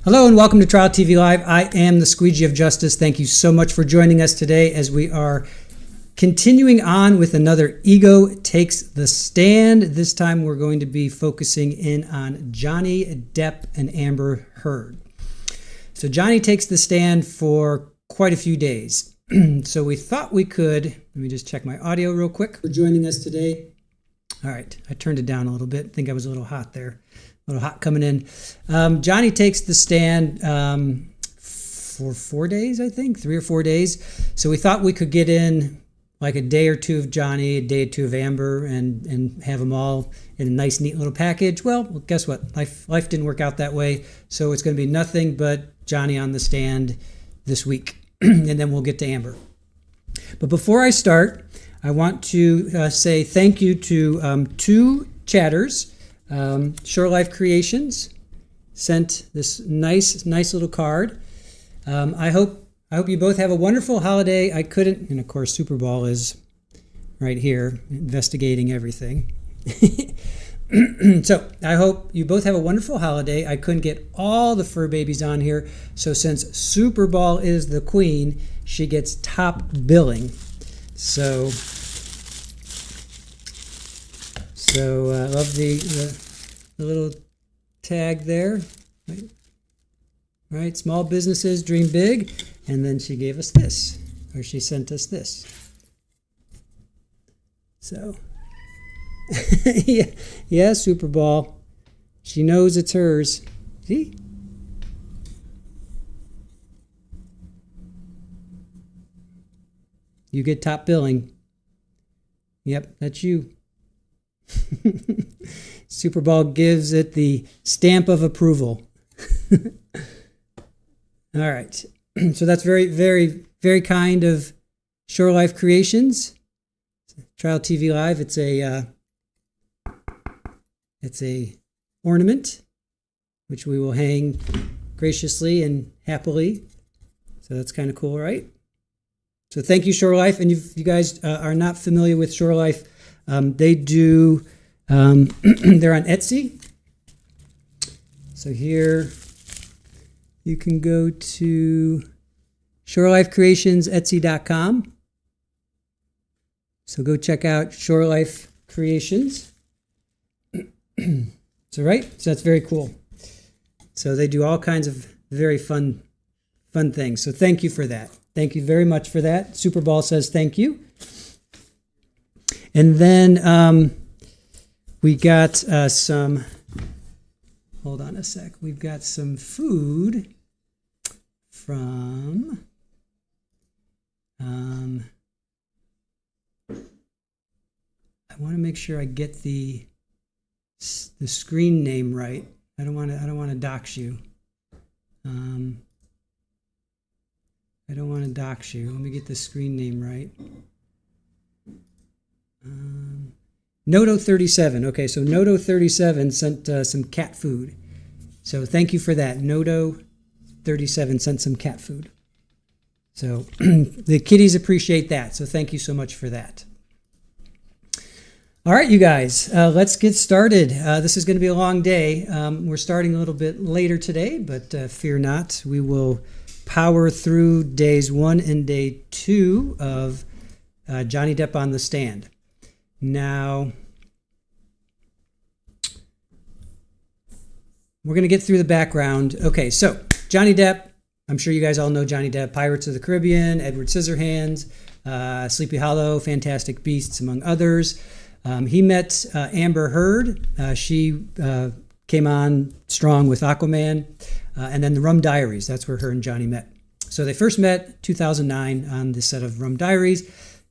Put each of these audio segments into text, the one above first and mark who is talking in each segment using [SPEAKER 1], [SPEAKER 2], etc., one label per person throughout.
[SPEAKER 1] Hello and welcome to Trial TV Live. I am the Squeegee of Justice. Thank you so much for joining us today as we are continuing on with another Ego Takes the Stand. This time we're going to be focusing in on Johnny Depp and Amber Heard. So Johnny takes the stand for quite a few days. So we thought we could, let me just check my audio real quick. For joining us today. All right, I turned it down a little bit. I think I was a little hot there. A little hot coming in. Johnny takes the stand for 4 days, I think, 3 or 4 days. So we thought we could get in like a day or two of Johnny, a day or two of Amber, and have them all in a nice, neat little package. Well, guess what? Life didn't work out that way. So it's going to be nothing but Johnny on the stand this week. And then we'll get to Amber. But before I start, I want to say thank you to two chatters. Shore Life Creations sent this nice little card. I hope you both have a wonderful holiday. I couldn't, and of course Super Bowl is right here investigating everything. So I hope you both have a wonderful holiday. I couldn't get all the fur babies on here, so since Super Bowl is the queen, she gets top billing. So I love the little tag there. Right, small businesses dream big, and then she gave us this, or she sent us this. So, yeah, Super Bowl. She knows it's hers. See? You get top billing. Yep, that's you. Super Bowl gives it the stamp of approval. All right. So that's very, very, very kind of Shore Life Creations. Trial TV Live. It's a ornament, which we will hang graciously and happily. So that's kind of cool, right? So thank you, Shore Life. And if you guys are not familiar with Shore Life, they do, they're on Etsy. So here you can go to shorelifecreationsetsy.com. So go check out Shore Life Creations. So that's very cool. So they do all kinds of very fun things. So thank you for that. Thank you very much for that. Super Bowl says thank you. And then we got some, hold on a sec. We've got some food from, I want to make sure I get the screen name right. I don't want to dox you. I don't want to dox you. Let me get the screen name right. Noto37. Okay, so Noto37 sent some cat food. So thank you for that. Noto37 sent some cat food. So the kitties appreciate that. So thank you so much for that. All right, you guys, let's get started. This is going to be a long day. We're starting a little bit later today, but fear not. We will power through days 1 and day 2 of Johnny Depp on the stand. Now, we're going to get through the background. Okay, so Johnny Depp, I'm sure you guys all know Johnny Depp, Pirates of the Caribbean, Edward Scissorhands, Sleepy Hollow, Fantastic Beasts, among others. He met Amber Heard. She came on strong with Aquaman. And then the Rum Diaries, that's where her and Johnny met. So they first met 2009 on the set of Rum Diary,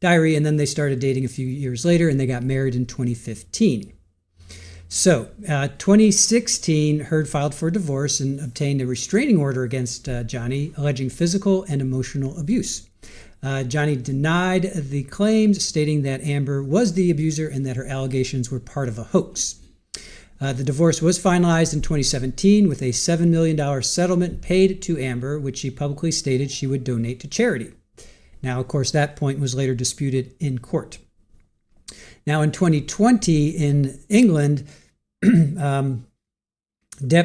[SPEAKER 1] and then they started dating a few years later, and they got married in 2015. So 2016, Heard filed for divorce and obtained a restraining order against Johnny, alleging physical and emotional abuse. Johnny denied the claims, stating that Amber was the abuser and that her allegations were part of a hoax. The divorce was finalized in 2017 with a $7 million settlement paid to Amber, which she publicly stated she would donate to charity. Now, of course, that point was later disputed in court. Now, in 2020 in England, Depp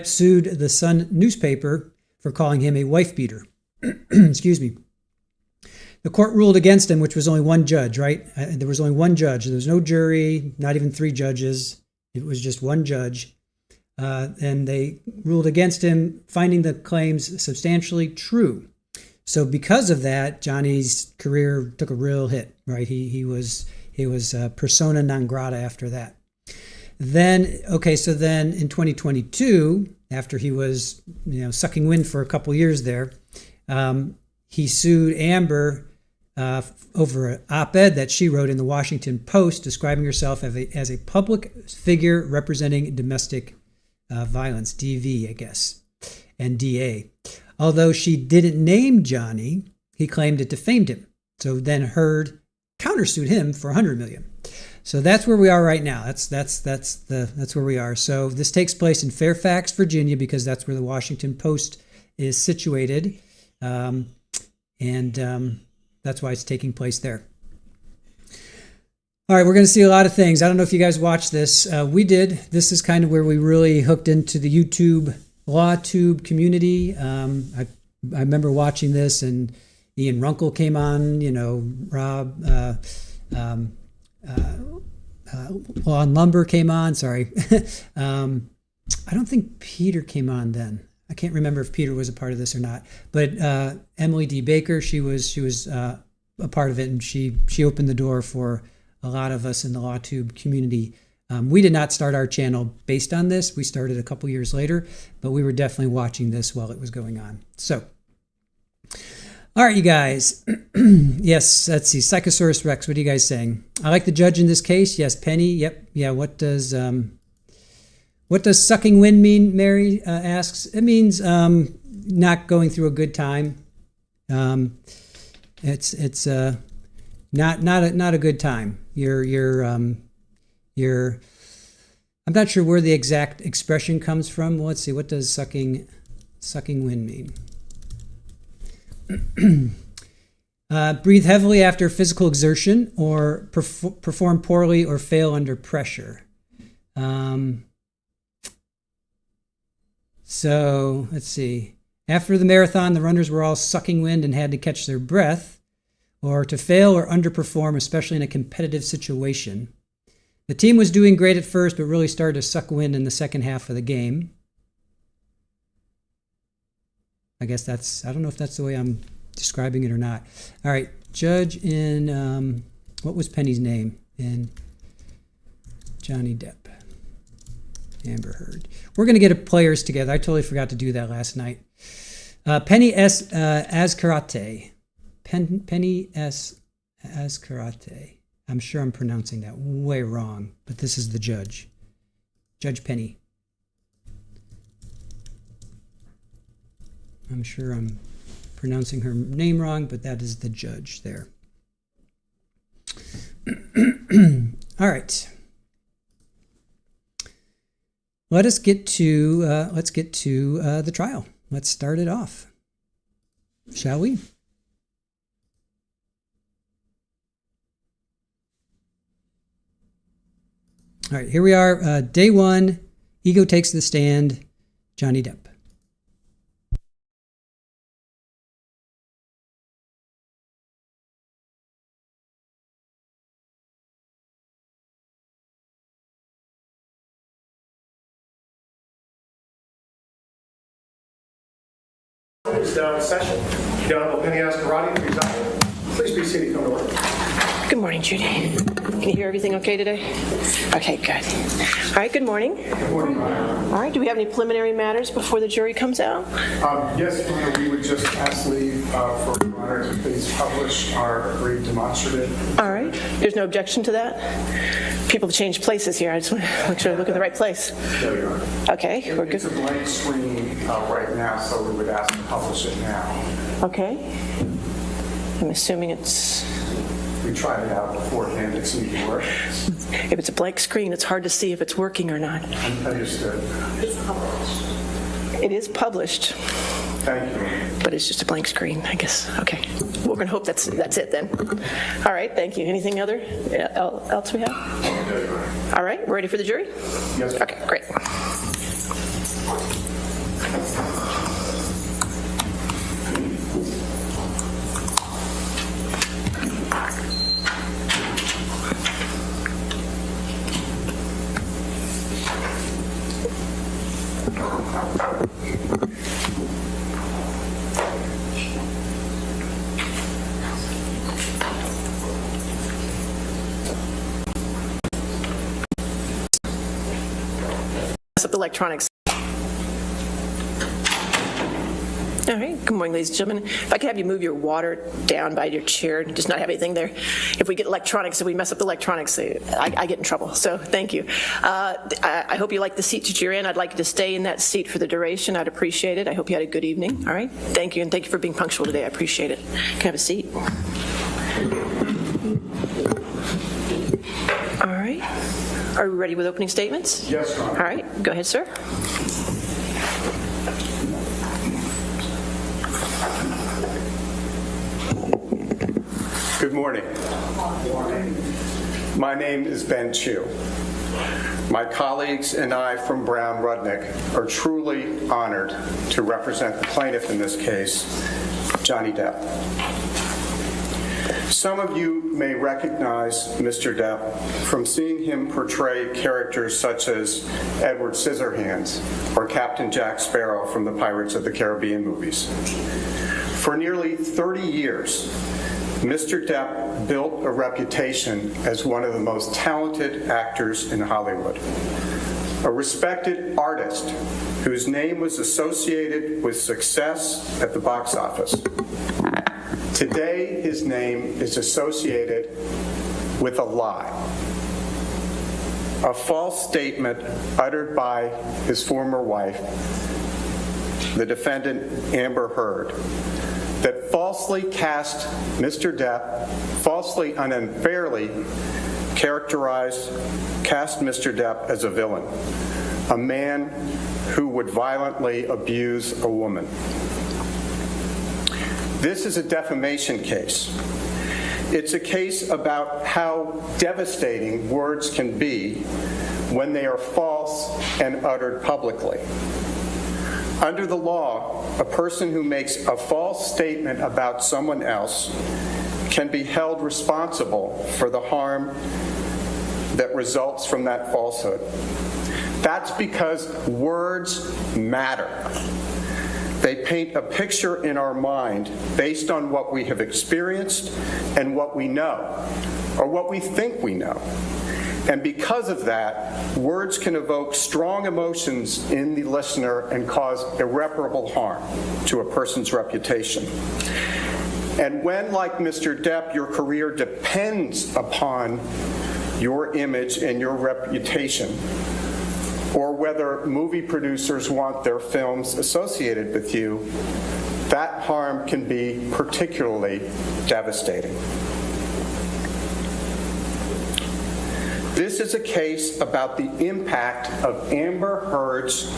[SPEAKER 1] sued the Sun newspaper for calling him a wife beater. Excuse me. The court ruled against him, which was only one judge, right? There was only one judge. There was no jury, not even three judges. It was just one judge. And they ruled against him, finding the claims substantially true. So because of that, Johnny's career took a real hit, right? He was persona non grata after that. Then in 2022, after he was sucking wind for a couple years there, he sued Amber over an op-ed that she wrote in the Washington Post describing herself as a public figure representing domestic violence, DV, I guess, and DA. Although she didn't name Johnny, he claimed it defamed him. So then Heard countersued him for $100 million. So that's where we are right now. That's where we are. So this takes place in Fairfax, Virginia, because that's where the Washington Post is situated, and that's why it's taking place there. All right, we're going to see a lot of things. I don't know if you guys watched this. We did. This is kind of where we really hooked into the YouTube LawTube community. I remember watching this, and Ian Runkle came on. Rob Law and Lumber came on. Sorry, I don't think Peter came on then. I can't remember if Peter was a part of this or not. But Emily D. Baker, she was a part of it, and she opened the door for a lot of us in the LawTube community. We did not start our channel based on this. We started a couple years later, but we were definitely watching this while it was going on. So, all right, you guys. Yes, let's see. Psychosaurus Rex, what are you guys saying? I like the judge in this case. Yes, Penny. Yep. Yeah. What does sucking wind mean? Mary asks. It means not going through a good time. It's not a good time. I'm not sure where the exact expression comes from. Well, let's see. What does sucking wind mean? Breathe heavily after physical exertion, or perform poorly or fail under pressure. So let's see. After the marathon, the runners were all sucking wind and had to catch their breath, or to fail or underperform, especially in a competitive situation. The team was doing great at first, but really started to suck wind in the second half of the game. I guess I don't know if that's the way I'm describing it or not. All right, judge in, what was Penny's name in Johnny Depp? Amber Heard. We're going to get players together. I totally forgot to do that last night. Penny S. Askarate. Penny S. Askarate. I'm sure I'm pronouncing that way wrong, but this is the judge. Judge Penny. I'm sure I'm pronouncing her name wrong, but that is the judge there. All right. Let's get to the trial. Let's start it off, shall we? All right, here we are. Day one. Ego takes the stand. Johnny Depp.
[SPEAKER 2] Is now in session. The Honorable Penny Askarate, presiding. Please be seated. Come to order.
[SPEAKER 3] Good morning, Judy. Can you hear everything okay today? Okay, good. All right, good morning.
[SPEAKER 2] Good morning, Your Honor.
[SPEAKER 3] All right, do we have any preliminary matters before the jury comes out?
[SPEAKER 2] Yes, Your Honor, we would just ask leave for Your Honor to please publish our agreed demonstrative.
[SPEAKER 3] All right, there's no objection to that? People have changed places here. I just want to make sure I look in the right place.
[SPEAKER 2] No, Your Honor.
[SPEAKER 3] Okay, we're
[SPEAKER 2] It's a
[SPEAKER 3] good.
[SPEAKER 2] blank screen right now, so we would ask to publish it now.
[SPEAKER 3] Okay. I'm assuming it's...
[SPEAKER 2] We tried it out beforehand. It seemed to work.
[SPEAKER 3] If it's a blank screen, it's hard to see if it's working or not.
[SPEAKER 2] Understood.
[SPEAKER 3] It is published,
[SPEAKER 2] Thank you.
[SPEAKER 3] but it's just a blank screen, I guess. Okay. We're going to hope that's it then. All right, thank you. Anything else we have? All right, we're ready for the jury?
[SPEAKER 2] Yes.
[SPEAKER 3] Okay, great. electronics. All right, good morning, ladies and gentlemen. If I could have you move your water down by your chair, just not have anything there. If we get electronics, if we mess up the electronics, I get in trouble, so thank you. I hope you like the seat that you're in. I'd like you to stay in that seat for the duration. I'd appreciate it. I hope you had a good evening, all right? Thank you, and thank you for being punctual today. I appreciate it. Can I have a seat? All right. Are we ready with opening statements?
[SPEAKER 2] Yes, Your Honor.
[SPEAKER 3] All right, go ahead, sir.
[SPEAKER 2] Good morning. My name is Ben Chu. My colleagues and I from Brown Rudnick are truly honored to represent the plaintiff in this case, Johnny Depp. Some of you may recognize Mr. Depp from seeing him portray characters such as Edward Scissorhands or Captain Jack Sparrow from the Pirates of the Caribbean movies. For nearly 30 years, Mr. Depp built a reputation as one of the most talented actors in Hollywood, a respected artist whose name was associated with success at the box office. Today, his name is associated with a lie, a false statement uttered by his former wife, the defendant Amber Heard, that falsely cast Mr. Depp, falsely and unfairly cast Mr. Depp as a villain, a man who would violently abuse a woman. This is a defamation case. It's a case about how devastating words can be when they are false and uttered publicly. Under the law, a person who makes a false statement about someone else can be held responsible for the harm that results from that falsehood. That's because words matter. They paint a picture in our mind based on what we have experienced and what we know, or what we think we know. And because of that, words can evoke strong emotions in the listener and cause irreparable harm to a person's reputation. And when, like Mr. Depp, your career depends upon your image and your reputation, or whether movie producers want their films associated with you, that harm can be particularly devastating. This is a case about the impact of Amber Heard's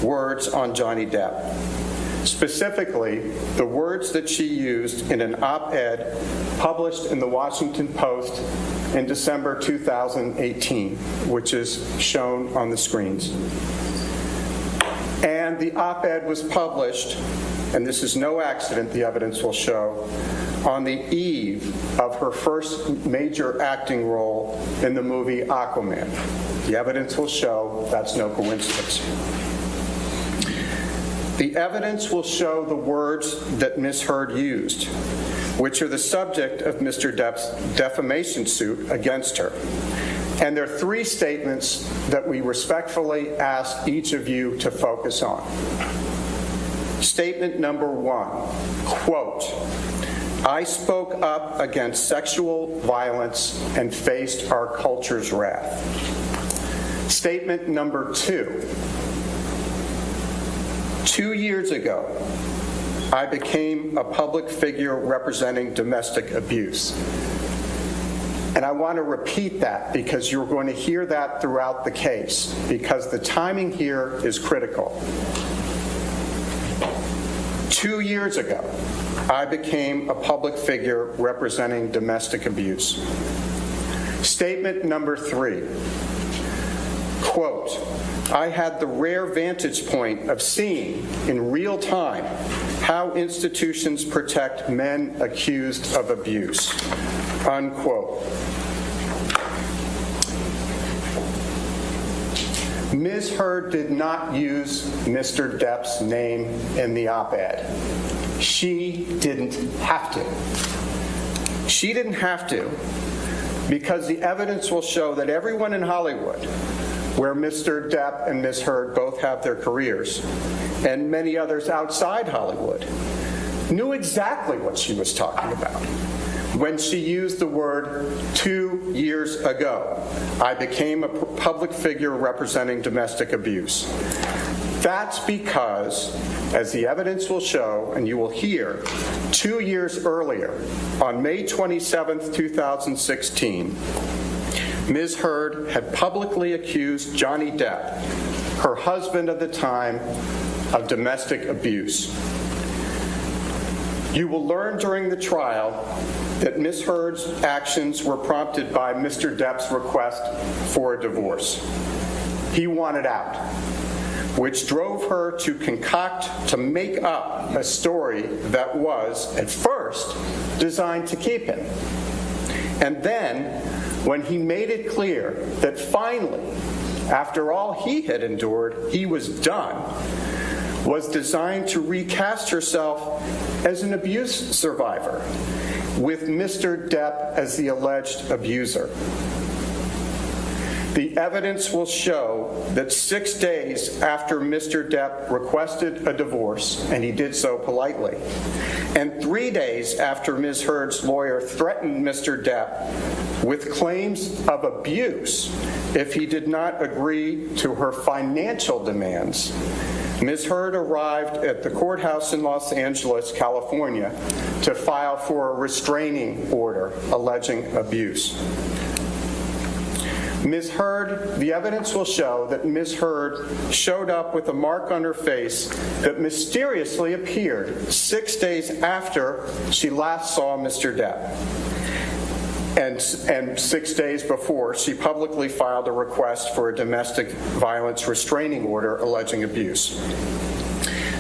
[SPEAKER 2] words on Johnny Depp. Specifically, the words that she used in an op-ed published in the Washington Post in December 2018, which is shown on the screens. And the op-ed was published, and this is no accident, the evidence will show, on the eve of her first major acting role in the movie Aquaman. The evidence will show that's no coincidence. The evidence will show the words that Ms. Heard used, which are the subject of Mr. Depp's defamation suit against her. And there are three statements that we respectfully ask each of you to focus on. Statement number one, quote, "I spoke up against sexual violence and faced our culture's wrath." Statement number two, 2 years ago, I became a public figure representing domestic abuse. And I want to repeat that because you're going to hear that throughout the case, because the timing here is critical. 2 years ago, I became a public figure representing domestic abuse. Statement number three, quote, "I had the rare vantage point of seeing in real time how institutions protect men accused of abuse," unquote. Ms. Heard did not use Mr. Depp's name in the op-ed. She didn't have to. She didn't have to because the evidence will show that everyone in Hollywood where Mr. Depp and Ms. Heard both have their careers, and many others outside Hollywood, knew exactly what she was talking about when she used the word 2 years ago. I became a public figure representing domestic abuse. That's because, as the evidence will show, and you will hear, 2 years earlier, on May 27, 2016, Ms. Heard had publicly accused Johnny Depp, her husband at the time, of domestic abuse. You will learn during the trial that Ms. Heard's actions were prompted by Mr. Depp's request for a divorce. He wanted out, which drove her to concoct, to make up a story that was, at first, designed to keep him. And then, when he made it clear that finally, after all he had endured, he was done, was designed to recast herself as an abuse survivor, with Mr. Depp as the alleged abuser. The evidence will show that 6 days after Mr. Depp requested a divorce, and he did so politely, and 3 days after Ms. Heard's lawyer threatened Mr. Depp with claims of abuse if he did not agree to her financial demands, Ms. Heard arrived at the courthouse in Los Angeles, California, to file for a restraining order alleging abuse. Ms. Heard, the evidence will show that Ms. Heard showed up with a mark on her face that mysteriously appeared 6 days after she last saw Mr. Depp. And 6 days before, she publicly filed a request for a domestic violence restraining order alleging abuse.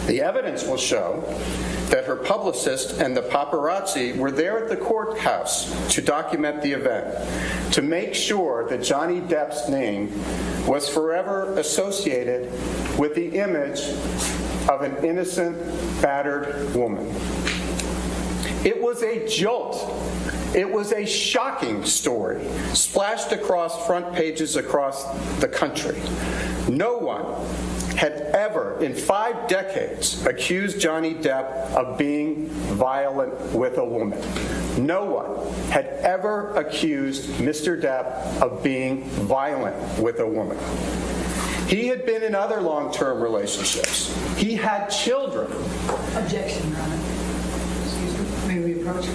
[SPEAKER 2] The evidence will show that her publicist and the paparazzi were there at the courthouse to document the event, to make sure that Johnny Depp's name was forever associated with the image of an innocent, battered woman. It was a jolt. It was a shocking story, splashed across front pages across the country. No one had ever, in 5 decades, accused Johnny Depp of being violent with a woman. No one had ever accused Mr. Depp of being violent with a woman. He had been in other long-term relationships. He had children.
[SPEAKER 4] Objection, Your Honor. Excuse me. May we approach?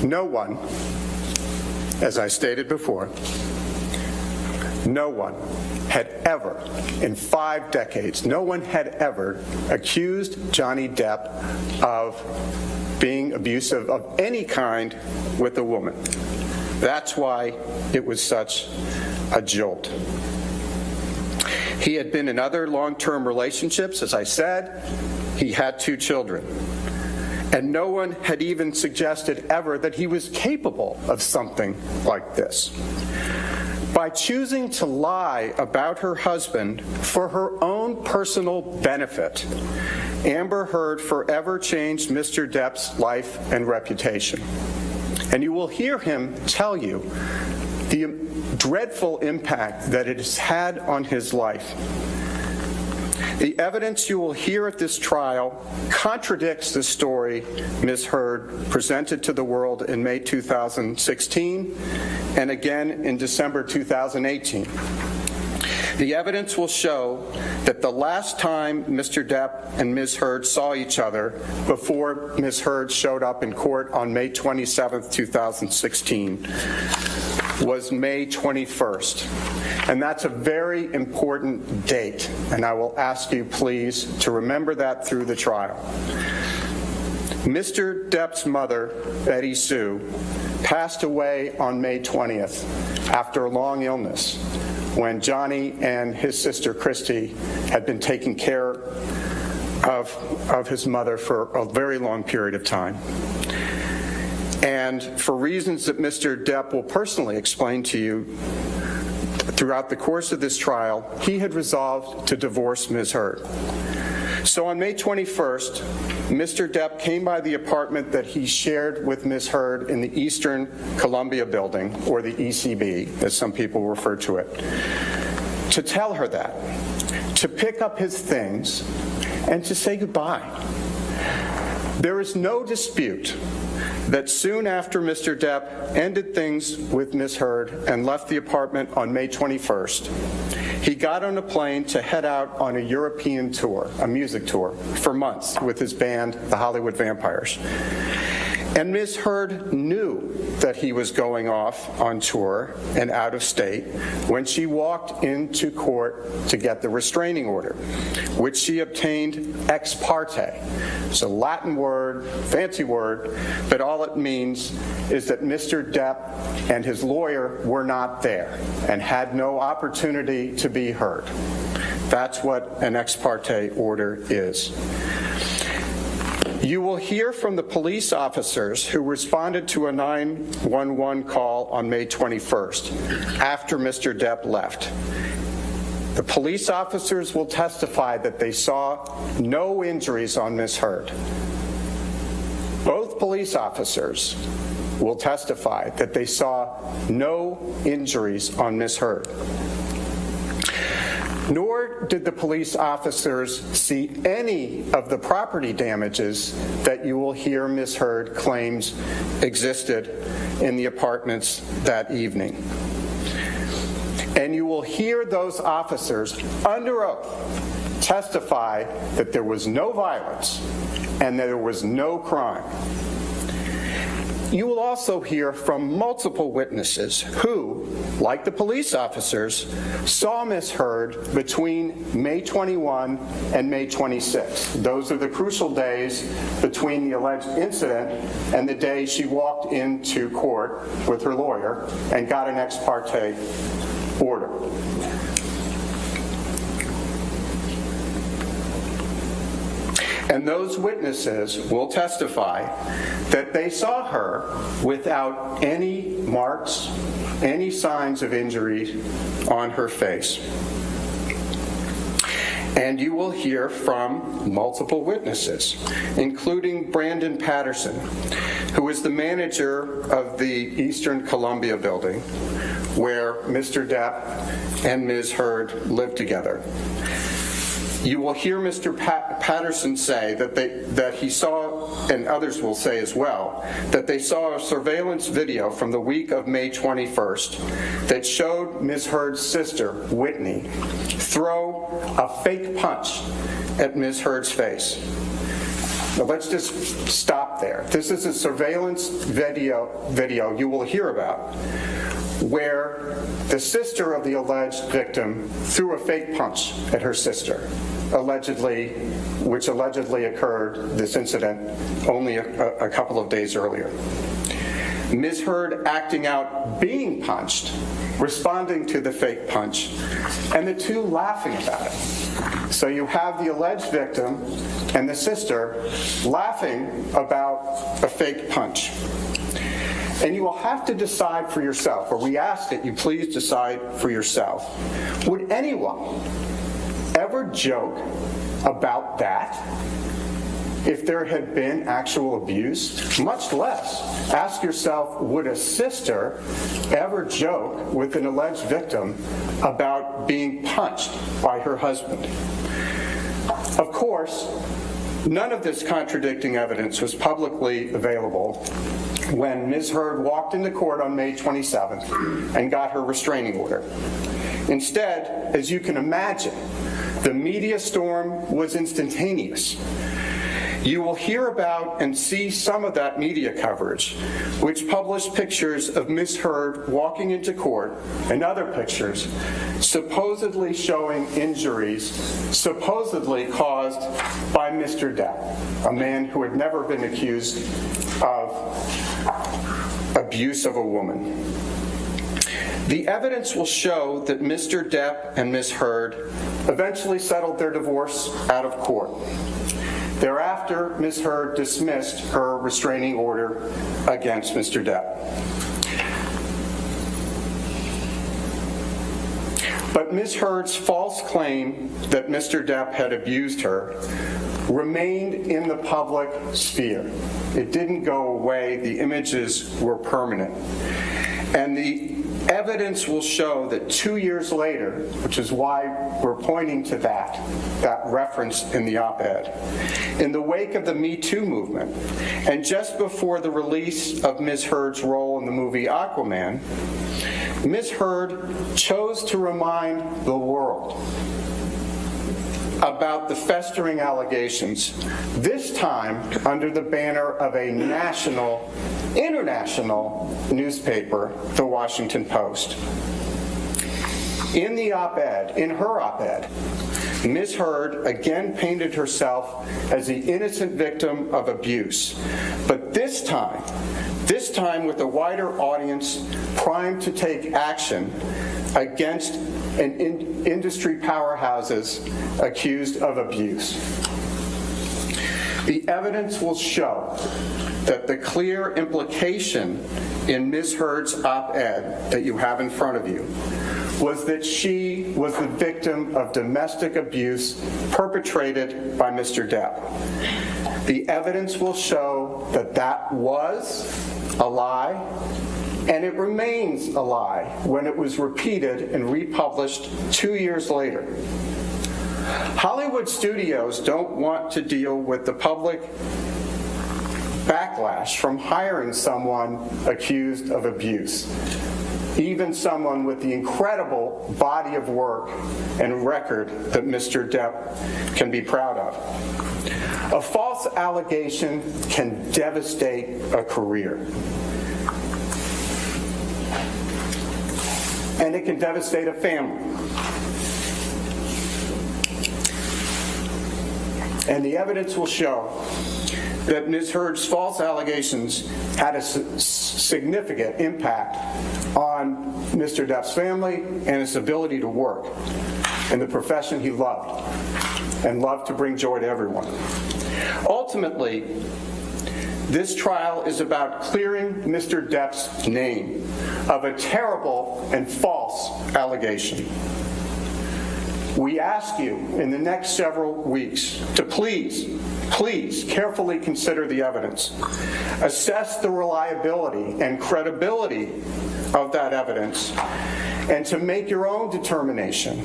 [SPEAKER 2] No one, as I stated before, no one had ever, in 5 decades, no one had ever accused Johnny Depp of being abusive of any kind with a woman. That's why it was such a jolt. He had been in other long-term relationships, as I said. He had 2 children. And no one had even suggested ever that he was capable of something like this. By choosing to lie about her husband for her own personal benefit, Amber Heard forever changed Mr. Depp's life and reputation. And you will hear him tell you the dreadful impact that it has had on his life. The evidence you will hear at this trial contradicts the story Ms. Heard presented to the world in May 2016 and again in December 2018. The evidence will show that the last time Mr. Depp and Ms. Heard saw each other before Ms. Heard showed up in court on May 27, 2016 was May 21st. And that's a very important date, and I will ask you please to remember that through the trial. Mr. Depp's mother, Betty Sue, passed away on May 20th after a long illness when Johnny and his sister Christy had been taking care of his mother for a very long period of time. And for reasons that Mr. Depp will personally explain to you, throughout the course of this trial, he had resolved to divorce Ms. Heard. So on May 21st, Mr. Depp came by the apartment that he shared with Ms. Heard in the Eastern Columbia building, or the ECB, as some people refer to it, to tell her that, to pick up his things, and to say goodbye. There is no dispute that soon after Mr. Depp ended things with Ms. Heard and left the apartment on May 21st, he got on a plane to head out on a European tour, a music tour, for months with his band, the Hollywood Vampires. And Ms. Heard knew that he was going off on tour and out of state when she walked into court to get the restraining order, which she obtained ex parte. It's a Latin word, fancy word, but all it means is that Mr. Depp and his lawyer were not there and had no opportunity to be heard. That's what an ex parte order is. You will hear from the police officers who responded to a 911 call on May 21st, after Mr. Depp left. The police officers will testify that they saw no injuries on Ms. Heard. Both police officers will testify that they saw no injuries on Ms. Heard. Nor did the police officers see any of the property damages that you will hear Ms. Heard claims existed in the apartments that evening. And you will hear those officers under oath testify that there was no violence and that there was no crime. You will also hear from multiple witnesses who, like the police officers, saw Ms. Heard between May 21 and May 26. Those are the crucial days between the alleged incident and the day she walked into court with her lawyer and got an ex parte order. And those witnesses will testify that they saw her without any marks, any signs of injury on her face. And you will hear from multiple witnesses, including Brandon Patterson, who is the manager of the Eastern Columbia building, where Mr. Depp and Ms. Heard lived together. You will hear Mr. Patterson say that he saw, and others will say as well, that they saw a surveillance video from the week of May 21st that showed Ms. Heard's sister, Whitney, throw a fake punch at Ms. Heard's face. Now let's just stop there. This is a surveillance video you will hear about where the sister of the alleged victim threw a fake punch at her sister, which allegedly occurred, this incident, only a couple of days earlier. Ms. Heard acting out being punched, responding to the fake punch, and the two laughing about it. So you have the alleged victim and the sister laughing about a fake punch. And you will have to decide for yourself, or we ask that you please decide for yourself. Would anyone ever joke about that if there had been actual abuse? Much less ask yourself, would a sister ever joke with an alleged victim about being punched by her husband? Of course, none of this contradicting evidence was publicly available when Ms. Heard walked into court on May 27th and got her restraining order. Instead, as you can imagine, the media storm was instantaneous. You will hear about and see some of that media coverage, which published pictures of Ms. Heard walking into court and other pictures supposedly showing injuries supposedly caused by Mr. Depp, a man who had never been accused of abuse of a woman. The evidence will show that Mr. Depp and Ms. Heard eventually settled their divorce out of court. Thereafter, Ms. Heard dismissed her restraining order against Mr. Depp. But Ms. Heard's false claim that Mr. Depp had abused her remained in the public sphere. It didn't go away. The images were permanent. And the evidence will show that 2 years later, which is why we're pointing to that reference in the op-ed, in the wake of the Me Too movement, and just before the release of Ms. Heard's role in the movie Aquaman, Ms. Heard chose to remind the world about the festering allegations, this time under the banner of a international newspaper, the Washington Post. In the op-ed, in her op-ed, Ms. Heard again painted herself as the innocent victim of abuse, but this time with a wider audience primed to take action against industry powerhouses accused of abuse. The evidence will show that the clear implication in Ms. Heard's op-ed that you have in front of you was that she was the victim of domestic abuse perpetrated by Mr. Depp. The evidence will show that that was a lie, and it remains a lie when it was repeated and republished 2 years later. Hollywood studios don't want to deal with the public backlash from hiring someone accused of abuse, even someone with the incredible body of work and record that Mr. Depp can be proud of. A false allegation can devastate a career. And it can devastate a family. And the evidence will show that Ms. Heard's false allegations had a significant impact on Mr. Depp's family and his ability to work in the profession he loved and loved to bring joy to everyone. Ultimately, this trial is about clearing Mr. Depp's name of a terrible and false allegation. We ask you in the next several weeks to please carefully consider the evidence, assess the reliability and credibility of that evidence, and to make your own determination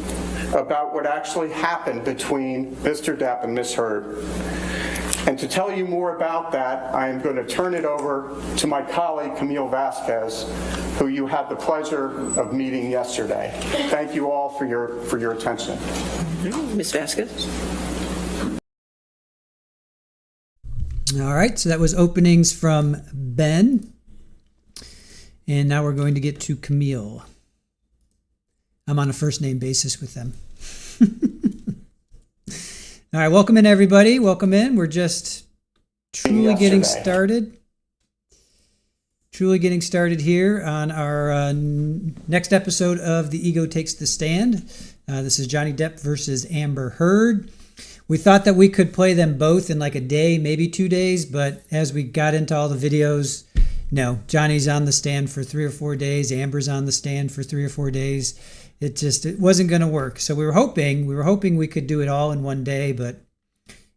[SPEAKER 2] about what actually happened between Mr. Depp and Ms. Heard. And to tell you more about that, I am going to turn it over to my colleague, Camille Vasquez, who you had the pleasure of meeting yesterday. Thank you all for your attention.
[SPEAKER 3] Ms. Vasquez?
[SPEAKER 1] All right, so that was openings from Ben. And now we're going to get to Camille. I'm on a first name basis with them. All right, welcome in, everybody. Welcome in. We're just truly getting started. Truly getting started here on our next episode of The Ego Takes the Stand. This is Johnny Depp versus Amber Heard. We thought that we could play them both in like a day, maybe 2 days, but as we got into all the videos, no, Johnny's on the stand for 3 or 4 days. Amber's on the stand for 3 or 4 days. It wasn't going to work. So we were hoping we could do it all in one day, but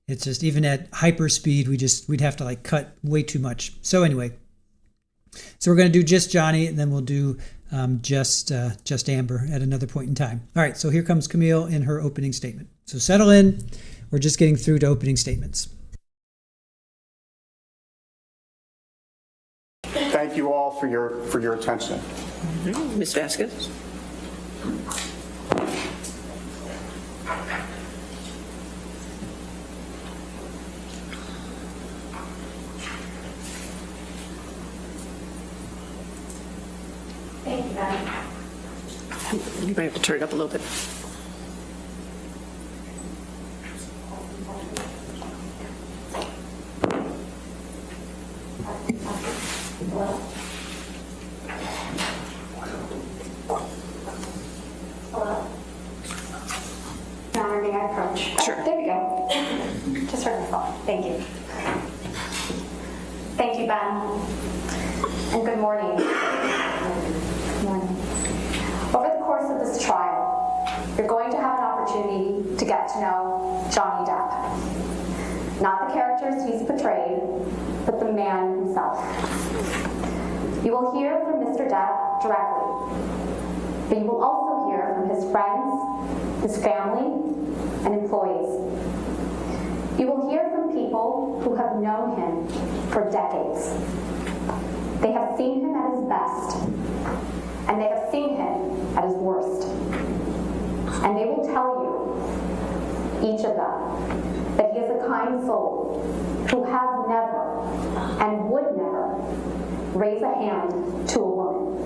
[SPEAKER 1] it's just, even at hyper speed, we'd have to like cut way too much. So anyway, so we're going to do just Johnny, and then we'll do just Amber at another point in time. All right, so here comes Camille in her opening statement. So settle in. We're just getting through to opening statements.
[SPEAKER 2] Thank you all for your attention.
[SPEAKER 3] Ms. Vasquez?
[SPEAKER 5] Thank you, Ben.
[SPEAKER 3] You might have to turn it up a little bit.
[SPEAKER 5] Hello? Hello? Your Honor, may I approach?
[SPEAKER 3] Sure.
[SPEAKER 5] Oh, there we go. Just heard my phone. Thank you. Thank you, Ben. And good morning. Good morning. Over the course of this trial, afraid but the man himself. You will hear from Mr. Depp directly, but you will also hear from his friends, his family, and employees. You will hear from people who have known him for decades. They have seen him at his best, and they have seen him at his worst. And they will tell you, each of them, that he is a kind soul who has never and would never raise a hand to a woman.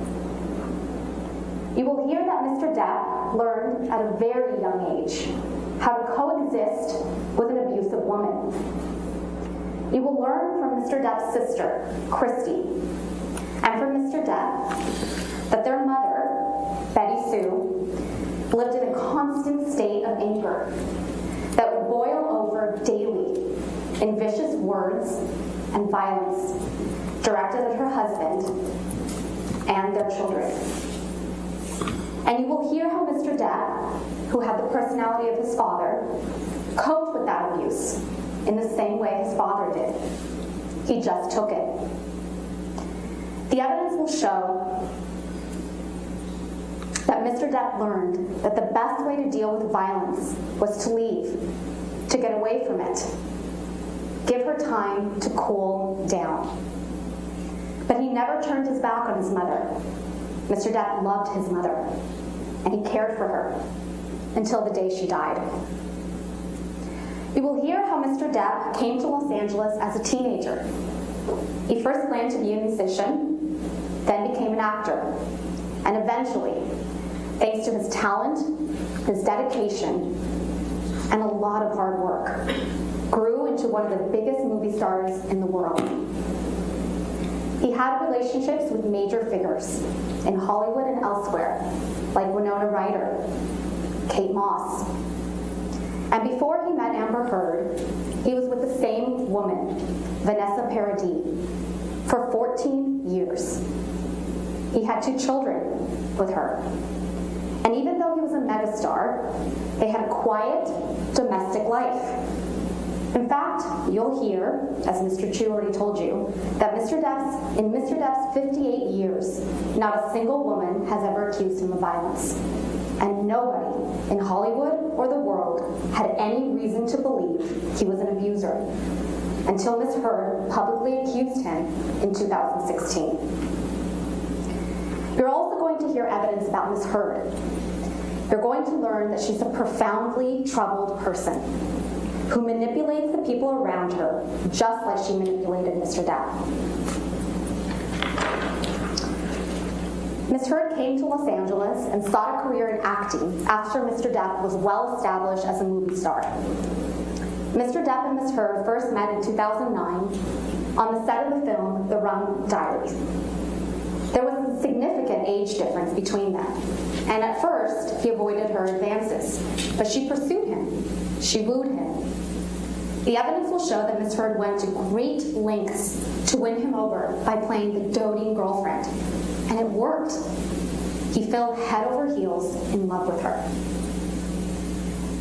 [SPEAKER 5] You will hear that Mr. Depp learned at a very young age how to coexist with an abusive woman. You will learn from Mr. Depp's sister, Christy, and from Mr. Depp that their mother, Betty Sue, lived in a constant state of anger that would boil over daily in vicious words and violence directed at her husband and their children. And you will hear how Mr. Depp, who had the personality of his father, coped with that abuse in the same way his father did. He just took it. The evidence will show that Mr. Depp learned that the best way to deal with violence was to leave, to get away from it. Give her time to cool down. But he never turned his back on his mother. Mr. Depp loved his mother, and he cared for her until the day she died. You will hear how Mr. Depp came to Los Angeles as a teenager. He first planned to be a musician, then became an actor, and eventually, thanks to his talent, his dedication, and a lot of hard work, grew into one of the biggest movie stars in the world. He had relationships with major figures in Hollywood and elsewhere, like Winona Ryder, Kate Moss. And before he met Amber Heard, he was with the same woman, Vanessa Paradis, for 14 years. He had 2 children with her. And even though he was a megastar, they had a quiet, domestic life. In fact, you'll hear, as Mr. Chu already told you, that in Mr. Depp's 58 years, not a single woman has ever accused him of violence. And nobody in Hollywood or the world had any reason to believe he was an abuser, until Ms. Heard publicly accused him in 2016. You're also going to hear evidence about Ms. Heard. You're going to learn that she's a profoundly troubled person who manipulates the people around her just like she manipulated Mr. Depp. Ms. Heard came to Los Angeles and sought a career in acting after Mr. Depp was well established as a movie star. Mr. Depp and Ms. Heard first met in 2009 on the set of the film The Rum Diaries. There was a significant age difference between them, and at first he avoided her advances, but she pursued him. She wooed him. The evidence will show that Ms. Heard went to great lengths to win him over by playing the doting girlfriend, and it worked. He fell head over heels in love with her.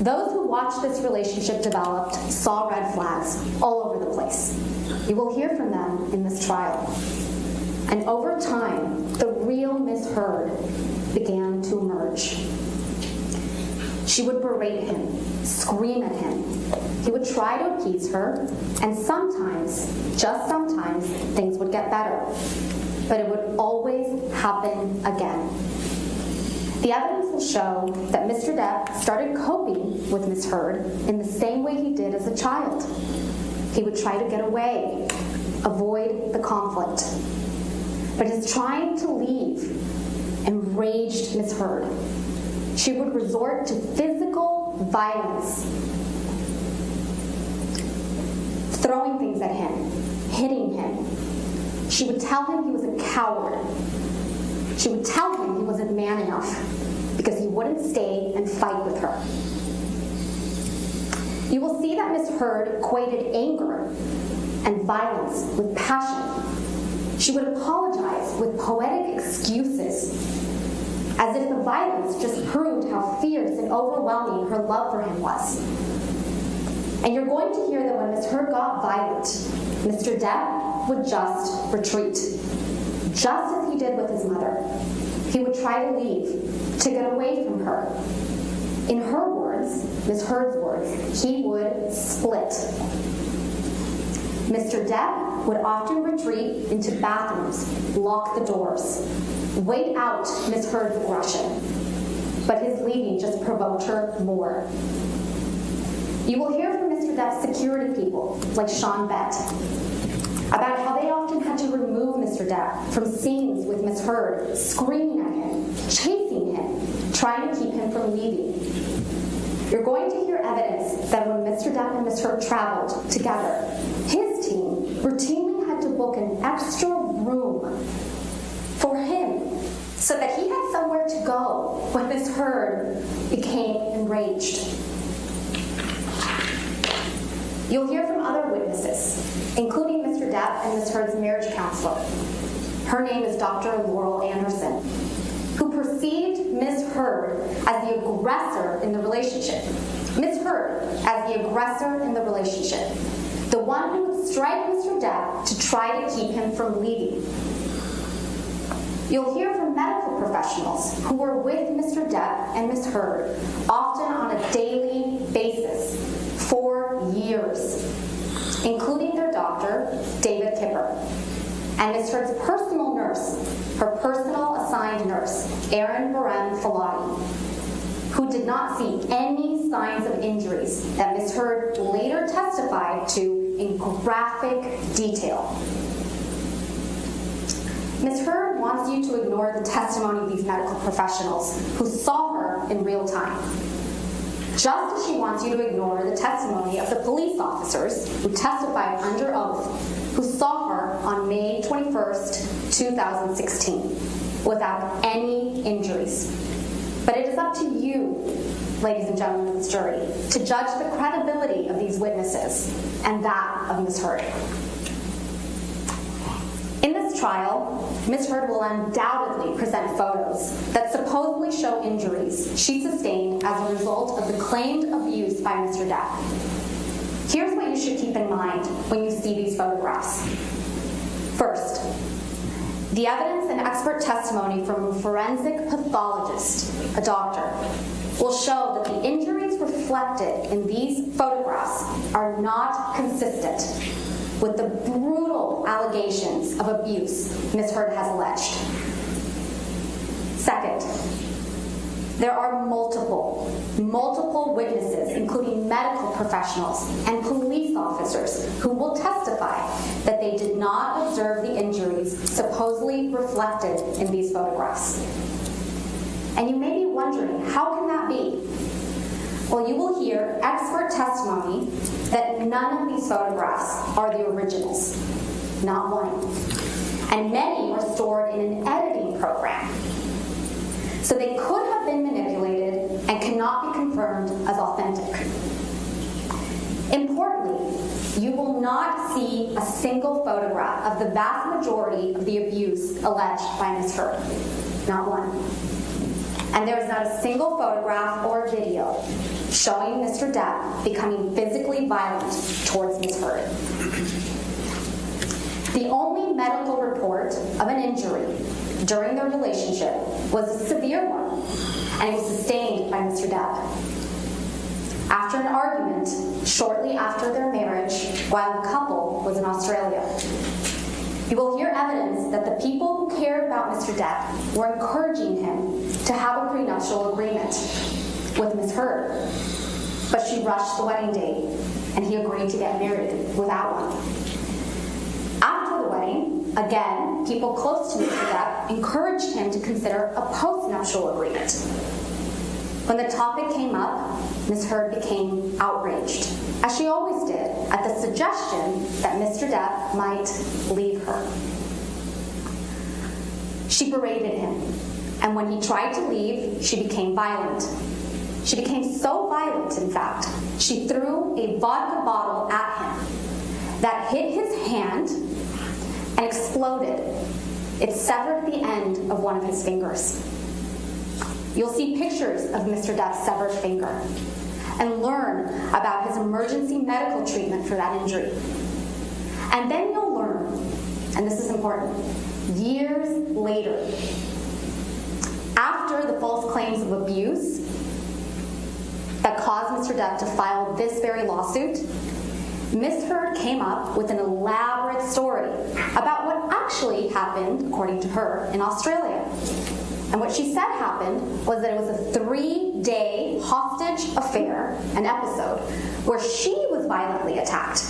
[SPEAKER 5] Those who watched this relationship develop saw red flags all over the place. You will hear from them in this trial. And over time, the real Ms. Heard began to emerge. She would berate him, scream at him. He would try to appease her, and sometimes, just sometimes, things would get better. But it would always happen again. The evidence will show that Mr. Depp started coping with Ms. Heard in the same way he did as a child. He would try to get away, avoid the conflict. But his trying to leave enraged Ms. Heard. She would resort to physical violence, throwing things at him, hitting him. She would tell him he was a coward. She would tell him he wasn't man enough because he wouldn't stay and fight with her. You will see that Ms. Heard equated anger and violence with passion. She would apologize with poetic excuses, as if the violence just proved how fierce and overwhelming her love for him was. And you're going to hear that when Ms. Heard got violent, Mr. Depp would just retreat, just as he did with his mother. He would try to leave, to get away from her. In her words, Ms. Heard's words, he would split. Mr. Depp would often retreat into bathrooms, lock the doors, wait out Ms. Heard's aggression, but his leaving just provoked her more. You will hear from Mr. Depp's security people, like Sean Bett, about how they often had to remove Mr. Depp from scenes with Ms. Heard, screaming at him, chasing him, trying to keep him from leaving. You're going to hear evidence that when Mr. Depp and Ms. Heard traveled together, his team routinely had to book an extra room for him so that he had somewhere to go when Ms. Heard became enraged. You'll hear from other witnesses, including Mr. Depp and Ms. Heard's marriage counselor. Her name is Dr. Laurel Anderson, who perceived Ms. Heard as the aggressor in the relationship. Ms. Heard as the aggressor in the relationship, the one who would strike Mr. Depp to try to keep him from leaving. You'll hear from medical professionals who were with Mr. Depp and Ms. Heard, often on a daily basis, for years, including their doctor, David Kipper, and Ms. Heard's personal nurse, her personal assigned nurse, Erin Barem Falati, who did not see any signs of injuries that Ms. Heard later testified to in graphic detail. Ms. Heard wants you to ignore the testimony of these medical professionals who saw her in real time, just as she wants you to ignore the testimony of the police officers who testified under oath, who saw her on May 21st, 2016, without any injuries. But it is up to you, ladies and gentlemen of this jury, to judge the credibility of these witnesses and that of Ms. Heard. In this trial, Ms. Heard will undoubtedly present photos that supposedly show injuries she sustained as a result of the claimed abuse by Mr. Depp. Here's what you should keep in mind when you see these photographs. First, the evidence and expert testimony from a forensic pathologist, a doctor, will show that the injuries reflected in these photographs are not consistent with the brutal allegations of abuse Ms. Heard has alleged. Second, there are multiple witnesses, including medical professionals and police officers, who will testify that they did not observe the injuries supposedly reflected in these photographs. And you may be wondering, how can that be? Well, you will hear expert testimony that none of these photographs are the originals, not one. And many are stored in an editing program. So they could have been manipulated and cannot be confirmed as authentic. Importantly, you will not see a single photograph of the vast majority of the abuse alleged by Ms. Heard, not one. And there is not a single photograph or video showing Mr. Depp becoming physically violent towards Ms. Heard. The only medical report of an injury during their relationship was a severe one, and it was sustained by Mr. Depp. After an argument shortly after their marriage, while the couple was in Australia, you will hear evidence that the people who cared about Mr. Depp were encouraging him to have a prenuptial agreement with Ms. Heard, but she rushed the wedding date, and he agreed to get married without one. After the wedding, again, people close to Mr. Depp encouraged him to consider a postnuptial agreement. When the topic came up, Ms. Heard became outraged, as she always did, at the suggestion that Mr. Depp might leave her. She berated him, and when he tried to leave, she became violent. She became so violent, in fact, she threw a vodka bottle at him that hit his hand and exploded. It severed the end of one of his fingers. You'll see pictures of Mr. Depp's severed finger and learn about his emergency medical treatment for that injury. And then you'll learn, and this is important, years later, after the false claims of abuse that caused Mr. Depp to file this very lawsuit, Ms. Heard came up with an elaborate story about what actually happened, according to her, in Australia. And what she said happened was that it was a 3-day hostage affair, an episode, where she was violently attacked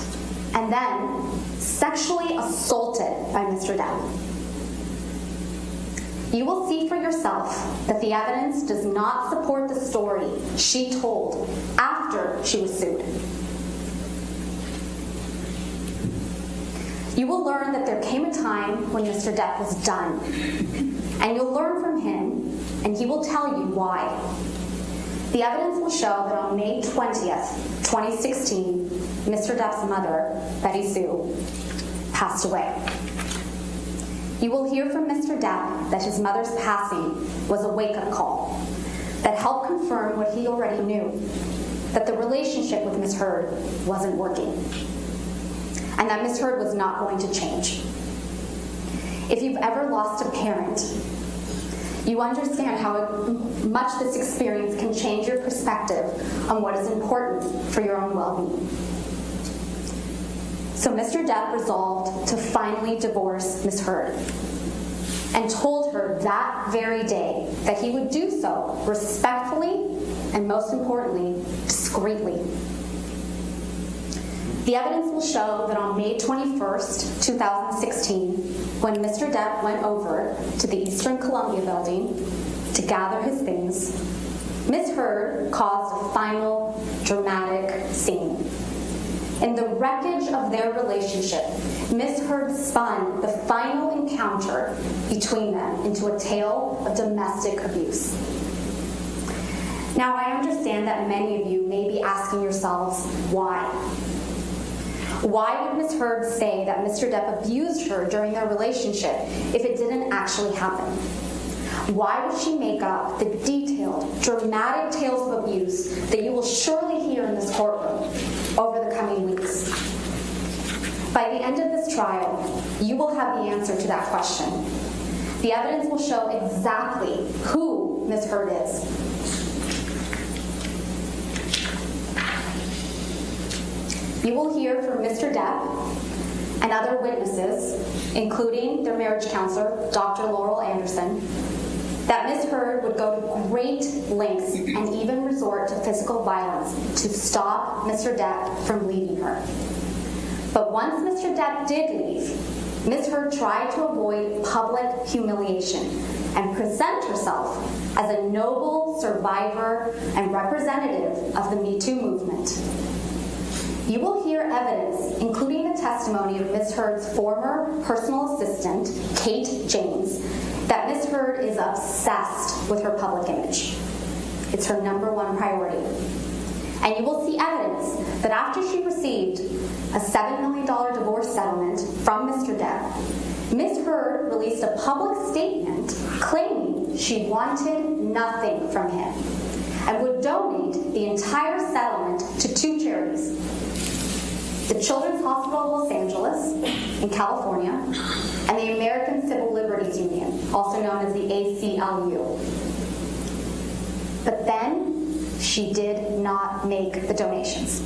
[SPEAKER 5] and then sexually assaulted by Mr. Depp. You will see for yourself that the evidence does not support the story she told after she was sued. You will learn that there came a time when Mr. Depp was done, and you'll learn from him, and he will tell you why. The evidence will show that on May 20th, 2016, Mr. Depp's mother, Betty Sue, passed away. You will hear from Mr. Depp that his mother's passing was a wake-up call that helped confirm what he already knew, that the relationship with Ms. Heard wasn't working, and that Ms. Heard was not going to change. If you've ever lost a parent, you understand how much this experience can change your perspective on what is important for your own well-being. So Mr. Depp resolved to finally divorce Ms. Heard and told her that very day that he would do so respectfully and, most importantly, discreetly. The evidence will show that on May 21st, 2016, when Mr. Depp went over to the Eastern Columbia building to gather his things, Ms. Heard caused a final dramatic scene. In the wreckage of their relationship, Ms. Heard spun the final encounter between them into a tale of domestic abuse. Now, I understand that many of you may be asking yourselves, why? Why would Ms. Heard say that Mr. Depp abused her during their relationship if it didn't actually happen? Why would she make up the detailed, dramatic tales of abuse that you will surely hear in this courtroom over the coming weeks? By the end of this trial, you will have the answer to that question. The evidence will show exactly who Ms. Heard is. You will hear from Mr. Depp and other witnesses, including their marriage counselor, Dr. Laurel Anderson, that Ms. Heard would go to great lengths and even resort to physical violence to stop Mr. Depp from leaving her. But once Mr. Depp did leave, Ms. Heard tried to avoid public humiliation and present herself as a noble survivor and representative of the Me Too movement. You will hear evidence, including the testimony of Ms. Heard's former personal assistant, Kate James, that Ms. Heard is obsessed with her public image. It's her #1 priority. And you will see evidence that after she received a $7 million divorce settlement from Mr. Depp, Ms. Heard released a public statement claiming she wanted nothing from him and would donate the entire settlement to 2 charities: the Children's Hospital of Los Angeles in California, and the American Civil Liberties Union, also known as the ACLU. But then, she did not make the donations.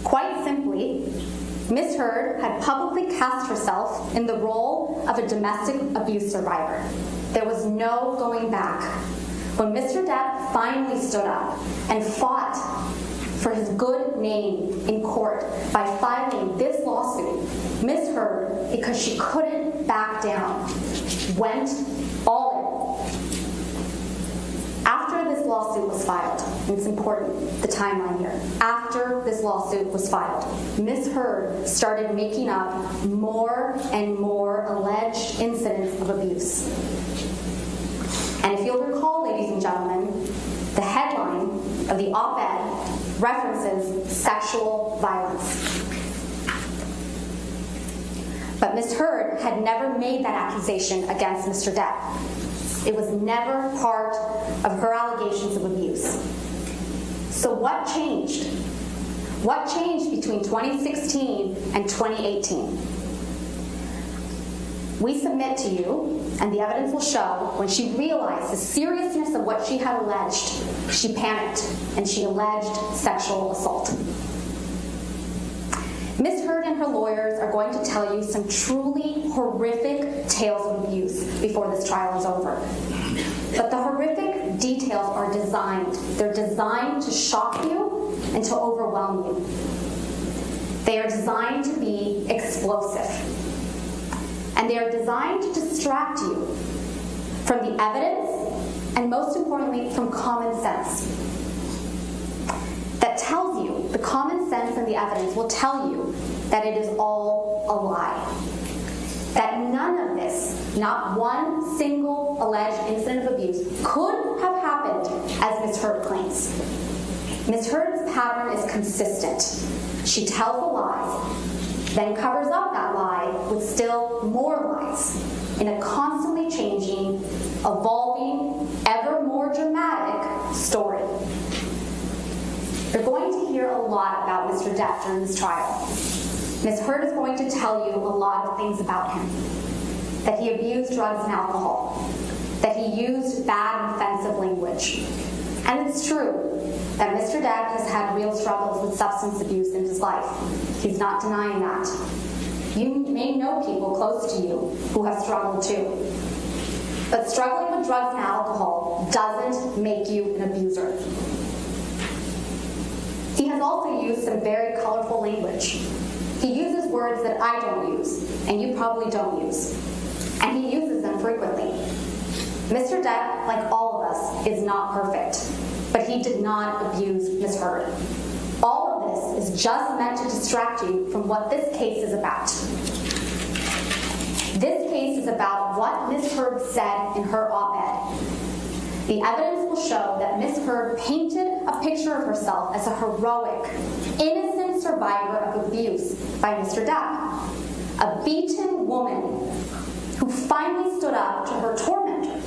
[SPEAKER 5] Quite simply, Ms. Heard had publicly cast herself in the role of a domestic abuse survivor. There was no going back. When Mr. Depp finally stood up and fought for his good name in court by filing this lawsuit, Ms. Heard, because she couldn't back down, went all in. After this lawsuit was filed, and it's important, the timeline here, after this lawsuit was filed, Ms. Heard started making up more and more alleged incidents of abuse. And if you'll recall, ladies and gentlemen, the headline of the op-ed references sexual violence. But Ms. Heard had never made that accusation against Mr. Depp. It was never part of her allegations of abuse. So what changed? What changed between 2016 and 2018? We submit to you, and the evidence will show, when she realized the seriousness of what she had alleged, she panicked and she alleged sexual assault. Ms. Heard and her lawyers are going to tell you some truly horrific tales of abuse before this trial is over. But the horrific details are designed. They're designed to shock you and to overwhelm you. They are designed to be explosive. And they are designed to distract you from the evidence and, most importantly, from common sense. That tells you, the common sense and the evidence will tell you that it is all a lie. That none of this, not one single alleged incident of abuse, could have happened as Ms. Heard claims. Ms. Heard's pattern is consistent. She tells a lie, then covers up that lie with still more lies in a constantly changing, evolving, ever more dramatic story. You're going to hear a lot about Mr. Depp during this trial. Ms. Heard is going to tell you a lot of things about him. That he abused drugs and alcohol. That he used bad and offensive language. And it's true that Mr. Depp has had real struggles with substance abuse in his life. He's not denying that. You may know people close to you who have struggled too. But struggling with drugs and alcohol doesn't make you an abuser. He has also used some very colorful language. He uses words that I don't use, and you probably don't use. And he uses them frequently. Mr. Depp, like all of us, is not perfect, but he did not abuse Ms. Heard. All of this is just meant to distract you from what this case is about. This case is about what Ms. Heard said in her op-ed. The evidence will show that Ms. Heard painted a picture of herself as a heroic, innocent survivor of abuse by Mr. Depp, a beaten woman who finally stood up to her tormentor.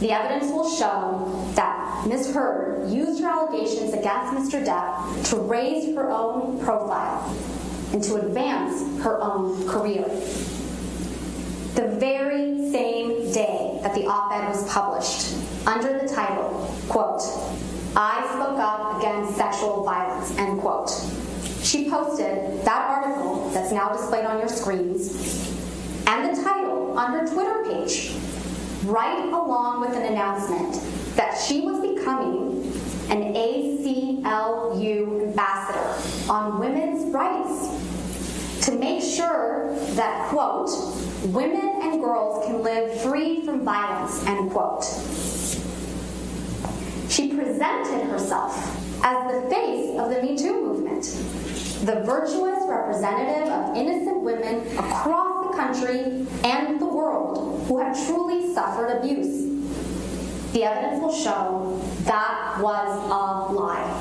[SPEAKER 5] The evidence will show that Ms. Heard used her allegations against Mr. Depp to raise her own profile and to advance her own career. The very same day that the op-ed was published, under the title, quote, "I spoke up against sexual violence," end quote, she posted that article that's now displayed on your screens and the title on her Twitter page, right along with an announcement that she was becoming an ACLU ambassador on women's rights to make sure that, quote, "women and girls can live free from violence," end quote. She presented herself as the face of the Me Too movement, the virtuous representative of innocent women across the country and the world who have truly suffered abuse. The evidence will show that was a lie.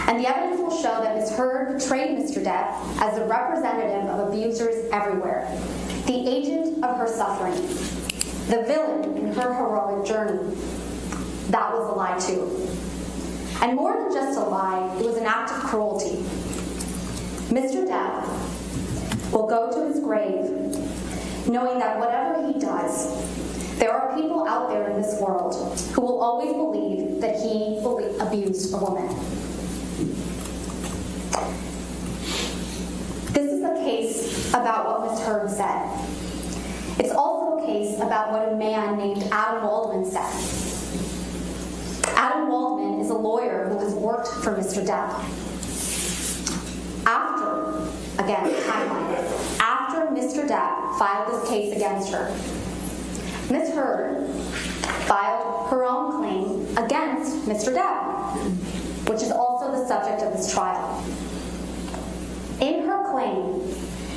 [SPEAKER 5] And the evidence will show that Ms. Heard portrayed Mr. Depp as a representative of abusers everywhere, the agent of her suffering, the villain in her heroic journey. That was a lie too. And more than just a lie, it was an act of cruelty. Mr. Depp will go to his grave knowing that whatever he does, there are people out there in this world who will always believe that he abused a woman. This is a case about what Ms. Heard said. It's also a case about what a man named Adam Waldman said. Adam Waldman is a lawyer who has worked for Mr. Depp. After Mr. Depp filed this case against her, Ms. Heard filed her own claim against Mr. Depp, which is also the subject of this trial. In her claim,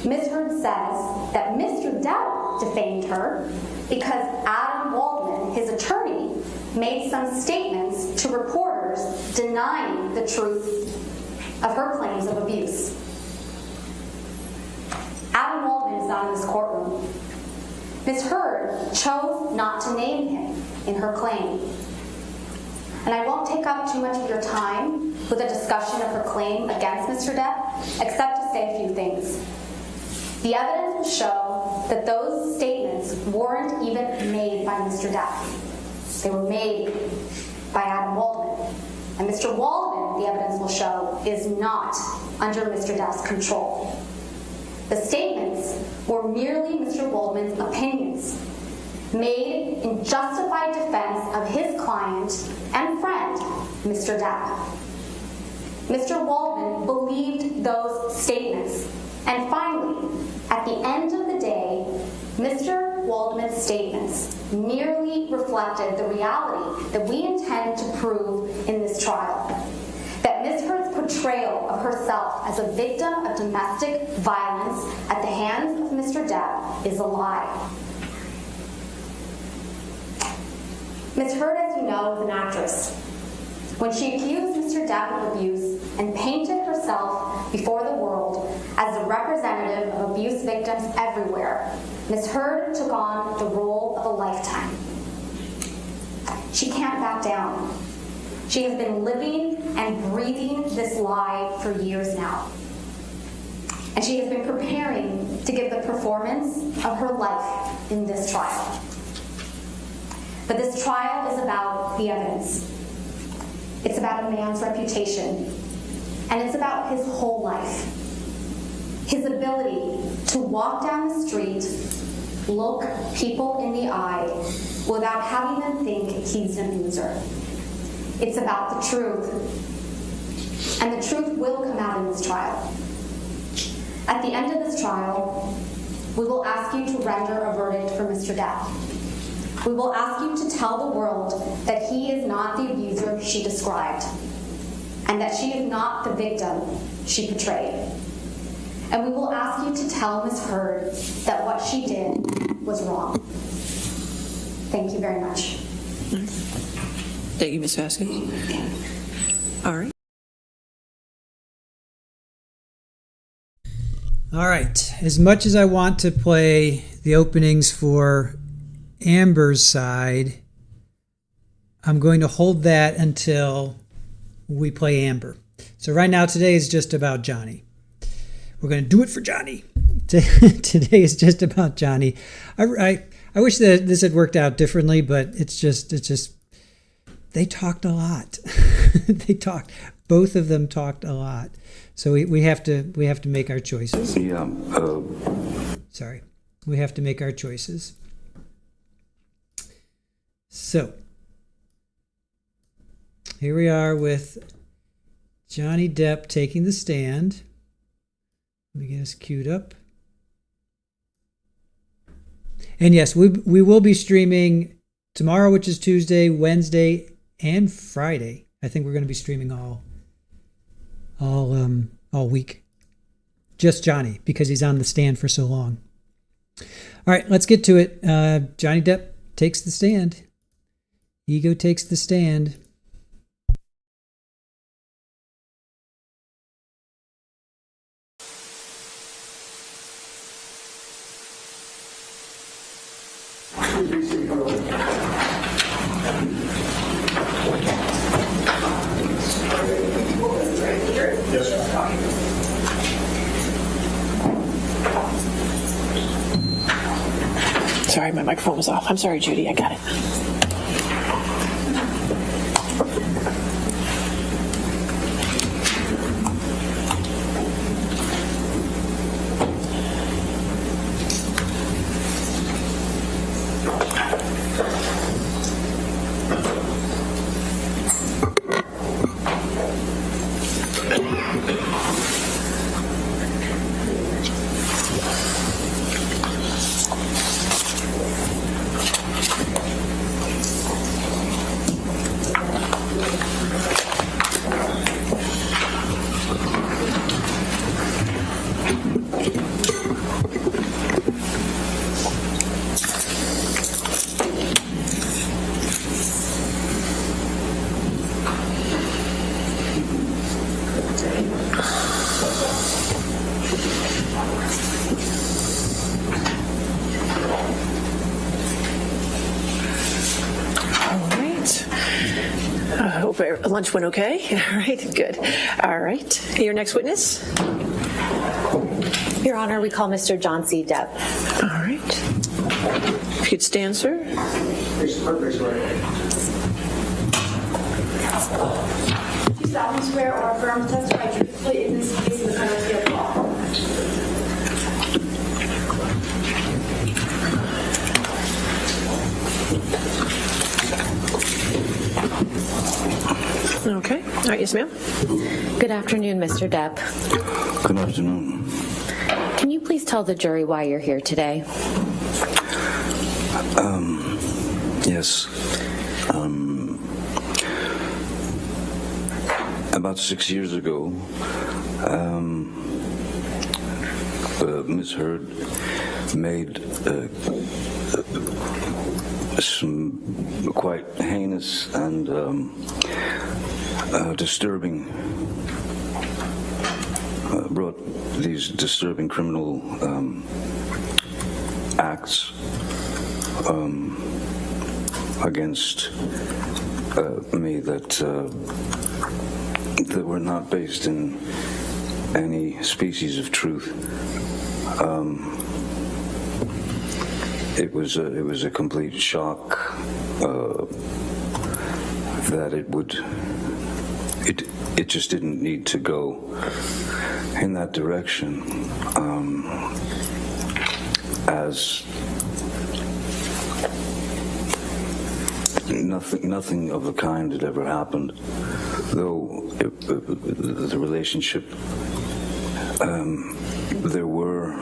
[SPEAKER 5] Ms. Heard says that Mr. Depp defamed her because Adam Waldman, his attorney, made some statements to reporters denying the truth of her claims of abuse. Adam Waldman is not in this courtroom. Ms. Heard chose not to name him in her claim. And I won't take up too much of your time, with a discussion of her claim against Mr. Depp, except to say a few things. The evidence will show that those statements weren't even made by Mr. Depp. They were made by Adam Waldman. And Mr. Waldman, the evidence will show, is not under Mr. Depp's control. The statements were merely Mr. Waldman's opinions, made in justified defense of his client and friend, Mr. Depp. Mr. Waldman believed those statements. And finally, at the end of the day, Mr. Waldman's statements merely reflected the reality that we intend to prove in this trial. That Ms. Heard's portrayal of herself as a victim of domestic violence at the hands of Mr. Depp is a lie. Ms. Heard, as you know, is an actress. When she accused Mr. Depp of abuse and painted herself before the world as a representative of abuse victims everywhere, Ms. Heard took on the role of a lifetime. She can't back down. She has been living and breathing this lie for years now. And she has been preparing to give the performance of her life in this trial. But this trial is about the evidence. It's about a man's reputation, and it's about his whole life. His ability to walk down the street, look people in the eye, without having them think he's an abuser. It's about the truth, and the truth will come out in this trial. At the end of this trial, we will ask you to render a verdict for Mr. Depp. We will ask you to tell the world that he is not the abuser she described, and that she is not the victim she portrayed. And we will ask you to tell Ms. Heard that what she did was wrong. Thank you very much.
[SPEAKER 3] Thank you, Ms. Vasquez. All right.
[SPEAKER 1] All right. As much as I want to play the openings for Amber's side, I'm going to hold that until we play Amber. So right now, today is just about Johnny. We're going to do it for Johnny. Today is just about Johnny. I wish that this had worked out differently, but it's just they talked a lot. Both of them talked a lot. So we have to make our choices. Sorry. We have to make our choices. So, here we are with Johnny Depp taking the stand. Let me get us queued up. And yes, we will be streaming tomorrow, which is Tuesday, Wednesday, and Friday. I think we're going to be streaming all week. Just Johnny, because he's on the stand for so long. All right, let's get to it. Johnny Depp takes the stand. Ego takes the stand.
[SPEAKER 3] Sorry, my microphone was off. I'm sorry, Judy. I got it. lunch went okay? All right, good. All right. Your next witness?
[SPEAKER 6] Your Honor, we call Mr. John C. Depp.
[SPEAKER 3] All right. If you'd stand, sir.
[SPEAKER 7] Do you solemnly swear or affirm to testify truthfully in this case in the penalty of law?
[SPEAKER 3] Okay. All right, yes, ma'am.
[SPEAKER 6] Good afternoon, Mr. Depp.
[SPEAKER 8] Good afternoon.
[SPEAKER 6] Can you please tell the jury why you're here today?
[SPEAKER 8] Yes. About 6 years ago, Ms. Heard made some quite heinous and disturbing, brought these disturbing criminal acts against me that were not based in any species of truth. It was a complete shock that it just didn't need to go in that direction, as nothing of the kind had ever happened, though the relationship, there were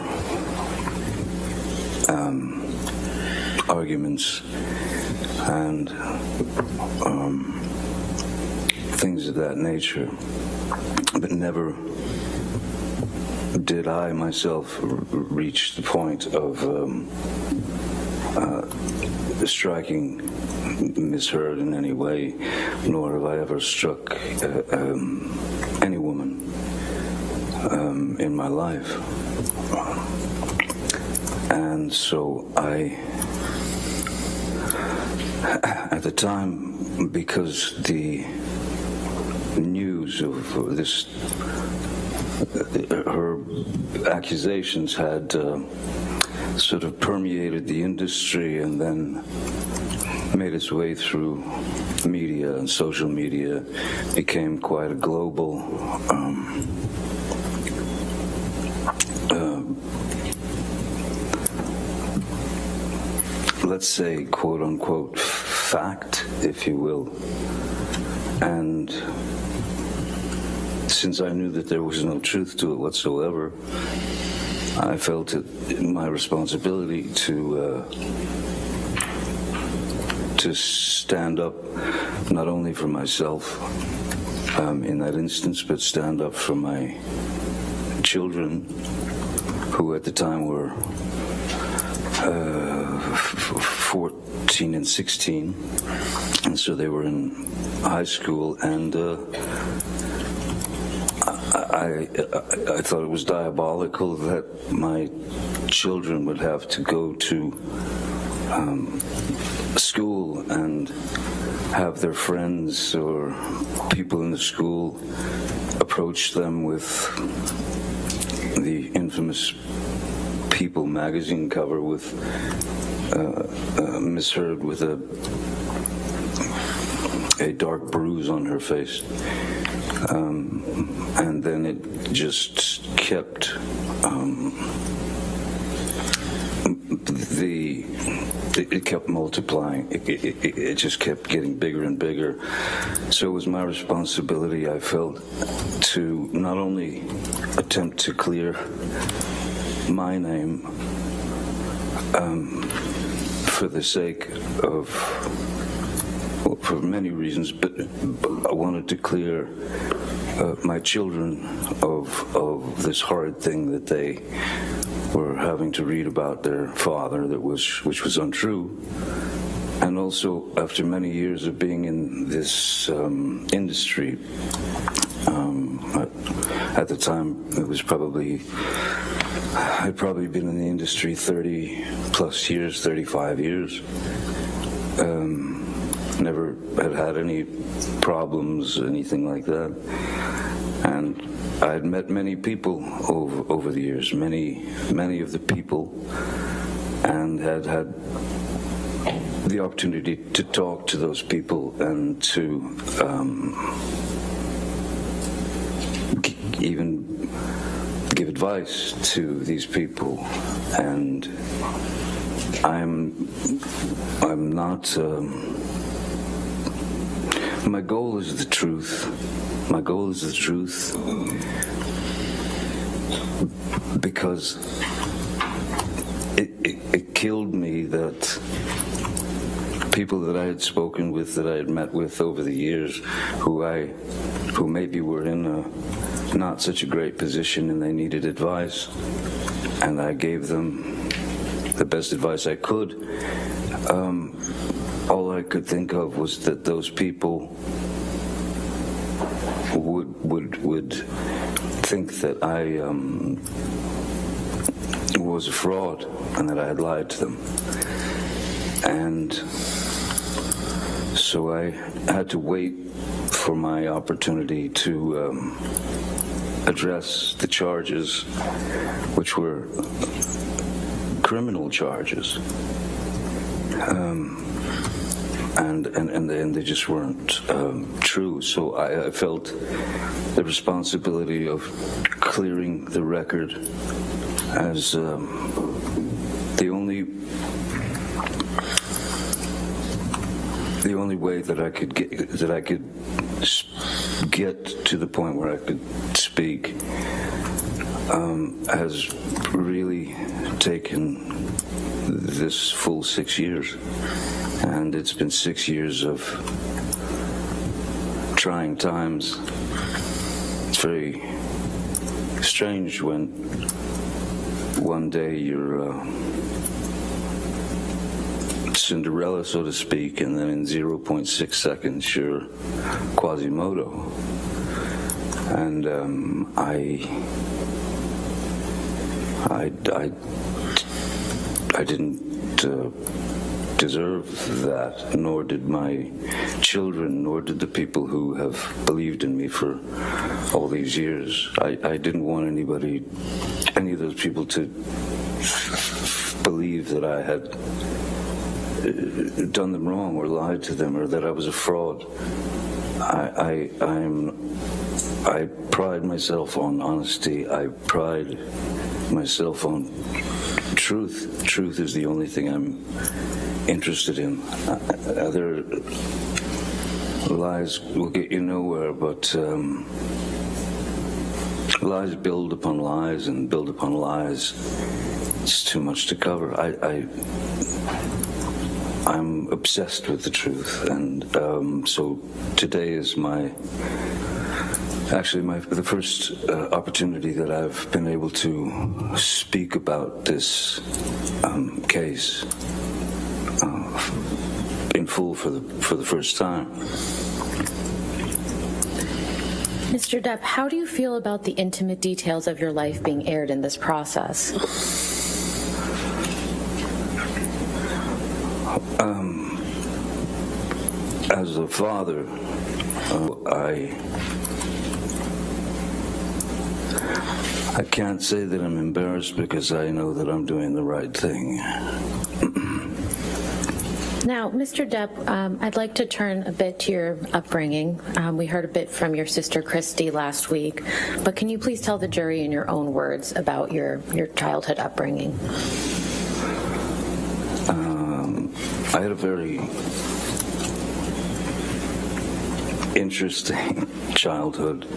[SPEAKER 8] arguments and things of that nature, but never did I myself reach the point of striking Ms. Heard in any way, nor have I ever struck any woman in my life. And so at the time, because the news of this, her accusations had sort of permeated the industry and then made its way through media and social media, became quite a global let's say, quote-unquote, fact, if you will. And since I knew that there was no truth to it whatsoever, I felt it my responsibility to stand up not only for myself in that instance, but stand up for my children, who at the time were 14 and 16, and so they were in high school, and I thought it was diabolical that my children would have to go to school and have their friends or people in the school approach them with the infamous People magazine cover with Miss Heard with a dark bruise on her face, and then it just kept it kept multiplying. It just kept getting bigger and bigger. So it was my responsibility, I felt, to not only attempt to clear my name for the sake of, well, for many reasons, but I wanted to clear my children of this horrid thing that they were having to read about their father, which was untrue. And also, after many years of being in this industry, at the time I'd probably been in the industry 30 plus years, 35 years. never had any problems, anything like that. And I had met many people over the years, many of the people, and had the opportunity to talk to those people and to even give advice to these people. And I'm not. My goal is the truth. My goal is the truth because it killed me that people that I had spoken with, that I had met with over the years, who maybe were in a not such a great position and they needed advice, and I gave them the best advice I could. All I could think of was that those people would think that I was a fraud and that I had lied to them. And so I had to wait for my opportunity to address the charges, which were criminal charges. And they just weren't true. So I felt the responsibility of clearing the record as the only way that I could get to the point where I could speak has really taken this full 6 years. And it's been 6 years of trying times. It's very strange when one day you're Cinderella, so to speak, and then in 0.6 seconds you're Quasimodo. And I didn't deserve that, nor did my children, nor did the people who have believed in me for all these years. I didn't want any of those people to believe that I had done them wrong or lied to them or that I was a fraud. I pride myself on honesty. I pride myself on truth. Truth is the only thing I'm interested in. Other lies will get you nowhere, but lies build upon lies and build upon lies. It's too much to cover. I'm obsessed with the truth, and so today is the first opportunity that I've been able to speak about this case in full for the first time.
[SPEAKER 6] Mr. Depp, how do you feel about the intimate details of your life being aired in this process?
[SPEAKER 8] As a father, I can't say that I'm embarrassed because I know that I'm doing the right thing.
[SPEAKER 6] Now, Mr. Depp, I'd like to turn a bit to your upbringing. We heard a bit from your sister Christy last week, but can you please tell the jury in your own words about your childhood upbringing?
[SPEAKER 8] I had a very interesting childhood,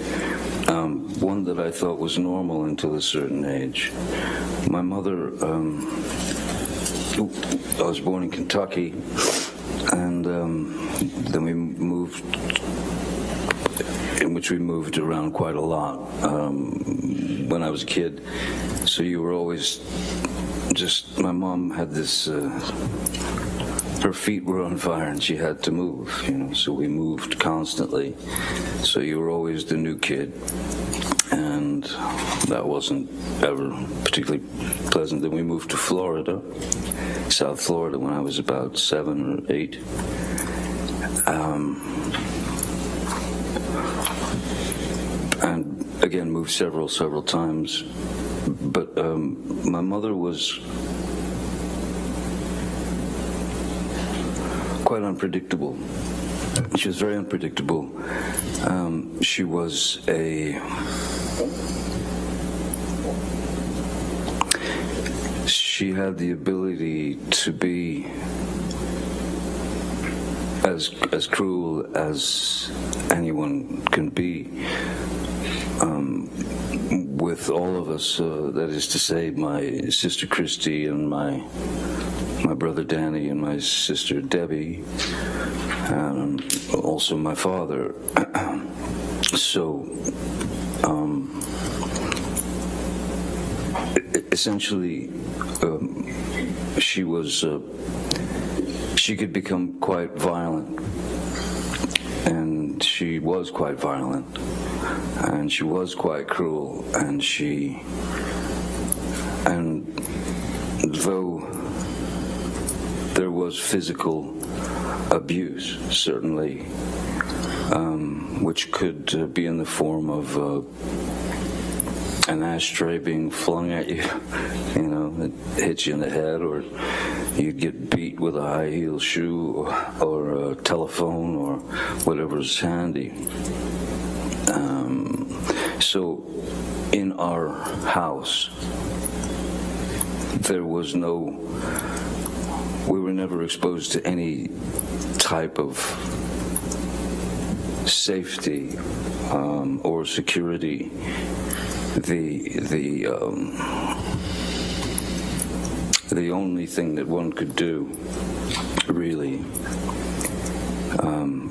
[SPEAKER 8] one that I thought was normal until a certain age. My mother, I was born in Kentucky, and then we moved around quite a lot when I was a kid. So you were always my mom had this, her feet were on fire and she had to move, so we moved constantly. So you were always the new kid, and that wasn't ever particularly pleasant. Then we moved to Florida, South Florida, when I was about 7 or 8. and again moved several times. But my mother was quite unpredictable. She was very unpredictable. She had the ability to be as cruel as anyone can be with all of us. That is to say, my sister Christy and my brother Danny and my sister Debbie, and also my father. So essentially, she could become quite violent, and she was quite violent, and she was quite cruel, and though there was physical abuse, certainly, which could be in the form of an ashtray being flung at you, it hits you in the head, or you'd get beat with a high heel shoe or a telephone or whatever's handy. So in our house, we were never exposed to any type of safety or security. The only thing that one could do, really,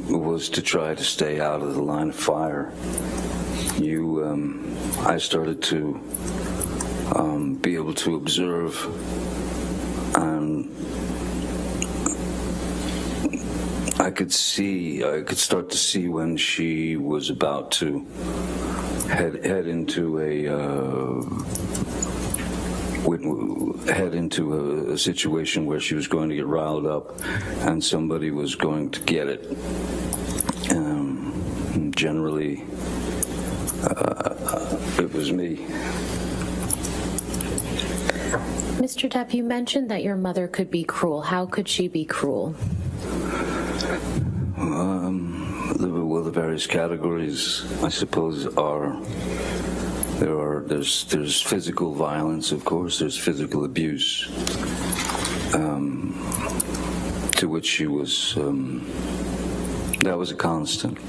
[SPEAKER 8] was to try to stay out of the line of fire. I started to be able to observe, and I could start to see when she was about to head into a situation where she was going to get riled up and somebody was going to get it. Generally, it was me.
[SPEAKER 6] Mr. Depp, you mentioned that your mother could be cruel. How could she be cruel?
[SPEAKER 8] Well, the various categories, I suppose, there's physical violence, of course, there's physical abuse, to which she was, that was a constant.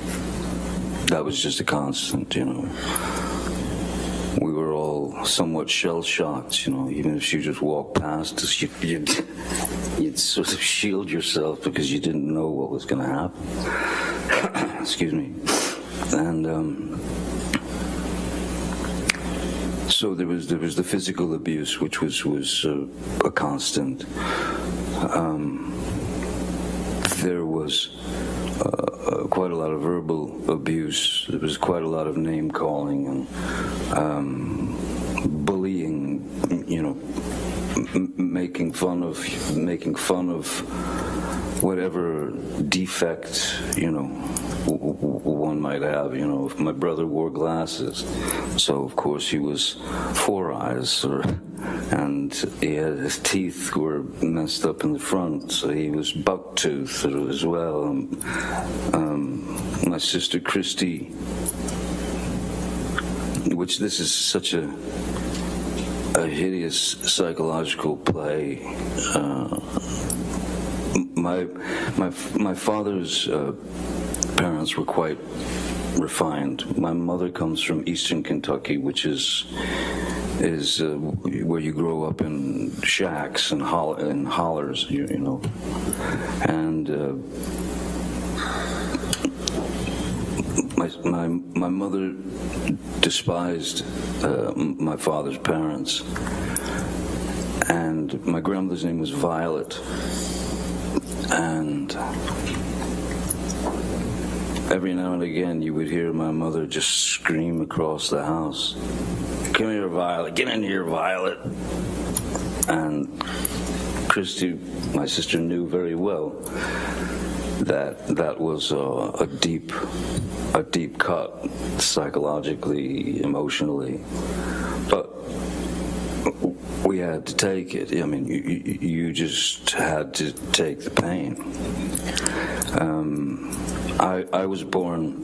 [SPEAKER 8] That was just a constant, We were all somewhat shell-shocked, even if she just walked past us, you'd sort of shield yourself because you didn't know what was going to happen. Excuse me. And so there was the physical abuse, which was a constant. There was quite a lot of verbal abuse. There was quite a lot of name calling and bullying. Making fun of whatever defect one might have. If my brother wore glasses, so of course he was four eyes, and his teeth were messed up in the front, so he was buck-toothed as well. My sister Christy, which this is such a hideous psychological play. My father's parents were quite refined. My mother comes from Eastern Kentucky, which is where you grow up in shacks and hollers, and my mother despised my father's parents, and my grandmother's name was Violet, and every now and again you would hear my mother just scream across the house, "Come here, Violet, get in here, Violet." And Christy, my sister, knew very well that was a deep cut psychologically, emotionally, but we had to take it. I mean, you just had to take the pain. I was born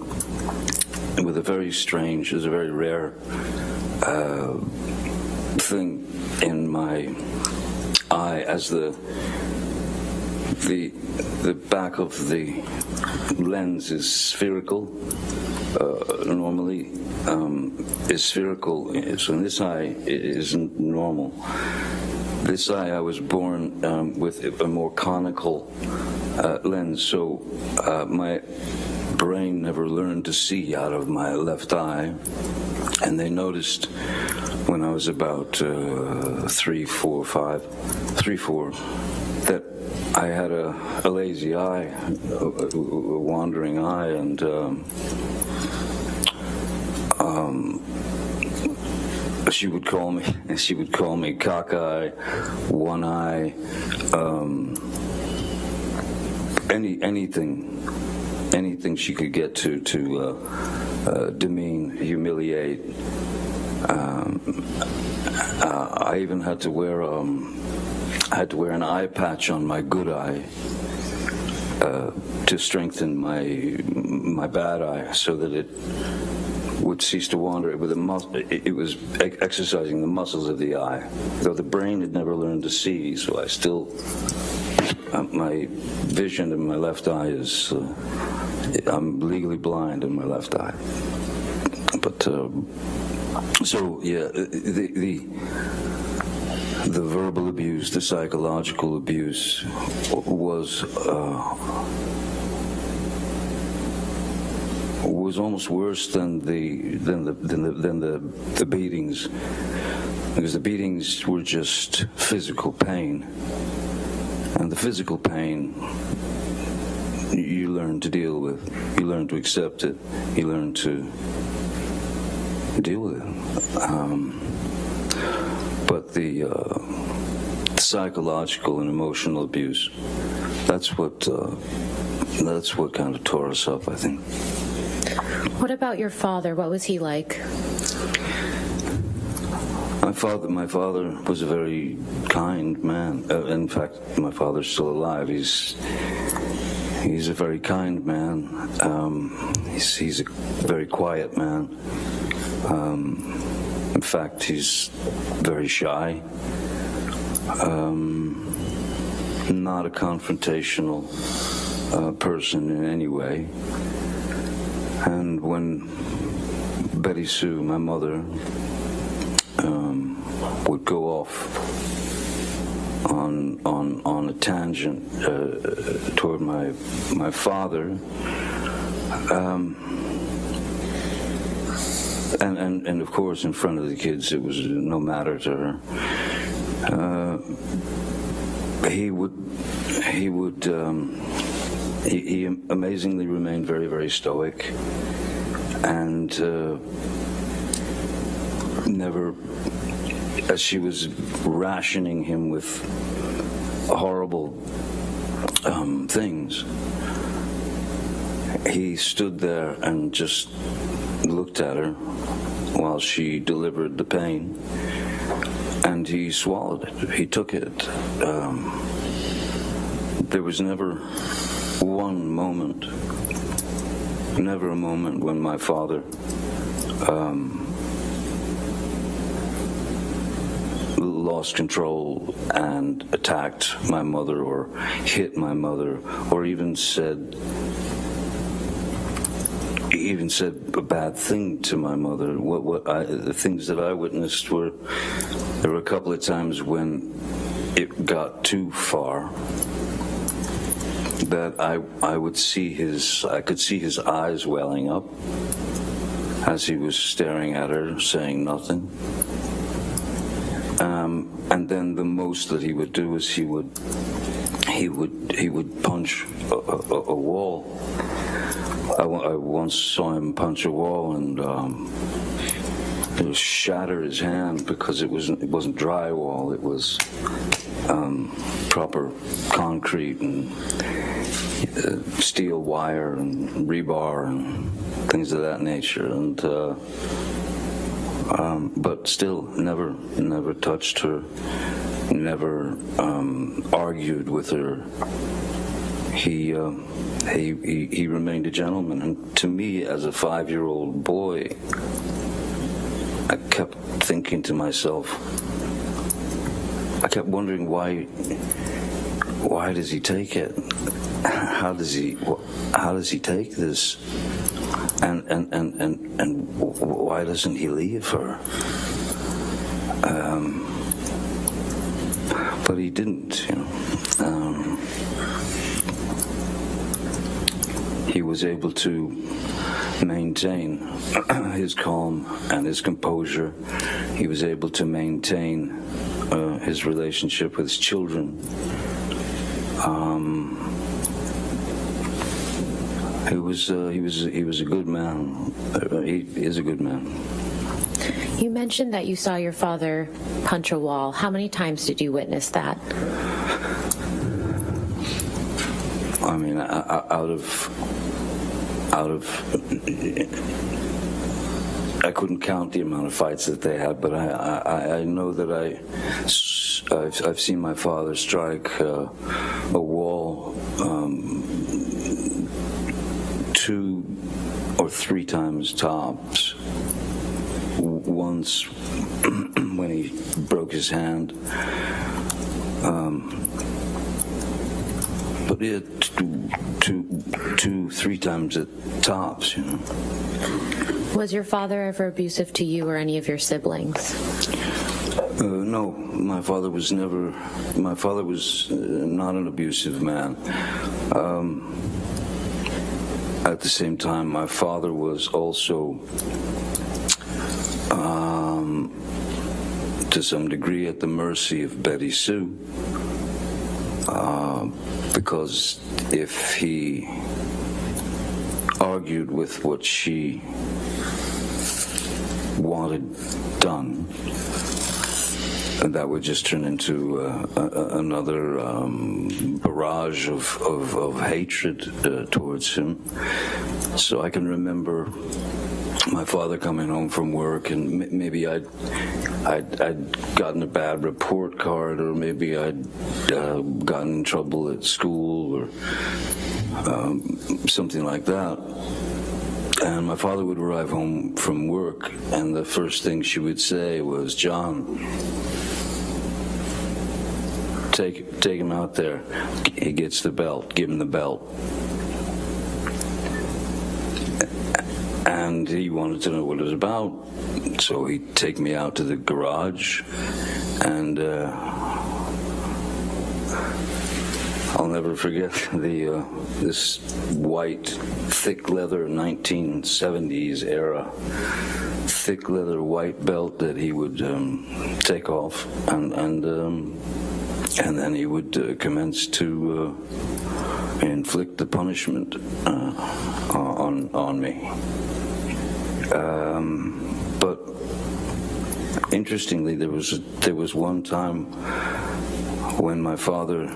[SPEAKER 8] with a very strange, it was a very rare thing in my eye, as the back of the lens is spherical. Normally is spherical, so in this eye it isn't normal. This eye, I was born with a more conical lens, so my brain never learned to see out of my left eye, and they noticed when I was about 3, 4, that I had a lazy eye, a wandering eye, and she would call me cockeye, one eye, anything she could get to demean, humiliate. I even had to wear an eye patch on my good eye to strengthen my bad eye, so that it would cease to wander. It was exercising the muscles of the eye, though the brain had never learned to see. So I still, my vision in my left eye is, I'm legally blind in my left eye. But so yeah, the verbal abuse, the psychological abuse was almost worse than the beatings, because the beatings were just physical pain, and the physical pain you learn to deal with, you learn to accept it, you learn to deal with it. But the psychological and emotional abuse, that's what kind of tore us up, I think.
[SPEAKER 6] What about your father? What was he like?
[SPEAKER 8] My father was a very kind man. In fact, my father's still alive. He's a very kind man. He's a very quiet man. In fact, he's very shy. Not a confrontational person in any way. And when Betty Sue, my mother, would go off on a tangent toward my father, and of course in front of the kids it was no matter to her. He amazingly remained very, very stoic, and never, as she was rationing him with horrible things, he stood there and just looked at her while she delivered the pain, and he swallowed it. He took it. There was never one moment, never a moment when my father lost control and attacked my mother or hit my mother or even said a bad thing to my mother. The things that I witnessed there were a couple of times when it got too far, that I could see his eyes welling up as he was staring at her, saying nothing. And then the most that he would do is he would punch a wall. I once saw him punch a wall, and shatter his hand because it wasn't drywall. It was proper concrete and steel wire and rebar and things of that nature. And but still, never touched her. Never argued with her. He remained a gentleman, and to me, as a 5-year-old boy, I kept thinking to myself, I kept wondering why does he take it? How does he take this? And why doesn't he leave her? But he didn't, he was able to maintain his calm and his composure. He was able to maintain his relationship with his children. He was a good man. He is a good man.
[SPEAKER 6] You mentioned that you saw your father punch a wall. How many times did you witness that?
[SPEAKER 8] I mean, out of I couldn't count the amount of fights that they had, but I know that I've seen my father strike a wall 2 or 3 times tops. Once when he broke his hand, but yeah, 2-3 times at tops,
[SPEAKER 6] Was your father ever abusive to you or any of your siblings?
[SPEAKER 8] No, my father was not an abusive man. At the same time, my father was also to some degree at the mercy of Betty Sue, because if he argued with what she wanted done, that would just turn into another barrage of hatred towards him. So I can remember my father coming home from work, and maybe I'd gotten a bad report card, or maybe I'd gotten in trouble at school, or something like that. And my father would arrive home from work, and the first thing she would say was, "John, take him out there. He gets the belt. Give him the belt." And he wanted to know what it was about, so he'd take me out to the garage, and I'll never forget this white, thick leather 1970s era, thick leather white belt that he would take off, and then he would commence to inflict the punishment on me. But interestingly, there was one time when my father,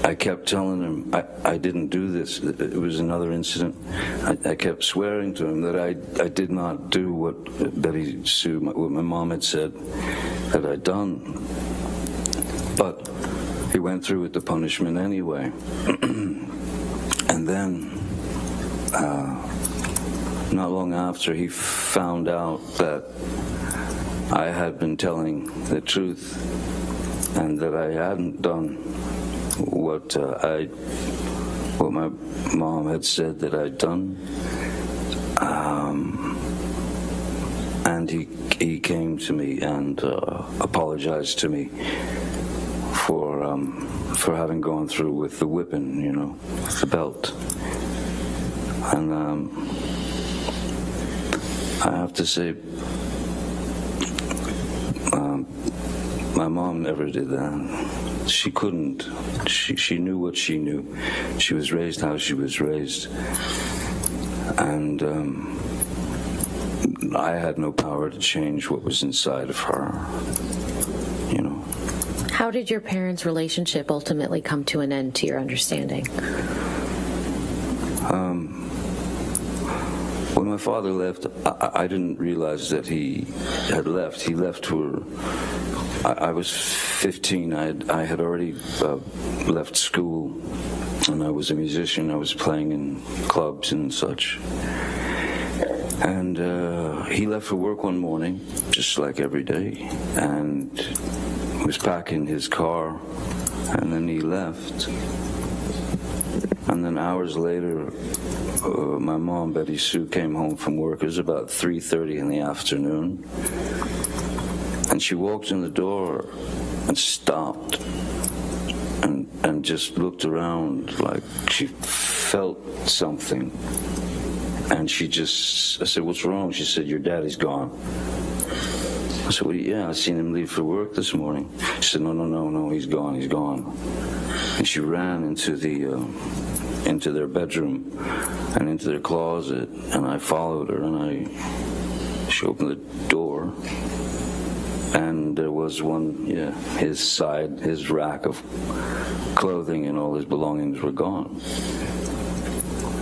[SPEAKER 8] I kept telling him I didn't do this. It was another incident. I kept swearing to him that I did not do what Betty Sue, what my mom had said that I'd done. But he went through with the punishment anyway. And then, not long after, he found out that I had been telling the truth and that I hadn't done what my mom had said that I'd done. And he came to me and apologized to me for having gone through with the whipping, the belt. And I have to say, my mom never did that. She couldn't. She knew what she knew. She was raised how she was raised. And I had no power to change what was inside of her, you know.
[SPEAKER 6] How did your parents' relationship ultimately come to an end, to your understanding?
[SPEAKER 8] When my father left, I didn't realize that he had left. He left for, I was 15. I had already left school, and I was a musician. I was playing in clubs and such. And he left for work one morning, just like every day, and was packing his car, and then he left. And then hours later, my mom, Betty Sue, came home from work. It was about 3:30 in the afternoon. And she walked in the door and stopped and just looked around like she felt something. And I said, "What's wrong?" She said, "Your daddy's gone." I said, "Well, yeah, I seen him leave for work this morning." She said, No, he's gone. And she ran into their bedroom and into their closet, and I followed her, and she opened the door, and there was his rack of clothing and all his belongings were gone.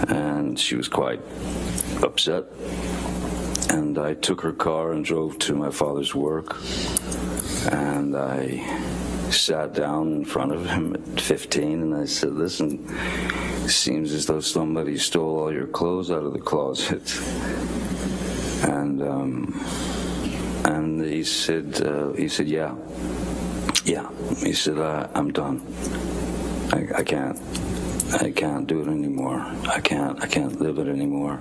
[SPEAKER 8] And she was quite upset, and I took her car and drove to my father's work, and I sat down in front of him at 15, and I said, "Listen, it seems as though somebody stole all your clothes out of the closet." And he said, "Yeah." He said, "I'm done. I can't do it anymore. I can't live it anymore.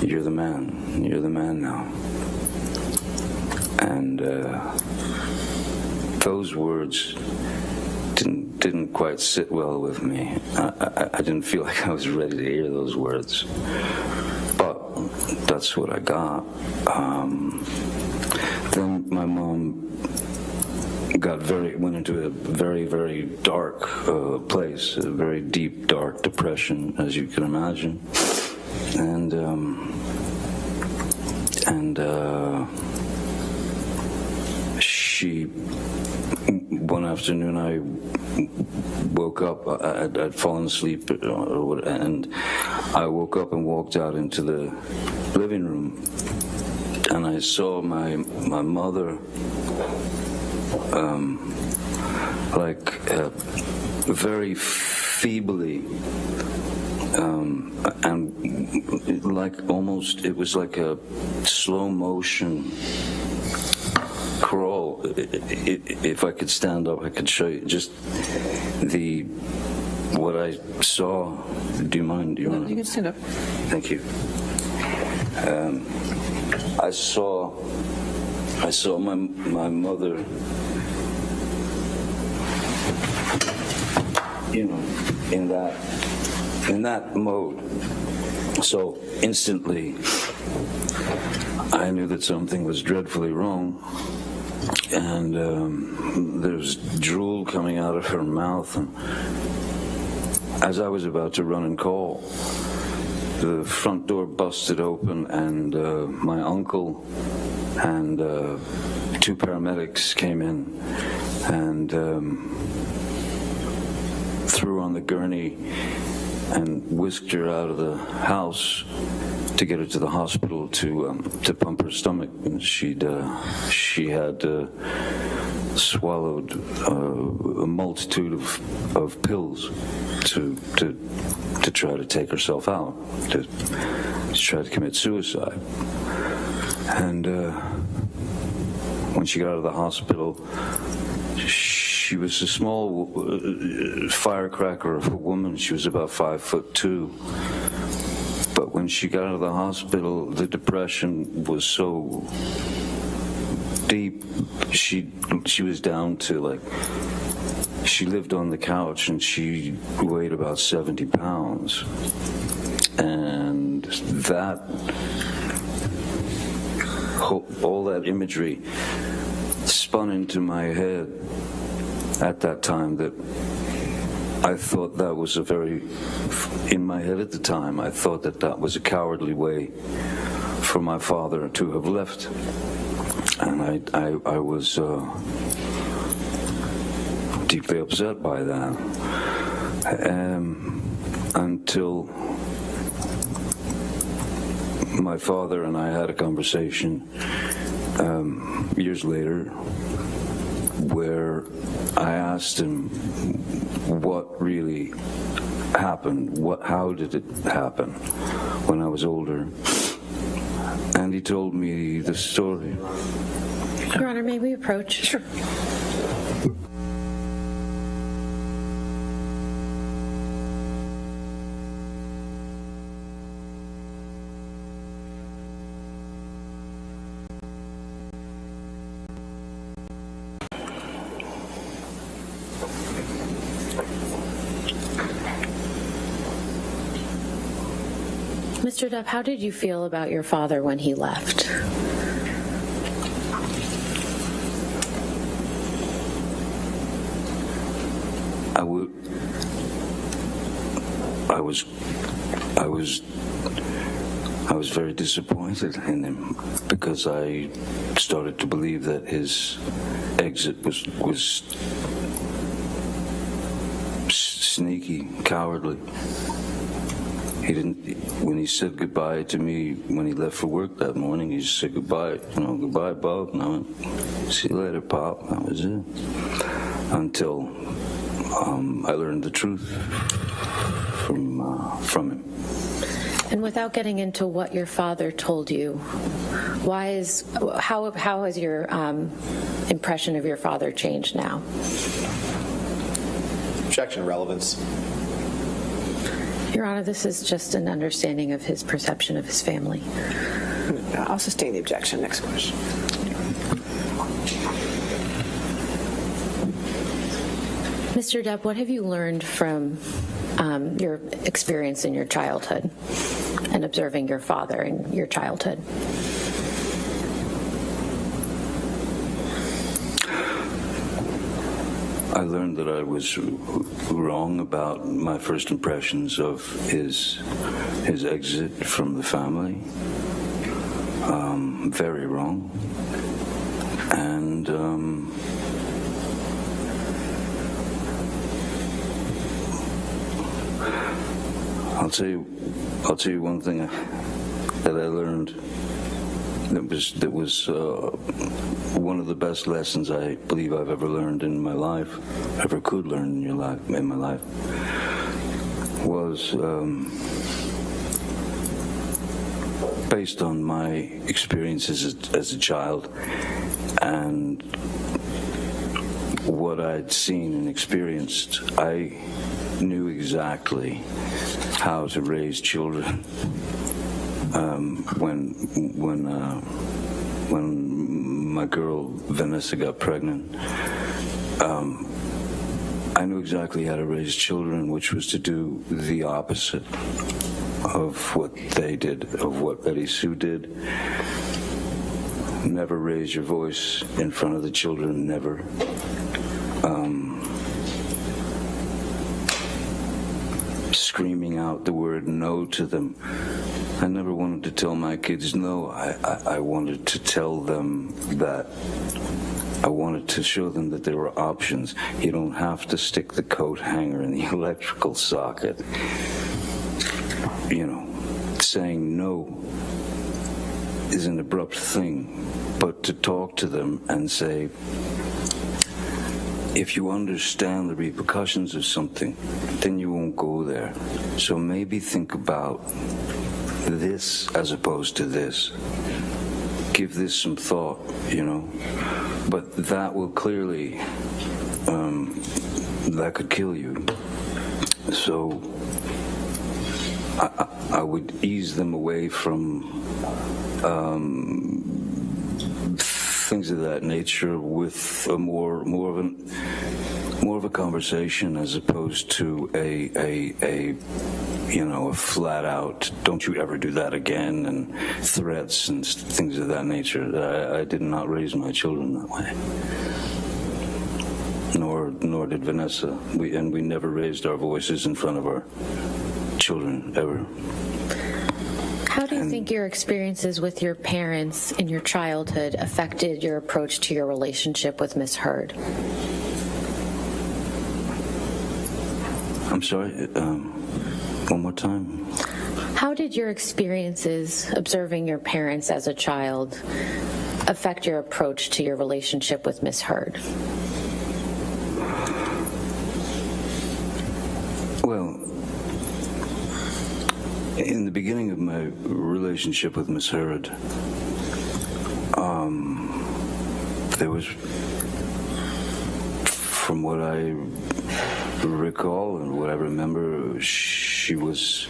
[SPEAKER 8] You're the man now." And those words didn't quite sit well with me. I didn't feel like I was ready to hear those words, but that's what I got. Then my mom went into a very, very dark place, a very deep, dark depression, as you can imagine. And one afternoon I woke up, I'd fallen asleep, and I woke up and walked out into the living room, and I saw my mother very feebly, and like almost, it was like a slow motion crawl. If I could stand up, I could show you just what I saw. Do you mind?
[SPEAKER 3] You can stand up.
[SPEAKER 8] Thank you. I saw my mother, in that mode. So instantly, I knew that something was dreadfully wrong, and there's drool coming out of her mouth. And as I was about to run and call, the front door busted open, and my uncle and two paramedics came in and threw her on the gurney and whisked her out of the house to get her to the hospital to pump her stomach. And she had swallowed a multitude of pills to try to take herself out, to try to commit suicide. And when she got out of the hospital, she was a small firecracker of a woman. She was about 5'2". But when she got out of the hospital, the depression was so deep. She was down to she lived on the couch, and she weighed about 70 pounds. And that, all that imagery spun into my head at that time, that I thought that was in my head at the time, I thought that was a cowardly way for my father to have left, and I was deeply upset by that, until my father and I had a conversation years later where I asked him what really happened, how did it happen when I was older, and he told me the story.
[SPEAKER 6] Your Honor, may we approach?
[SPEAKER 3] Sure.
[SPEAKER 6] Mr. Depp, how did you feel about your father when he left?
[SPEAKER 8] I was very disappointed in him because I started to believe that his exit was sneaky, cowardly. He didn't, when he said goodbye to me, when he left for work that morning, he just said goodbye, goodbye, Bob, no, see you later, Pop, that was it. Until I learned the truth from him.
[SPEAKER 6] And without getting into what your father told you, how has your impression of your father changed now?
[SPEAKER 9] Objection, relevance.
[SPEAKER 6] Your Honor, this is just an understanding of his perception of his family.
[SPEAKER 3] I'll sustain the objection. Next question.
[SPEAKER 6] Mr. Depp, what have you learned from your experience in your childhood and observing your father in your childhood?
[SPEAKER 8] I learned that I was wrong about my first impressions of his exit from the family. Very wrong. And I'll tell you one thing that I learned that was one of the best lessons I believe I've ever learned in my life, ever could learn in my life, was based on my experiences as a child and what I'd seen and experienced. I knew exactly how to raise children when my girl Vanessa got pregnant. I knew exactly how to raise children, which was to do the opposite of what they did, of what Betty Sue did. Never raise your voice in front of the children, never. Screaming out the word no to them. I never wanted to tell my kids no. I wanted to tell them that I wanted to show them that there were options. You don't have to stick the coat hanger in the electrical socket. Saying no is an abrupt thing, but to talk to them and say, if you understand the repercussions of something, then you won't go there. So maybe think about this as opposed to this. Give this some thought, But that will clearly, that could kill you. So I would ease them away from things of that nature with a more of a conversation as opposed to a flat out don't you ever do that again and threats and things of that nature. I did not raise my children that way. Nor did Vanessa. We never raised our voices in front of our children ever.
[SPEAKER 6] How do you think your experiences with your parents in your childhood affected your approach to your relationship with Miss Heard?
[SPEAKER 8] I'm sorry, one more time.
[SPEAKER 6] How did your experiences observing your parents as a child affect your approach to your relationship with Miss Heard?
[SPEAKER 8] Well, in the beginning of my relationship with Miss Heard, there was, from what I recall and what I remember, she was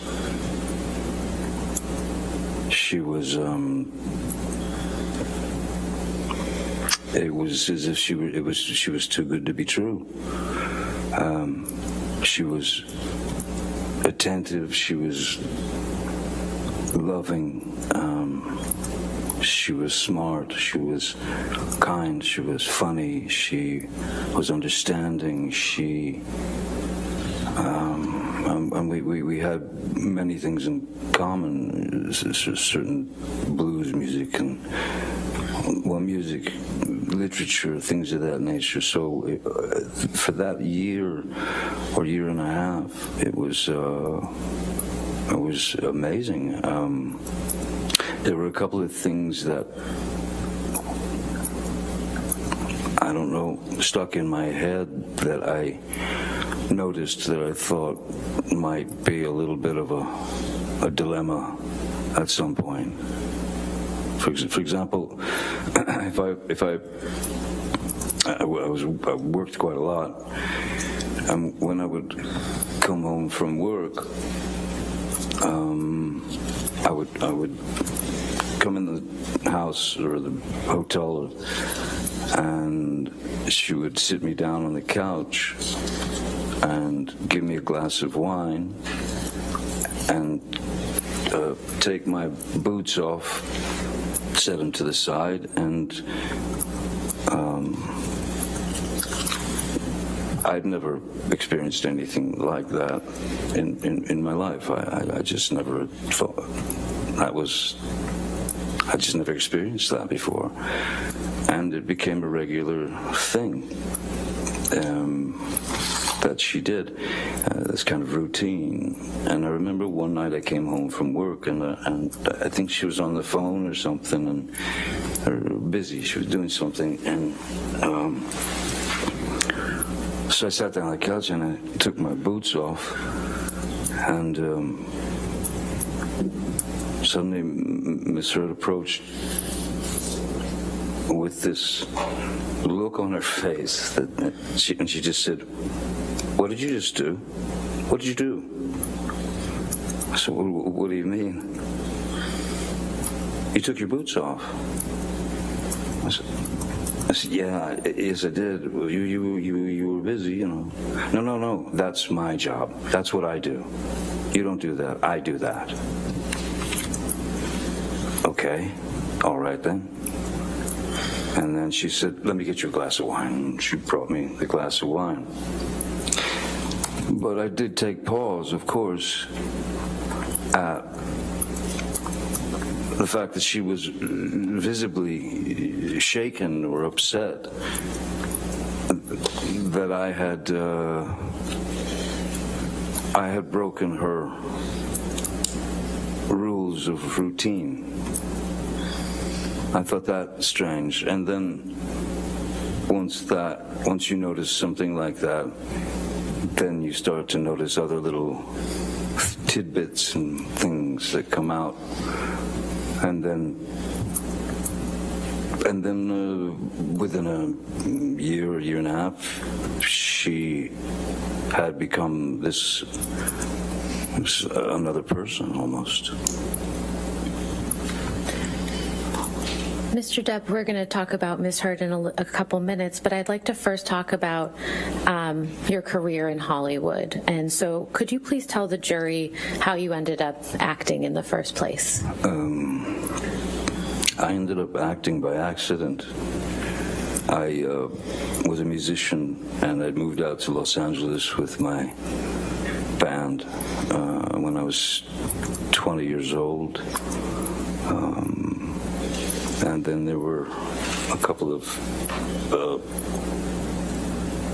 [SPEAKER 8] it was as if she was too good to be true. She was attentive, she was loving, she was smart, she was kind, she was funny, she was understanding, and we had many things in common, certain blues music and, well, music, literature, things of that nature. So for that year or year and a half, it was amazing. There were a couple of things that, I don't know, stuck in my head that I noticed that I thought might be a little bit of a dilemma at some point. For example, I worked quite a lot, and when I would come home from work, I would come in the house or the hotel, and she would sit me down on the couch and give me a glass of wine and take my boots off, set them to the side, and I'd never experienced anything like that in my life. I just never thought I just never experienced that before, and it became a regular thing that she did, this kind of routine. And I remember one night I came home from work, and I think she was on the phone or something, or busy. She was doing something, and so I sat down on the couch and I took my boots off, and suddenly Miss Heard approached with this look on her face and she just said, "What did you just do? What did you do?" I said, what do you mean? "You took your boots off." I said, "Yeah, yes, I did. Well, you were busy, you know." No, that's my job. That's what I do. You don't do that. I do that. Okay, all right then. And then she said, "Let me get you a glass of wine." And she brought me the glass of wine. But I did take pause, of course, at the fact that she was visibly shaken or upset that I had broken her rules of routine. I thought that strange. And then once you notice something like that, then you start to notice other little tidbits and things that come out. And then within a year and a half, she had become this another person almost.
[SPEAKER 6] Mr. Depp, we're going to talk about Ms. Heard in a couple minutes, but I'd like to first talk about your career in Hollywood. And so could you please tell the jury how you ended up acting in the first place?
[SPEAKER 8] I ended up acting by accident. I was a musician, and I'd moved out to Los Angeles with my band when I was 20 years old. And then there were a couple of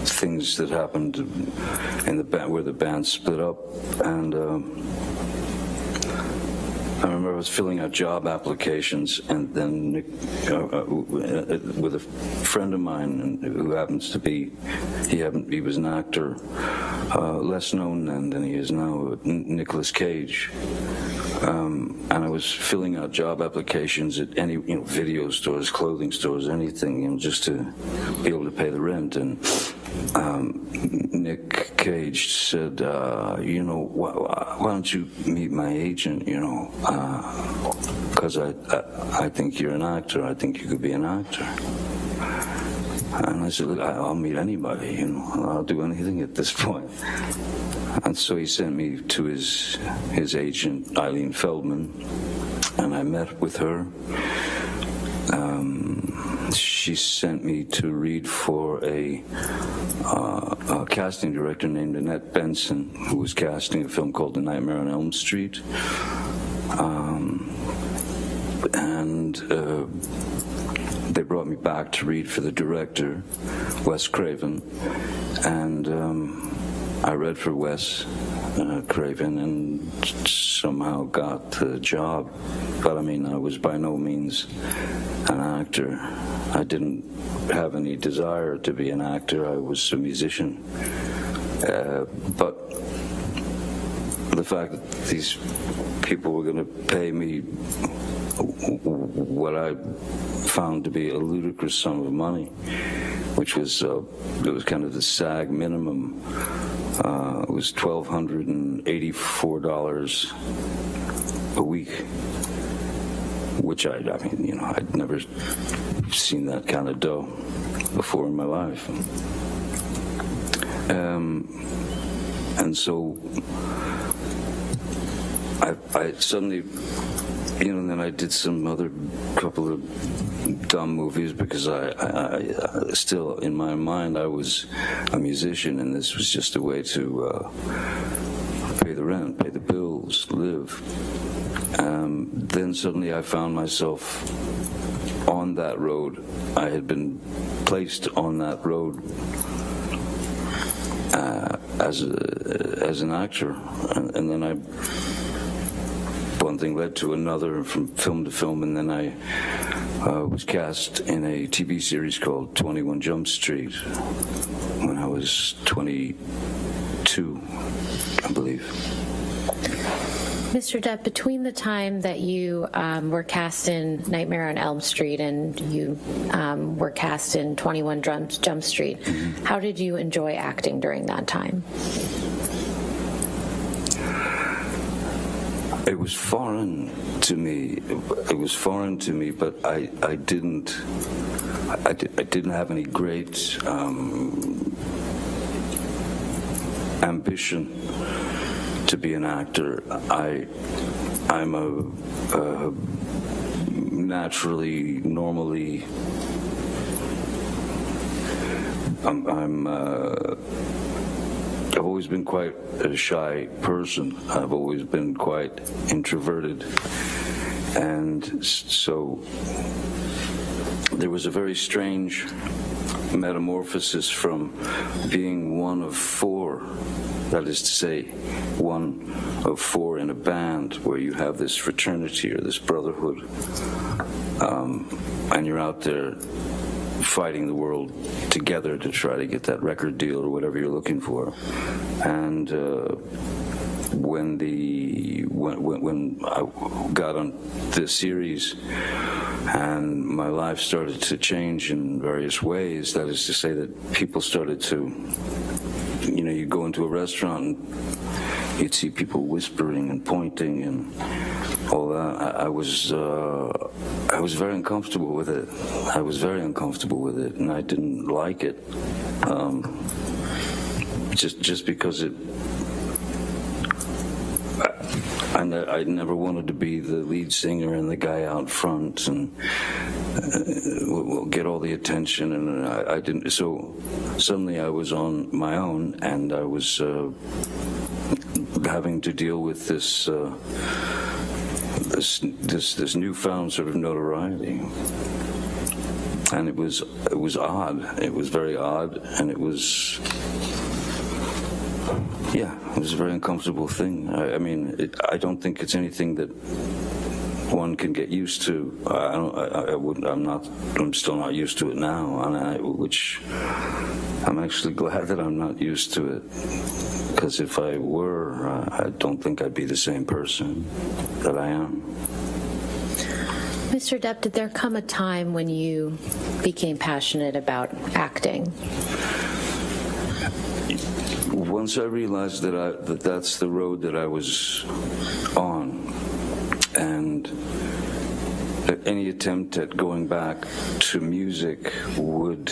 [SPEAKER 8] things that happened in the band where the band split up, and I remember I was filling out job applications, and then Nick, with a friend of mine who happens to be, he was an actor, less known then than he is now, Nicolas Cage. And I was filling out job applications at any, video stores, clothing stores, anything, just to be able to pay the rent. And Nick Cage said, why don't you meet my agent, because I think you're an actor. I think you could be an actor. And I said, look, I'll meet anybody, I'll do anything at this point. And so he sent me to his agent, Eileen Feldman, and I met with her. She sent me to read for a casting director named Annette Benson, who was casting a film called The Nightmare on Elm Street. They brought me back to read for the director, Wes Craven, and I read for Wes Craven and somehow got the job. But I was by no means an actor. I didn't have any desire to be an actor. I was a musician. But the fact that these people were going to pay me what I found to be a ludicrous sum of money, which was it was kind of the SAG minimum. It was $1,284 a week, which I'd never seen that kind of dough before in my life. And so I suddenly, and then I did some other couple of dumb movies because I still, in my mind, I was a musician, and this was just a way to pay the rent, pay the bills, live. Then suddenly I found myself on that road. I had been placed on that road as an actor, and then one thing led to another, from film to film, and then I was cast in a TV series called 21 Jump Street when I was 22, I believe.
[SPEAKER 6] Mr. Depp, between the time that you were cast in Nightmare on Elm Street and you were cast in 21 Jump Street, how did you enjoy acting during that time?
[SPEAKER 8] It was foreign to me. But I didn't have any great ambition to be an actor. I'm a normally. I've always been quite a shy person. I've always been quite introverted. And so there was a very strange metamorphosis from being one of four, that is to say, one of four in a band where you have this fraternity or this brotherhood, and you're out there fighting the world together to try to get that record deal or whatever you're looking for. And when I got on this series and my life started to change in various ways, that is to say that people started to, you go into a restaurant and you'd see people whispering and pointing and all that. I was very uncomfortable with it. And I didn't like it. Just because I never wanted to be the lead singer and the guy out front and get all the attention, and I didn't. So suddenly I was on my own, and I was having to deal with this this newfound sort of notoriety. And it was odd. It was very odd, and it was a very uncomfortable thing. I mean, I don't think it's anything that one can get used to. I'm still not used to it now, which I'm actually glad that I'm not used to it. Because if I were, I don't think I'd be the same person that I am.
[SPEAKER 6] Mr. Depp, did there come a time when you became passionate about acting?
[SPEAKER 8] Once I realized that that's the road that I was on, and that any attempt at going back to music would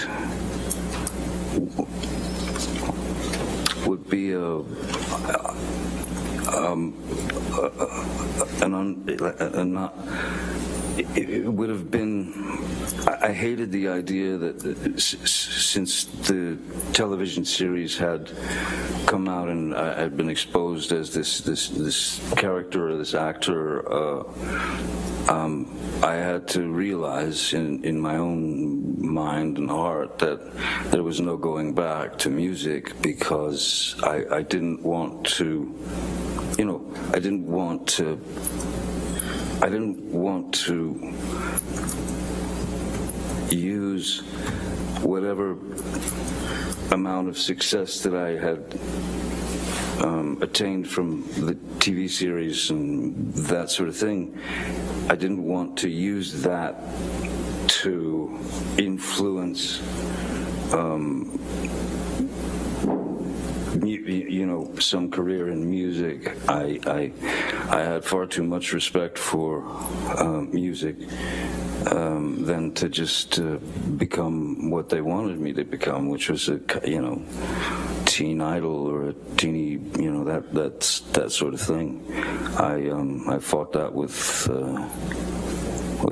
[SPEAKER 8] be it would have been. I hated the idea that since the television series had come out and I had been exposed as this character or this actor, I had to realize in my own mind and heart that there was no going back to music, because I didn't want to, I didn't want to use whatever amount of success that I had attained from the TV series and that sort of thing. I didn't want to use that to influence some career in music. I had far too much respect for music than to just become what they wanted me to become, which was a teen idol or a teeny that sort of thing. I fought that with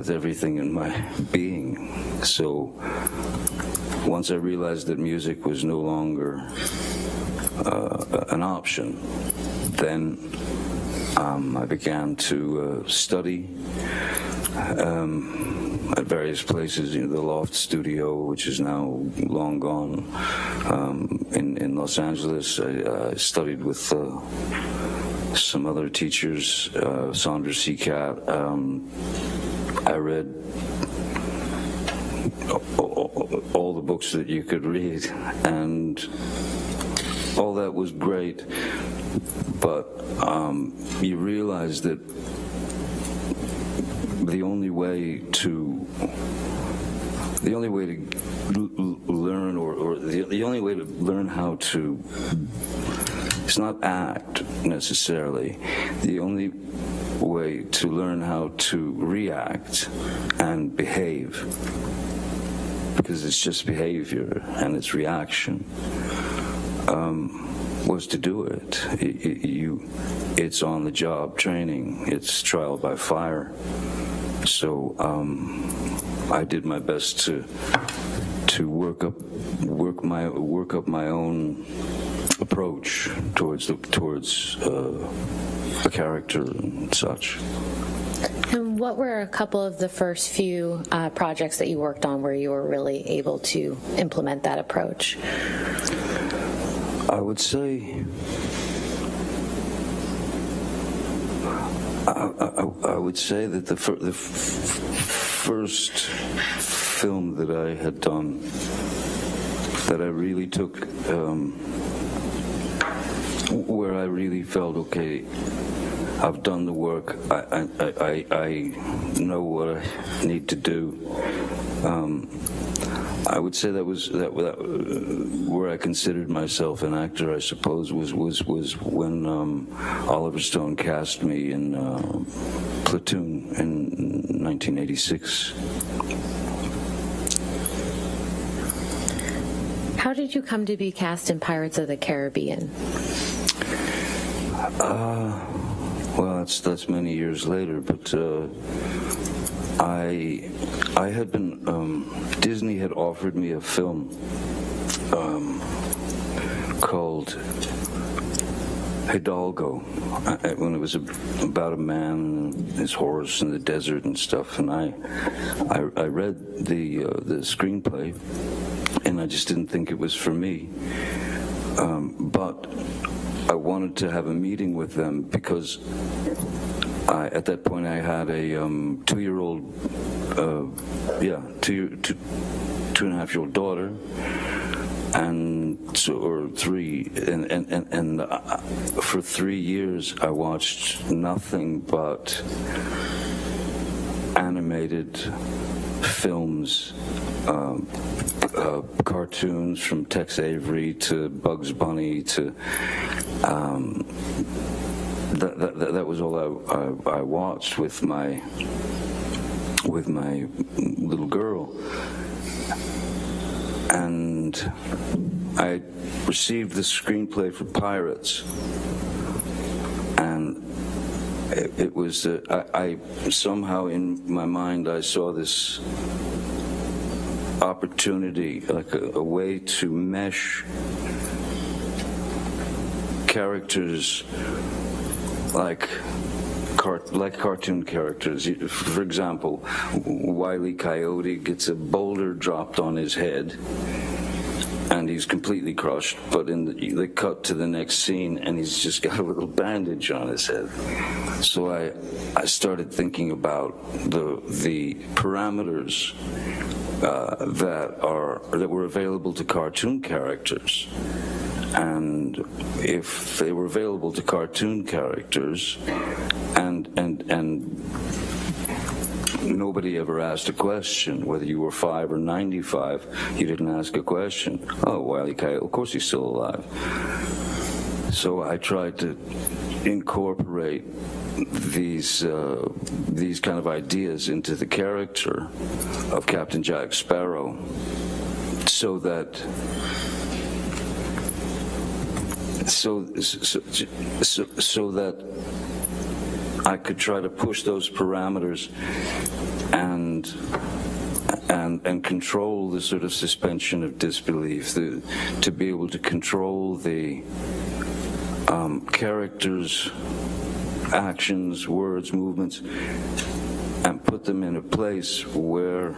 [SPEAKER 8] everything in my being. So once I realized that music was no longer an option, then I began to study at various places. The Loft Studio, which is now long gone, in Los Angeles. I studied with some other teachers, Saunders Seacat. I read all the books that you could read, and all that was great, but you realize that the only way to learn, or the only way to learn how to, it's not act necessarily, the only way to learn how to react and behave, because it's just behavior and it's reaction, was to do it. It's on-the-job training. It's trial by fire. So I did my best to work up my own approach towards a character and such.
[SPEAKER 6] And what were a couple of the first few projects that you worked on where you were really able to implement that approach?
[SPEAKER 8] I would say that the first film that I had done that I really took, where I really felt, okay, I've done the work, I know what I need to do. I would say that where I considered myself an actor, I suppose, was when Oliver Stone cast me in Platoon in 1986.
[SPEAKER 6] How did you come to be cast in Pirates of the Caribbean?
[SPEAKER 8] Well, that's many years later, but I had been, Disney had offered me a film called Hidalgo, when it was about a man, his horse in the desert and stuff. And I read the screenplay, and I just didn't think it was for me. But I wanted to have a meeting with them because at that point I had a 2-year-old, 2.5-year-old daughter, and so, or 3, and for 3 years I watched nothing but animated films, cartoons from Tex Avery to Bugs Bunny to that was all I watched with my little girl. And I received the screenplay for Pirates, and it was I somehow in my mind I saw this opportunity, like a way to mesh characters like cartoon characters. For example, Wile E. Coyote gets a boulder dropped on his head and he's completely crushed, but they cut to the next scene and he's just got a little bandage on his head. So I started thinking about the parameters that were available to cartoon characters. And if they were available to cartoon characters and nobody ever asked a question, whether you were 5 or 95, you didn't ask a question. Oh, Wile E. Coyote, of course he's still alive. So I tried to incorporate these kind of ideas into the character of Captain Jack Sparrow, so that I could try to push those parameters and control the sort of suspension of disbelief, to be able to control the characters' actions, words, movements, and put them in a place where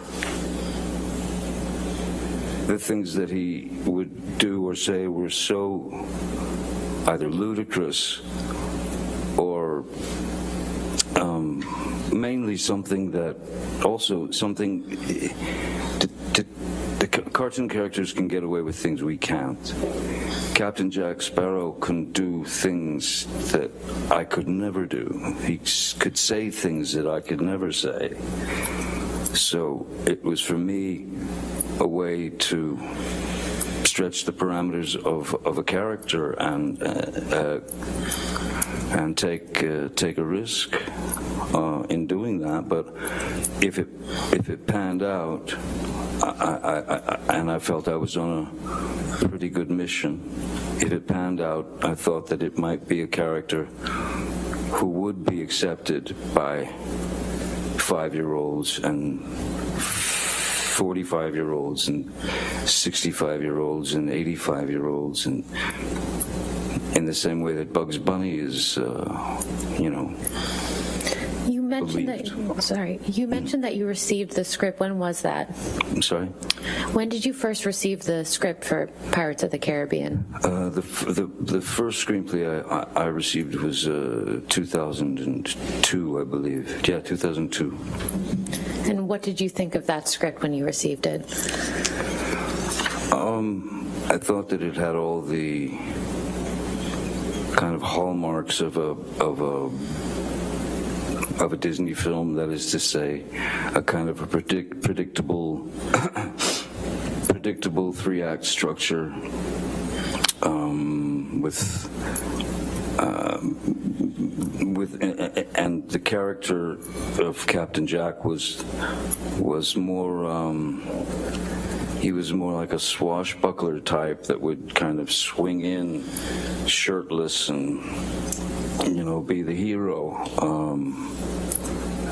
[SPEAKER 8] the things that he would do or say were so either ludicrous or mainly something that also something the cartoon characters can get away with things we can't. Captain Jack Sparrow can do things that I could never do. He could say things that I could never say. So it was for me a way to stretch the parameters of a character and take a risk in doing that. But if it panned out, I felt I was on a pretty good mission. If it panned out, I thought that it might be a character who would be accepted by 5-year-olds and 45-year-olds and 65-year-olds and 85-year-olds, and in the same way that Bugs Bunny is,
[SPEAKER 6] You mentioned you mentioned that you received the script. When was that?
[SPEAKER 8] I'm sorry?
[SPEAKER 6] When did you first receive the script for Pirates of the Caribbean?
[SPEAKER 8] The first screenplay I received was 2002, I believe. Yeah, 2002.
[SPEAKER 6] And what did you think of that script when you received it?
[SPEAKER 8] I thought that it had all the kind of hallmarks of a Disney film. That is to say, a kind of a predictable 3-act structure and the character of Captain Jack was more. He was more like a swashbuckler type that would kind of swing in shirtless and, be the hero.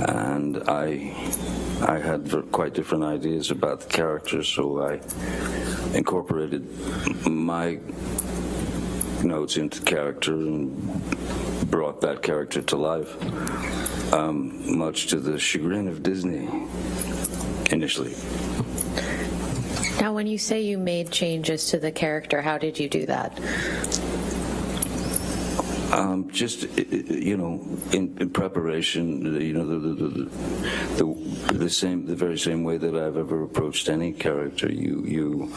[SPEAKER 8] And I had quite different ideas about the character, so I incorporated my notes into character and brought that character to life, much to the chagrin of Disney initially.
[SPEAKER 6] Now, when you say you made changes to the character, how did you do that?
[SPEAKER 8] Just in preparation, the very same way that I've ever approached any character. You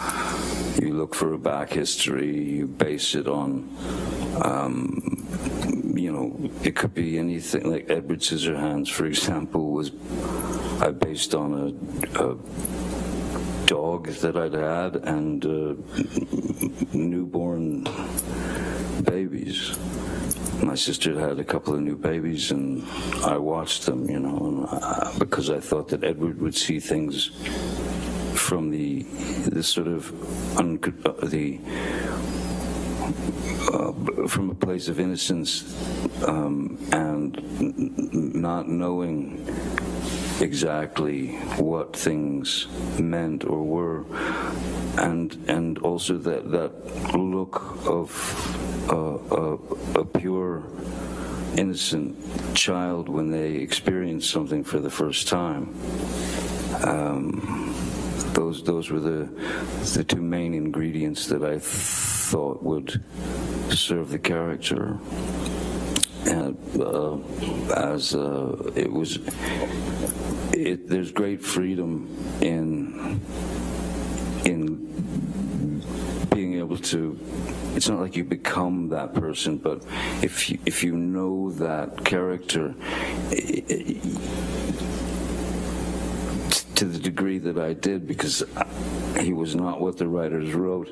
[SPEAKER 8] look for a back history. You base it on. It could be anything. Like Edward Scissorhands, for example, I based on a dog that I'd had and newborn babies. My sister had a couple of new babies, and I watched them, because I thought that Edward would see things from the sort of from a place of innocence, and not knowing exactly what things meant or were, and also that look of a pure, innocent child when they experience something for the first time. Those were the two main ingredients that I thought would serve the character. And there's great freedom in being able to. It's not like you become that person, but if you know that character to the degree that I did, because he was not what the writers wrote,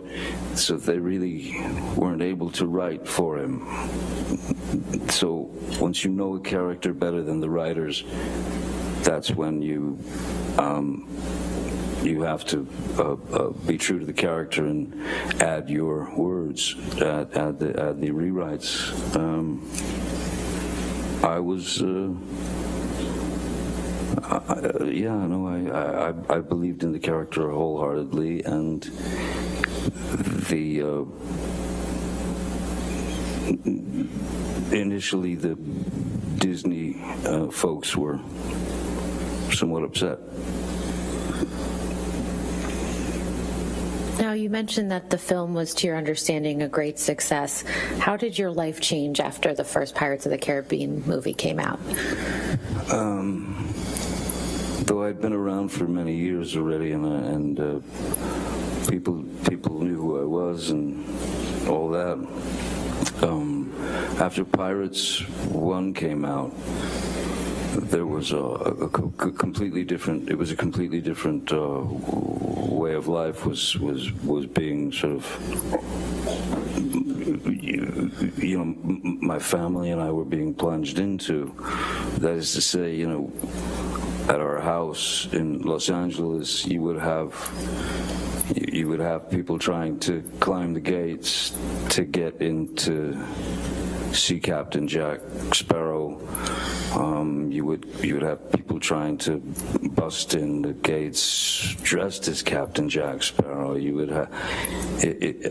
[SPEAKER 8] so they really weren't able to write for him. So once you know a character better than the writers, that's when you have to be true to the character and add your words, add the rewrites. I believed in the character wholeheartedly, and initially the Disney folks were somewhat upset.
[SPEAKER 6] Now, you mentioned that the film was, to your understanding, a great success. How did your life change after the first Pirates of the Caribbean movie came out?
[SPEAKER 8] Though I'd been around for many years already, and people knew who I was and all that. After Pirates 1 came out, there was a completely different. It was a completely different way of life was being sort of. My family and I were being plunged into. That is to say, at our house in Los Angeles, you would have people trying to climb the gates to get into Sea Captain Jack Sparrow. You would have people trying to bust in the gates dressed as Captain Jack Sparrow. You would have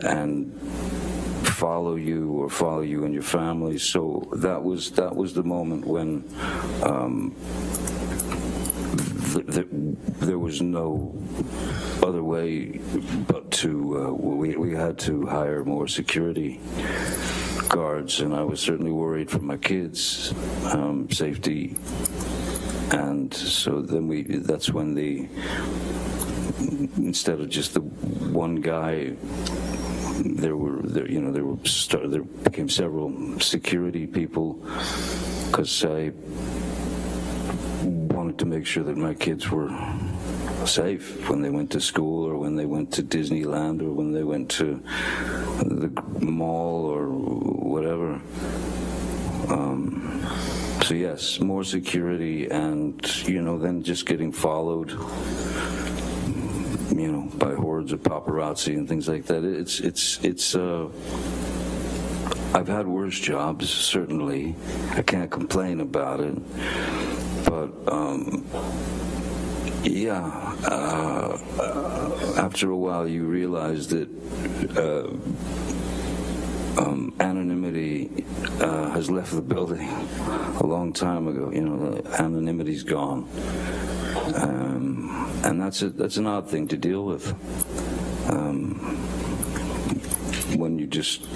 [SPEAKER 8] and follow you and your family. So that was the moment when there was no other way but to we had to hire more security guards, and I was certainly worried for my kids' safety. And so then that's when instead of just the one guy, there became several security people, because I wanted to make sure that my kids were safe when they went to school, or when they went to Disneyland, or when they went to the mall or whatever. So yes, more security, and then just getting followed, by hordes of paparazzi and things like that. It's I've had worse jobs, certainly. I can't complain about it, but after a while you realize that anonymity has left the building a long time ago. You know, anonymity's gone, and that's an odd thing to deal with. When you just,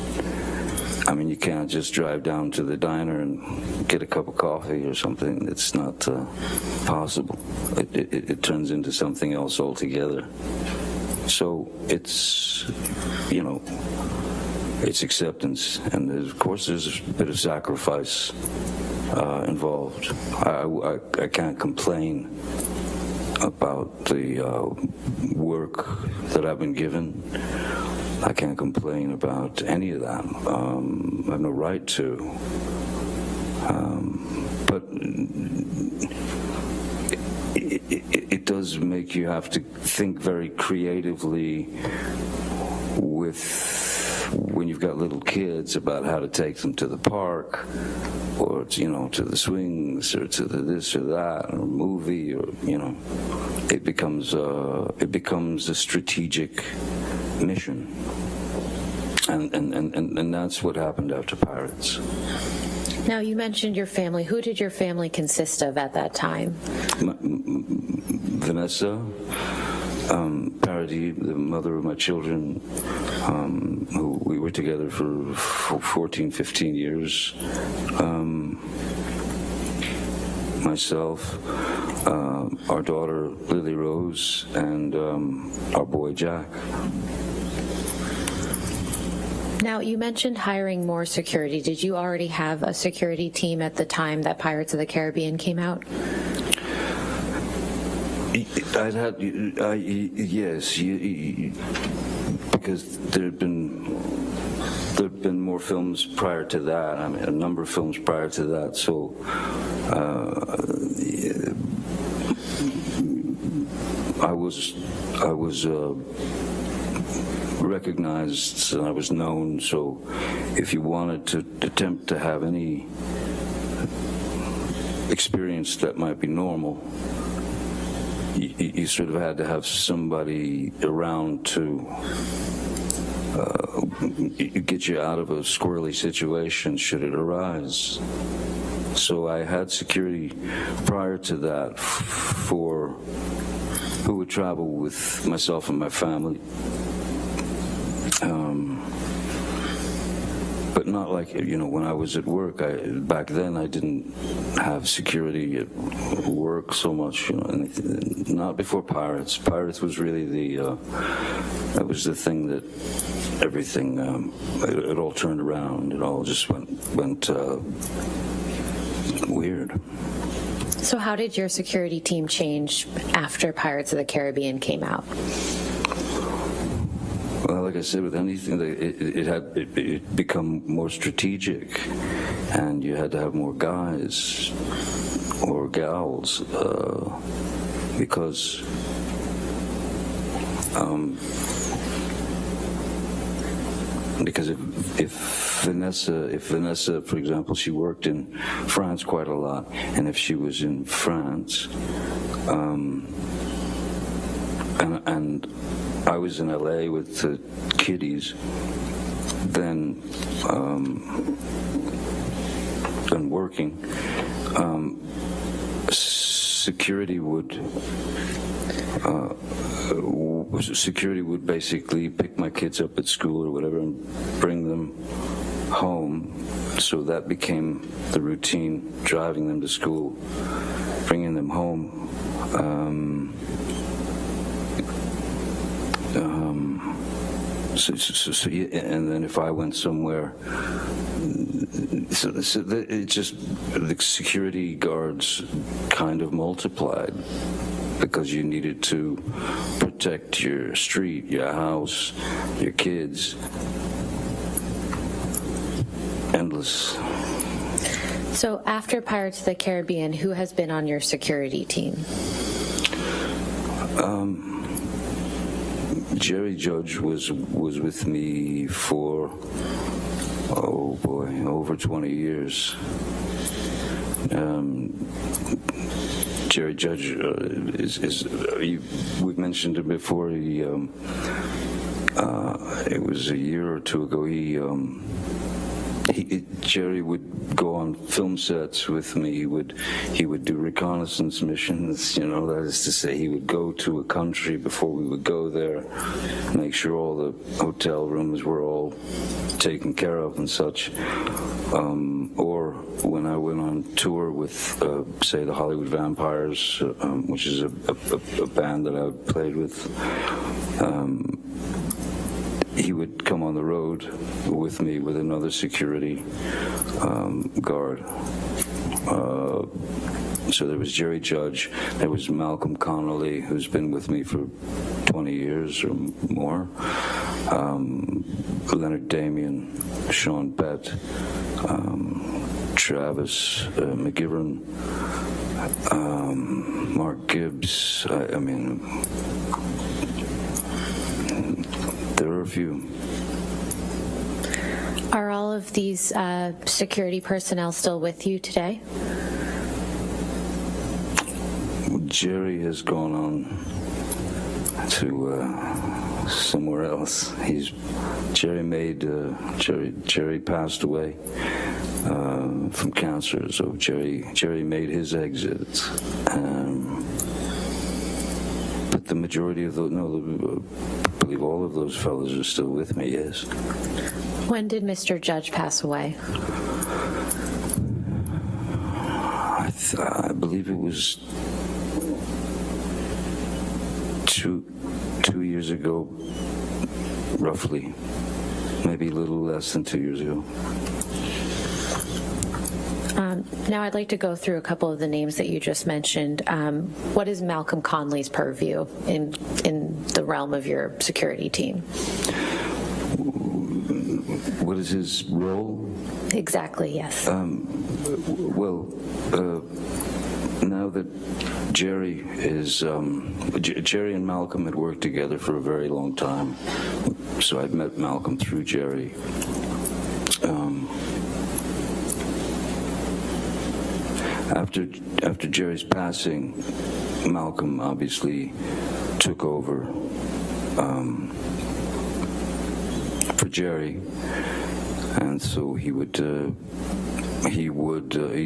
[SPEAKER 8] I mean, you can't just drive down to the diner and get a cup of coffee or something. It's not possible. It turns into something else altogether. So it's, you know, it's acceptance, and of course there's a bit of sacrifice involved. I can't complain about the work that I've been given. I can't complain about any of that. I have no right to. But it does make you have to think very creatively when you've got little kids about how to take them to the park, or to the swings, or to the this or that, or movie, or it becomes a strategic mission, and that's what happened after Pirates.
[SPEAKER 6] Now, you mentioned your family. Who did your family consist of at that time?
[SPEAKER 8] Vanessa, Parody, the mother of my children, who we were together for 14, 15 years. Myself, our daughter Lily Rose, and our boy Jack.
[SPEAKER 6] Now, you mentioned hiring more security. Did you already have a security team at the time that Pirates of the Caribbean came out?
[SPEAKER 8] Yes, because there'd been more films prior to that. I mean, a number of films prior to that. So I was recognized and I was known. So if you wanted to attempt to have any experience that might be normal, you sort of had to have somebody around to get you out of a squirrely situation should it arise. So I had security prior to that for who would travel with myself and my family. But not like, when I was at work. Back then I didn't have security at work so much, not before Pirates. Pirates was really that was the thing that everything, it all turned around. It all just went weird.
[SPEAKER 6] So how did your security team change after Pirates of the Caribbean came out?
[SPEAKER 8] Well, like I said, with anything, it had become more strategic, and you had to have more guys or gals because if Vanessa, for example, she worked in France quite a lot, and if she was in France, and I was in LA with the kiddies, then working, security would basically pick my kids up at school or whatever and bring them home. So that became the routine, driving them to school, bringing them home. And then if I went somewhere, it just, the security guards kind of multiplied because you needed to protect your street, your house, your kids. Endless.
[SPEAKER 6] So after Pirates of the Caribbean, who has been on your security team?
[SPEAKER 8] Jerry Judge was with me for, oh boy, over 20 years. Jerry Judge we've mentioned him before. It was a year or two ago. Jerry would go on film sets with me. He would do reconnaissance missions. That is to say, he would go to a country before we would go there, make sure all the hotel rooms were all taken care of and such. Or when I went on tour with, say, the Hollywood Vampires, which is a band that I played with, he would come on the road with me with another security guard. So there was Jerry Judge, there was Malcolm Connolly, who's been with me for 20 years or more, Leonard Damian, Sean Bett, Travis McGivern, Mark Gibbs. I mean, there are a few.
[SPEAKER 6] Are all of these security personnel still with you today?
[SPEAKER 8] Jerry has gone on to somewhere else. Jerry passed away from cancer, so Jerry made his exit. But the majority of those, I believe all of those fellows are still with me, yes.
[SPEAKER 6] When did Mr. Judge pass away?
[SPEAKER 8] I believe it was two years ago, roughly. Maybe a little less than 2 years ago.
[SPEAKER 6] Now I'd like to go through a couple of the names that you just mentioned. What is Malcolm Conley's purview in the realm of your security team?
[SPEAKER 8] What is his role?
[SPEAKER 6] Exactly, yes.
[SPEAKER 8] Now that Jerry and Malcolm had worked together for a very long time, so I'd met Malcolm through Jerry. After Jerry's passing, Malcolm obviously took over for Jerry, and so he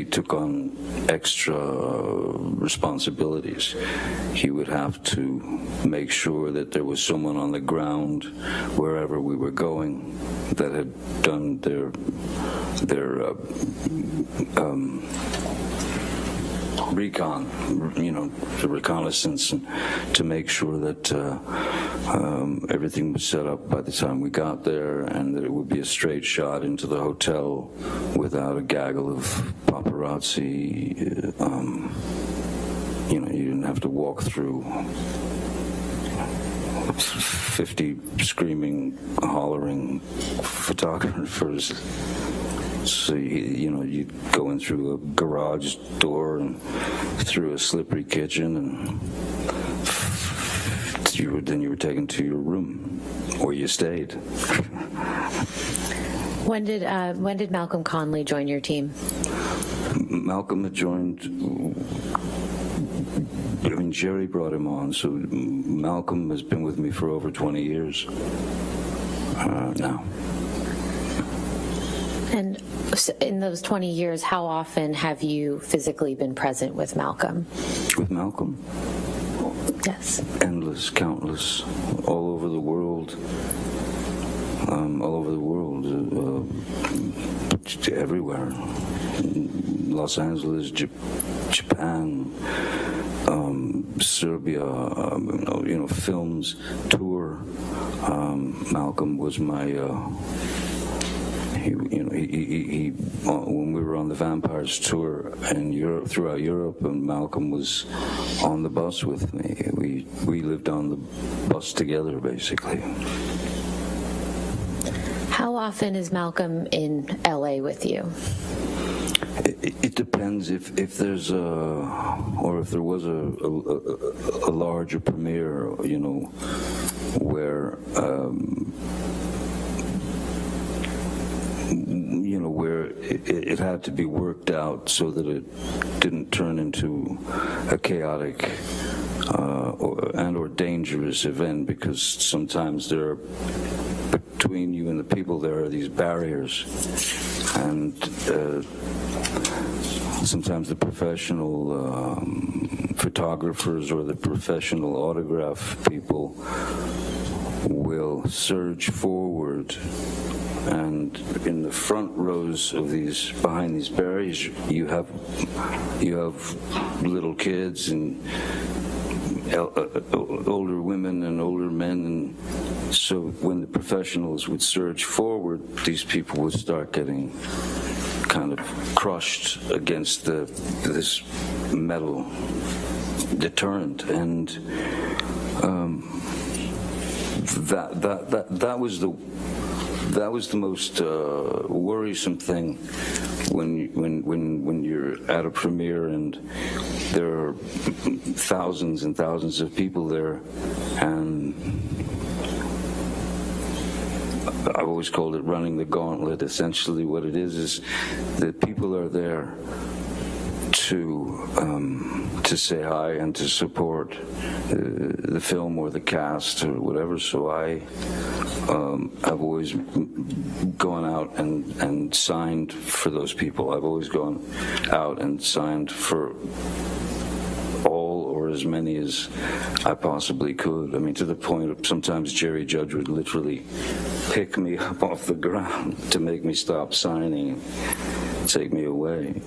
[SPEAKER 8] took on extra responsibilities. He would have to make sure that there was someone on the ground wherever we were going that had done their recon, the reconnaissance, and to make sure that everything was set up by the time we got there, and that it would be a straight shot into the hotel without a gaggle of paparazzi. You didn't have to walk through 50 screaming, hollering photographers. So you'd go in through a garage door and through a slippery kitchen, and then you were taken to your room, or you stayed.
[SPEAKER 6] When did Malcolm Conley join your team?
[SPEAKER 8] Malcolm had joined. Jerry brought him on, so Malcolm has been with me for over 20 years now.
[SPEAKER 6] And in those 20 years, how often have you physically been present with Malcolm?
[SPEAKER 8] With Malcolm?
[SPEAKER 6] Yes.
[SPEAKER 8] Endless, countless, all over the world. Everywhere. Los Angeles, Japan, Serbia, films, tour. Malcolm was my. He when we were on the Vampires tour in Europe, throughout Europe, and Malcolm was on the bus with me. We lived on the bus together, basically.
[SPEAKER 6] How often is Malcolm in LA with you?
[SPEAKER 8] It depends if there's if there was a larger premiere, where where it had to be worked out so that it didn't turn into a chaotic or dangerous event, because sometimes there are between you and the people there are these barriers, and sometimes the professional photographers or the professional autograph people will surge forward, and in the front rows of these, behind these barriers, you have little kids and older women and older men, and so when the professionals would surge forward, these people would start getting kind of crushed against this metal deterrent, and that was the most worrisome thing when you're at a premiere and there are thousands and thousands of people there, and I've always called it running the gauntlet. Essentially what it is that people are there to say hi and to support the film or the cast or whatever. So I've always gone out and signed for those people. I've always gone out and signed for all or as many as I possibly could. I mean, to the point of sometimes Jerry Judge would literally pick me up off the ground to make me stop signing, take me away.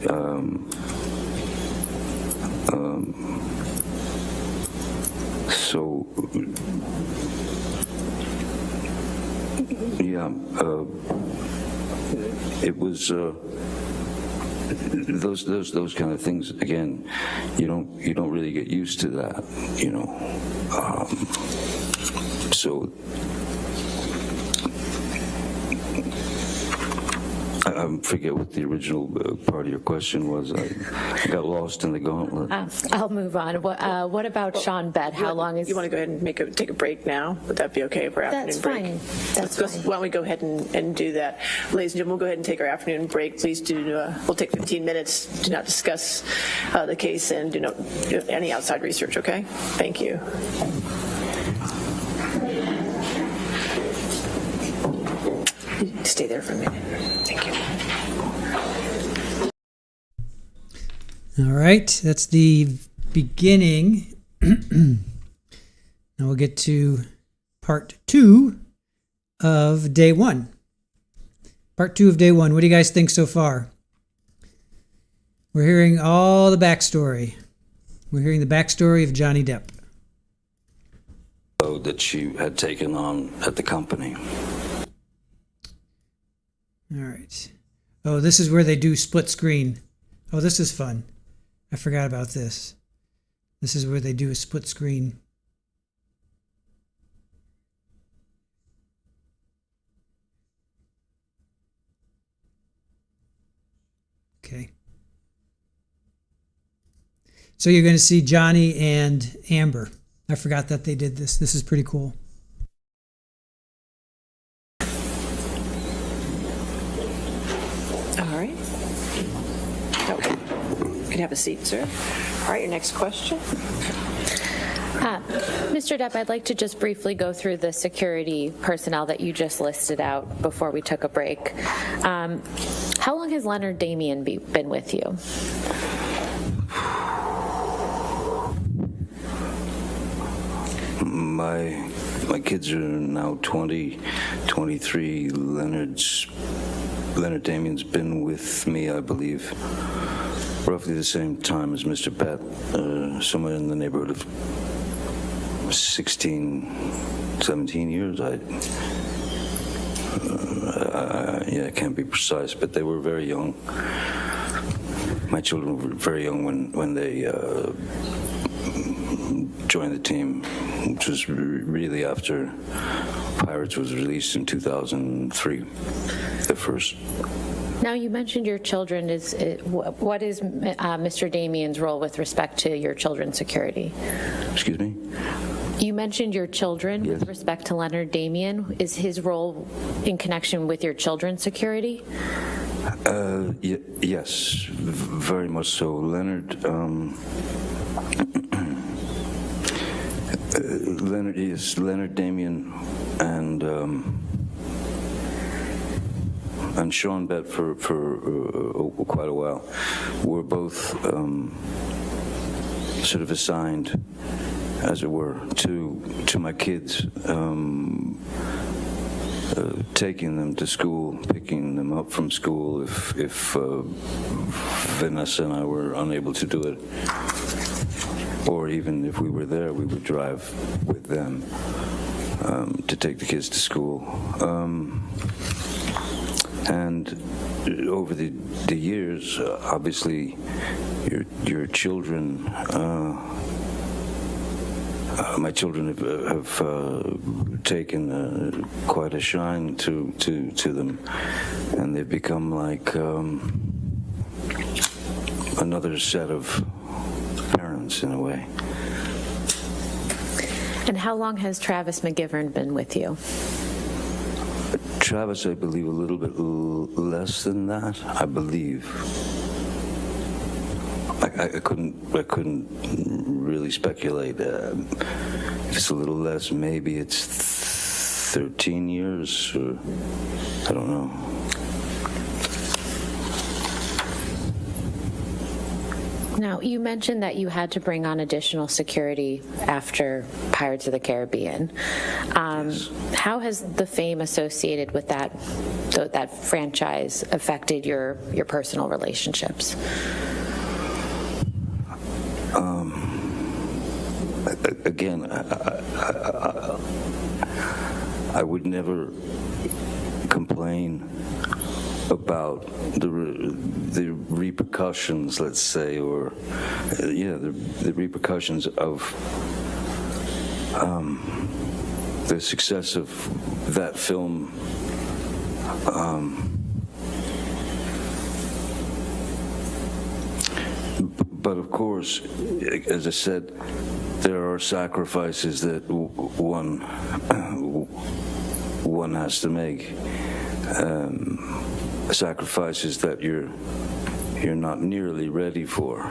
[SPEAKER 8] So, yeah, it was those kind of things. Again, you don't really get used to that, you know. So I forget what the original part of your question was. I got lost in the gauntlet.
[SPEAKER 6] I'll move on. What about Sean Bett? How long is...
[SPEAKER 3] You want to go ahead and take a break now? Would that be okay for afternoon break?
[SPEAKER 6] That's fine.
[SPEAKER 3] Why don't we go ahead and do that? Ladies and gentlemen, we'll go ahead and take our afternoon break. Please do, we'll take 15 minutes. Do not discuss the case and do not do any outside research, okay? Thank you. Stay there for a minute. Thank you.
[SPEAKER 1] All right, that's the beginning. Now we'll get to part 2 of day 1. Part 2 of day 1. What do you guys think so far? We're hearing all the backstory. We're hearing the backstory of Johnny Depp.
[SPEAKER 8] That she had taken on at the company.
[SPEAKER 1] All right. Oh, this is where they do split screen. Oh, this is fun. I forgot about this. This is where they do a split screen. Okay. So you're going to see Johnny and Amber. I forgot that they did this. This is pretty cool.
[SPEAKER 3] All right. Okay. You can have a seat, sir. All right, your next question.
[SPEAKER 6] Mr. Depp, I'd like to just briefly go through the security personnel that you just listed out before we took a break. How long has Leonard Damian been with you?
[SPEAKER 8] My kids are now 20, 23. Leonard Damian's been with me, I believe, roughly the same time as Mr. Bett, somewhere in the neighborhood of 16, 17 years. I can't be precise, but they were very young. My children were very young when they joined the team, which was really after Pirates was released in 2003, the first.
[SPEAKER 6] Now, you mentioned your children. What is Mr. Damian's role with respect to your children's security?
[SPEAKER 8] Excuse me?
[SPEAKER 6] You mentioned your children
[SPEAKER 8] Yes.
[SPEAKER 6] with respect to Leonard Damian. Is his role in connection with your children's security?
[SPEAKER 8] Yes, very much so. Leonard Damian and and Sean Bett for quite a while, were both sort of assigned, as it were, to my kids, taking them to school, picking them up from school if Vanessa and I were unable to do it, or even if we were there, we would drive with them to take the kids to school. And over the years, obviously, your children, my children have taken quite a shine to them, and they've become like another set of parents in a way.
[SPEAKER 6] And how long has Travis McGivern been with you?
[SPEAKER 8] Travis, I believe, a little bit less than that. I believe. I couldn't really speculate. If it's a little less, maybe it's 13 years, or I don't know.
[SPEAKER 6] Now, you mentioned that you had to bring on additional security after Pirates of the Caribbean.
[SPEAKER 8] Yes.
[SPEAKER 6] How has the fame associated with that franchise affected your personal relationships?
[SPEAKER 8] Again, I would never complain about the repercussions, let's say, or the repercussions of the success of that film. But of course, as I said, there are sacrifices that one has to make. Sacrifices that you're not nearly ready for.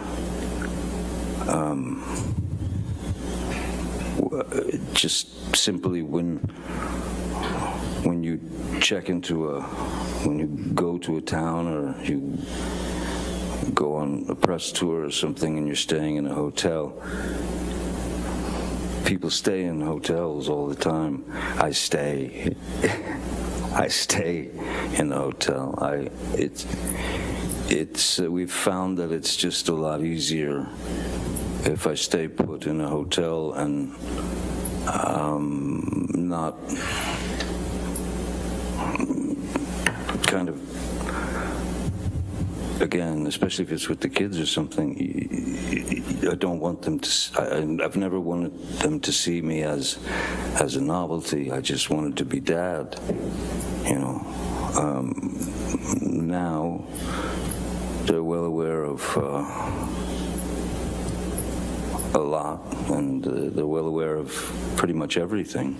[SPEAKER 8] Just simply when you when you go to a town, or you go on a press tour or something, and you're staying in a hotel. People stay in hotels all the time. I stay in the hotel. We've found that it's just a lot easier if I stay put in a hotel and not kind of, again, especially if it's with the kids or something, I don't want them to, I've never wanted them to see me as a novelty. I just wanted to be dad, you know. Now, they're well aware of a lot, and they're well aware of pretty much everything.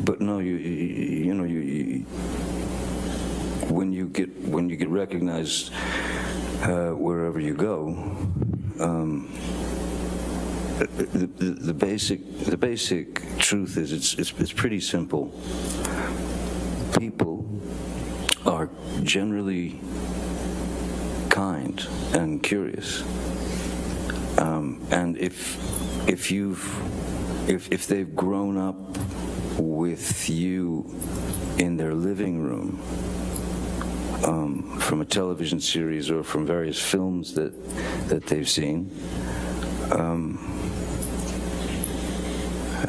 [SPEAKER 8] But no, you know, when you get recognized wherever you go, the basic truth is it's pretty simple. People are generally kind and curious, and if they've grown up with you in their living room, from a television series or from various films that they've seen,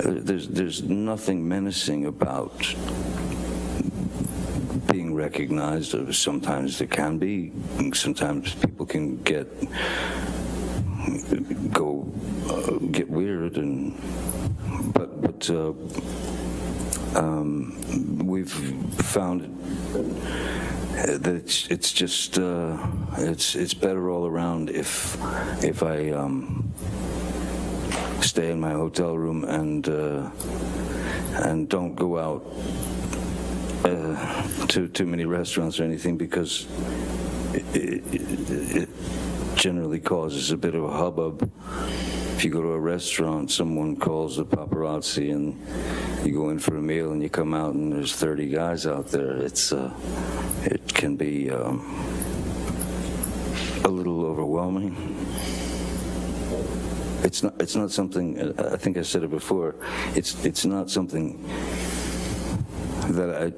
[SPEAKER 8] there's nothing menacing about being recognized. Sometimes there can be. Sometimes people can get weird, but we've found that it's just it's better all around if I stay in my hotel room and don't go out to too many restaurants or anything, because it generally causes a bit of a hubbub if you go to a restaurant, someone calls the paparazzi, and you go in for a meal, and you come out, and there's 30 guys out there. It can be a little overwhelming. It's not something. I think I said it before. It's not something that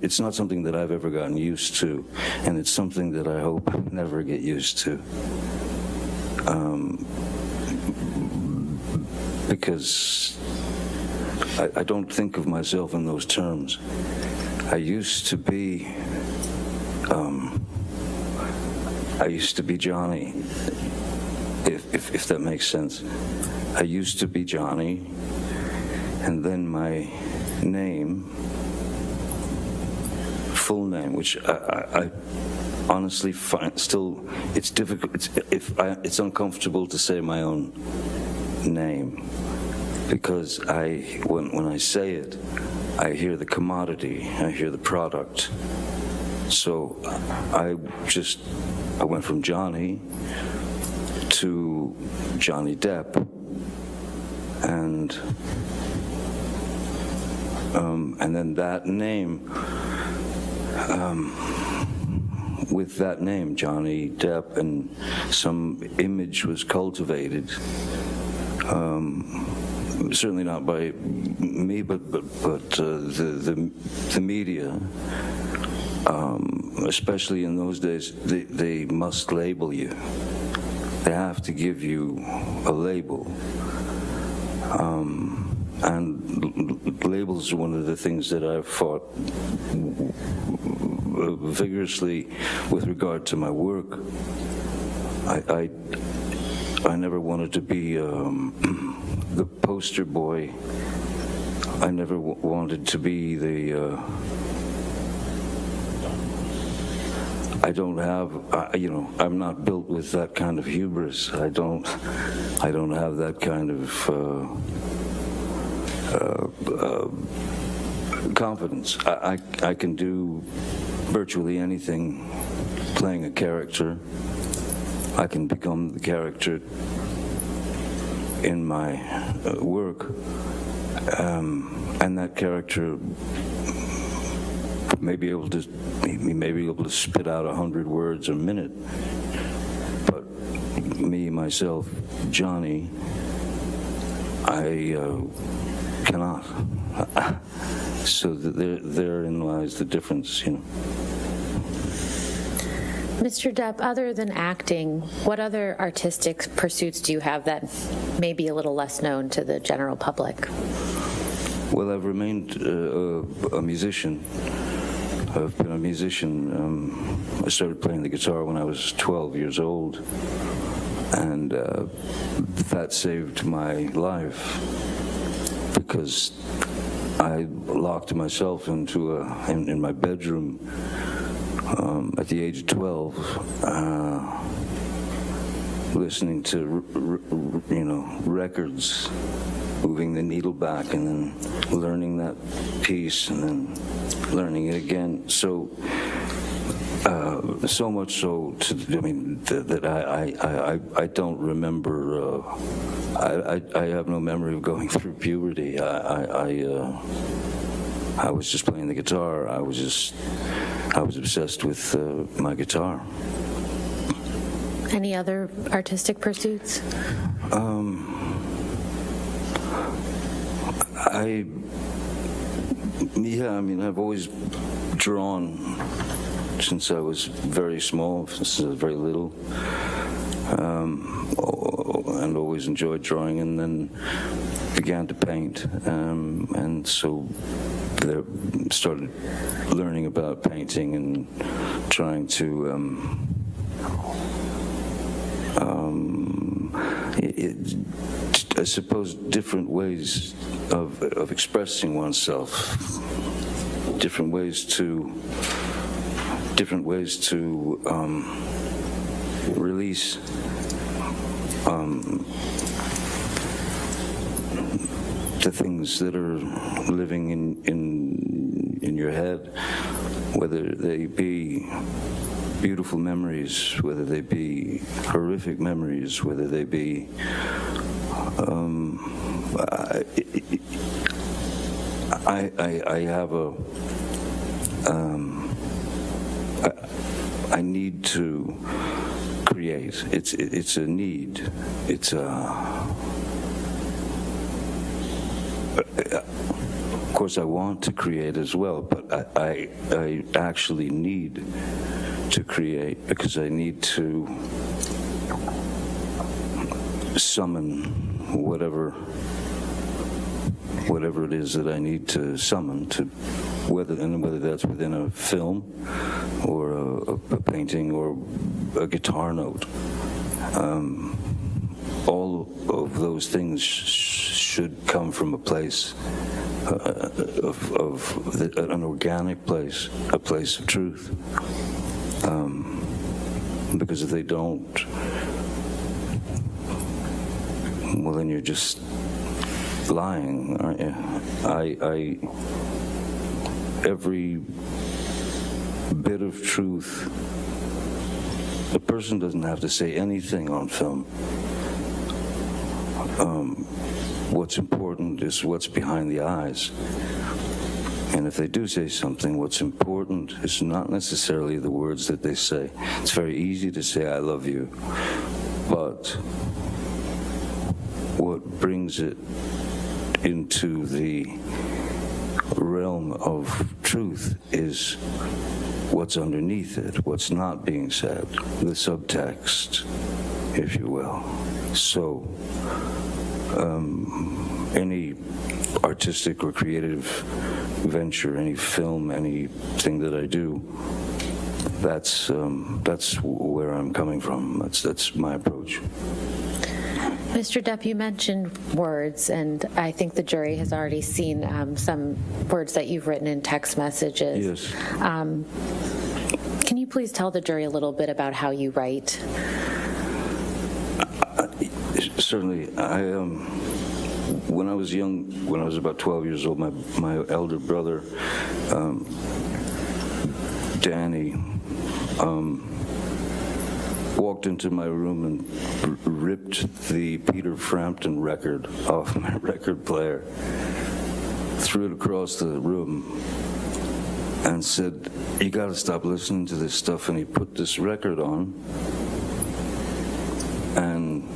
[SPEAKER 8] it's not something that I've ever gotten used to, and it's something that I hope I never get used to. Because I don't think of myself in those terms. I used to be Johnny, if that makes sense. I used to be Johnny, and then my name, full name, which I honestly find still, it's difficult, it's uncomfortable to say my own name, because when I say it, I hear the commodity, I hear the product. So I went from Johnny to Johnny Depp, and then that name, with that name, Johnny Depp, and some image was cultivated. Certainly not by me, but the media. Especially in those days, they must label you. They have to give you a label. And labels are one of the things that I've fought vigorously with regard to my work. I never wanted to be the poster boy. I never wanted to be the I don't have, I'm not built with that kind of hubris. I don't have that kind of confidence. I can do virtually anything playing a character. I can become the character in my work, and that character may be able to spit out 100 words a minute, but me, myself, Johnny, I cannot. So therein lies the difference,
[SPEAKER 6] Mr. Depp, other than acting, what other artistic pursuits do you have that may be a little less known to the general public?
[SPEAKER 8] Well, I've remained a musician. I've been a musician. I started playing the guitar when I was 12 years old, and that saved my life, because I locked myself into in my bedroom at the age of 12, listening to records, moving the needle back, and then learning that piece, and then learning it again. So much so that I don't remember. I have no memory of going through puberty. I was just playing the guitar. I was obsessed with my guitar.
[SPEAKER 6] Any other artistic pursuits?
[SPEAKER 8] I've always drawn since I was very small, since I was very little, and always enjoyed drawing, and then began to paint, and so there started learning about painting and trying to I suppose different ways of expressing oneself, different ways to release the things that are living in your head, whether they be beautiful memories, whether they be horrific memories, whether they be I have a I need to create. It's a need. It's a. Of course, I want to create as well, but I actually need to create because I need to summon whatever it is that I need to summon to whether that's within a film or a painting or a guitar note. All of those things should come from a place an organic place, a place of truth. Because if they don't, well, then you're just lying, aren't you? Every bit of truth, a person doesn't have to say anything on film. What's important is what's behind the eyes. And if they do say something, what's important is not necessarily the words that they say. It's very easy to say, I love you. But what brings it into the realm of truth is what's underneath it, what's not being said, the subtext, if you will. So, any artistic or creative venture, any film, anything that I do, that's where I'm coming from. That's my approach.
[SPEAKER 6] Mr. Depp, you mentioned words, and I think the jury has already seen some words that you've written in text messages.
[SPEAKER 8] Yes.
[SPEAKER 6] Can you please tell the jury a little bit about how you write?
[SPEAKER 8] Certainly. When I was young, when I was about 12 years old, my elder brother, Danny, walked into my room and ripped the Peter Frampton record off my record player, threw it across the room, and said, "You got to stop listening to this stuff." And he put this record on, and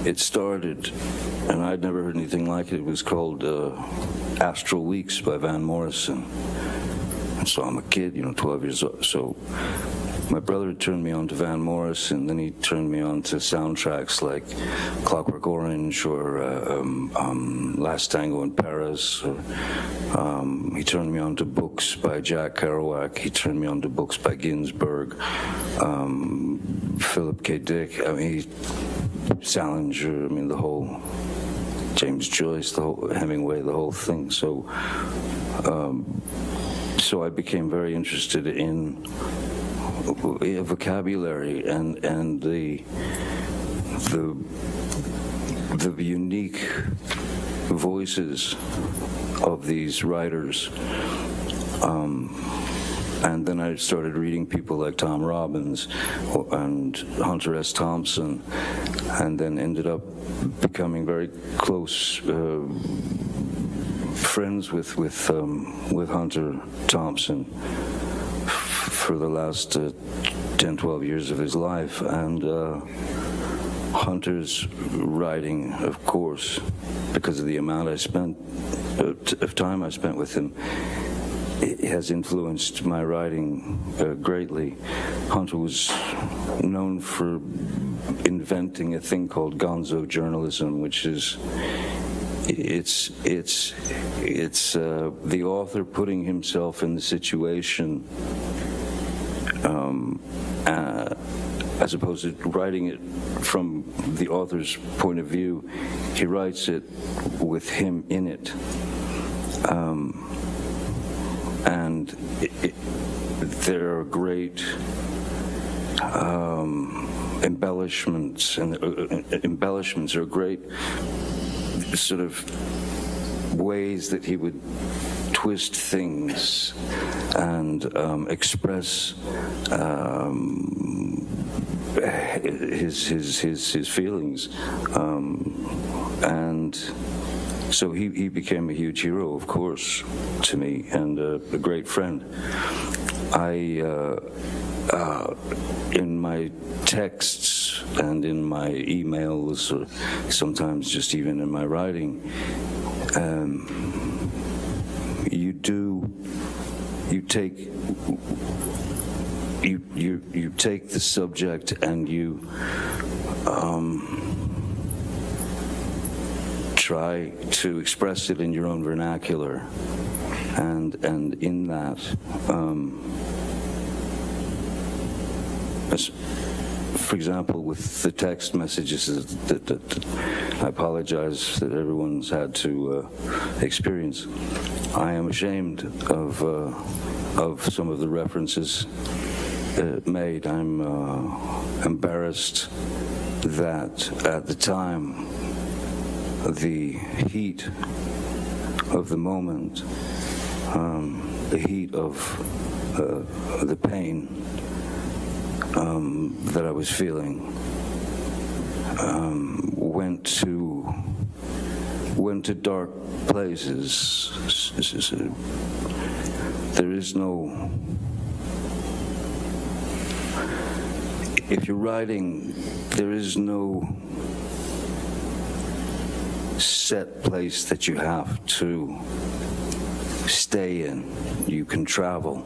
[SPEAKER 8] it started, and I'd never heard anything like it. It was called Astral Weeks by Van Morrison. And so I'm a kid, 12 years old. So my brother had turned me on to Van Morrison, then he turned me on to soundtracks like Clockwork Orange or Last Tango in Paris. He turned me on to books by Jack Kerouac. He turned me on to books by Ginsberg, Philip K. Dick. Salinger, the whole James Joyce, the whole Hemingway, the whole thing. So I became very interested in vocabulary and the unique voices of these writers. And then I started reading people like Tom Robbins and Hunter S. Thompson, and then ended up becoming very close friends with Hunter Thompson for the last 10, 12 years of his life. And Hunter's writing, of course, because of the amount of time I spent with him, it has influenced my writing greatly. Hunter was known for inventing a thing called gonzo journalism, which is it's the author putting himself in the situation as opposed to writing it from the author's point of view. He writes it with him in it. And there are great embellishments, and embellishments are great sort of ways that he would twist things and express his feelings, and so he became a huge hero, of course, to me, and a great friend. In my texts and in my emails, or sometimes just even in my writing, you take the subject and you try to express it in your own vernacular, and in that, for example, with the text messages that I apologize that everyone's had to experience, I am ashamed of some of the references made. I'm embarrassed that at the time, the heat of the moment, the heat of the pain that I was feeling, went to dark places. There is no, if you're writing, there is no set place that you have to stay in. You can travel,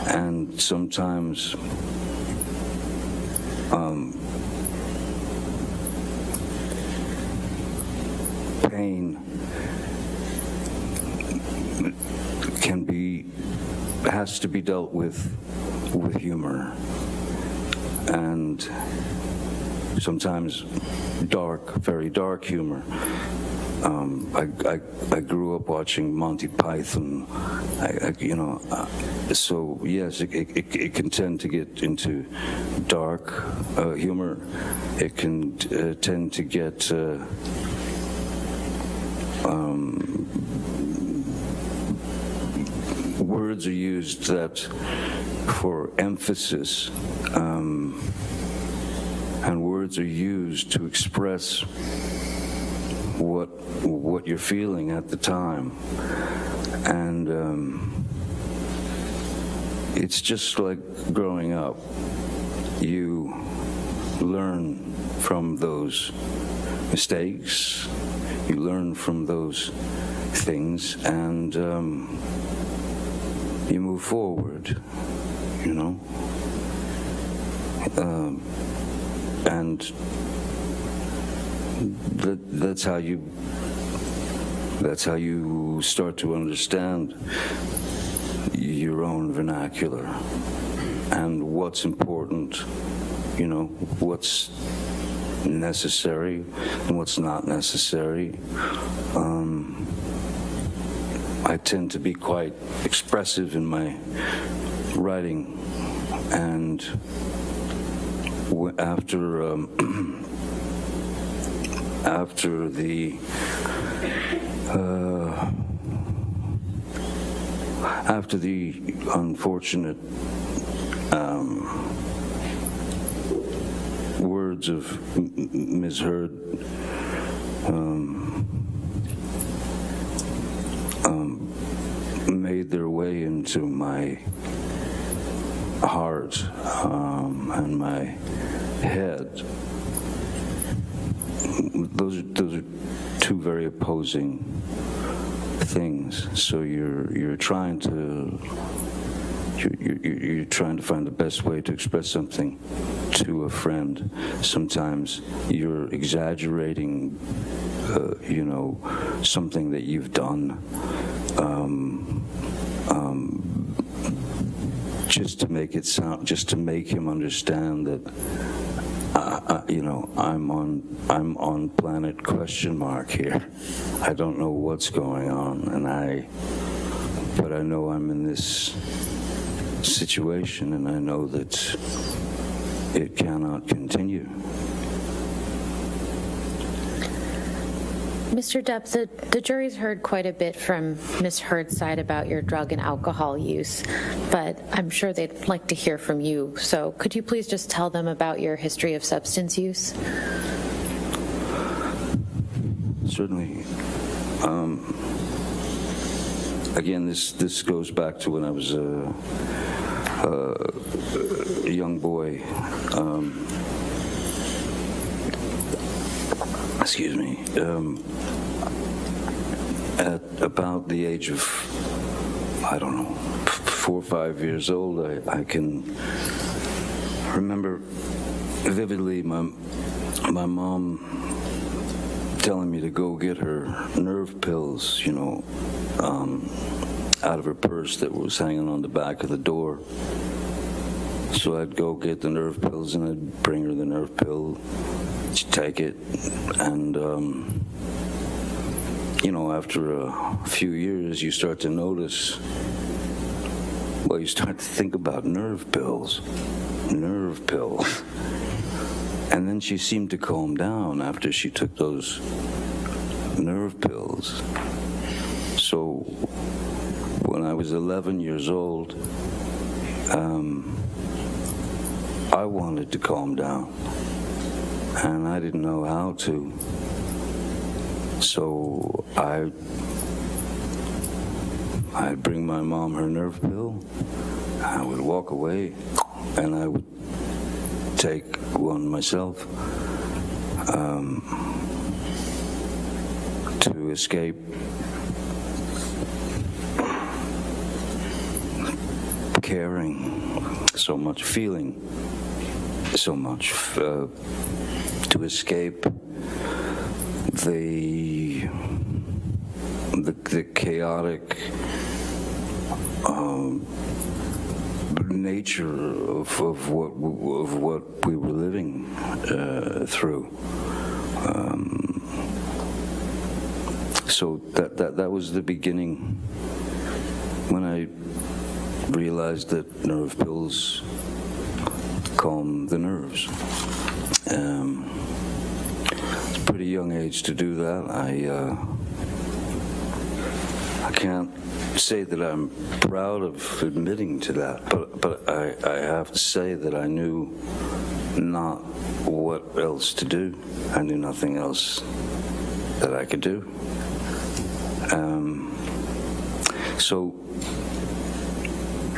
[SPEAKER 8] and sometimes pain has to be dealt with humor, and sometimes dark, very dark humor. I grew up watching Monty Python, so yes, it can tend to get into dark humor. It can tend to get words are used that for emphasis, and words are used to express what you're feeling at the time, and it's just like growing up. You learn from those mistakes, you learn from those things, and you move forward, and that's how you start to understand your own vernacular and what's important, what's necessary and what's not necessary. I tend to be quite expressive in my writing, and after the unfortunate words of Ms. Heard made their way into my heart and my head. Those are two very opposing things. So you're trying to find the best way to express something to a friend. Sometimes you're exaggerating, something that you've done, just to make him understand that I'm on planet ? Here. I don't know what's going on, but I know I'm in this situation, and I know that it cannot continue.
[SPEAKER 6] Mr. Depp, the jury's heard quite a bit from Ms. Heard's side about your drug and alcohol use, but I'm sure they'd like to hear from you. So could you please just tell them about your history of substance use?
[SPEAKER 8] Certainly. Again, this goes back to when I was a young boy. Excuse me. At about the age of, I don't know, 4 or 5 years old, I can remember vividly my mom telling me to go get her nerve pills, out of her purse that was hanging on the back of the door. So I'd go get the nerve pills and I'd bring her the nerve pill. She'd take it, and after a few years, you start to notice. Well, you start to think about nerve pills, and then she seemed to calm down after she took those nerve pills. So when I was 11 years old, I wanted to calm down, and I didn't know how to. So I'd bring my mom her nerve pill, I would walk away, and I would take one myself to escape caring so much, feeling so much, to escape the chaotic nature of what we were living through. So that was the beginning when I realized that nerve pills calm the nerves. It's a pretty young age to do that. I can't say that I'm proud of admitting to that, but I have to say that I knew not what else to do. I knew nothing else that I could do. So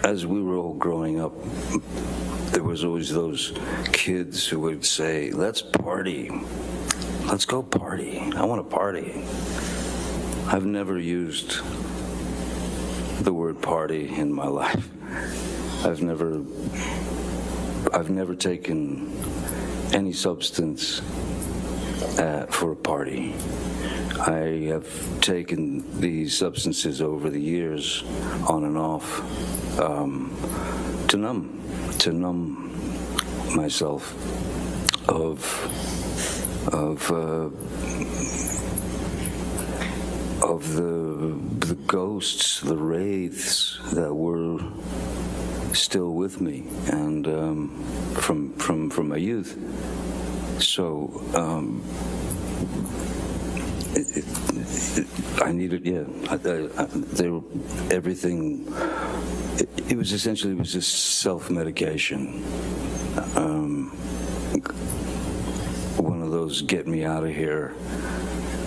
[SPEAKER 8] as we were all growing up, there was always those kids who would say, "Let's party. Let's go party. I want to party." I've never used the word party in my life. I've never taken any substance for a party. I have taken these substances over the years, on and off, to numb myself of the ghosts, the wraiths that were still with me, and from my youth. So I needed, everything. It was essentially just self-medication. One of those get me out of here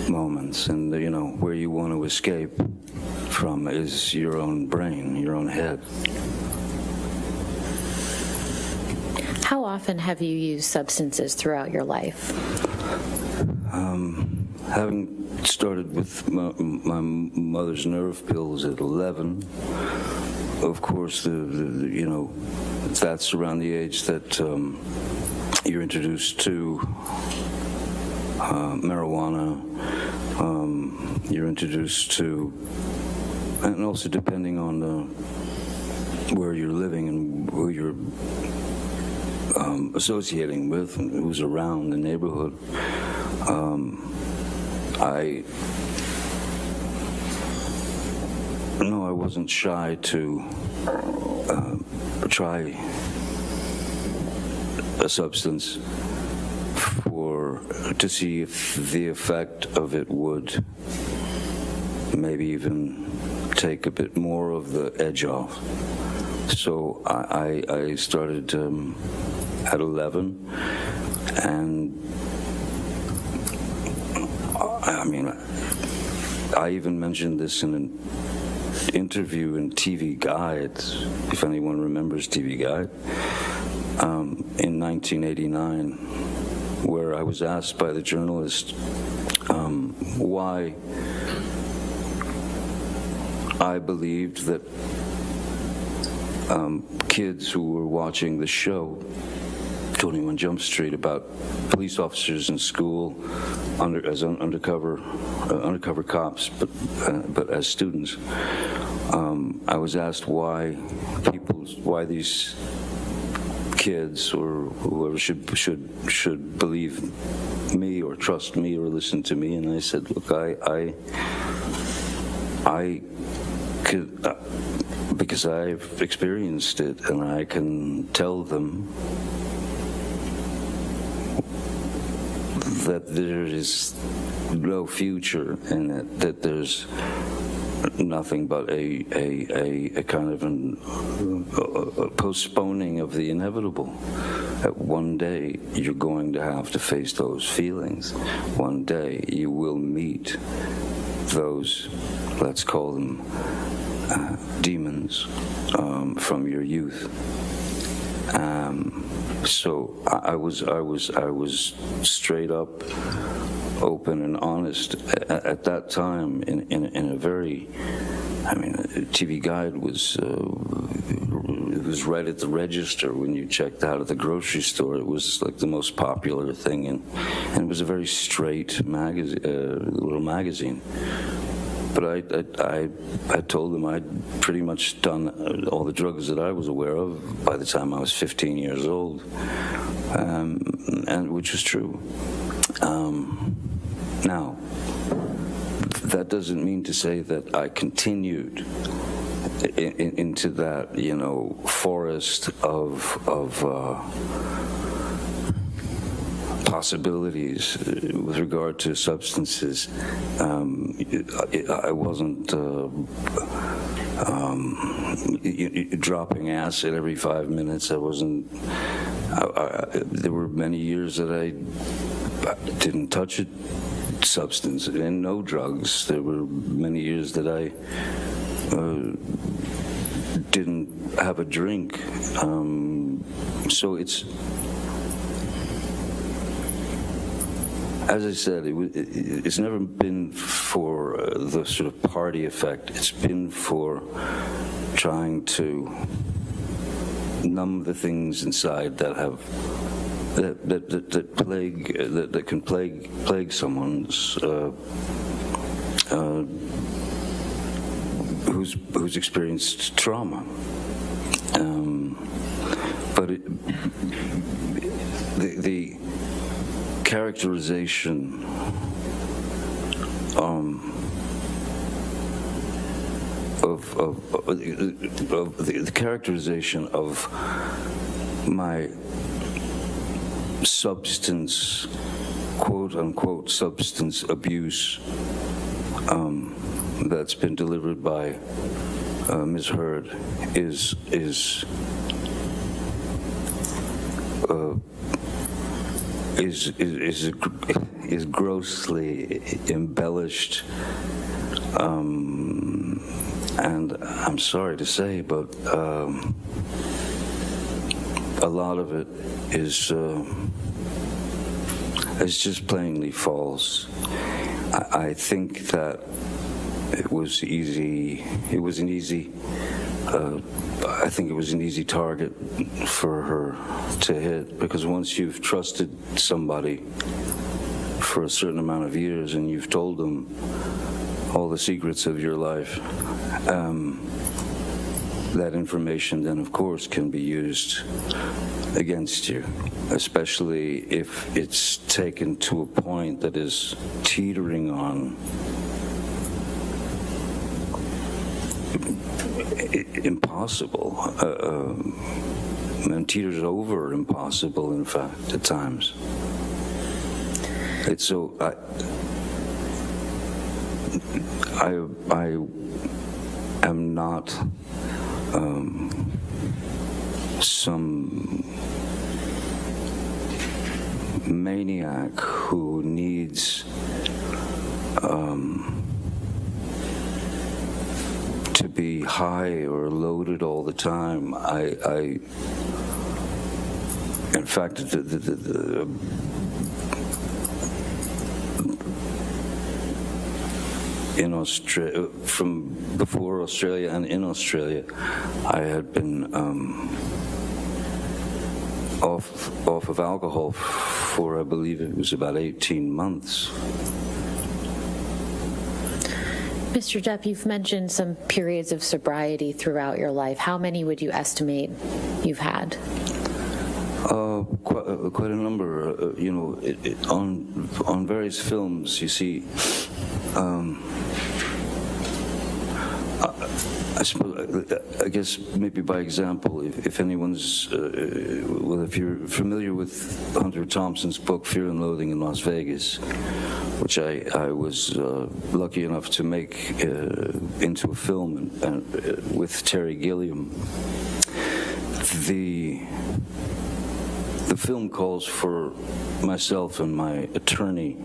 [SPEAKER 8] moments, and where you want to escape from is your own brain, your own head.
[SPEAKER 6] How often have you used substances throughout your life?
[SPEAKER 8] Having started with my mother's nerve pills at 11, of course, that's around the age that you're introduced to marijuana. You're introduced to, and also depending on where you're living and who you're associating with and who's around the neighborhood. I wasn't shy to try a substance for to see if the effect of it would maybe even take a bit more of the edge off. So I started at 11, and I mean, I even mentioned this in an interview in TV Guide, if anyone remembers TV Guide, in 1989, where I was asked by the journalist why I believed that kids who were watching the show 21 Jump Street about police officers in school as undercover cops, but as students. I was asked why these kids or whoever should believe me or trust me or listen to me, and I said, look, I could. Because I've experienced it, and I can tell them that there is no future in it, that there's nothing but a kind of a postponing of the inevitable. That one day you're going to have to face those feelings. One day you will meet those, let's call them, demons from your youth. So I was straight up, open and honest at that time in a very, I mean, TV Guide was it was right at the register when you checked out at the grocery store. It was like the most popular thing, and it was a very straight little magazine. But I told them I'd pretty much done all the drugs that I was aware of by the time I was 15 years old, and which was true. Now, that doesn't mean to say that I continued into that, forest of possibilities with regard to substances. I wasn't dropping acid every 5 minutes. I wasn't. There were many years that I didn't touch a substance and no drugs. There were many years that I didn't have a drink. So it's. As I said, it's never been for the sort of party effect. It's been for trying to numb the things inside that can plague someone's who's experienced trauma. But the characterization the characterization of my substance, quote unquote, substance abuse that's been delivered by Ms. Heard is grossly embellished, and I'm sorry to say, but a lot of it is just plainly false. I think that it was easy. It was an easy. I think it was an easy target for her to hit, because once you've trusted somebody for a certain amount of years and you've told them all the secrets of your life, that information then, of course, can be used against you, especially if it's taken to a point that is teetering on impossible, and teeters over impossible, in fact, at times. It's so I am not some maniac who needs to be high or loaded all the time. In fact, in Australia, from before Australia and in Australia, I had been off of alcohol for, I believe it was about 18 months.
[SPEAKER 6] Mr. Depp, you've mentioned some periods of sobriety throughout your life. How many would you estimate you've had?
[SPEAKER 8] Quite a number. On various films, you see. I guess maybe by example, if anyone's, if you're familiar with Hunter Thompson's book Fear and Loathing in Las Vegas, which I was lucky enough to make into a film and with Terry Gilliam. The film calls for myself and my attorney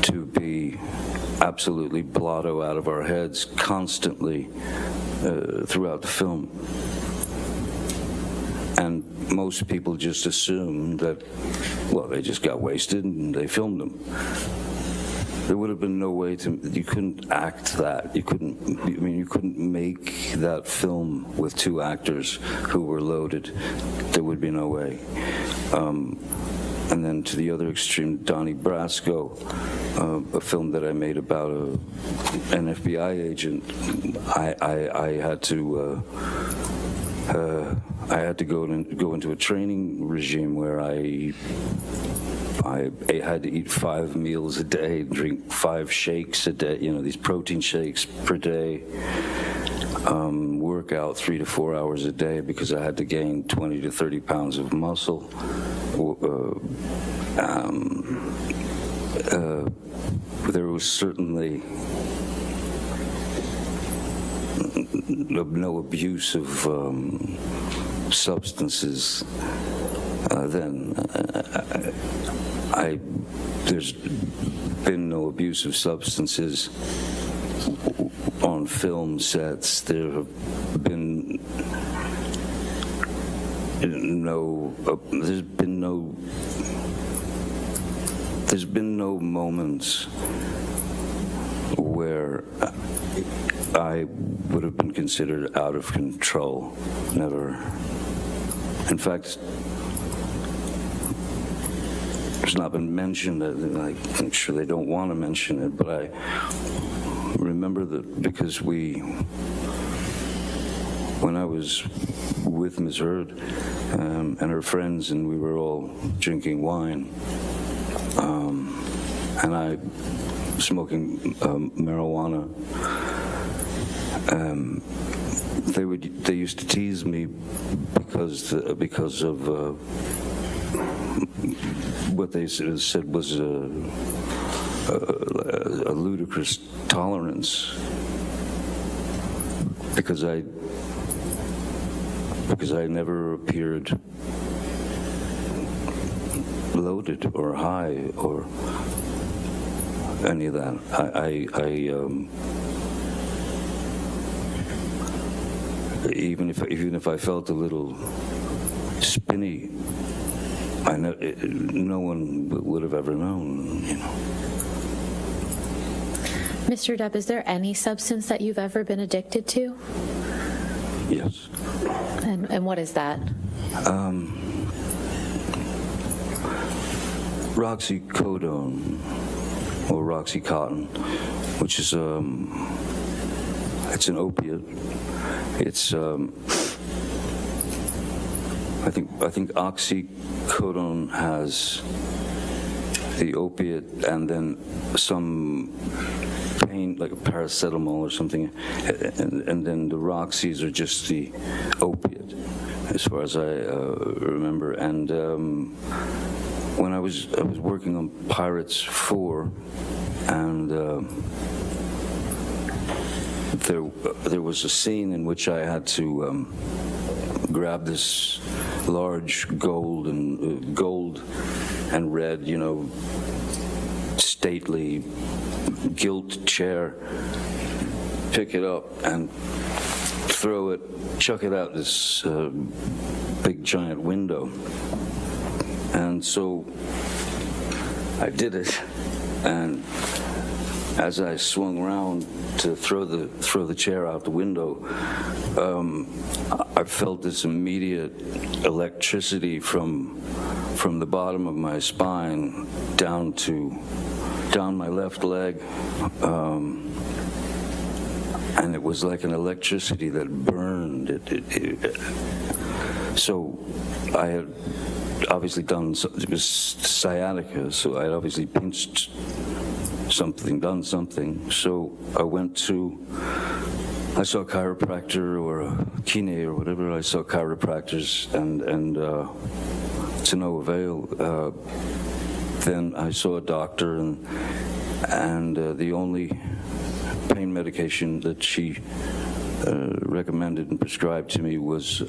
[SPEAKER 8] to be absolutely blotto out of our heads constantly throughout the film. And most people just assume that, well, they just got wasted and they filmed them. There would have been no way you couldn't act that. You couldn't make that film with two actors who were loaded. There would be no way. And then to the other extreme, Donnie Brasco, a film that I made about an FBI agent. I had to go into a training regime where I had to eat 5 meals a day, drink 5 shakes a day, these protein shakes per day, work out 3 to 4 hours a day because I had to gain 20 to 30 pounds of muscle. There was certainly no abuse of substances then. There's been no abuse of substances on film sets. There have been there's been no moments where I would have been considered out of control. Never. In fact, it's not been mentioned. I'm sure they don't want to mention it, but I remember that because when I was with Ms. Heard and her friends, and we were all drinking wine, and I smoking marijuana, they used to tease me because of what they said was a ludicrous tolerance, because I never appeared loaded or high or any of that. Even if I felt a little spinny, no one would have ever known,
[SPEAKER 6] Mr. Depp, is there any substance that you've ever been addicted to?
[SPEAKER 8] Yes.
[SPEAKER 6] And what is that?
[SPEAKER 8] Roxycodone or Roxycontin, which is it's an opiate. It's I think oxycodone has the opiate and then some pain, like a paracetamol or something, and then the Roxys are just the opiate, as far as I remember. And when I was working on Pirates 4, and there was a scene in which I had to grab this large gold and red, stately gilt chair, pick it up and throw it, chuck it out this big giant window. And so I did it, and as I swung around to throw the chair out the window, I felt this immediate electricity from the bottom of my spine down my left leg, and it was like an electricity that burned. So I had obviously it was sciatica, so I had obviously pinched something, done something. So I saw a chiropractor or a kine or whatever. I saw chiropractors and to no avail. Then I saw a doctor, and the only pain medication that she recommended and prescribed to me was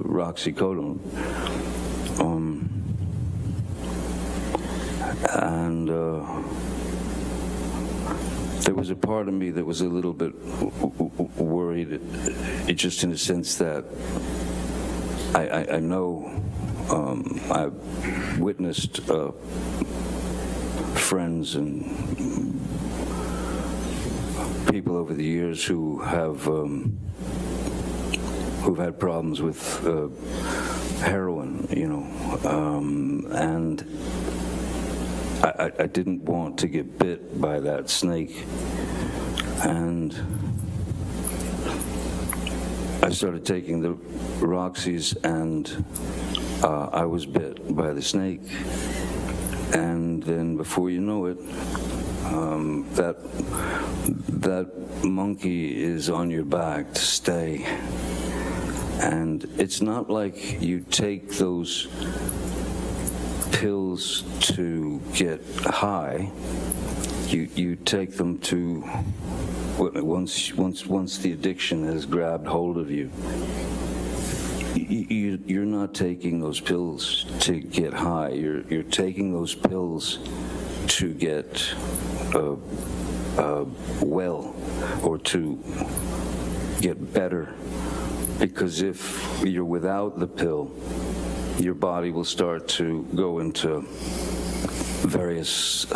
[SPEAKER 8] roxicodone. And there was a part of me that was a little bit worried, just in the sense that I know I've witnessed friends and people over the years who've had problems with heroin, and I didn't want to get bit by that snake, and I started taking the Roxys, and I was bit by the snake, and then before you know it, that monkey is on your back to stay. And it's not like you take those pills to get high. You take them to once the addiction has grabbed hold of you. You're not taking those pills to get high. You're taking those pills to get well, or to get better. Because if you're without the pill, your body will start to go into various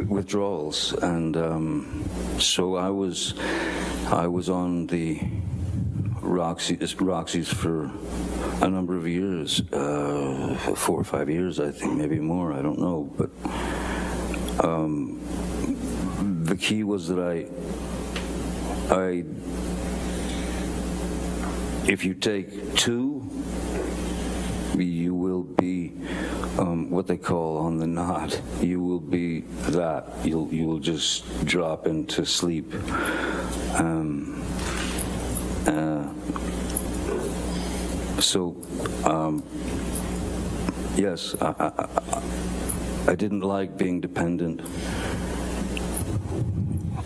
[SPEAKER 8] withdrawals, and so I was on the Roxys for a number of years, 4 or 5 years, I think, maybe more, I don't know. But the key was that if you take 2, you will be what they call on the knot. You will be that. You will just drop into sleep. Yes, I didn't like being dependent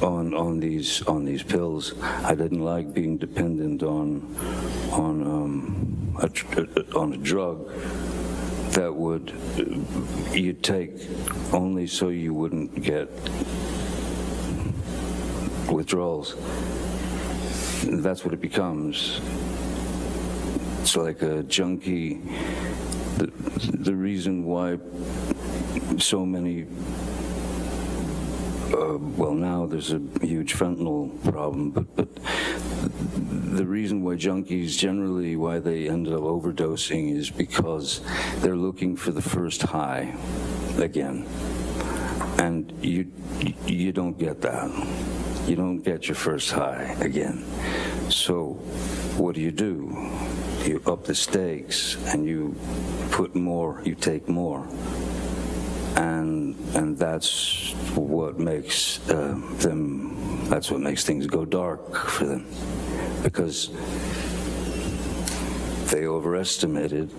[SPEAKER 8] on these pills. I didn't like being dependent on a drug that you'd take only so you wouldn't get withdrawals. That's what it becomes. It's like a junkie. The reason why so many now there's a huge fentanyl problem, but the reason why junkies generally, why they end up overdosing, is because they're looking for the first high again. And you don't get that. You don't get your first high again. So what do? You up the stakes, and you put more, you take more. And that's what makes things go dark for them, because they overestimated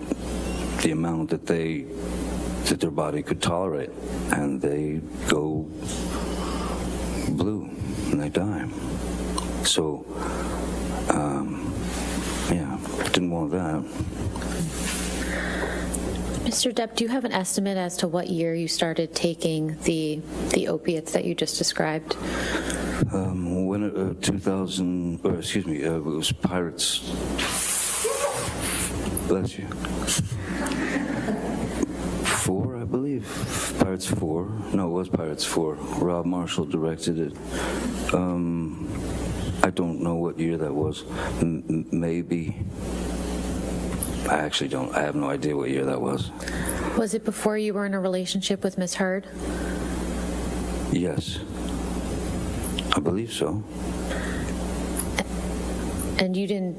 [SPEAKER 8] the amount that their body could tolerate, and they go blue and they die. So, yeah, didn't want that.
[SPEAKER 6] Mr. Depp, do you have an estimate as to what year you started taking the opiates that you just described?
[SPEAKER 8] When 2000, or excuse me, it was Pirates. Bless you. 4, I believe. Pirates 4. No, it was Pirates 4. Rob Marshall directed it. I don't know what year that was. Maybe. I actually don't. I have no idea what year that was.
[SPEAKER 6] Was it before you were in a relationship with Miss Heard?
[SPEAKER 8] Yes. I believe so.
[SPEAKER 6] And you didn't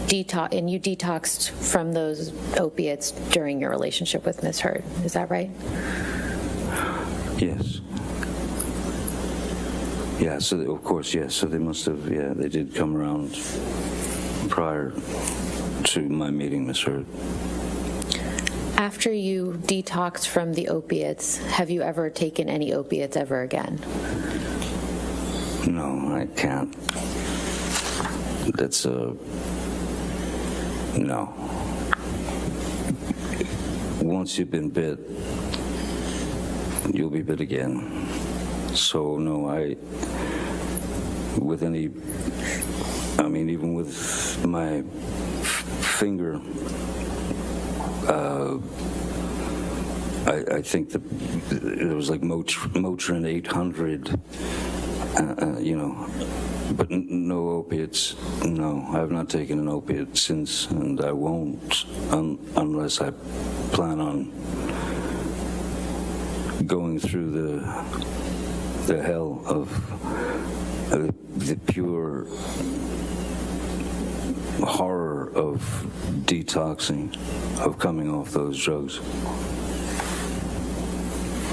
[SPEAKER 6] detox, and you detoxed from those opiates during your relationship with Miss Heard. Is that right?
[SPEAKER 8] Yes. Yeah, so of course, yes. So they must have, yeah, they did come around prior to my meeting Miss Heard.
[SPEAKER 6] After you detoxed from the opiates, have you ever taken any opiates ever again?
[SPEAKER 8] No, I can't. That's no. Once you've been bit, you'll be bit again. So no, even with my finger, I think that it was like Motrin 800, but no opiates. No, I have not taken an opiate since, and I won't unless I plan on going through the hell of the pure horror of detoxing, of coming off those drugs.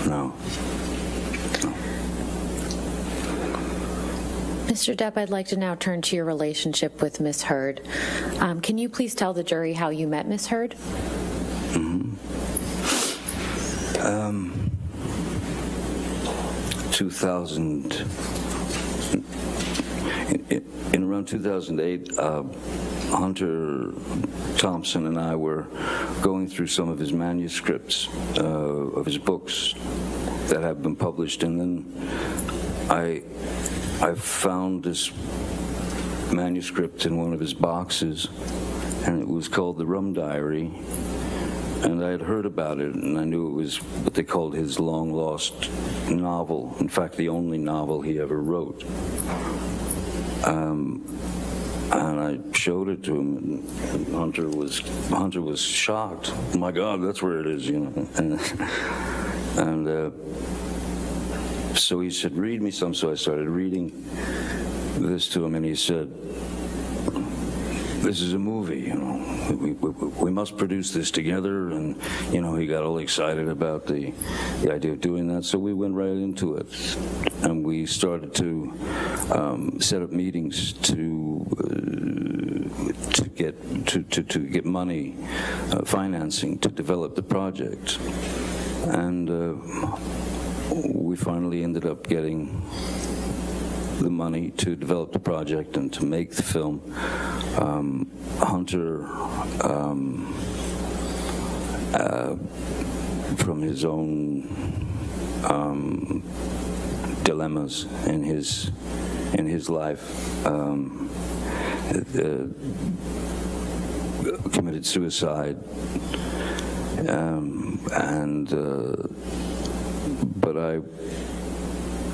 [SPEAKER 8] No.
[SPEAKER 6] Mr. Depp, I'd like to now turn to your relationship with Miss Heard. Can you please tell the jury how you met Miss Heard?
[SPEAKER 8] Mm-hmm. 2000, in around 2008, Hunter Thompson and I were going through some of his manuscripts of his books that have been published, and then I found this manuscript in one of his boxes, and it was called The Rum Diary, and I had heard about it, and I knew it was what they called his long-lost novel, in fact, the only novel he ever wrote. And I showed it to him, and Hunter was shocked. Oh my God, that's where it is, And so he said, read me some. So I started reading this to him, and he said, this is a movie, we must produce this together. And, he got all excited about the idea of doing that. So we went right into it, and we started to set up meetings to get money, financing to develop the project. And we finally ended up getting the money to develop the project and to make the film. Hunter, from his own dilemmas in his life, committed suicide, but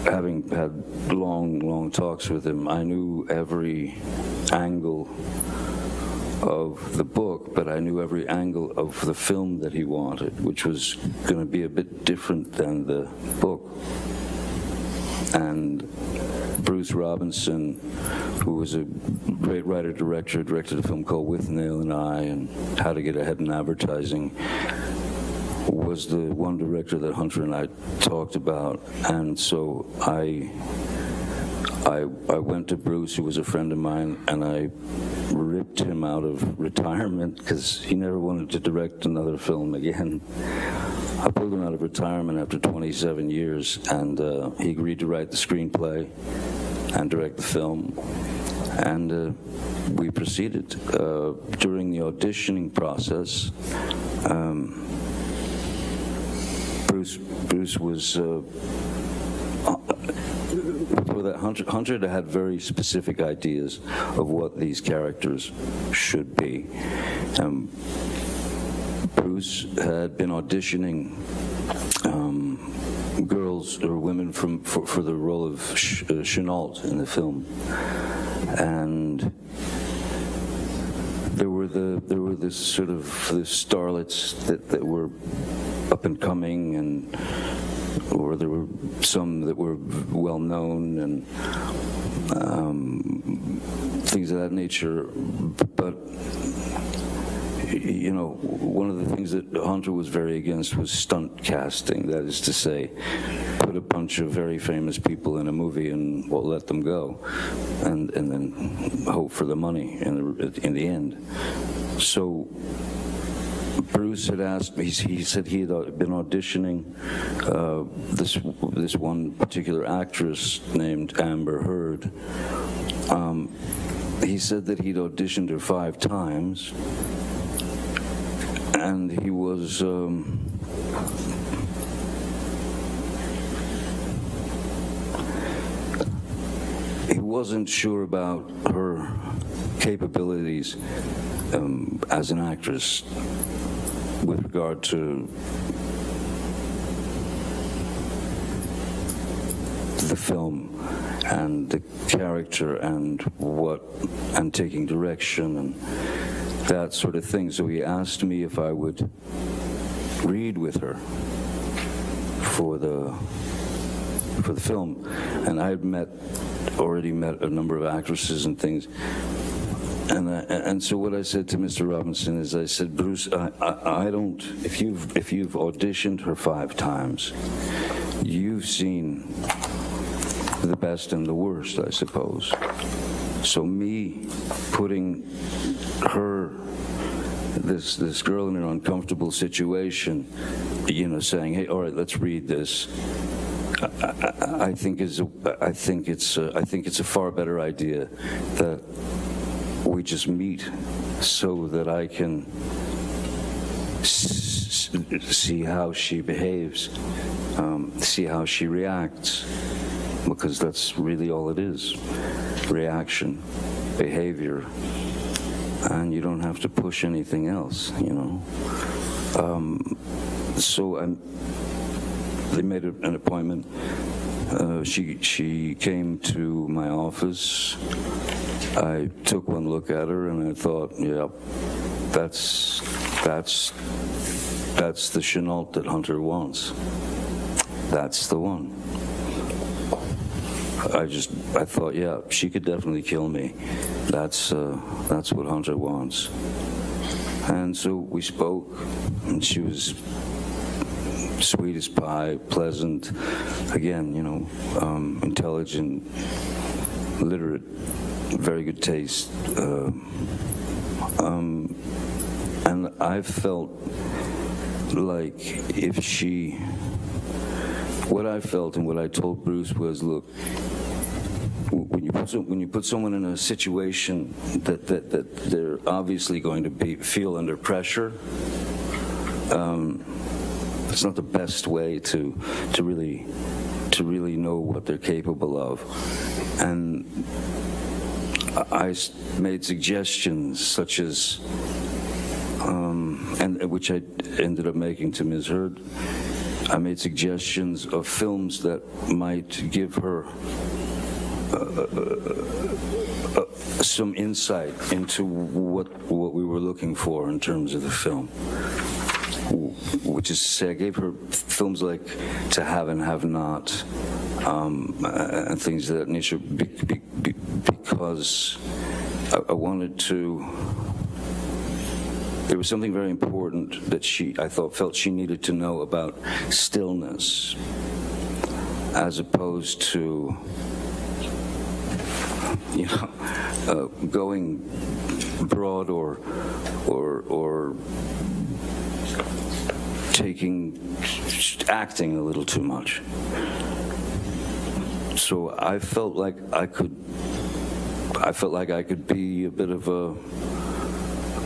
[SPEAKER 8] having had long talks with him, I knew every angle of the book, but I knew every angle of the film that he wanted, which was going to be a bit different than the book. And Bruce Robinson, who was a great writer-director, directed a film called With Nail and I and How to Get Ahead in Advertising, was the one director that Hunter and I talked about. And so I I went to Bruce, who was a friend of mine, and I ripped him out of retirement because he never wanted to direct another film again. I pulled him out of retirement after 27 years, and he agreed to write the screenplay and direct the film, and we proceeded. During the auditioning process, Bruce was before that, Hunter had very specific ideas of what these characters should be. Bruce had been auditioning girls or women for the role of Chenault in the film, and there were this sort of the starlets that were up and coming, or there were some that were well known and things of that nature. But you know, one of the things that Hunter was very against was stunt casting. That is to say, put a bunch of very famous people in a movie and let them go, and then hope for the money in the end. So Bruce had asked me, he said he had been auditioning this one particular actress named Amber Heard. He said that he'd auditioned her 5 times, and he was he wasn't sure about her capabilities as an actress with regard to the film and the character and taking direction and that sort of thing. So he asked me if I would read with her for the film, and I had already met a number of actresses and things. And so what I said to Mr. Robinson is, I said, Bruce, I don't. If you've auditioned her 5 times, you've seen the best and the worst, I suppose. So me putting her, this girl in an uncomfortable situation, you know, saying, hey, all right, let's read this. I think it's a far better idea that we just meet so that I can see how she behaves, see how she reacts, because that's really all it is, reaction, behavior, and you don't have to push anything else, you know. So they made an appointment. She came to my office. I took one look at her and I thought, yeah, that's the Chenault that Hunter wants. That's the one. I thought, yeah, she could definitely kill me. That's what Hunter wants. And so we spoke, and she was sweet as pie, pleasant, again, you know, intelligent, literate, very good taste. And I felt like what I felt and what I told Bruce was, look, when you put someone in a situation that they're obviously going to feel under pressure, it's not the best way to really know what they're capable of. And I made suggestions such as, and which I ended up making to Ms. Heard. I made suggestions of films that might give her some insight into what we were looking for in terms of the film, which is to say, I gave her films like To Have and Have Not, and things of that nature, because I wanted to. There was something very important that I felt she needed to know about stillness, as opposed to going broad or acting a little too much. So I felt like I could be a bit of a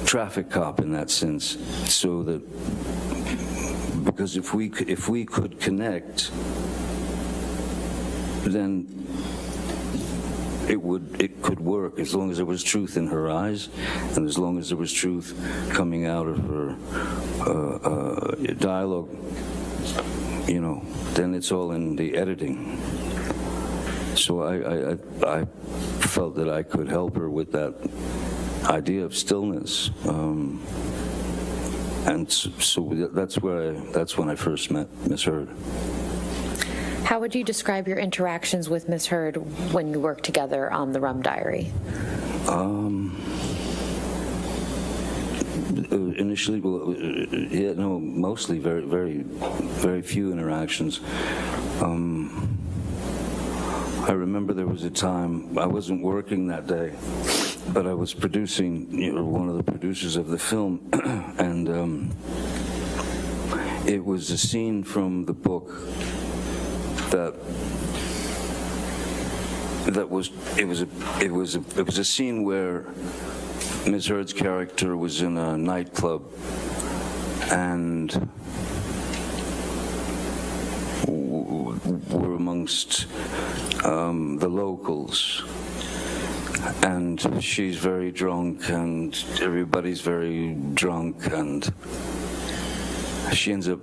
[SPEAKER 8] traffic cop in that sense, so that, because if we could connect, then it could work, as long as there was truth in her eyes, and as long as there was truth coming out of her dialogue, then it's all in the editing. So I felt that I could help her with that idea of stillness, and so that's when I first met Miss Heard.
[SPEAKER 6] How would you describe your interactions with Ms. Heard when you worked together on the Rum Diary?
[SPEAKER 8] Initially, mostly very, very, very few interactions. I remember there was a time I wasn't working that day, but I was producing, one of the producers of the film, and it was a scene from the book that was a scene where Ms. Heard's character was in a nightclub and were amongst the locals, and she's very drunk and everybody's very drunk, and she ends up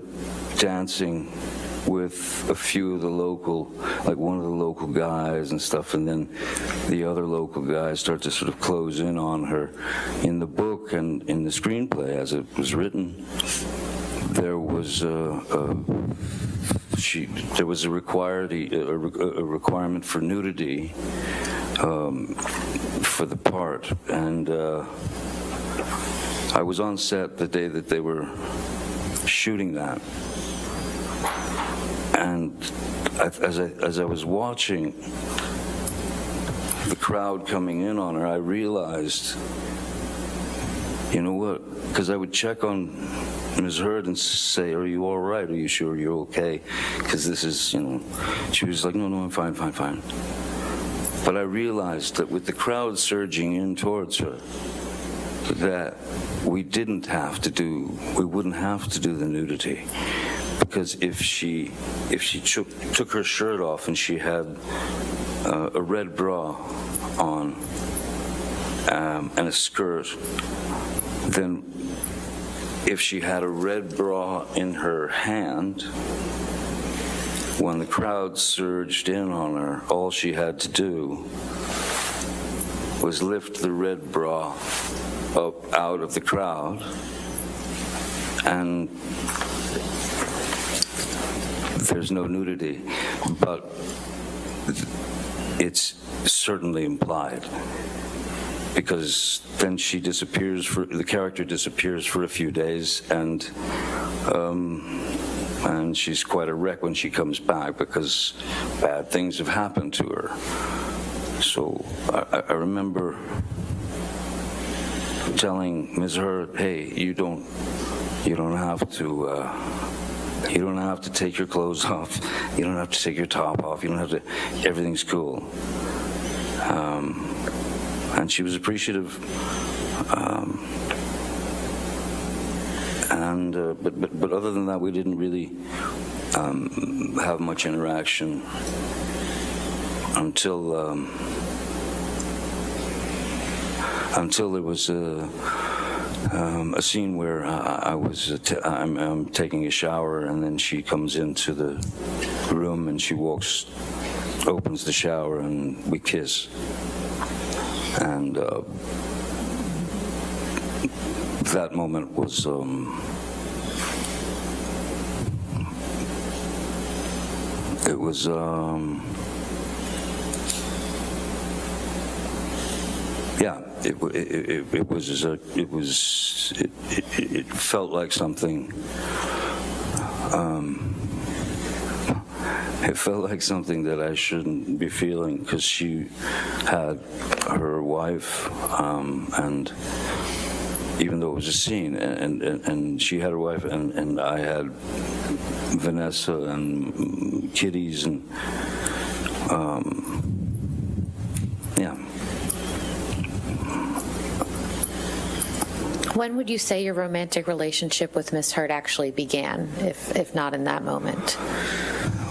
[SPEAKER 8] dancing with a few of the local, like one of the local guys and stuff, and then the other local guys start to sort of close in on her. In the book and in the screenplay as it was written, there was a requirement for nudity for the part, and I was on set the day that they were shooting that. And as I was watching the crowd coming in on her, I realized, you know what? Because I would check on Ms. Heard and say, "Are you all right? Are you sure you're okay?" Because this is, she was like, "No, I'm fine. But I realized that with the crowd surging in towards her, that we wouldn't have to do the nudity. Because if she took her shirt off and she had a red bra on and a skirt, then if she had a red bra in her hand, when the crowd surged in on her, all she had to do was lift the red bra up out of the crowd, and there's no nudity, but it's certainly implied, because then the character disappears for a few days, and she's quite a wreck when she comes back because bad things have happened to her. So I remember telling Ms. Heard, "Hey, you don't have to take your clothes off. You don't have to take your top off. You don't have to. Everything's cool." And she was appreciative. But other than that, we didn't really have much interaction until there was a scene where I'm taking a shower, and then she comes into the room and she opens the shower, and we kiss. And that moment was it felt like something it felt like something that I shouldn't be feeling, because she had her wife, and even though it was a scene, and she had her wife, and I had Vanessa and kiddies, and yeah.
[SPEAKER 6] When would you say your romantic relationship with Miss Heard actually began, if not in that moment?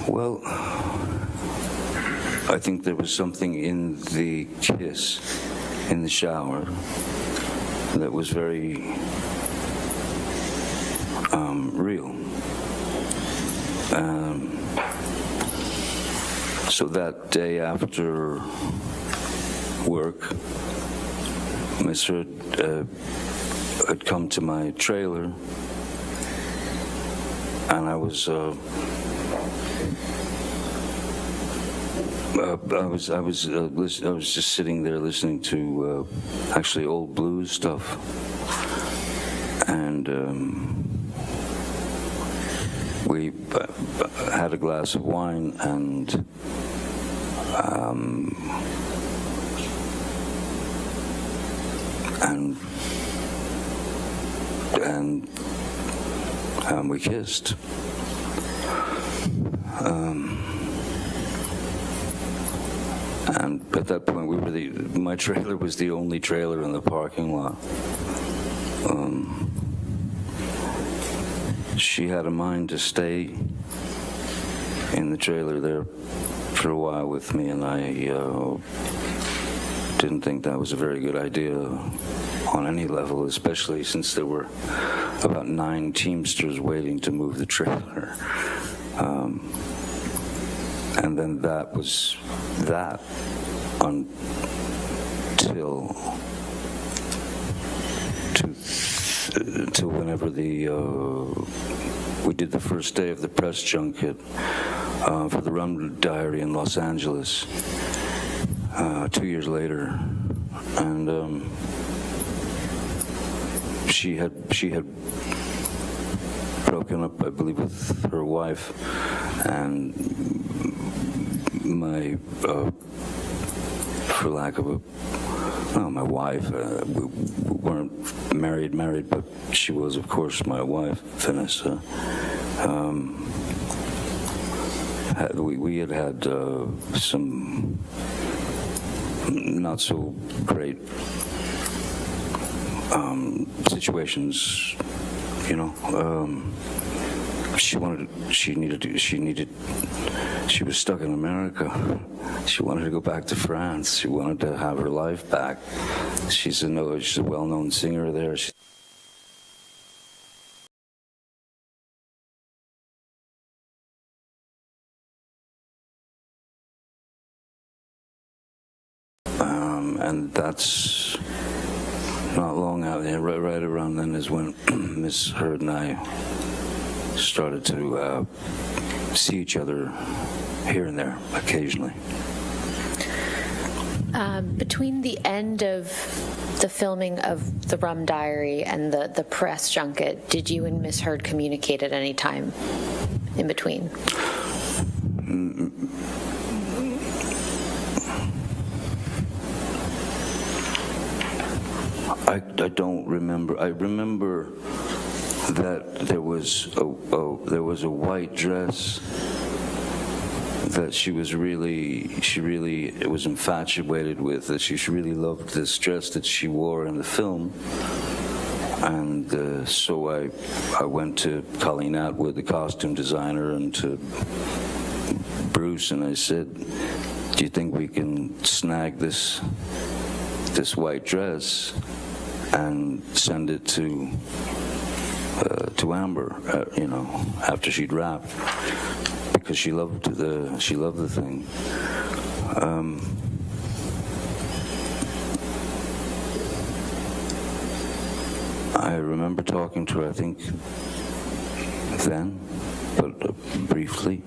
[SPEAKER 8] Well, I think there was something in the kiss in the shower that was very real. So that day after work, Miss Heard had come to my trailer, and I was just sitting there listening to actually old blues stuff, and we had a glass of wine, and we kissed. And at that point, my trailer was the only trailer in the parking lot. She had a mind to stay in the trailer there for a while with me, and I didn't think that was a very good idea on any level, especially since there were about 9 Teamsters waiting to move the trailer. And then that was that until whenever we did the first day of the press junket for the Rum Diary in Los Angeles 2 years later, and she had broken up, I believe, with her wife, and my for lack of my wife, we weren't married, but she was, of course, my wife, Vanessa. We had some not so great situations, you know. She was stuck in America. She wanted to go back to France. She wanted to have her life back. She's a well-known singer there. And that's not long out there. Right around then is when Miss Heard and I started to see each other here and there occasionally.
[SPEAKER 6] Between the end of the filming of the Rum Diary and the press junket, did you and Miss Heard communicate at any time in between?
[SPEAKER 8] I don't remember. I remember that there was a white dress that she really was infatuated with, that she really loved this dress that she wore in the film. And so I went to Colleen Atwood, the costume designer, and to Bruce, and I said, do you think we can snag this white dress and send it to Amber, after she'd wrapped, because she loved the thing. I remember talking to her, I think, then, but briefly.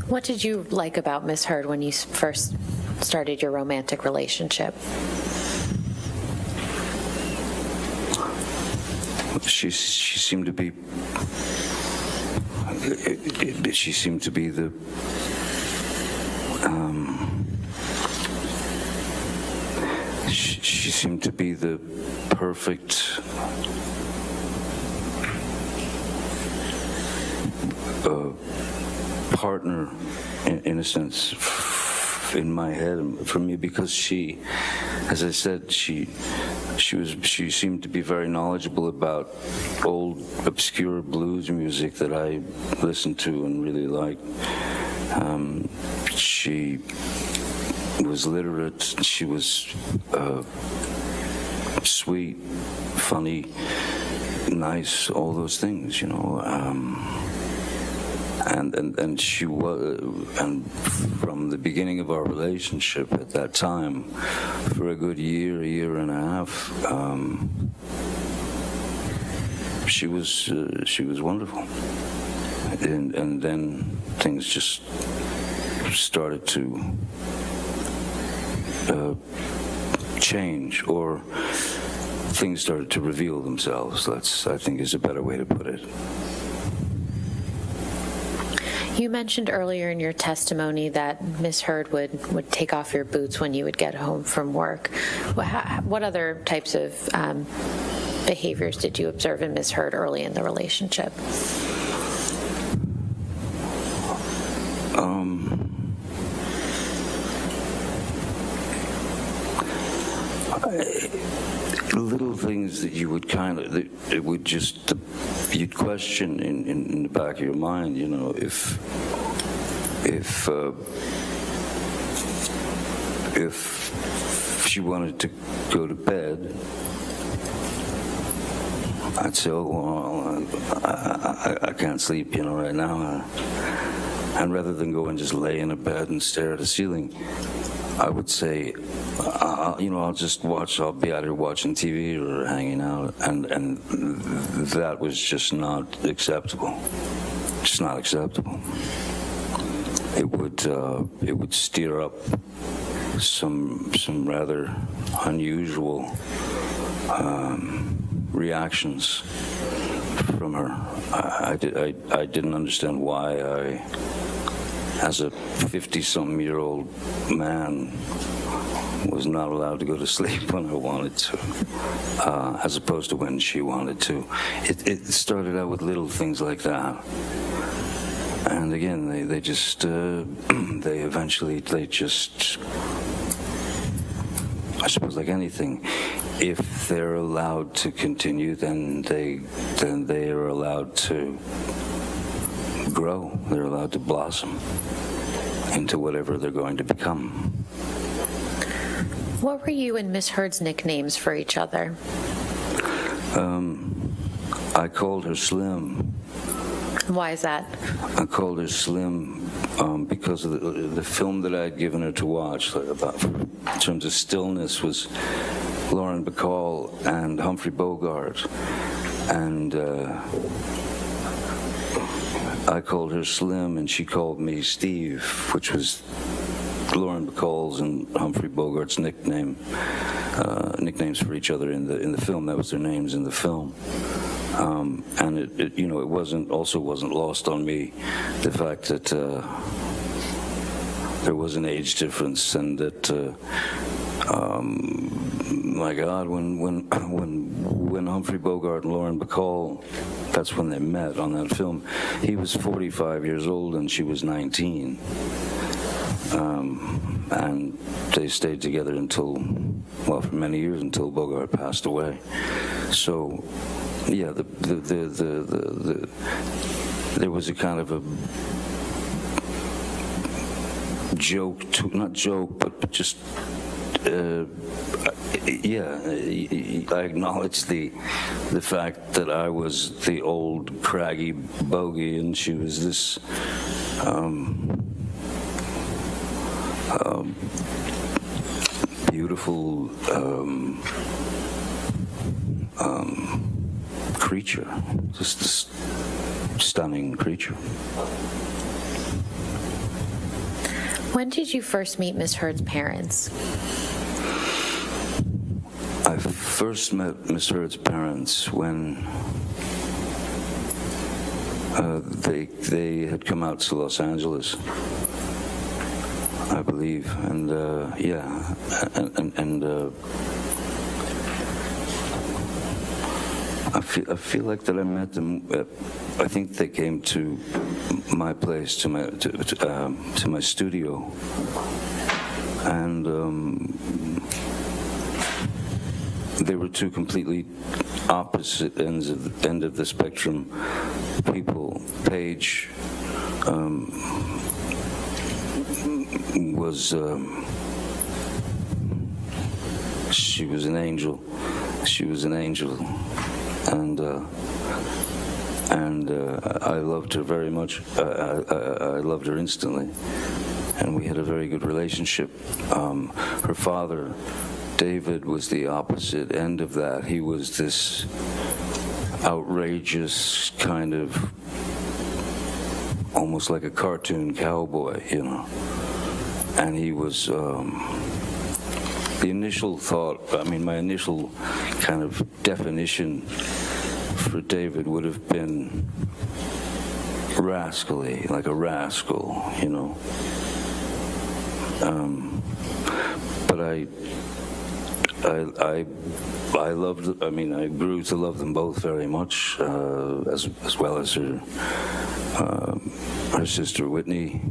[SPEAKER 6] What did you like about Miss Heard when you first started your romantic relationship?
[SPEAKER 8] she seemed to be. She seemed to be the. She seemed to be the perfect partner, in a sense, in my head for me, because she, as I said, she seemed to be very knowledgeable about old obscure blues music that I listened to and really liked. She was literate. She was sweet, funny, nice, all those things, you know. And she was, and from the beginning of our relationship at that time, for a good year and a half, she was wonderful. And then things just started to change, or things started to reveal themselves. That's, I think, is a better way to put it.
[SPEAKER 6] You mentioned earlier in your testimony that Miss Heard would take off your boots when you would get home from work. What other types of behaviors did you observe in Miss Heard early in the relationship?
[SPEAKER 8] Little things that you would kind of, it would just, you'd question in the back of your mind, you know, if she wanted to go to bed, I'd say, oh, well, I can't sleep, you know, right now. And rather than go and just lay in a bed and stare at the ceiling, I would say, you know, I'll be out here watching TV or hanging out, and that was just not acceptable. Just not acceptable. It would stir up some rather unusual reactions from her. I didn't understand why I, as a 50-something-year-old man, was not allowed to go to sleep when I wanted to, as opposed to when she wanted to. It started out with little things like that. And again, they just, I suppose like anything, if they're allowed to continue, then they are allowed to grow. They're allowed to blossom into whatever they're going to become.
[SPEAKER 6] What were you and Miss Heard's nicknames for each other?
[SPEAKER 8] I called her Slim.
[SPEAKER 6] Why is that?
[SPEAKER 8] I called her Slim because of the film that I had given her to watch, about in terms of stillness, was Lauren Bacall and Humphrey Bogart. And I called her Slim, and she called me Steve, which was Lauren Bacall's and Humphrey Bogart's nicknames for each other in the film. That was their names in the film. And it you know, it wasn't lost on me the fact that there was an age difference, and that my God, when Humphrey Bogart and Lauren Bacall, that's when they met on that film, he was 45 years old and she was 19. And they stayed together until, well, for many years, until Bogart passed away. So, yeah, there was a kind of a joke, not joke, but just, yeah, I acknowledged the fact that I was the old craggy bogey, and she was this beautiful creature, just this stunning creature.
[SPEAKER 6] When did you first meet Miss Heard's parents?
[SPEAKER 8] I first met Miss Heard's parents when they had come out to Los Angeles, I believe, and I feel like that I met them. I think they came to my place, to my studio, and they were two completely opposite ends of the spectrum people. Paige was she was an angel. She was an angel, and I loved her very much. I loved her instantly, and we had a very good relationship. Her father, David, was the opposite end of that. He was this outrageous kind of, almost like a cartoon cowboy, you know. And he was, the initial thought, I mean, my initial kind of definition for David would have been rascally, like a rascal, you know. But I loved, I mean, I grew to love them both very much, as well as her sister Whitney.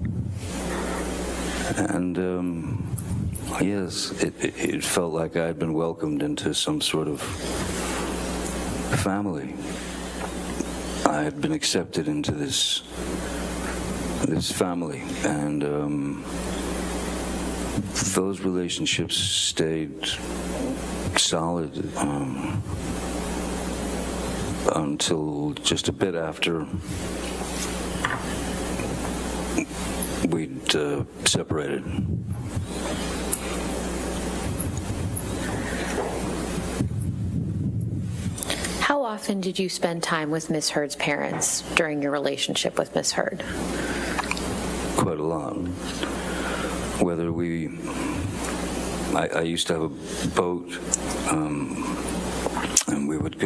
[SPEAKER 8] And yes, it felt like I had been welcomed into some sort of family. I had been accepted into this family, and those relationships stayed solid until just a bit after we'd separated.
[SPEAKER 6] How often did you spend time with Miss Heard's parents during your relationship with Miss Heard?
[SPEAKER 8] Quite a lot. Whether I used to have a boat, and we would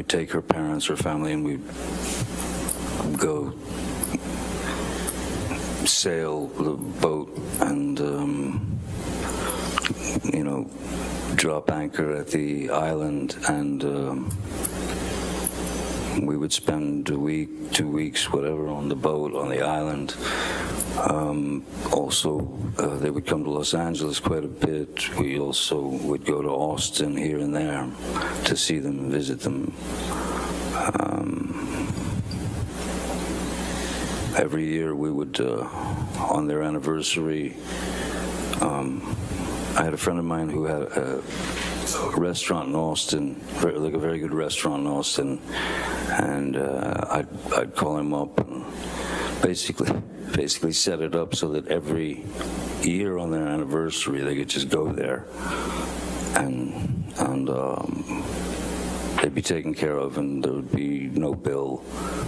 [SPEAKER 8] take her parents, her family, and we'd go sail the boat and, you know, drop anchor at the island, and we would spend a week, 2 weeks, whatever, on the boat, on the island. Also, they would come to Los Angeles quite a bit. We also would go to Austin here and there to see them and visit them. Every year we would, on their anniversary, I had a friend of mine who had a restaurant in Austin, like a very good restaurant in Austin, and I'd call him up and basically set it up so that every year on their anniversary they could just go there and they'd be taken care of, and there would be no bill,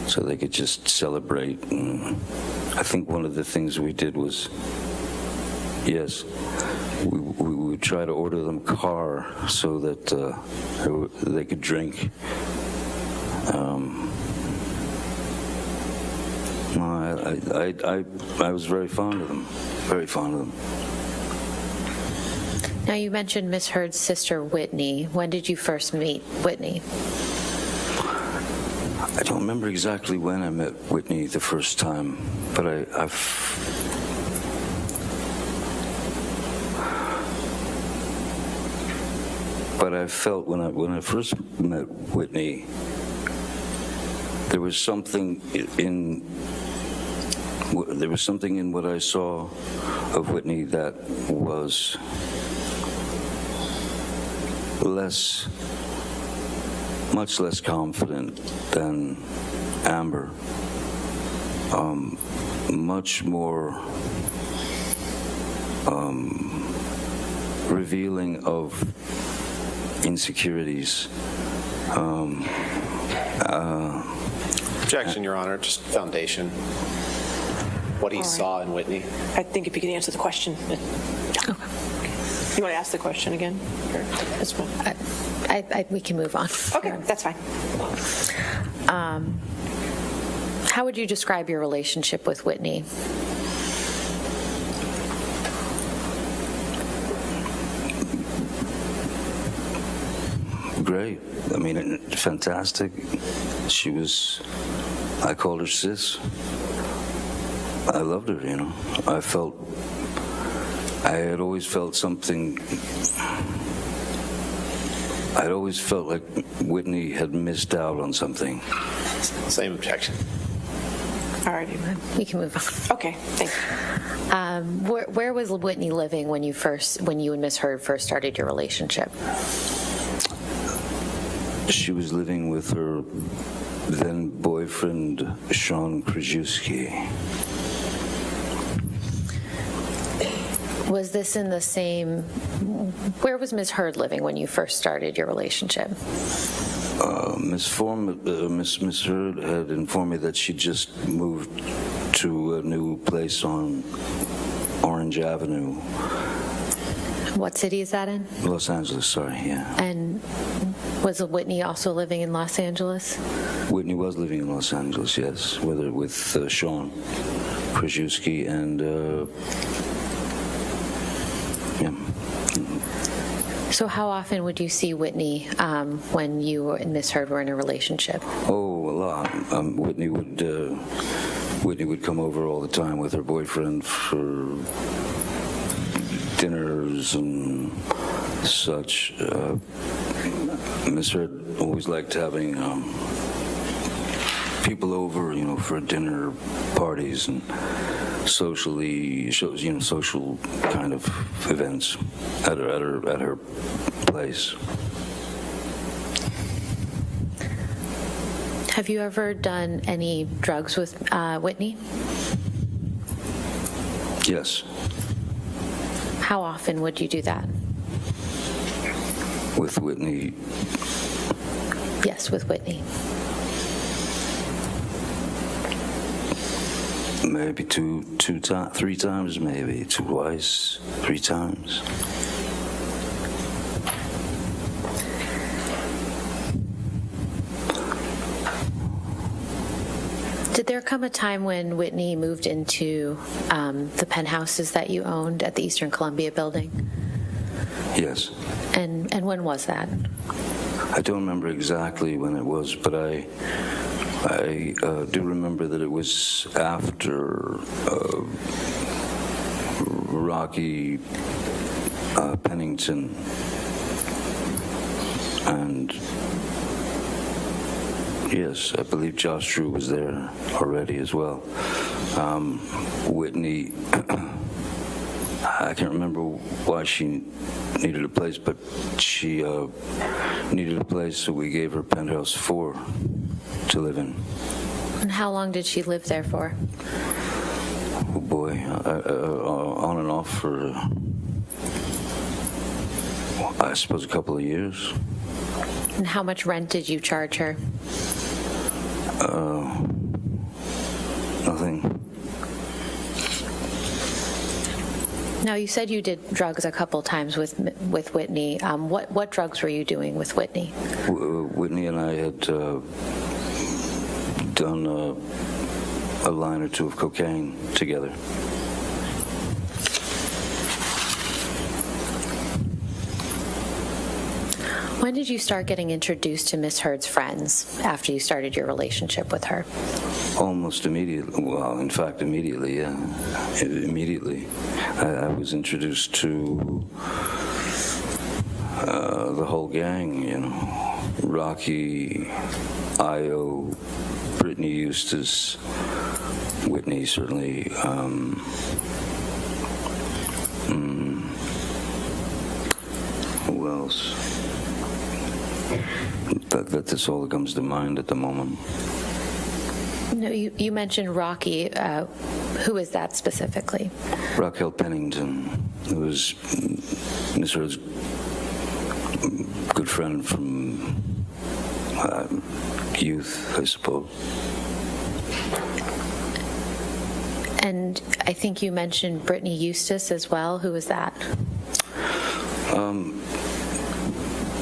[SPEAKER 8] so they could just celebrate. And I think one of the things we did was, yes, we would try to order them car so that they could drink. I was very fond of them, very fond of them.
[SPEAKER 6] Now, you mentioned Miss Heard's sister, Whitney. When did you first meet Whitney?
[SPEAKER 8] I don't remember exactly when I met Whitney the first time, but I felt when I first met Whitney, there was something in what I saw of Whitney that was much less confident than Amber, much more revealing of insecurities.
[SPEAKER 9] Objection, Your Honor, just foundation. What he saw in Whitney.
[SPEAKER 3] I think if you could answer the question. You want to ask the question again? Or this one?
[SPEAKER 6] We can move on.
[SPEAKER 3] Okay, that's fine.
[SPEAKER 6] How would you describe your relationship with Whitney?
[SPEAKER 8] Great. I mean, fantastic. I called her sis. I loved her, you know. I had always felt something. I'd always felt like Whitney had missed out on something.
[SPEAKER 9] Same objection.
[SPEAKER 3] All righty.
[SPEAKER 6] We can move on.
[SPEAKER 3] Okay, thank you.
[SPEAKER 6] Where was Whitney living when you and Miss Heard first started your relationship?
[SPEAKER 8] She was living with her then boyfriend, Sean Krajewski.
[SPEAKER 6] Was this in the same? Where was Miss Heard living when you first started your relationship?
[SPEAKER 8] Miss Heard had informed me that she just moved to a new place on Orange Avenue.
[SPEAKER 6] What city is that in?
[SPEAKER 8] Los Angeles, sorry, yeah.
[SPEAKER 6] And was Whitney also living in Los Angeles?
[SPEAKER 8] Whitney was living in Los Angeles, yes, with Sean Krajewski and, yeah.
[SPEAKER 6] So how often would you see Whitney when you and Miss Heard were in a relationship?
[SPEAKER 8] Oh, a lot. Whitney would come over all the time with her boyfriend for dinners and such. Miss Heard always liked having people over, you know, for dinner parties and social kind of events at her place.
[SPEAKER 6] Have you ever done any drugs with Whitney?
[SPEAKER 8] Yes.
[SPEAKER 6] How often would you do that?
[SPEAKER 8] With Whitney.
[SPEAKER 6] Yes, with Whitney.
[SPEAKER 8] Maybe three times, maybe twice, 3 times.
[SPEAKER 6] Did there come a time when Whitney moved into the penthouses that you owned at the Eastern Columbia building?
[SPEAKER 8] Yes.
[SPEAKER 6] And when was that?
[SPEAKER 8] I don't remember exactly when it was, but I do remember that it was after Rocky Pennington and yes, I believe Josh Drew was there already as well. Whitney, I can't remember why she needed a place, but she needed a place, so we gave her penthouse 4 to live in.
[SPEAKER 6] And how long did she live there for?
[SPEAKER 8] Oh boy, on and off for, I suppose, a couple of years.
[SPEAKER 6] And how much rent did you charge her?
[SPEAKER 8] Nothing.
[SPEAKER 6] Now, you said you did drugs a couple times with Whitney. What drugs were you doing with Whitney?
[SPEAKER 8] Whitney and I had done a line or 2 of cocaine together.
[SPEAKER 6] When did you start getting introduced to Miss Heard's friends after you started your relationship with her?
[SPEAKER 8] Almost immediately. Well, in fact, immediately, yeah. Immediately. I was introduced to the whole gang, you know. Rocky, Io, Brittany Eustace, Whitney, certainly. Who else? That's all that comes to mind at the moment.
[SPEAKER 6] No, you mentioned Rocky. Who is that specifically?
[SPEAKER 8] Raquel Pennington, who was Miss Heard's good friend from youth, I suppose.
[SPEAKER 6] And I think you mentioned Brittany Eustace as well. Who was that?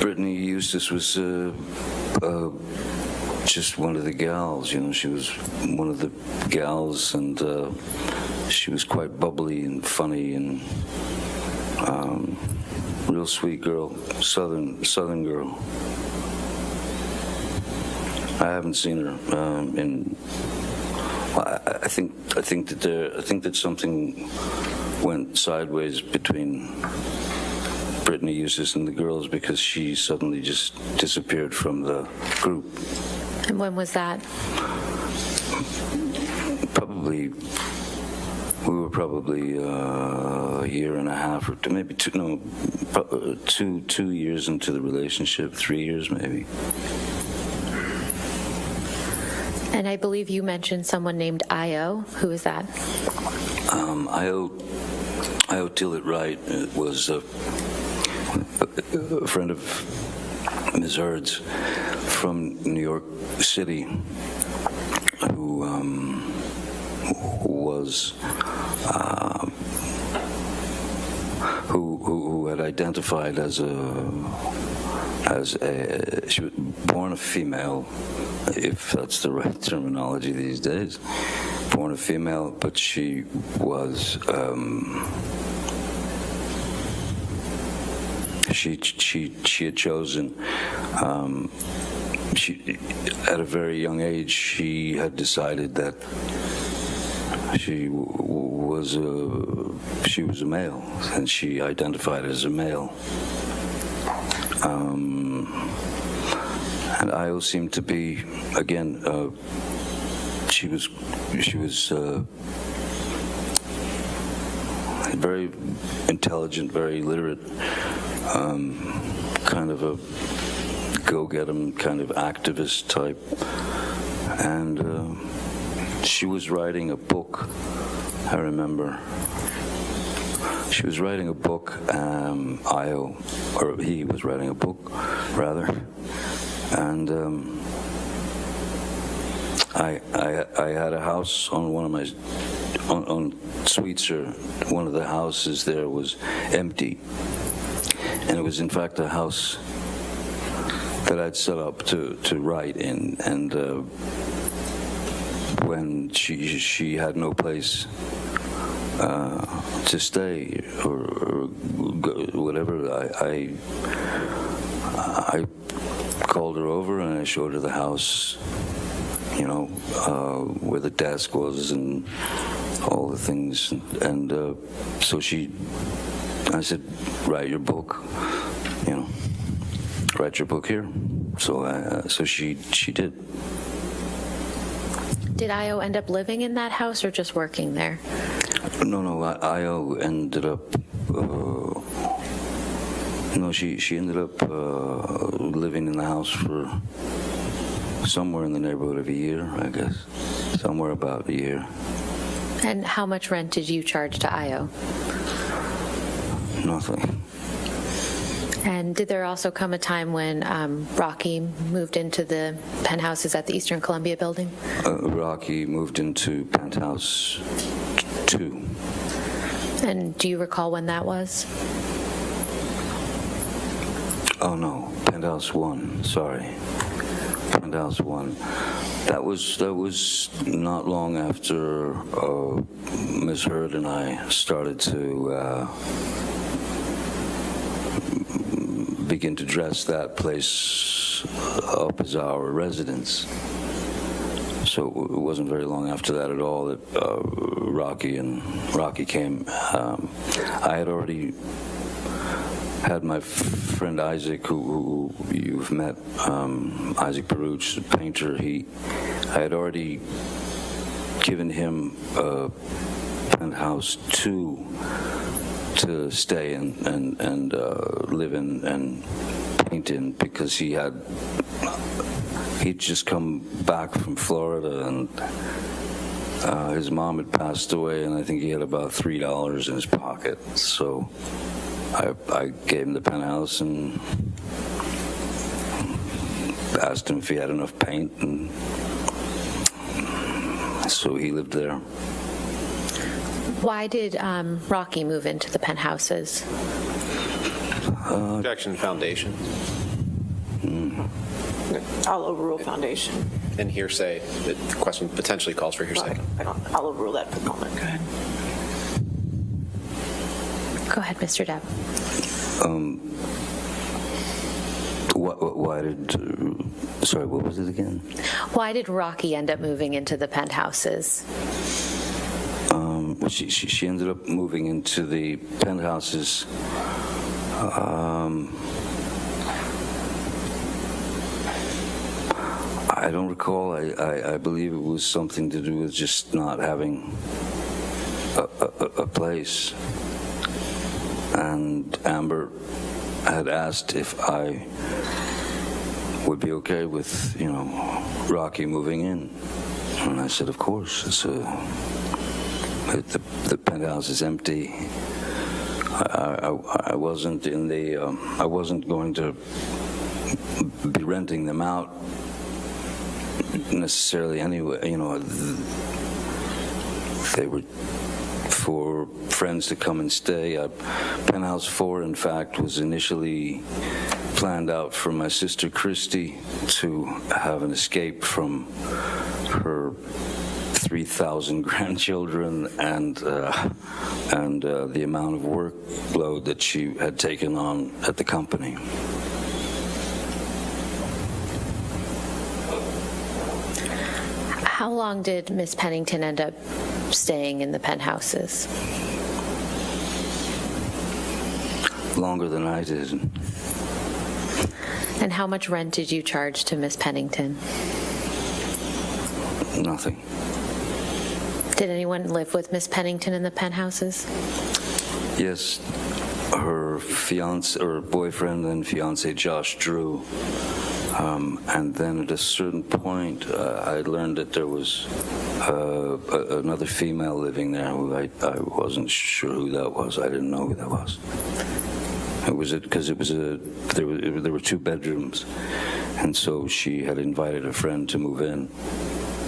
[SPEAKER 8] Brittany Eustace was just one of the gals, you know. She was one of the gals, and she was quite bubbly and funny and real sweet girl, southern girl. I haven't seen her in. I think that something went sideways between Brittany Eustace and the girls, because she suddenly just disappeared from the group.
[SPEAKER 6] And when was that?
[SPEAKER 8] We were probably a year and a half, or maybe 2 years into the relationship, 3 years maybe.
[SPEAKER 6] And I believe you mentioned someone named Io. Who is that?
[SPEAKER 8] Io Tillett Wright was a friend of Ms. Heard's from New York City, who was who had identified as she was born a female, if that's the right terminology these days, born a female, but she was she had chosen at a very young age, she had decided that she was a male, and she identified as a male. And Io seemed to be, again, she was very intelligent, very literate, kind of a go-get-'em kind of activist type. And she was writing a book, I remember. She was writing a book, Io, or he was writing a book, rather. And I had a house on one of my, on Sweetser, one of the houses there was empty. And it was in fact a house that I'd set up to write in, and when she had no place to stay or whatever, I called her over and I showed her the house, you know, where the desk was and all the things, and so I said, write your book, you know, write your book here. So she did.
[SPEAKER 6] Did Io end up living in that house or just working there?
[SPEAKER 8] No, Io ended up, she ended up living in the house for somewhere in the neighborhood of a year, I guess, somewhere about a year.
[SPEAKER 6] And how much rent did you charge to Io?
[SPEAKER 8] Nothing.
[SPEAKER 6] And did there also come a time when Rocky moved into the penthouses at the Eastern Columbia building?
[SPEAKER 8] Rocky moved into penthouse 2.
[SPEAKER 6] And do you recall when that was?
[SPEAKER 8] Oh no, penthouse 1. Sorry, penthouse 1. That was not long after Ms. Heard and I started to begin to dress that place up as our residence. So it wasn't very long after that at all that Rocky came. I had already had my friend Isaac, who you've met, Isaac Baruch, the painter. I had already given him a penthouse 2 to stay in and live in and paint in, because he'd just come back from Florida, and his mom had passed away, and I think he had about $3 in his pocket. So I gave him the penthouse and asked him if he had enough paint, and so he lived there.
[SPEAKER 6] Why did Rocky move into the penthouses?
[SPEAKER 9] Objection, foundation.
[SPEAKER 3] I'll overrule foundation.
[SPEAKER 9] And hearsay, the question potentially calls for hearsay.
[SPEAKER 3] I'll overrule that for the moment. Go ahead.
[SPEAKER 6] Go ahead, Mr. Depp.
[SPEAKER 8] Why did, sorry, what was it again?
[SPEAKER 6] Why did Rocky end up moving into the penthouses?
[SPEAKER 8] She ended up moving into the penthouses. I don't recall. I believe it was something to do with just not having a place. And Amber had asked if I would be okay with, Rocky moving in. And I said, of course. The penthouse is empty. I wasn't in the. I wasn't going to be renting them out necessarily anyway. They were for friends to come and stay. Penthouse 4, in fact, was initially planned out for my sister Christy to have an escape from her 3,000 grandchildren and the amount of workload that she had taken on at the company.
[SPEAKER 6] How long did Miss Pennington end up staying in the penthouses?
[SPEAKER 8] Longer than I did.
[SPEAKER 6] And how much rent did you charge to Miss Pennington?
[SPEAKER 8] Nothing.
[SPEAKER 6] Did anyone live with Miss Pennington in the penthouses?
[SPEAKER 8] Yes, her fiance or boyfriend and fiance Josh Drew. And then at a certain point, I learned that there was another female living there. Who I wasn't sure who that was. I didn't know who that was. It was because there were 2 bedrooms, and so she had invited a friend to move in.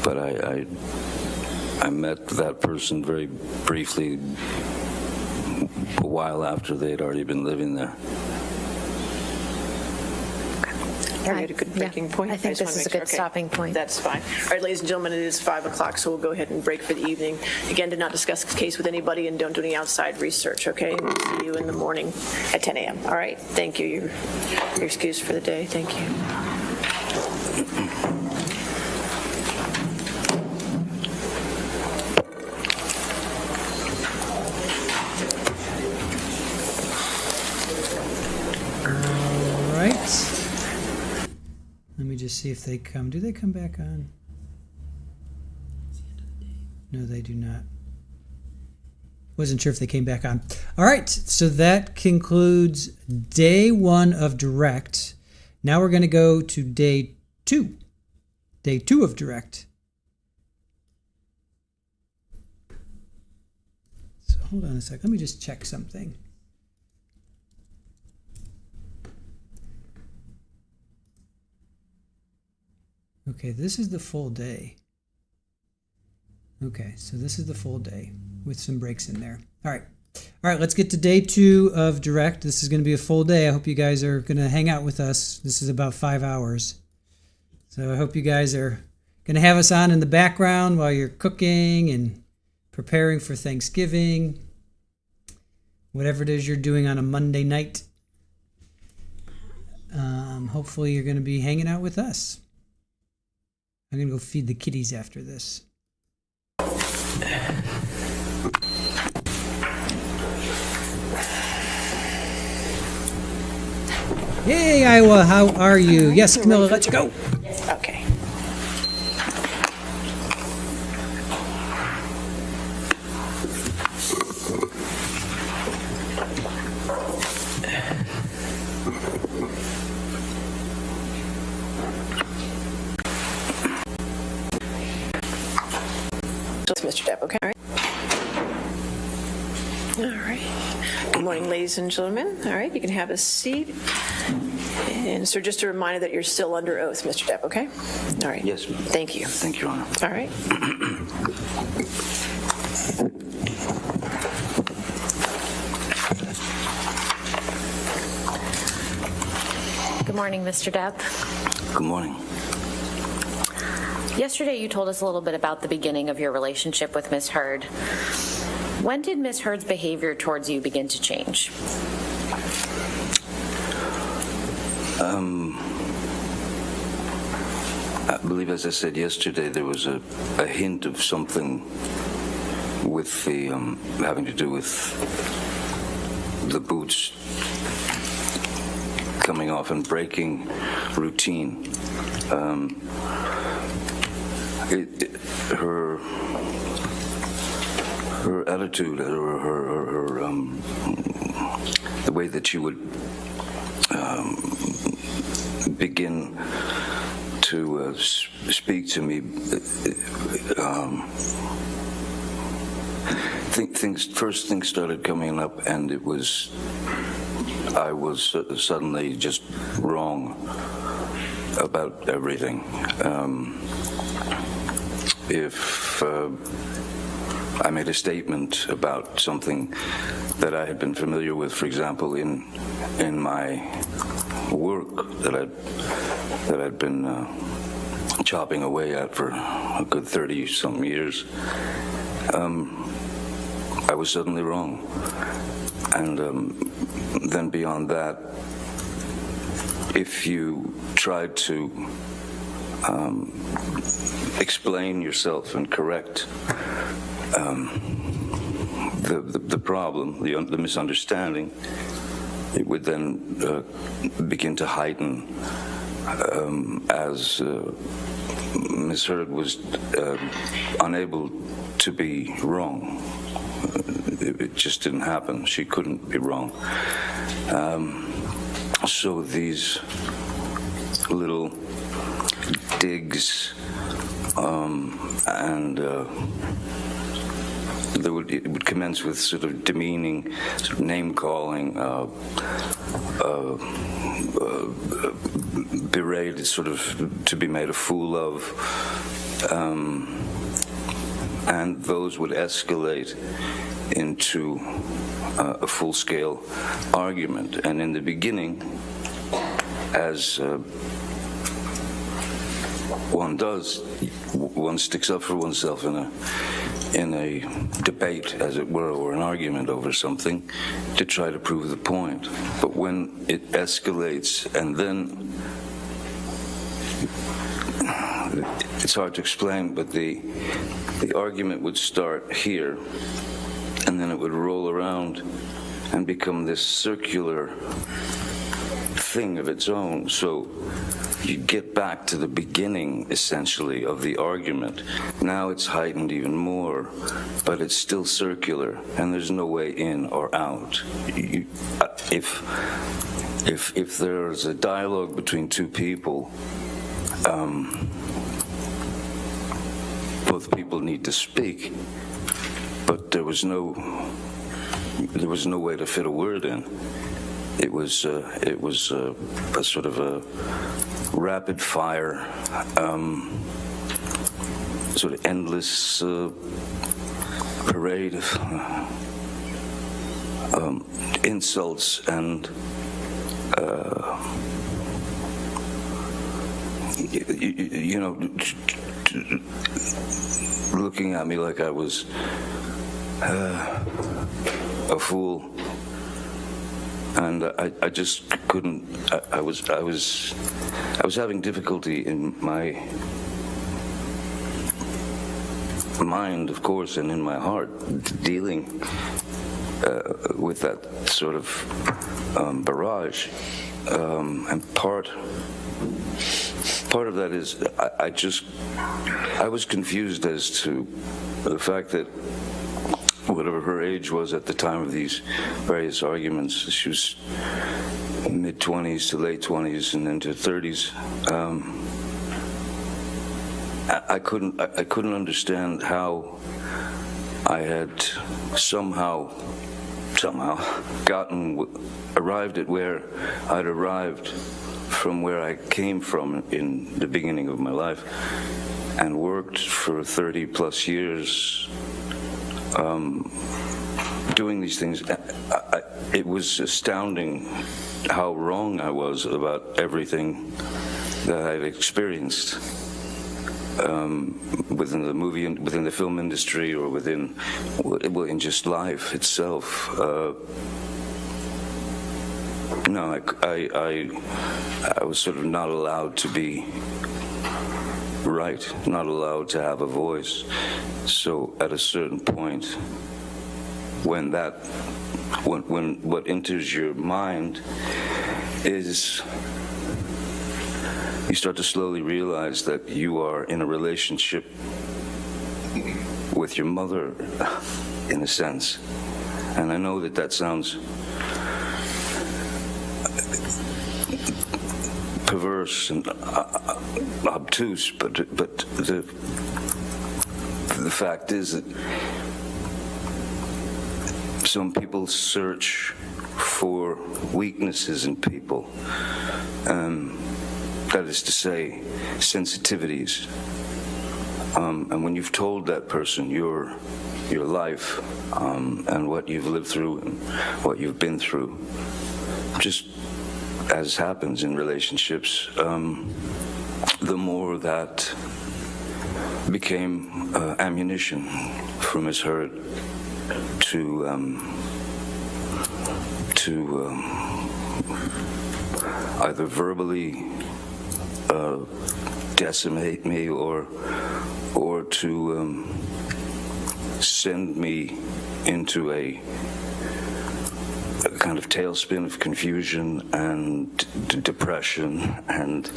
[SPEAKER 8] But I met that person very briefly a while after they had already been living there.
[SPEAKER 3] You had a good breaking point.
[SPEAKER 6] I think
[SPEAKER 3] just
[SPEAKER 6] this is a
[SPEAKER 3] wanna make
[SPEAKER 6] good
[SPEAKER 3] sure.
[SPEAKER 6] stopping point.
[SPEAKER 3] That's fine. All right, ladies and gentlemen, it is 5 o'clock, so we'll go ahead and break for the evening. Again, do not discuss the case with anybody and don't do any outside research, okay? We'll see you in the morning at 10 a.m. All right? Thank you. You're excused for the day. Thank you.
[SPEAKER 1] All right. Let me just see if they come. Do they come back on? No, they do not. Wasn't sure if they came back on. All right, so that concludes day 1 of direct. Now we're going to go to day 2. Day 2 of direct. So hold on a sec. Let me just check something. Okay, this is the full day. Okay, so this is the full day with some breaks in there. All right, let's get to day 2 of direct. This is going to be a full day. I hope you guys are going to hang out with us. This is about 5 hours. So I hope you guys are going to have us on in the background while you're cooking and preparing for Thanksgiving. Whatever it is you're doing on a Monday night. Hopefully you're going to be hanging out with us. I'm going to go feed the kitties after this. Hey, Iowa, how are you? Yes, Camilla, let's go.
[SPEAKER 3] Okay. Mr. Depp, okay? All right. Good morning, ladies and gentlemen. All right, you can have a seat. And so just a reminder that you're still under oath, Mr. Depp, okay? All right.
[SPEAKER 8] Yes, ma'am.
[SPEAKER 3] Thank you.
[SPEAKER 8] Thank you, Your Honor.
[SPEAKER 3] All right.
[SPEAKER 6] Good morning, Mr. Depp.
[SPEAKER 8] Good morning.
[SPEAKER 6] Yesterday, you told us a little bit about the beginning of your relationship with Ms. Heard. When did Ms. Heard's behavior towards you begin to change?
[SPEAKER 8] I believe, as I said yesterday, there was a hint of something with the having to do with the boots coming off and breaking routine. Her attitude, or the way that she would begin to speak to me, first things started coming up, and I was suddenly just wrong about everything. If I made a statement about something that I had been familiar with, for example, in my work that I'd been chopping away at for a good 30-something years, I was suddenly wrong. And then beyond that, if you tried to explain yourself and correct the problem, the misunderstanding, it would then begin to heighten as Ms. Heard was unable to be wrong. It just didn't happen. She couldn't be wrong. So these little digs and it would commence with sort of demeaning, sort of name-calling, berated, sort of to be made a fool of, and those would escalate into a full-scale argument. And in the beginning, as one does, one sticks up for oneself in a debate, as it were, or an argument over something to try to prove the point. But when it escalates, and then it's hard to explain, but the argument would start here, and then it would roll around and become this circular thing of its own. So you get back to the beginning, essentially, of the argument. Now it's heightened even more, but it's still circular, and there's no way in or out. If there's a dialogue between two people, both people need to speak, but there was no way to fit a word in. It was a sort of a rapid fire, sort of endless parade of insults and you know, looking at me like I was a fool. And I just couldn't. I was having difficulty in my mind, of course, and in my heart, dealing with that sort of barrage. And part of that is I was confused as to the fact that whatever her age was at the time of these various arguments, she was mid-20s to late 20s and into 30s. I couldn't understand how I had somehow arrived at where I'd arrived from where I came from in the beginning of my life, and worked for 30 plus years doing these things, it was astounding how wrong I was about everything that I've experienced within the movie, within the film industry, or within, well, in just life itself. No, I was sort of not allowed to be right, not allowed to have a voice. So at a certain point, when what enters your mind is, you start to slowly realize that you are in a relationship with your mother, in a sense. And I know that sounds perverse and obtuse, but the fact is that some people search for weaknesses in people. That is to say, sensitivities. And when you've told that person your life and what you've lived through and what you've been through, just as happens in relationships, the more that became ammunition for Ms. Hurd to either verbally decimate me or to send me into a kind of tailspin of confusion and depression and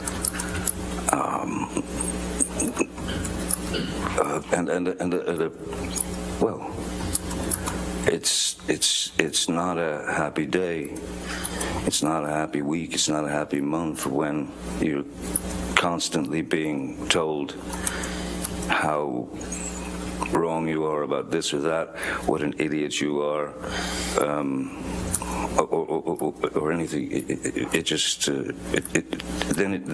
[SPEAKER 8] well, it's not a happy day. It's not a happy week. It's not a happy month when you're constantly being told how wrong you are about this or that, what an idiot you are, or anything. It just then it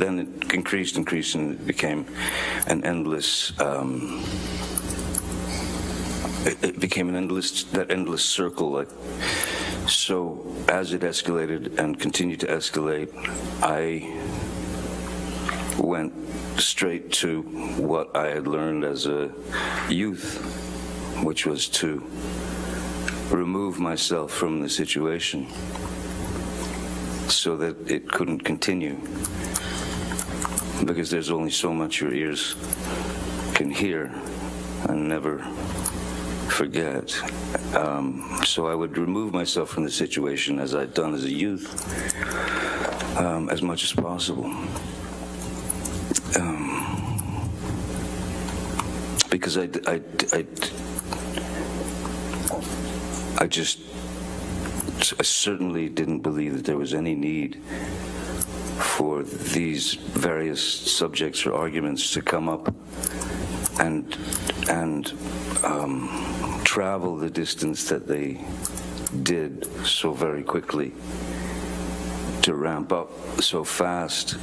[SPEAKER 8] increased, and it became an endless. It became that endless circle. Like, so as it escalated and continued to escalate, I went straight to what I had learned as a youth, which was to remove myself from the situation so that it couldn't continue, because there's only so much your ears can hear and never forget. So I would remove myself from the situation, as I'd done as a youth, as much as possible. Because I certainly didn't believe that there was any need for these various subjects or arguments to come up and travel the distance that they did so very quickly, to ramp up so fast.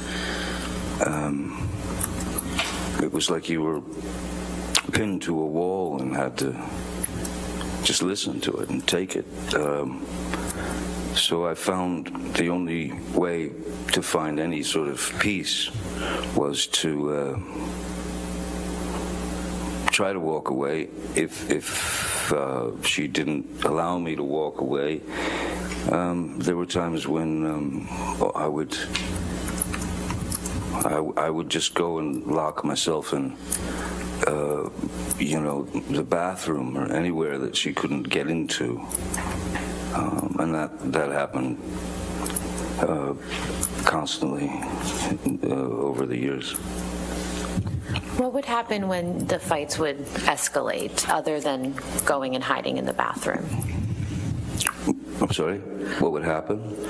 [SPEAKER 8] It was like you were pinned to a wall and had to just listen to it and take it. So I found the only way to find any sort of peace was to try to walk away. If she didn't allow me to walk away, there were times when I would just go and lock myself in the bathroom or anywhere that she couldn't get into, and that happened constantly over the years.
[SPEAKER 6] What would happen when the fights would escalate, other than going and hiding in the bathroom?
[SPEAKER 8] I'm sorry? What would happen?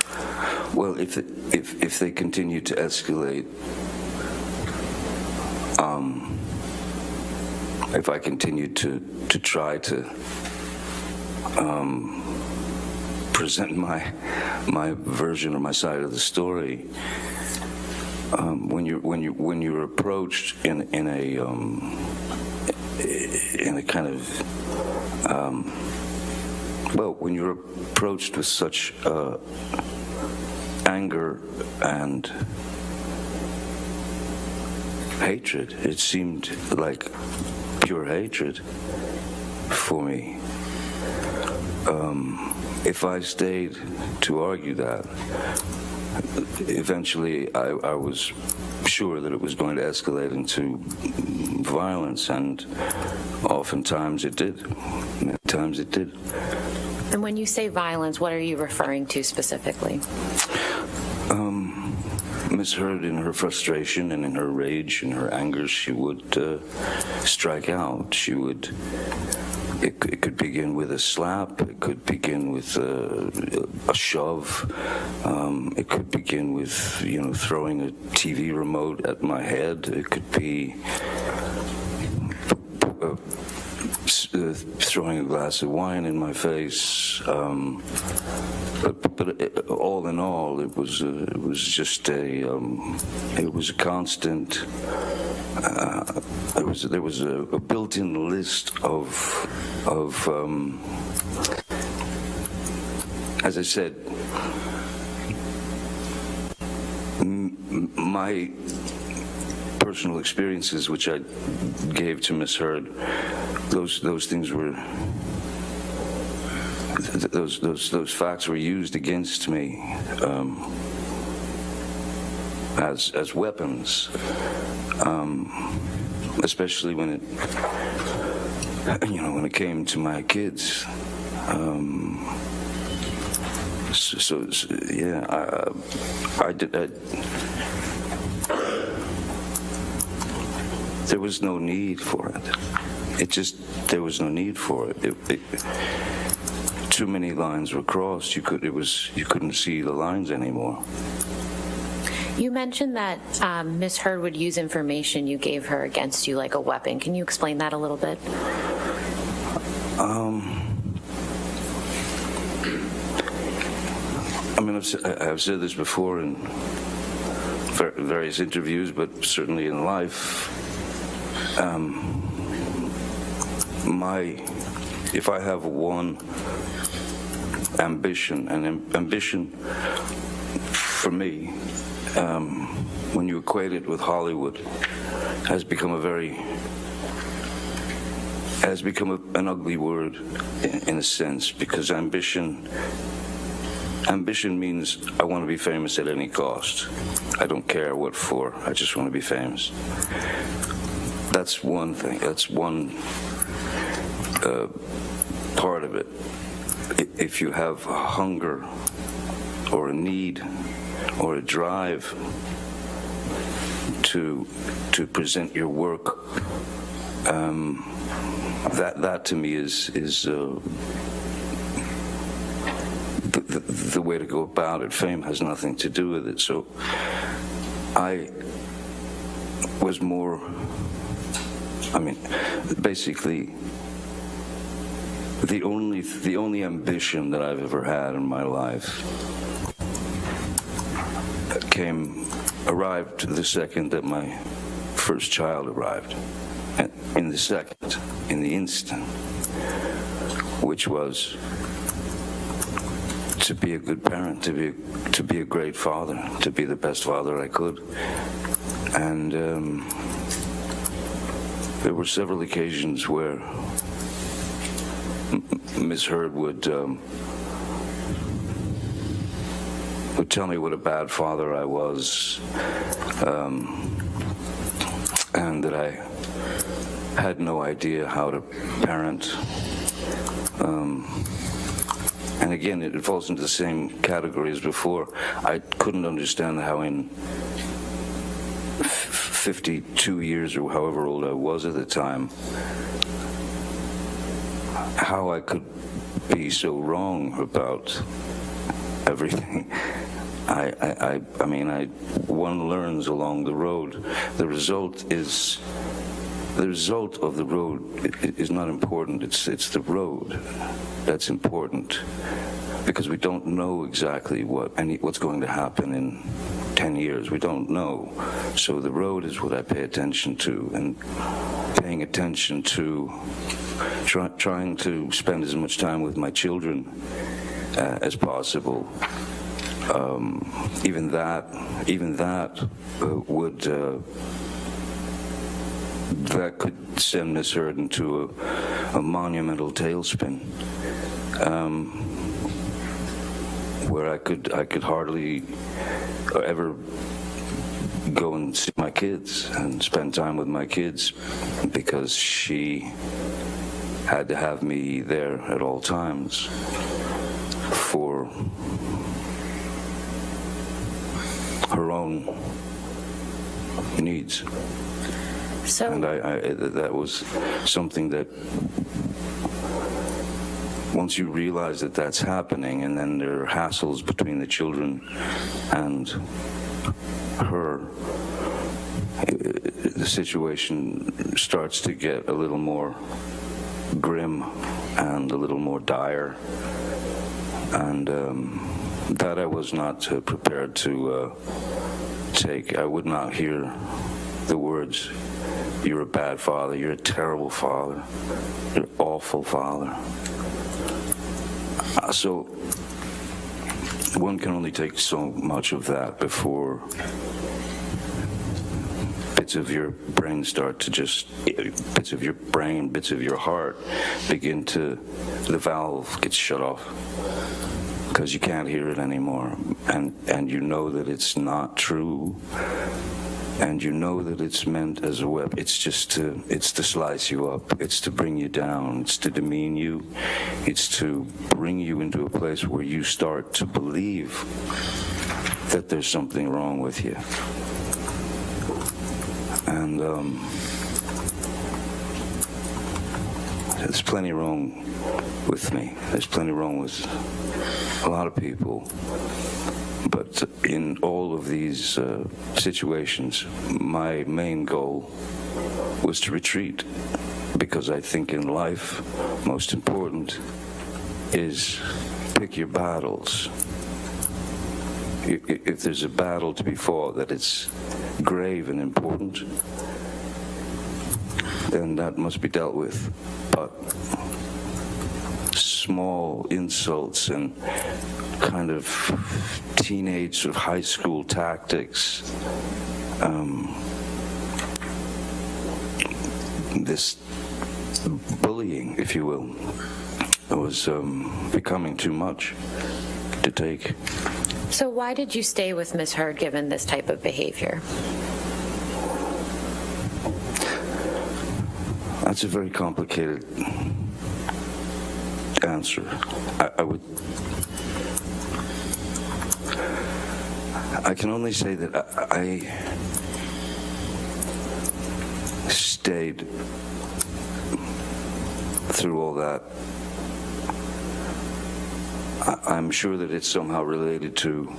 [SPEAKER 8] Well, if they continue to escalate, if I continued to try to present my version or my side of the story, when you're approached in a kind of Well, when you're approached with such anger and hatred, it seemed like pure hatred for me. If I stayed to argue that, eventually I was sure that it was going to escalate into violence, and oftentimes it did. Many times it did.
[SPEAKER 6] And when you say violence, what are you referring to specifically?
[SPEAKER 8] Miss Heard, in her frustration and in her rage and her anger, she would strike out. She would. It could begin with a slap. It could begin with a shove. It could begin with, throwing a TV remote at my head. It could be throwing a glass of wine in my face. But all in all, it was just it was a constant. There was a built-in list of as I said, my personal experiences, which I gave to Miss Heard, those things were. Those facts were used against me as weapons, especially when it came to my kids. I did. There was no need for it. There was no need for it. Too many lines were crossed. You couldn't see the lines anymore.
[SPEAKER 6] You mentioned that Ms. Heard would use information you gave her against you like a weapon. Can you explain that a little bit?
[SPEAKER 8] I've said this before in various interviews, but certainly in life. If I have one ambition, and ambition for me, when you equate it with Hollywood, has become an ugly word in a sense, because ambition means I want to be famous at any cost. I don't care what for. I just want to be famous. That's one thing. That's one part of it. If you have a hunger or a need or a drive to present your work, that to me is the way to go about it. Fame has nothing to do with it. So I was more, basically, the only ambition that I've ever had in my life arrived the second that my first child arrived. In the instant, which was to be a good parent, to be a great father, to be the best father I could. And there were several occasions where Miss Heard would tell me what a bad father I was, and that I had no idea how to parent. And again, it falls into the same category as before. I couldn't understand how in 52 years or however old I was at the time, how I could be so wrong about everything. One learns along the road. The result of the road is not important. It's the road that's important, because we don't know exactly what's going to happen in 10 years. We don't know. So the road is what I pay attention to, and paying attention to trying to spend as much time with my children as possible. Even that would that could send Miss Heard into a monumental tailspin, where I could hardly ever go and see my kids and spend time with my kids, because she had to have me there at all times for her own needs.
[SPEAKER 6] So,
[SPEAKER 8] And that was something that, once you realize that that's happening, and then there are hassles between the children and her, the situation starts to get a little more grim and a little more dire. And that I was not prepared to take. I would not hear the words, "You're a bad father, you're a terrible father, you're an awful father." So one can only take so much of that before bits of your brain start to just, bits of your brain, bits of your heart begin to, the valve gets shut off, because you can't hear it anymore, and you know that it's not true, and you know that it's meant as a weapon. It's to slice you up, it's to bring you down, it's to demean you, it's to bring you into a place where you start to believe that there's something wrong with you. And there's plenty wrong with me. There's plenty wrong with a lot of people. But in all of these situations, my main goal was to retreat, because I think in life, most important is pick your battles. If there's a battle to be fought that is grave and important, then that must be dealt with. But small insults and kind of teenage sort of high school tactics, this bullying, if you will, was becoming too much to take.
[SPEAKER 6] so why did you stay with Ms. Heard given this type of behavior?
[SPEAKER 8] That's a very complicated answer. I can only say that I stayed through all that. I'm sure that it's somehow related to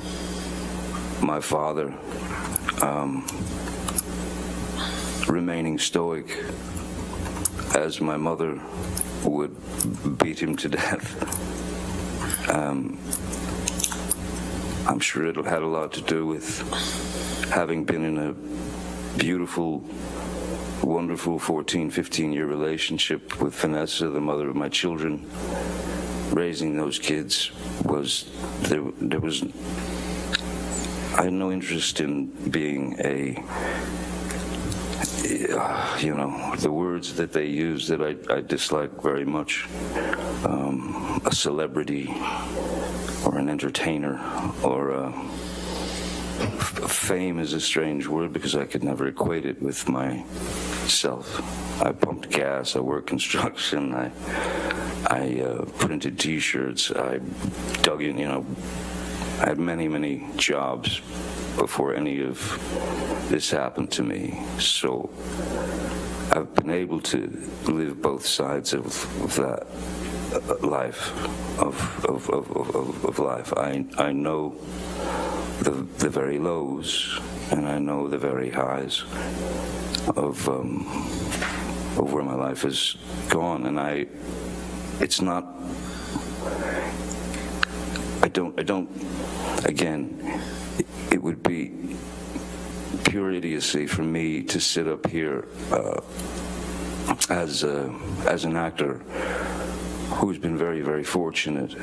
[SPEAKER 8] my father remaining stoic as my mother would beat him to death. I'm sure it had a lot to do with having been in a beautiful, wonderful 14, 15-year relationship with Vanessa, the mother of my children. Raising those kids I had no interest in being the words that they use that I dislike very much, a celebrity or an entertainer, or fame is a strange word because I could never equate it with myself. I pumped gas, I worked construction, I printed T-shirts, I dug in, I had many, many jobs before any of this happened to me. So I've been able to live both sides of that life, of life. I know the very lows, and I know the very highs of where my life has gone, and I don't, again, it would be pure idiocy for me to sit up here as an actor who's been very, very fortunate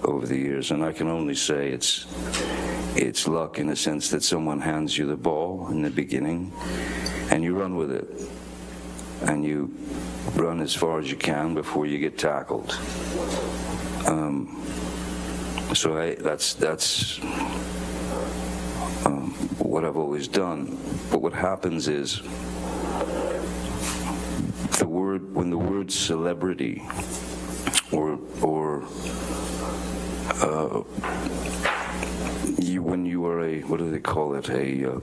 [SPEAKER 8] over the years, and I can only say it's luck in the sense that someone hands you the ball in the beginning, and you run with it, and you run as far as you can before you get tackled. So that's what I've always done. But what happens is when the word celebrity or when you are a, what do they call it, a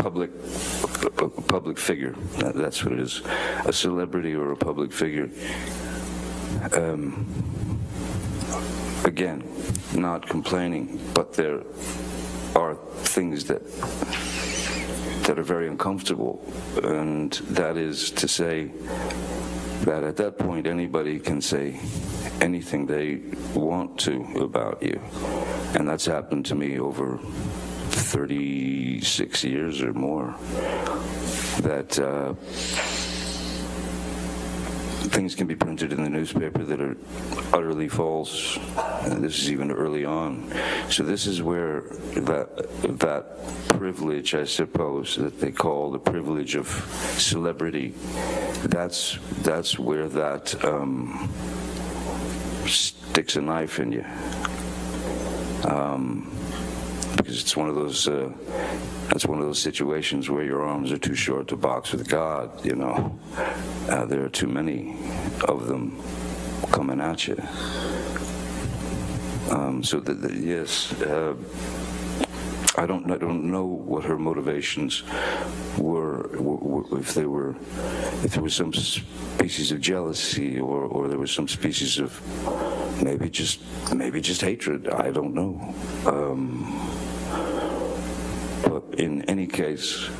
[SPEAKER 8] public figure, that's what it is, a celebrity or a public figure. Again, not complaining, but there are things that are very uncomfortable, and that is to say that at that point anybody can say anything they want to about you, and that's happened to me over 36 years or more, that things can be printed in the newspaper that are utterly false. And this is even early on. So this is where that privilege, I suppose, that they call the privilege of celebrity, that's where that sticks a knife in you. Because it's one of those that's one of those situations where your arms are too short to box with God, you know. There are too many of them coming at you. So yes, I don't know what her motivations were, if there was some species of jealousy, or there was some species of maybe just hatred. I don't know. But in any case,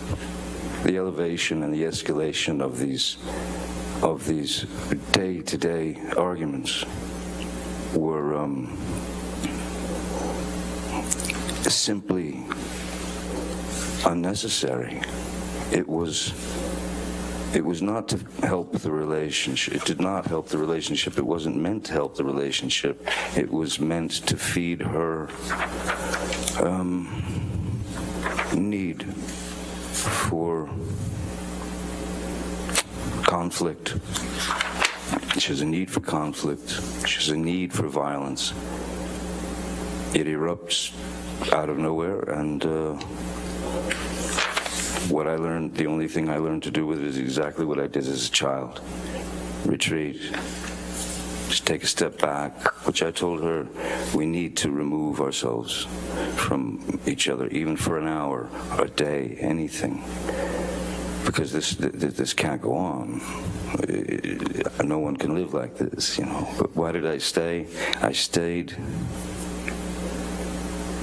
[SPEAKER 8] the elevation and the escalation of these day-to-day arguments were simply unnecessary. It was not to help the relationship. It did not help the relationship. It wasn't meant to help the relationship. It was meant to feed her need for conflict. She has a need for conflict. She has a need for violence. It erupts out of nowhere, and what I learned, the only thing I learned to do with it is exactly what I did as a child. Retreat. Just take a step back, which I told her, we need to remove ourselves from each other, even for an hour, a day, anything. Because this can't go on. No one can live like this, you know. But why did I stay? I stayed,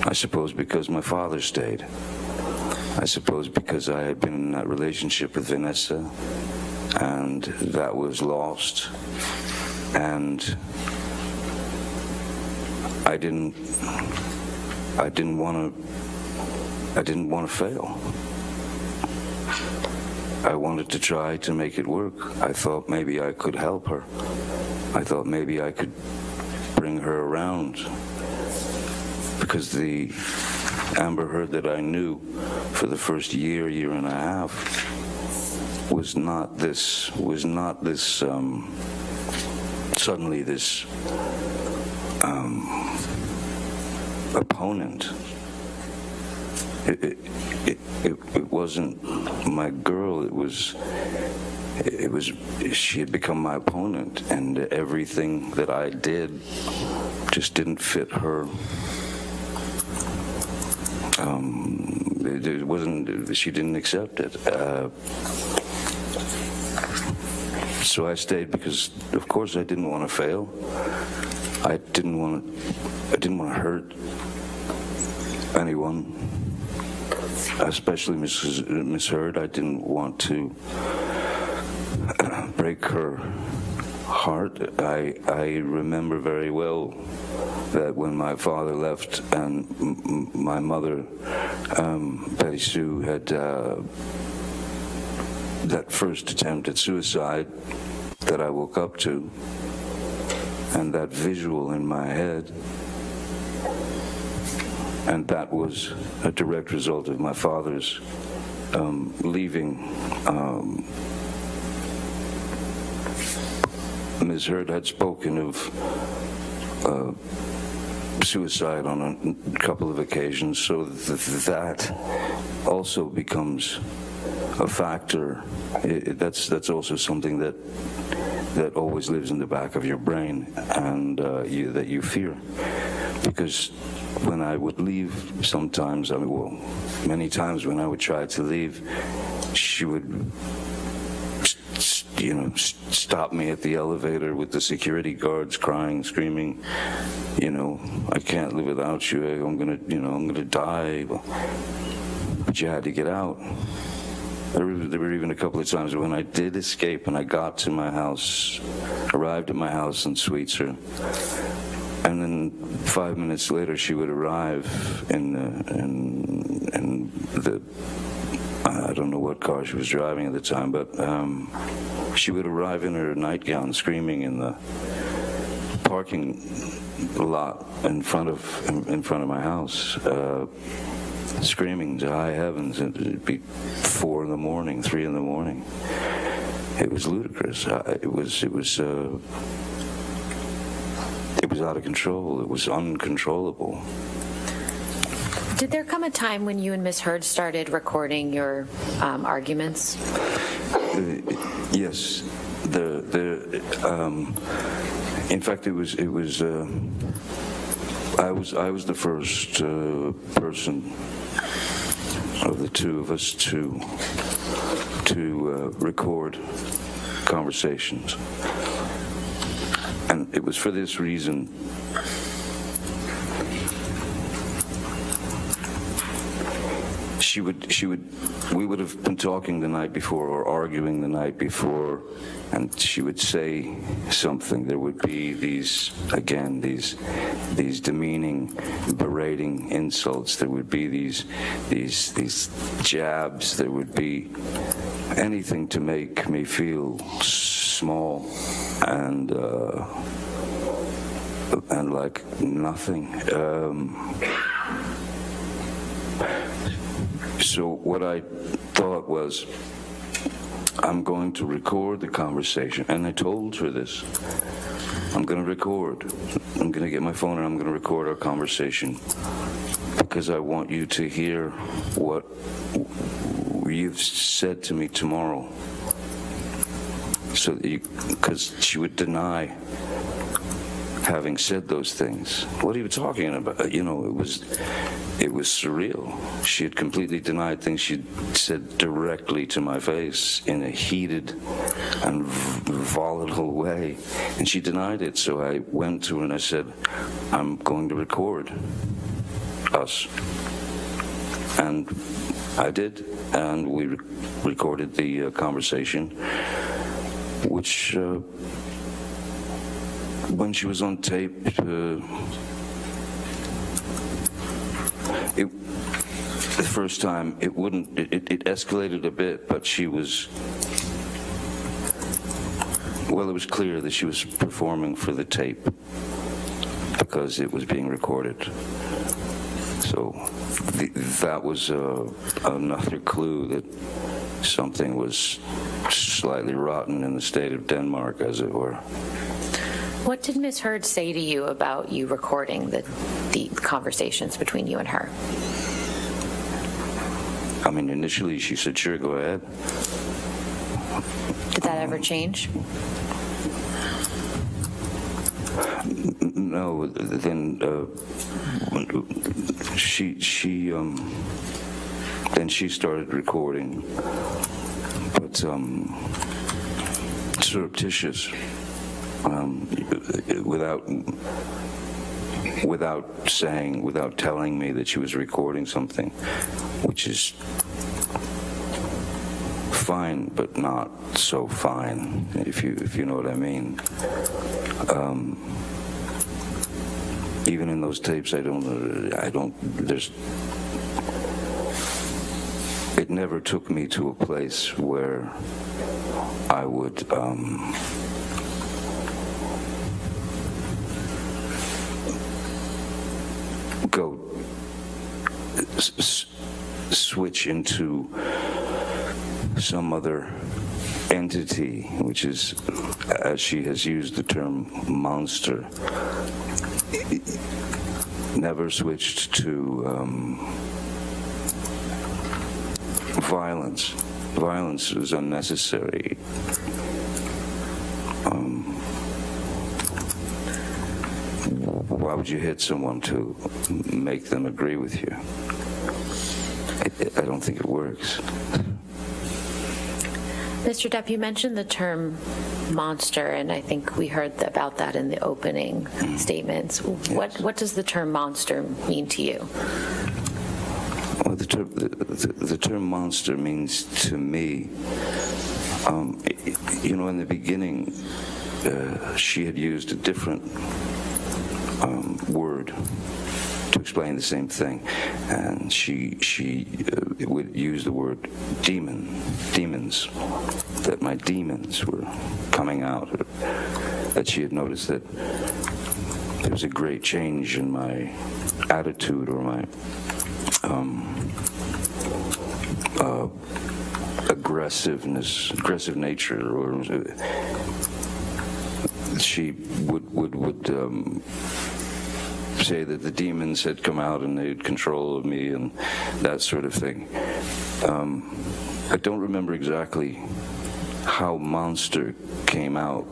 [SPEAKER 8] I suppose, because my father stayed. I suppose because I had been in that relationship with Vanessa, and that was lost, and I didn't want to fail. I wanted to try to make it work. I thought maybe I could help her. I thought maybe I could bring her around, because the Amber Heard that I knew for the first year and a half was not this suddenly this opponent. It wasn't my girl. It was she had become my opponent, and everything that I did just didn't fit her. It wasn't. She didn't accept it. So I stayed because, of course, I didn't want to fail. I didn't want to hurt anyone, especially Miss Heard. I didn't want to break her heart. I remember very well that when my father left and my mother, Betty Sue, had that first attempt at suicide that I woke up to, and that visual in my head, and that was a direct result of my father's leaving. Ms. Heard had spoken of suicide on a couple of occasions, so that also becomes a factor. That's also something that always lives in the back of your brain, and that you fear. Because when I would leave sometimes, many times when I would try to leave, she would stop me at the elevator with the security guards crying, screaming, I can't live without you, I'm gonna die. But you had to get out. There were even a couple of times when I did escape and I got to my house, arrived at my house in Sweetser, and then 5 minutes later she would arrive in the I don't know what car she was driving at the time, but she would arrive in her nightgown screaming in the parking lot in front of my house, screaming to high heavens. It'd be 4 in the morning, 3 in the morning. It was ludicrous. It was out of control. It was uncontrollable.
[SPEAKER 6] Did there come a time when you and Ms. Heard started recording your arguments?
[SPEAKER 8] Yes. In fact, I was the first person of the two of us to record conversations, and it was for this reason. We would have been talking the night before or arguing the night before, and she would say something. There would be these demeaning, berating insults. There would be these jabs. There would be anything to make me feel small and like nothing. So what I thought was, I'm going to record the conversation, and I told her this. I'm going to record. I'm going to get my phone and I'm going to record our conversation, because I want you to hear what you've said to me tomorrow. So that because she would deny having said those things. What are you talking about? It was surreal. She had completely denied things she'd said directly to my face in a heated and volatile way, and she denied it. So I went to her and I said, I'm going to record us. And I did, and we recorded the conversation, which when she was on tape, the first time it escalated a bit, but she was, well, it was clear that she was performing for the tape because it was being recorded. So that was another clue that something was slightly rotten in the state of Denmark, as it were.
[SPEAKER 6] What did Ms. Heard say to you about you recording the conversations between you and her?
[SPEAKER 8] I mean, initially she said, sure, go ahead.
[SPEAKER 6] Did that ever change?
[SPEAKER 8] No, then then she started recording, but surreptitious, without telling me that she was recording something, which is fine, but not so fine, if you know what I mean. Even in those tapes, it never took me to a place where I would go switch into some other entity, which is, as she has used the term, monster. Never switched to violence. Violence was unnecessary. Why would you hit someone to make them agree with you? I don't think it works.
[SPEAKER 6] Mr. Depp, you mentioned the term monster, and I think we heard about that in the opening statements.
[SPEAKER 8] Yes.
[SPEAKER 6] What does the term monster mean to you?
[SPEAKER 8] Well, the term monster means to me, in the beginning, she had used a different word to explain the same thing, and she would use the word demons, that my demons were coming out, that she had noticed that there was a great change in my attitude or my aggressive nature, or she would say that the demons had come out and they had control of me and that sort of thing. I don't remember exactly how monster came out,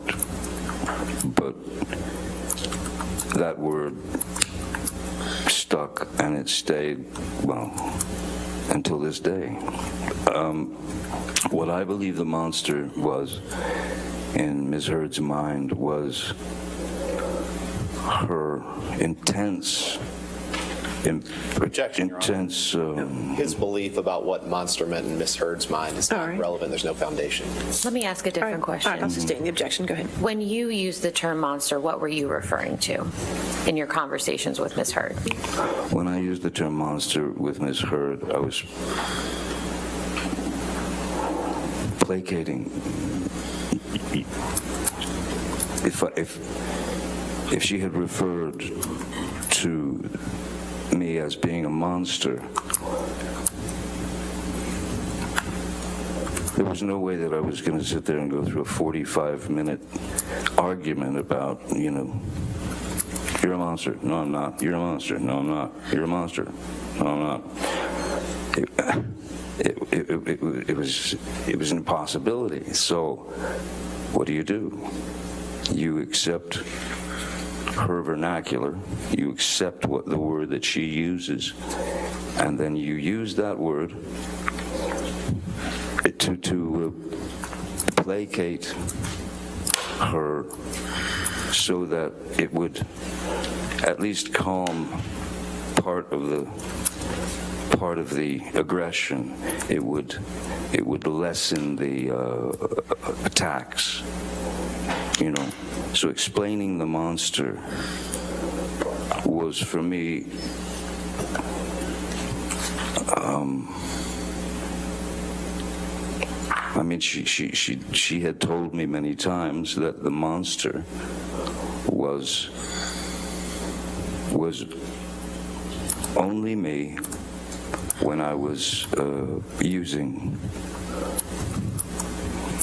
[SPEAKER 8] but that word stuck and it stayed, well, until this day. What I believe the monster was in Ms. Heard's mind was her intense,
[SPEAKER 9] Objection, Your Honor. His belief about what monster meant in Ms. Heard's mind is not relevant. There's no foundation.
[SPEAKER 6] Let me ask a different question.
[SPEAKER 3] All right, I'll sustain the objection. Go ahead.
[SPEAKER 6] When you used the term monster, what were you referring to in your conversations with Ms. Heard?
[SPEAKER 8] When I used the term monster with Ms. Heard, I was placating. If she had referred to me as being a monster, there was no way that I was going to sit there and go through a 45-minute argument about, you're a monster. No, I'm not. You're a monster. No, I'm not. You're a monster. No, I'm not. It was an impossibility. So what do? You accept her vernacular, you accept the word that she uses, and then you use that word to placate her so that it would at least calm part of the aggression. It would lessen the attacks. So explaining the monster was for me she had told me many times that the monster was only me when I was using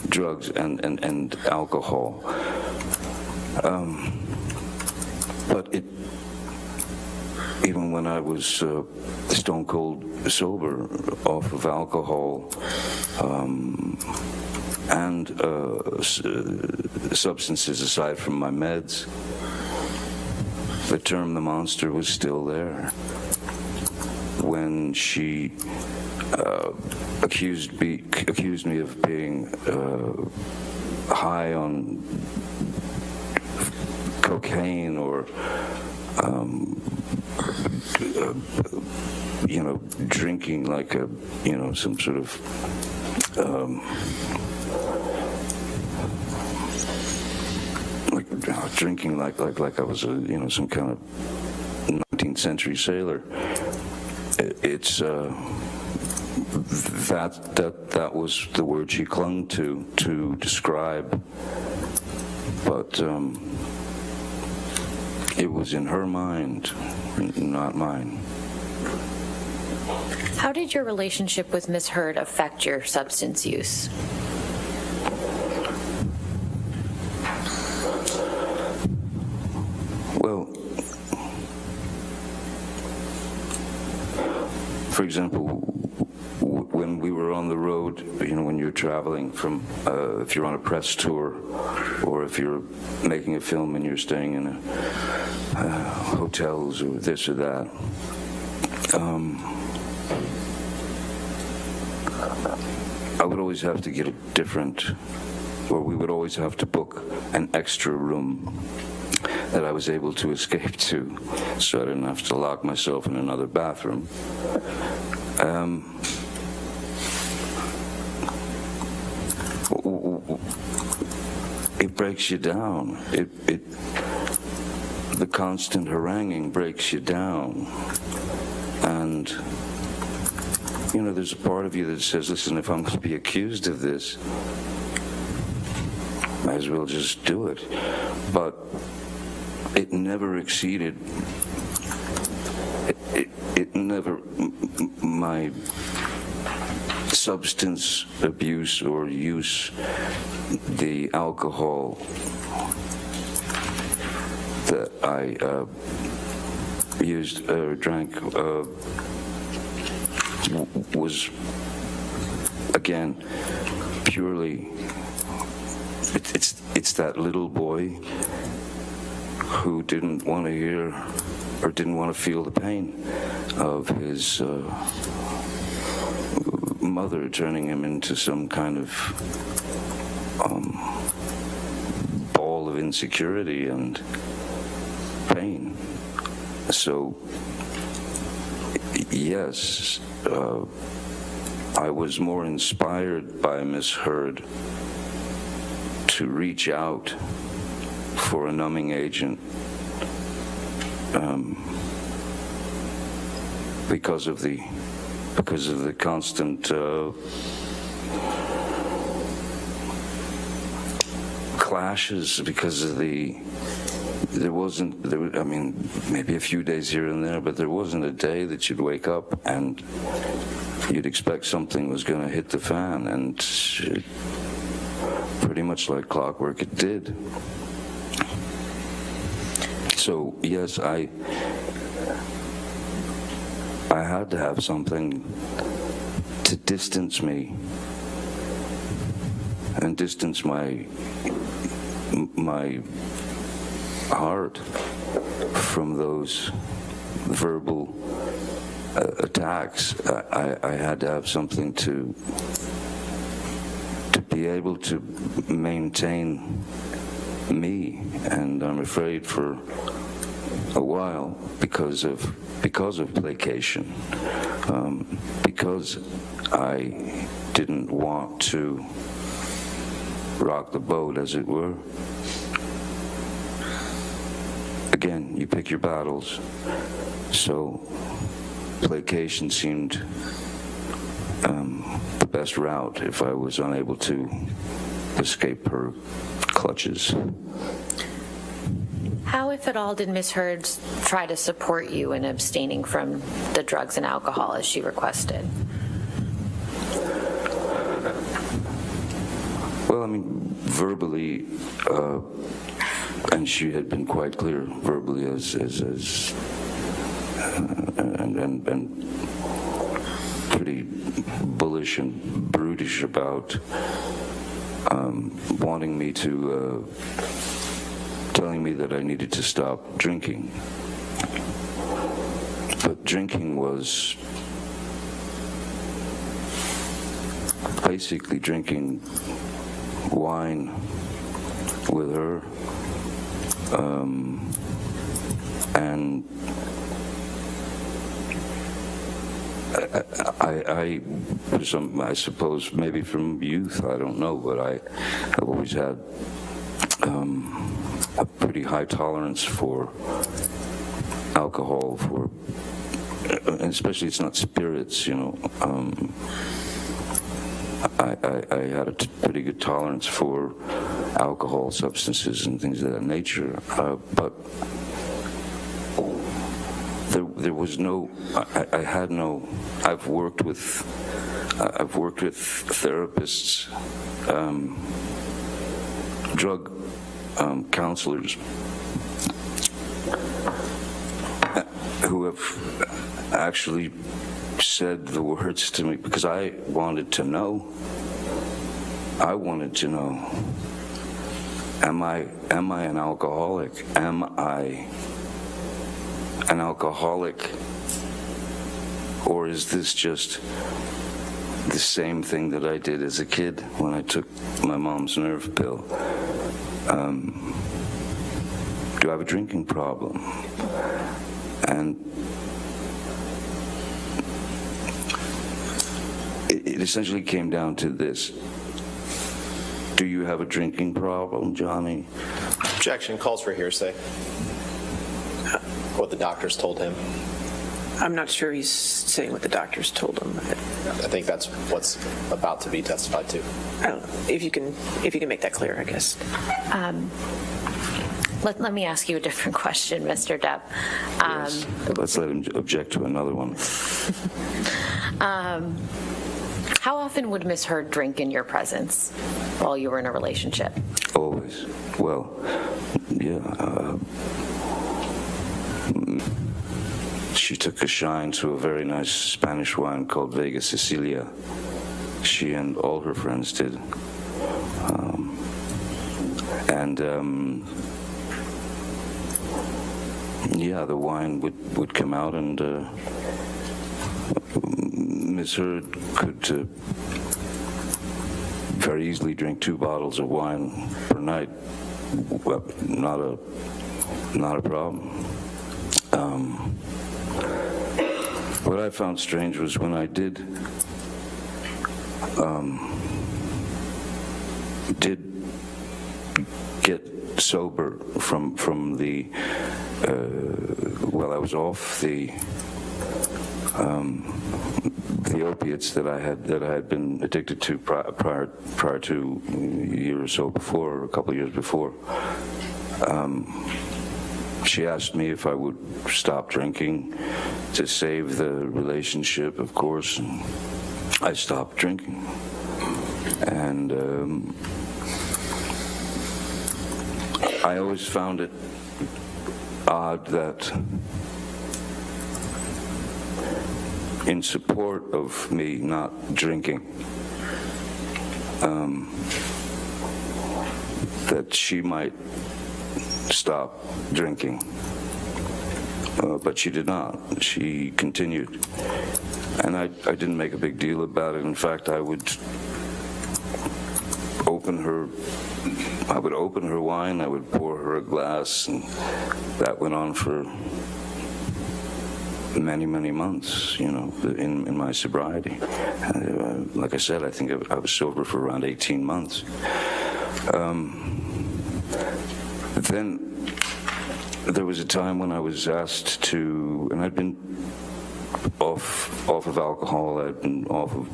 [SPEAKER 8] drugs and alcohol. But even when I was stone cold sober off of alcohol and substances aside from my meds, the term the monster was still there. When she accused me of being high on cocaine or drinking like some sort of drinking like I was some kind of 19th century sailor. It's that was the word she clung to describe, but it was in her mind, not mine.
[SPEAKER 6] How did your relationship with Ms. Heard affect your substance use?
[SPEAKER 8] Well, for example, when we were on the road, when you're traveling from, if you're on a press tour, or if you're making a film and you're staying in hotels or this or that, I would always have to get a different, or we would always have to book an extra room that I was able to escape to, so I didn't have to lock myself in another bathroom. It breaks you down. The constant haranguing breaks you down. And, there's a part of you that says, listen, if I'm going to be accused of this, might as well just do it. But it never exceeded, my substance abuse or use, the alcohol that I used or drank was, again, purely, it's that little boy who didn't want to hear or didn't want to feel the pain of his mother turning him into some kind of ball of insecurity and pain. So, yes, I was more inspired by Miss Heard to reach out for a numbing agent because of the constant clashes, because of maybe a few days here and there, but there wasn't a day that you'd wake up and you'd expect something was going to hit the fan, and pretty much like clockwork it did. So yes, I had to have something to distance me and distance my heart from those verbal attacks. I had to have something to be able to maintain me, and I'm afraid for a while, because of placation, because I didn't want to rock the boat, as it were. Again, you pick your battles. So placation seemed the best route if I was unable to escape her clutches.
[SPEAKER 6] How, if at all, did Ms. Heard try to support you in abstaining from the drugs and alcohol as she requested?
[SPEAKER 8] Well, verbally, and she had been quite clear verbally and pretty bullish and brutish about wanting me to, telling me that I needed to stop drinking. But drinking was basically drinking wine with her, and I suppose maybe from youth, I don't know, but I've always had a pretty high tolerance for alcohol, for and especially it's not spirits, you know. I had a pretty good tolerance for alcohol, substances, and things of that nature, but there was no. I had no. I've worked with therapists, drug counselors who have actually said the words to me because I wanted to know. I wanted to know, am I an alcoholic? Am I an alcoholic? Or is this just the same thing that I did as a kid when I took my mom's nerve pill? Do I have a drinking problem? And it essentially came down to this. Do you have a drinking problem, Johnny?
[SPEAKER 9] Objection. Calls for hearsay. What the doctors told him.
[SPEAKER 3] I'm not sure he's saying what the doctors told him.
[SPEAKER 9] I think that's what's about to be testified to.
[SPEAKER 3] I don't know. If you can make that clear, I guess.
[SPEAKER 6] Let me ask you a different question, Mr. Depp.
[SPEAKER 8] Yes. Let's let him object to another one.
[SPEAKER 6] How often would Miss Heard drink in your presence while you were in a relationship?
[SPEAKER 8] Always. Well, yeah. She took a shine to a very nice Spanish wine called Vega Sicilia. She and all her friends did. Yeah, the wine would come out, and Miss Heard could very easily drink 2 bottles of wine per night. Well, not a problem. What I found strange was when I did get sober from the I was off the opiates that I had been addicted to prior to a year or so before, or a couple of years before. She asked me if I would stop drinking to save the relationship, of course, and I stopped drinking. And I always found it odd that in support of me not drinking, that she might stop drinking, but she did not. She continued, and I didn't make a big deal about it. In fact, I would open her wine, I would pour her a glass, and that went on for many months, you know, in my sobriety. Like I said, I think I was sober for around 18 months. Then there was a time when I was asked to, and I'd been off of alcohol, I'd been off of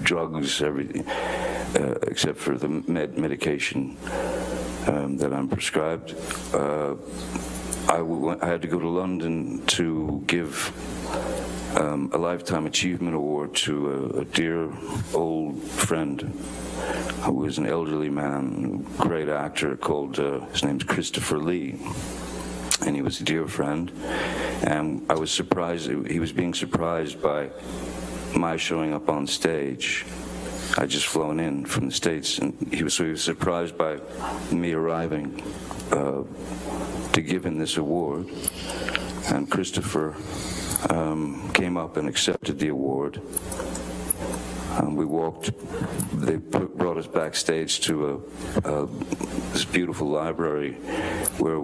[SPEAKER 8] drugs, everything, except for the medication that I'm prescribed. I had to go to London to give a Lifetime Achievement Award to a dear old friend who was an elderly man, great actor called, his name's Christopher Lee, and he was a dear friend. And I was surprised, he was being surprised by my showing up on stage. I'd just flown in from the States, and he was surprised by me arriving to give him this award. And Christopher came up and accepted the award. We walked, they brought us backstage to this beautiful library where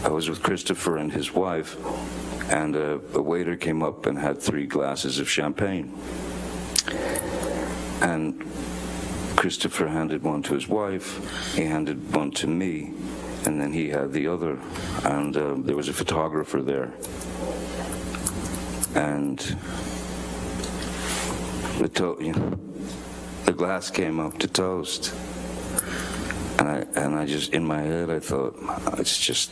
[SPEAKER 8] I was with Christopher and his wife, and a waiter came up and had 3 glasses of champagne. And Christopher handed one to his wife, he handed one to me, and then he had the other, and there was a photographer there, and the glass came up to toast, and I just, in my head, I thought, it's just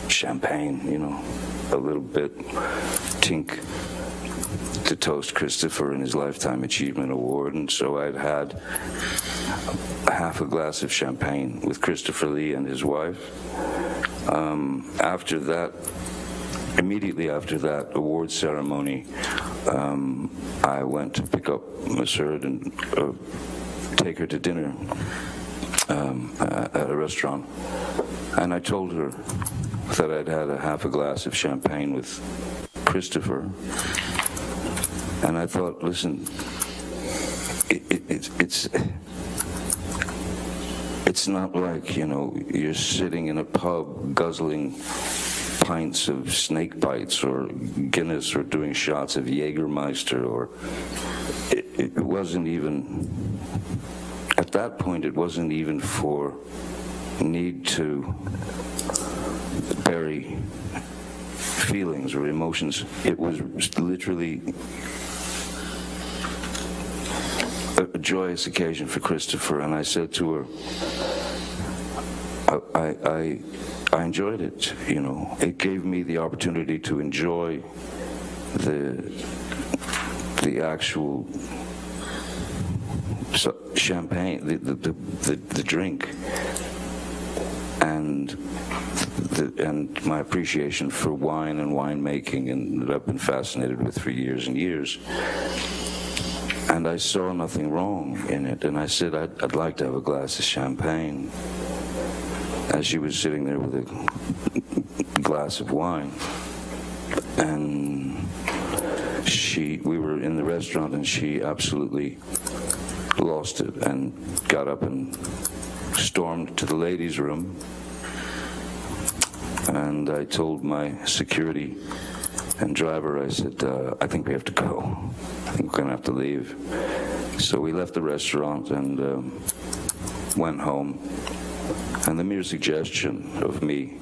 [SPEAKER 8] champagne, a little bit, tink, to toast Christopher in his Lifetime Achievement Award. And so I'd had half a glass of champagne with Christopher Lee and his wife. After that, immediately after that award ceremony, I went to pick up Miss Heard and take her to dinner at a restaurant. And I told her that I'd had a half a glass of champagne with Christopher. And I thought, listen, it's not like, you're sitting in a pub guzzling pints of snake bites or Guinness or doing shots of Jägermeister, or it wasn't even, at that point, it wasn't even for need to bury feelings or emotions. It was literally a joyous occasion for Christopher, and I said to her, I enjoyed it. It gave me the opportunity to enjoy the actual champagne, the drink, and my appreciation for wine and winemaking, and that I've been fascinated with for years and years. And I saw nothing wrong in it, and I said, I'd like to have a glass of champagne. As she was sitting there with a glass of wine, and we were in the restaurant, and she absolutely lost it and got up and stormed to the ladies' room. And I told my security and driver, I said, I think we have to go. I think we're going to have to leave. So we left the restaurant and went home. And the mere suggestion of me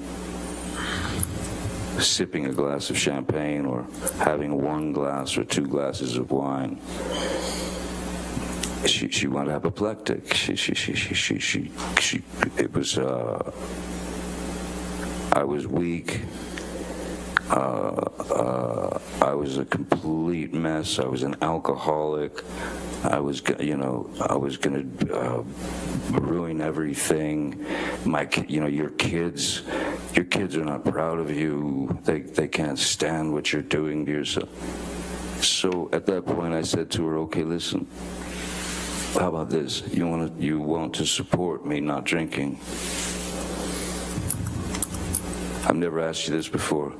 [SPEAKER 8] sipping a glass of champagne or having one glass or two glasses of wine, she went apoplectic. It was, I was weak. I was a complete mess. I was an alcoholic. I was going to ruin everything. Your kids are not proud of you. They can't stand what you're doing to yourself. So at that point, I said to her, "Okay, listen. How about this? You want to support me not drinking? I've never asked you this before.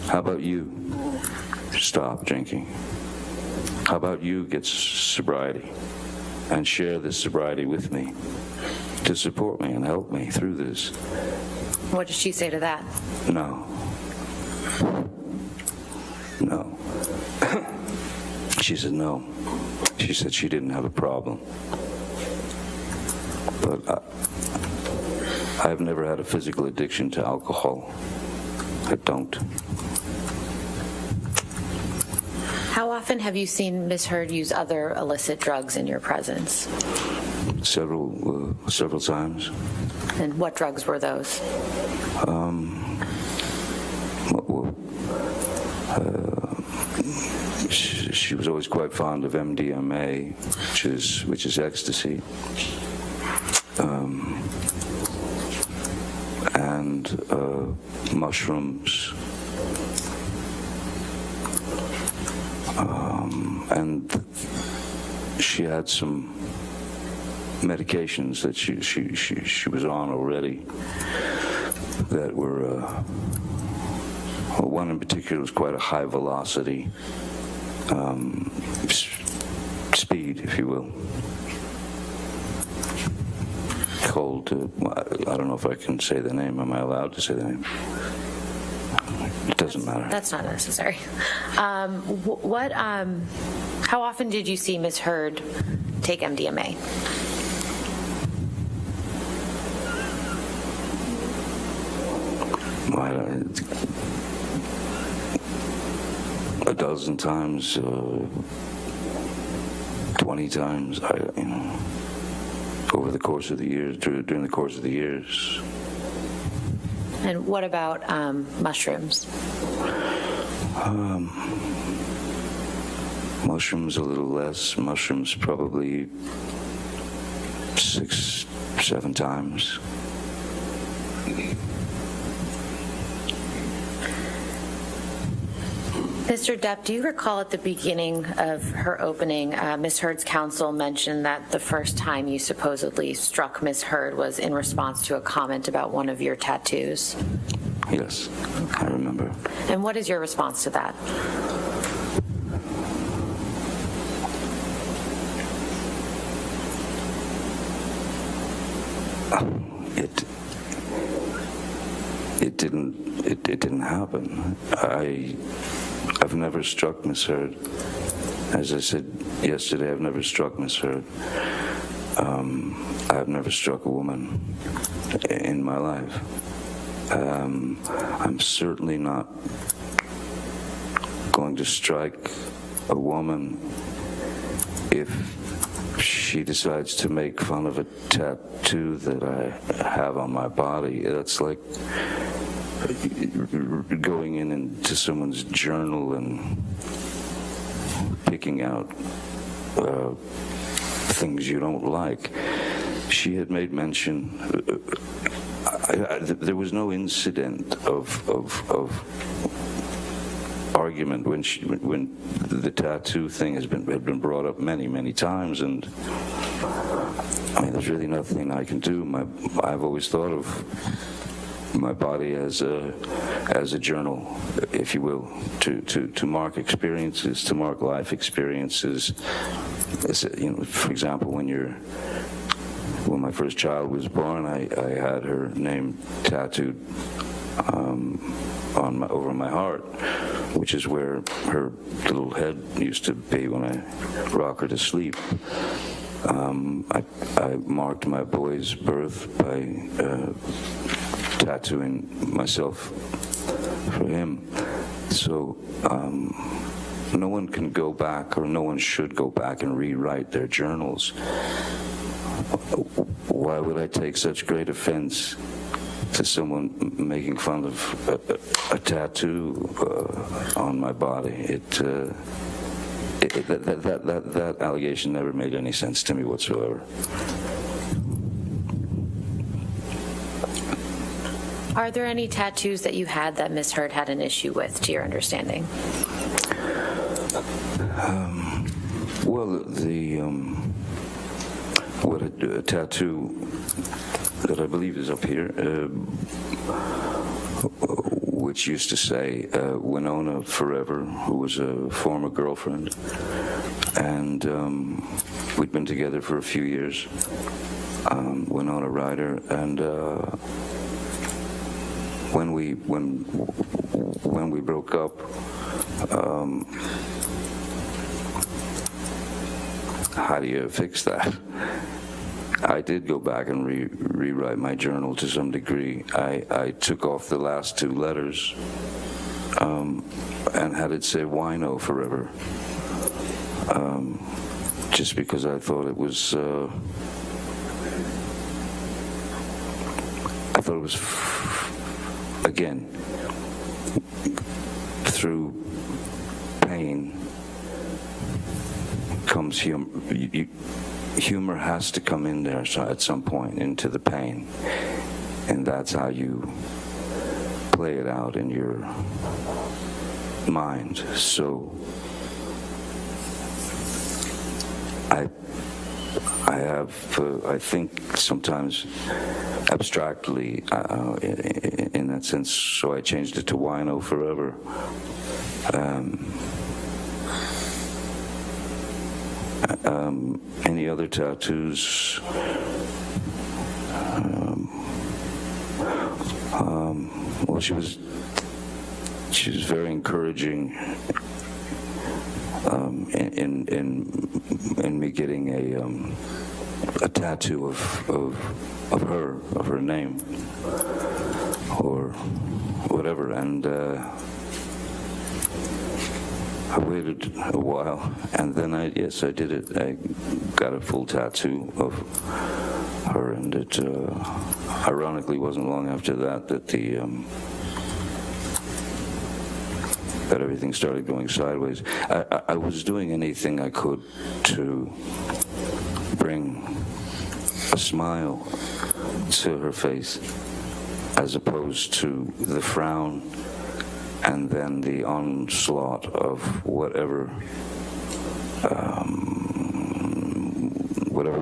[SPEAKER 8] How about you stop drinking? How about you get sobriety and share this sobriety with me to support me and help me through this?"
[SPEAKER 6] What did she say to that?
[SPEAKER 8] No. She said no. She said she didn't have a problem. But I've never had a physical addiction to alcohol. I don't.
[SPEAKER 6] How often have you seen Ms. Heard use other illicit drugs in your presence?
[SPEAKER 8] Several times.
[SPEAKER 6] And what drugs were those?
[SPEAKER 8] She was always quite fond of MDMA, which is ecstasy, and mushrooms, and she had some medications that she was on already that were. One in particular was quite a high velocity. Speed, if you will. Called, I don't know if I can say the name. Am I allowed to say the name? It doesn't matter.
[SPEAKER 6] That's not necessary. How often did you see Ms. Heard take MDMA?
[SPEAKER 8] a dozen times, 20 times, over the course of the years, during the course of the years.
[SPEAKER 6] And what about mushrooms?
[SPEAKER 8] Mushrooms a little less. Mushrooms probably 6, 7 times.
[SPEAKER 6] Mr. Depp, do you recall at the beginning of her opening, Ms. Heard's counsel mentioned that the first time you supposedly struck Ms. Heard was in response to a comment about one of your tattoos?
[SPEAKER 8] Yes, I remember.
[SPEAKER 6] And what is your response to that?
[SPEAKER 8] It didn't happen. I've never struck Miss Heard. As I said yesterday, I've never struck Miss Heard. I've never struck a woman in my life. I'm certainly not going to strike a woman if she decides to make fun of a tattoo that I have on my body. That's like going into someone's journal and picking out things you don't like. She had made mention. There was no incident of argument when the tattoo thing had been brought up many times, and I mean, there's really nothing I can do. I've always thought of my body as a journal, if you will, to mark experiences, to mark life experiences. For example, when my first child was born, I had her name tattooed over my heart, which is where her little head used to be when I rock her to sleep. I marked my boy's birth by tattooing myself for him. So no one can go back, or no one should go back and rewrite their journals. Why would I take such great offense to someone making fun of a tattoo on my body? That allegation never made any sense to me whatsoever.
[SPEAKER 6] Are there any tattoos that you had that Ms. Heard had an issue with, to your understanding?
[SPEAKER 8] Well, a tattoo that I believe is up here, which used to say Winona Forever, who was a former girlfriend, and we'd been together for a few years. Winona Ryder, and when we broke up, how do you fix that? I did go back and rewrite my journal to some degree. I took off the last 2 letters and had it say Wino Forever, just because I thought it was again, through pain comes humor. Humor has to come in there at some point into the pain, and that's how you play it out in your mind. So I have, I think sometimes abstractly, in that sense, so I changed it to Wino Forever. Any other tattoos? Well, she was very encouraging in me getting a tattoo of her name. or whatever. And I waited a while, and then I did it. I got a full tattoo of her, and it ironically wasn't long after that that that everything started going sideways. I was doing anything I could to bring a smile to her face, as opposed to the frown and then the onslaught of whatever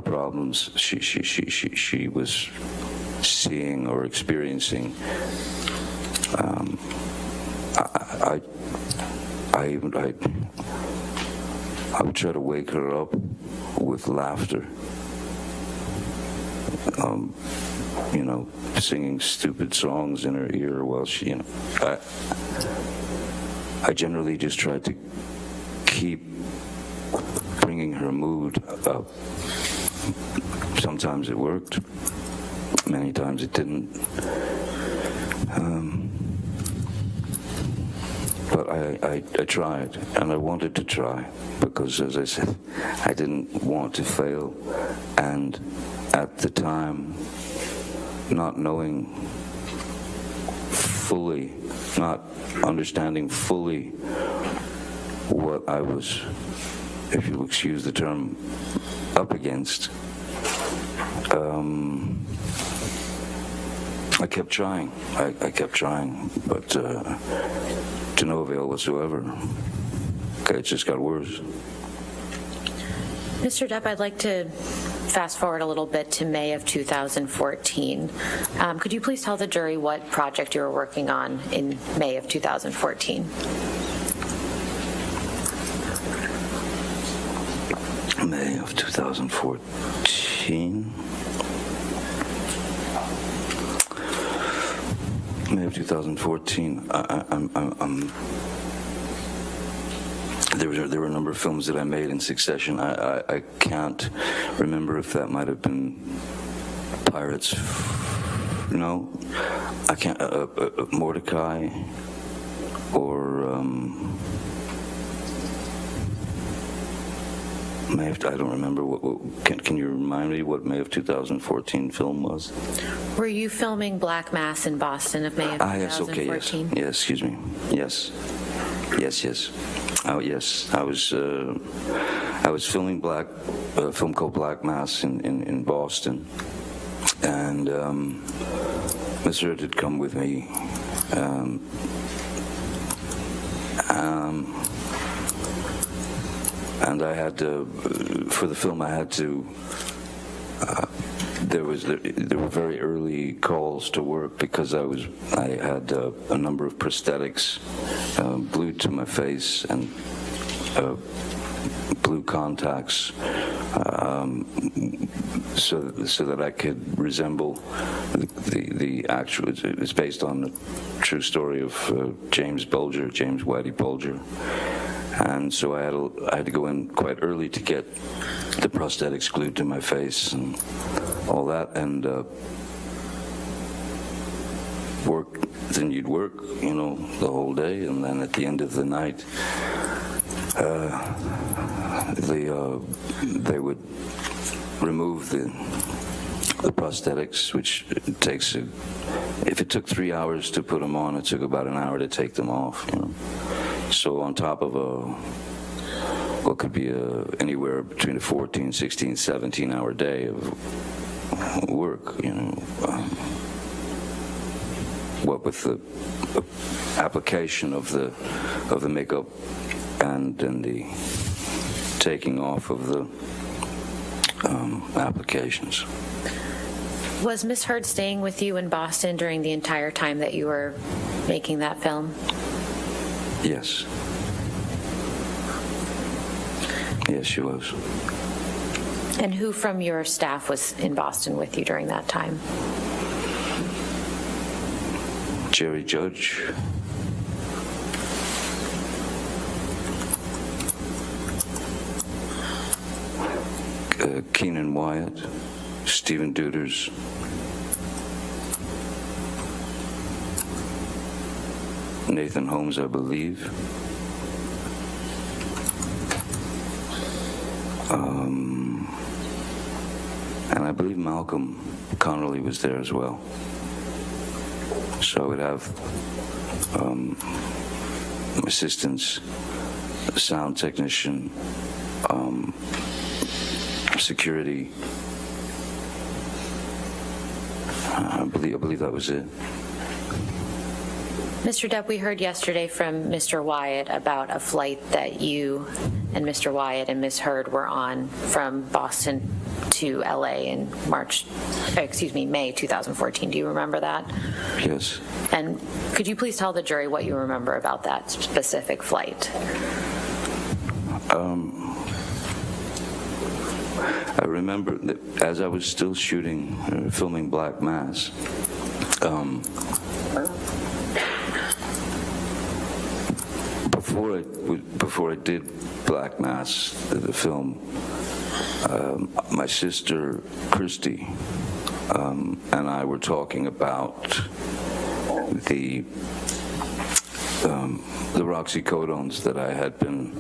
[SPEAKER 8] problems she was seeing or experiencing. I would try to wake her up with laughter. Singing stupid songs in her ear while she, I generally just tried to keep bringing her mood up. Sometimes it worked, many times it didn't. But I tried, and I wanted to try, because, as I said, I didn't want to fail. And at the time, not knowing fully, not understanding fully what I was, if you'll excuse the term, up against, I kept trying. I kept trying, but to no avail whatsoever. Okay, it just got worse.
[SPEAKER 6] Mr. Depp, I'd like to fast forward a little bit to May of 2014. Could you please tell the jury what project you were working on in May of 2014?
[SPEAKER 8] May of 2014. May of 2014. There were a number of films that I made in succession. I can't remember if that might have been Pirates. No, I can't. Mordecai, or May of, I don't remember. Can you remind me what May of 2014 film was?
[SPEAKER 6] Were you filming Black Mass in Boston of May of 2014?
[SPEAKER 8] Yes, okay, yes, excuse me. Yes. Oh, yes. I was filming a film called Black Mass in Boston, and Miss Heard had come with me. And I had to, for the film, I had to. There were very early calls to work, because I had a number of prosthetics glued to my face, and blue contacts, so that I could resemble the actual. It's based on the true story of James Whitey Bulger. And so I had to go in quite early to get the prosthetics glued to my face and all that, and work. Then you'd work, the whole day, and then at the end of the night, they would remove the prosthetics, which takes if it took 3 hours to put them on, it took about an hour to take them off. So on top of what could be anywhere between a 14, 16, 17-hour day of work, what with the application of the makeup and then the taking off of the applications.
[SPEAKER 6] Was Miss Heard staying with you in Boston during the entire time that you were making that film?
[SPEAKER 8] Yes. Yes, she was.
[SPEAKER 6] And who from your staff was in Boston with you during that time?
[SPEAKER 8] Jerry Judge. Keenan Wyatt. Stephen Duders. Nathan Holmes, I believe. And I believe Malcolm Connerly was there as well. So I would have assistants, sound technician, security. I believe that was it.
[SPEAKER 6] Mr. Depp, we heard yesterday from Mr. Wyatt about a flight that you and Mr. Wyatt and Ms. Heard were on from Boston to LA in May 2014. Do you remember that?
[SPEAKER 8] Yes.
[SPEAKER 6] And could you please tell the jury what you remember about that specific flight?
[SPEAKER 8] I remember that as I was still shooting, filming Black Mass, before I did Black Mass, the film, my sister Christy and I were talking about the oxycodones that I had been.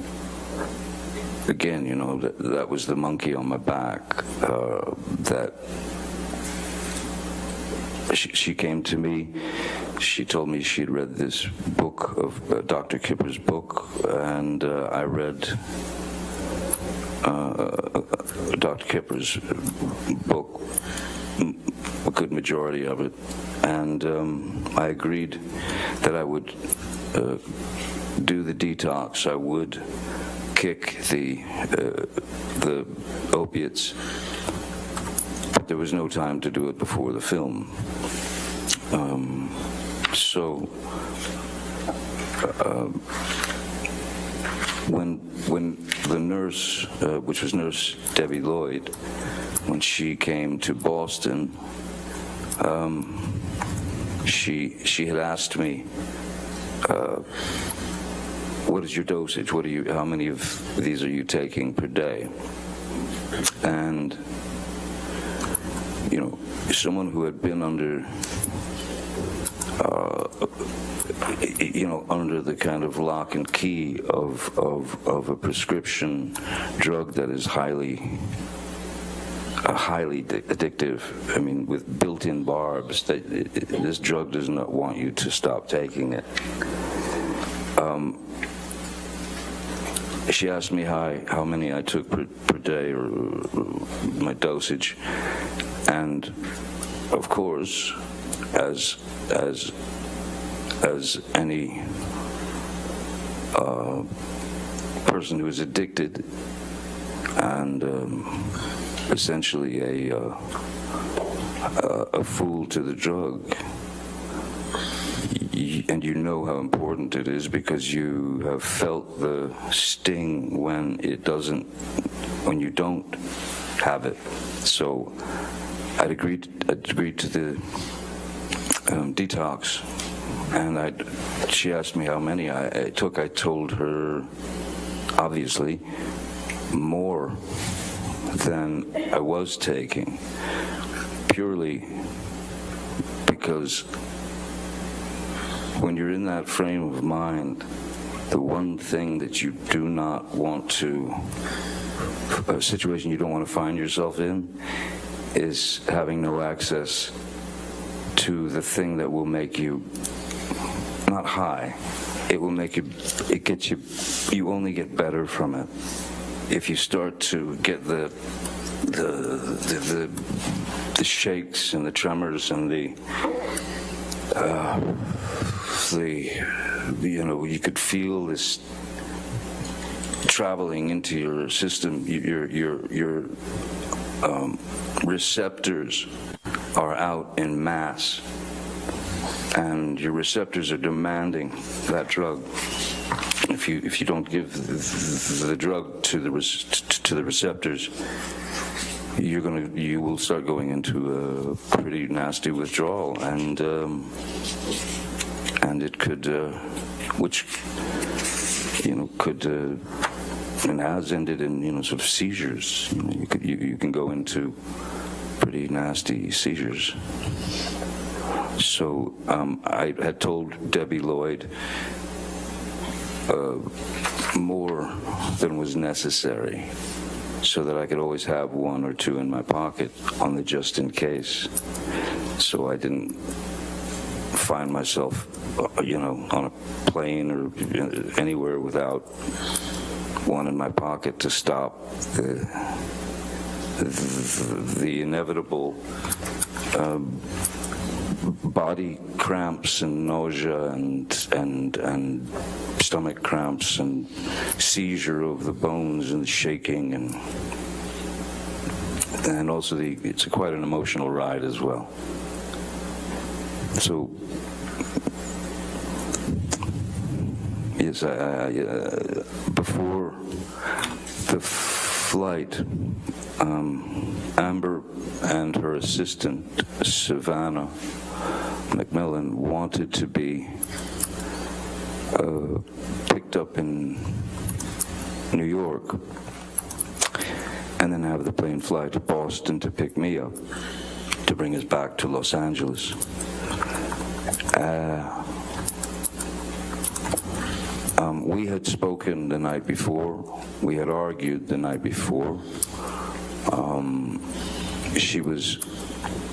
[SPEAKER 8] Again, you know, that was the monkey on my back. That she came to me. She told me she'd read this book of Dr. Kipper's book, and I read Dr. Kipper's book, a good majority of it, and I agreed that I would do the detox. I would kick the opiates, but there was no time to do it before the film. When the nurse, which was Nurse Debbie Lloyd, when she came to Boston, she had asked me, what is your dosage? How many of these are you taking per day? And, you know, someone who had been under, under the kind of lock and key of a prescription drug that is highly addictive. I mean, with built-in barbs, this drug does not want you to stop taking it. She asked me how many I took per day, or my dosage, and of course, as any person who is addicted and essentially a fool to the drug, and you know how important it is because you have felt the sting when you don't have it. So I'd agreed to the detox, and she asked me how many I took. I told her, obviously, more than I was taking, purely because when you're in that frame of mind, the one thing that you do not want to, a situation you don't want to find yourself in, is having no access to the thing that will make you not high. It gets you only get better from it. If you start to get the shakes and the tremors and you could feel this traveling into your system. Your receptors are out in mass, and your receptors are demanding that drug. If you don't give the drug to the receptors, you will start going into a pretty nasty withdrawal, and it could, which could and has ended in sort of seizures. You can go into pretty nasty seizures. So I had told Debbie Lloyd more than was necessary, so that I could always have one or two in my pocket on the just in case, so I didn't find myself, on a plane or anywhere without one in my pocket to stop the inevitable body cramps and nausea and stomach cramps and seizure of the bones and shaking, and also it's quite an emotional ride as well. So yes, before the flight, Amber and her assistant Savannah McMillan wanted to be picked up in New York and then have the plane fly to Boston to pick me up, to bring us back to Los Angeles. We had spoken the night before. We had argued the night before. She was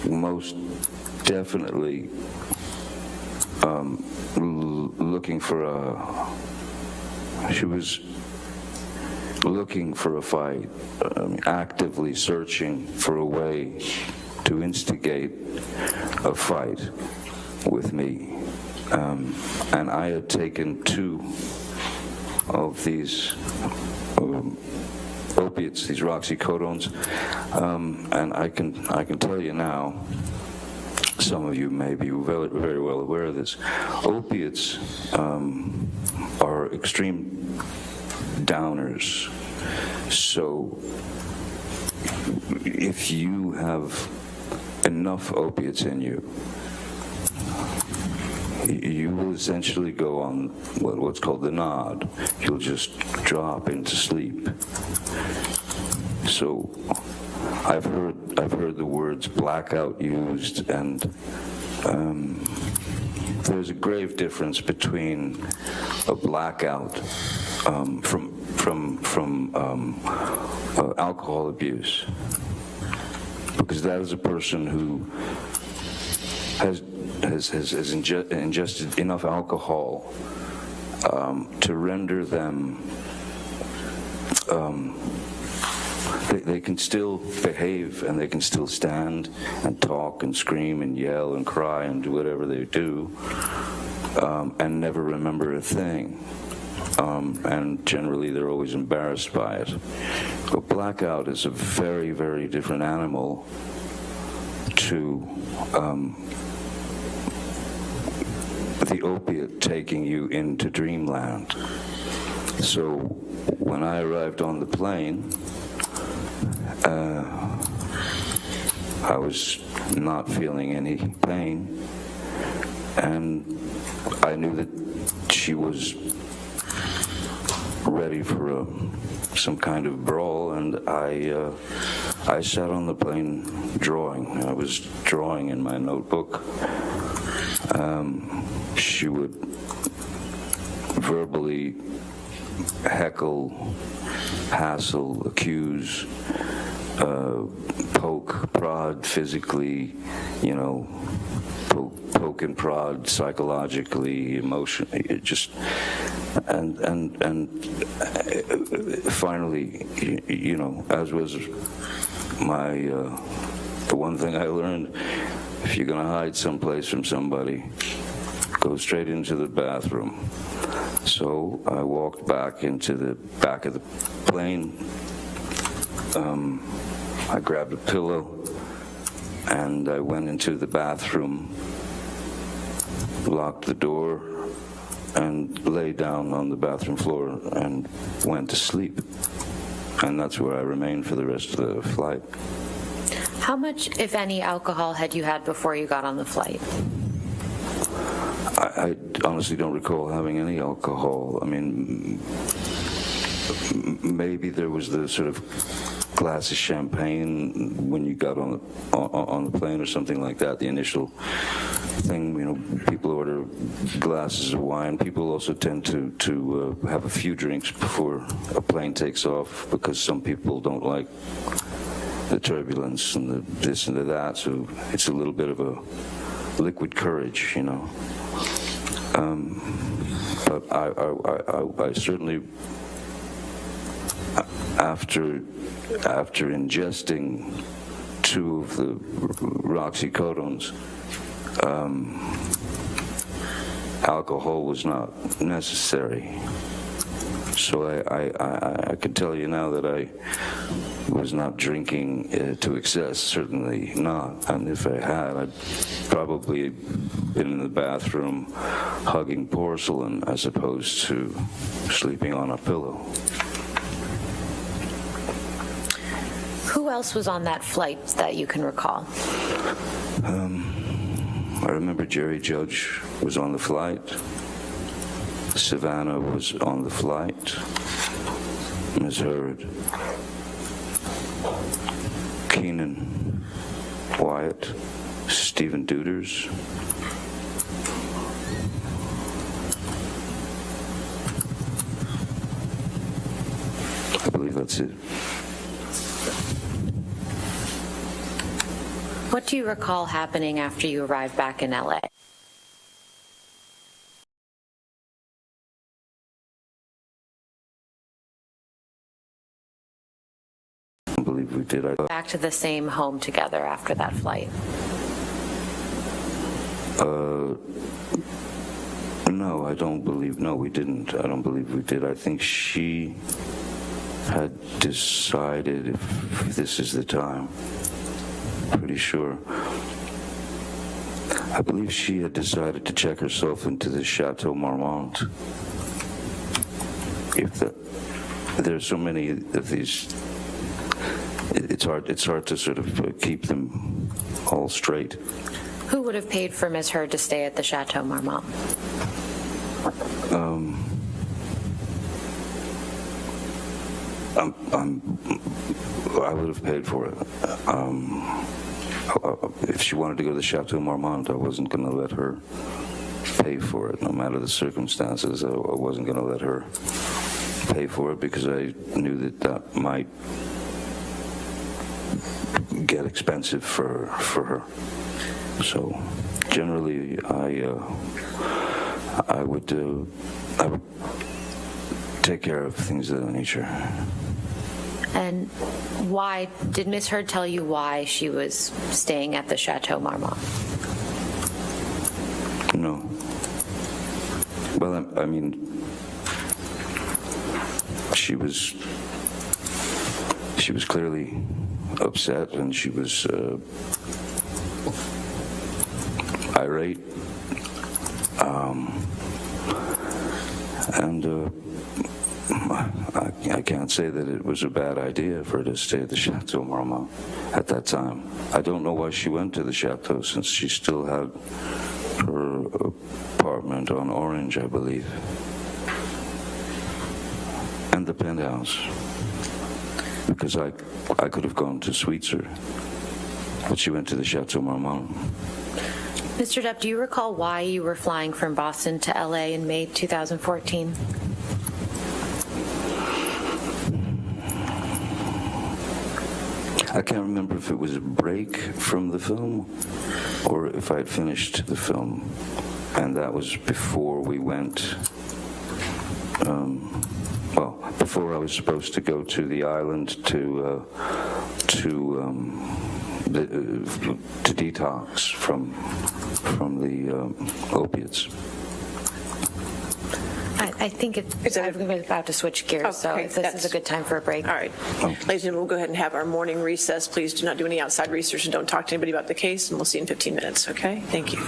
[SPEAKER 8] most definitely looking for a fight, actively searching for a way to instigate a fight with me. And I had taken 2 of these opiates, these roxycodones, and I can tell you now, some of you may be very, very well aware of this, opiates are extreme downers. So if you have enough opiates in you, you will essentially go on what's called the nod. You'll just drop into sleep. So I've heard the words blackout used, and there's a grave difference between a blackout from alcohol abuse, because that is a person who has ingested enough alcohol to render them, they can still behave and they can still stand and talk and scream and yell and cry and do whatever they do, and never remember a thing. And generally they're always embarrassed by it. But blackout is a very, very different animal to the opiate taking you into dreamland. So when I arrived on the plane, I was not feeling any pain, and I knew that she was ready for some kind of brawl, and I sat on the plane drawing. I was drawing in my notebook. She would verbally heckle, hassle, accuse, poke, prod physically, poke and prod psychologically, emotionally, and finally, as was the one thing I learned, if you're going to hide someplace from somebody, go straight into the bathroom. So I walked back into the back of the plane. I grabbed a pillow and I went into the bathroom, locked the door, and lay down on the bathroom floor and went to sleep. And that's where I remained for the rest of the flight.
[SPEAKER 6] How much, if any, alcohol had you had before you got on the flight?
[SPEAKER 8] I honestly don't recall having any alcohol. I mean, maybe there was the sort of glass of champagne when you got on the plane or something like that. The initial thing, people order glasses of wine. People also tend to have a few drinks before a plane takes off because some people don't like the turbulence and the this and the that. So it's a little bit of a liquid courage, But I certainly, after ingesting 2 of the roxycodones, alcohol was not necessary. So I can tell you now that I was not drinking to excess, certainly not. And if I had, I'd probably been in the bathroom hugging porcelain as opposed to sleeping on a pillow.
[SPEAKER 6] Who else was on that flight that you can recall?
[SPEAKER 8] I remember Jerry Judge was on the flight. Savannah was on the flight. Ms. Heard. Keenan Wyatt. Stephen Duders. I believe that's it.
[SPEAKER 6] What do you recall happening after you arrived back in LA?
[SPEAKER 8] I believe we did.
[SPEAKER 6] Back to the same home together after that flight?
[SPEAKER 8] No, I don't believe, no, we didn't. I don't believe we did. I think she had decided if this is the time. Pretty sure. I believe she had decided to check herself into the Chateau Marmont. There's so many of these, it's hard to sort of keep them all straight.
[SPEAKER 6] Who would have paid for Ms. Heard to stay at the Chateau Marmont?
[SPEAKER 8] I would have paid for it. If she wanted to go to the Chateau Marmont, I wasn't going to let her pay for it, no matter the circumstances. I wasn't going to let her pay for it because I knew that might get expensive for her. So generally, I would take care of things of that nature.
[SPEAKER 6] And why did Ms. Heard tell you why she was staying at the Chateau Marmont?
[SPEAKER 8] No. Well, I mean, she was clearly upset, and she was irate, and I can't say that it was a bad idea for her to stay at the Chateau Marmont at that time. I don't know why she went to the Chateau, since she still had her apartment on Orange, I believe, and the penthouse, because I could have gone to Sweetser, but she went to the Chateau Marmont.
[SPEAKER 6] Mr. Depp, do you recall why you were flying from Boston to LA in May 2014?
[SPEAKER 8] I can't remember if it was a break from the film or if I had finished the film, and that was before we went, before I was supposed to go to the island to detox from the opiates.
[SPEAKER 6] I think I'm about to switch gears, so
[SPEAKER 3] Okay,
[SPEAKER 6] if this is a good time for a break.
[SPEAKER 3] All right. Ladies and gentlemen, we'll go ahead and have our morning recess. Please do not do any outside research and don't talk to anybody about the case, and we'll see you in 15 minutes, okay? Thank you.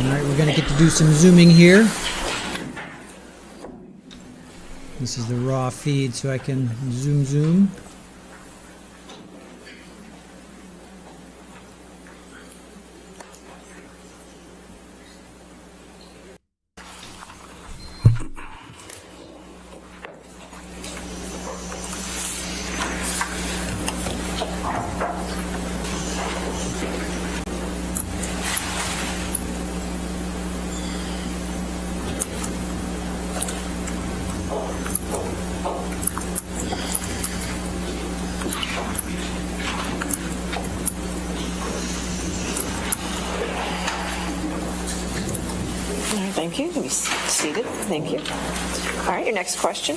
[SPEAKER 1] All right, we're going to get to do some zooming here. This is the raw feed, so I can zoom.
[SPEAKER 3] All right, thank you. You can be seated. Thank you. All right, your next question.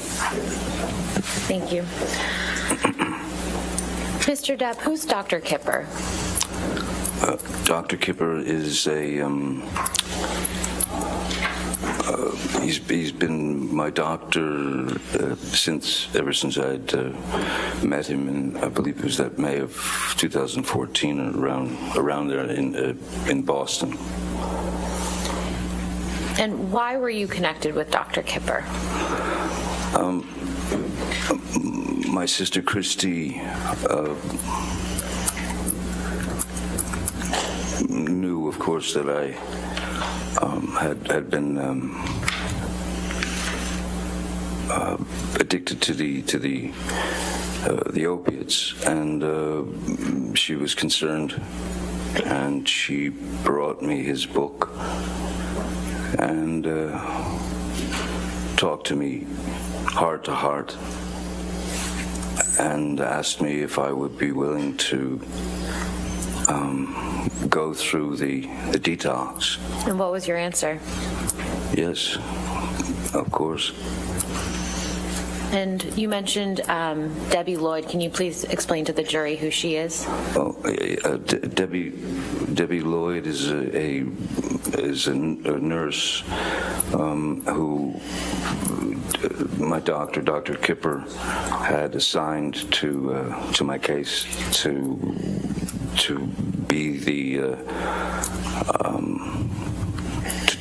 [SPEAKER 6] Thank you. Mr. Depp, who's Dr. Kipper?
[SPEAKER 8] Dr. Kipper is he's been my doctor ever since I'd met him in, I believe it was that May of 2014, around there in Boston.
[SPEAKER 6] And why were you connected with Dr. Kipper?
[SPEAKER 8] My sister Christy knew, of course, that I had been addicted to the opiates, and she was concerned, and she brought me his book and talked to me heart to heart and asked me if I would be willing to go through the detox.
[SPEAKER 6] And what was your answer?
[SPEAKER 8] Yes, of course.
[SPEAKER 6] And you mentioned Debbie Lloyd. Can you please explain to the jury who she is?
[SPEAKER 8] Oh, Debbie Lloyd is a nurse who my doctor, Dr. Kipper, had assigned to my case to be the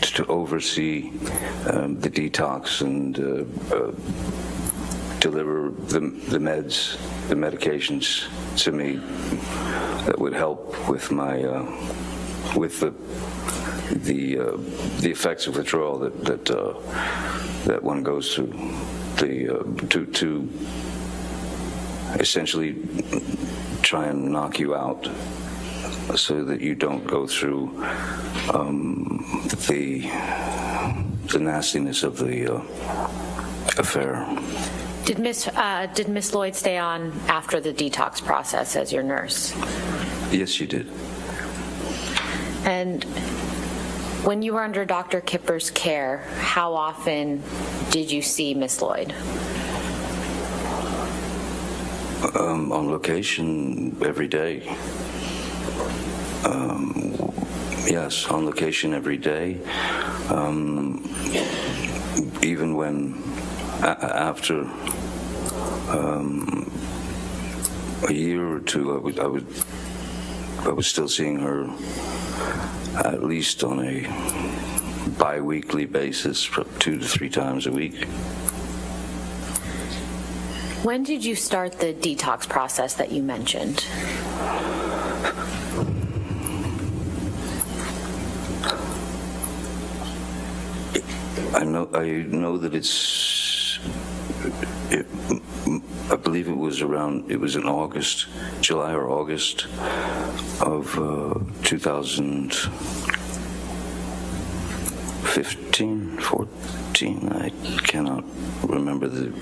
[SPEAKER 8] to oversee the detox and deliver the medications to me that would help with my with the effects of withdrawal that one goes through, to essentially try and knock you out so that you don't go through the nastiness of the affair.
[SPEAKER 6] Did Miss Lloyd stay on after the detox process as your nurse?
[SPEAKER 8] Yes, she did.
[SPEAKER 6] And when you were under Dr. Kipper's care, how often did you see Miss Lloyd?
[SPEAKER 8] On location every day. Yes, on location every day. Even when after a year or two, I was still seeing her at least on a bi-weekly basis, 2 to 3 times a week.
[SPEAKER 6] When did you start the detox process that you mentioned?
[SPEAKER 8] I know that I believe it was in August, July or August of 2015, 14, I cannot remember the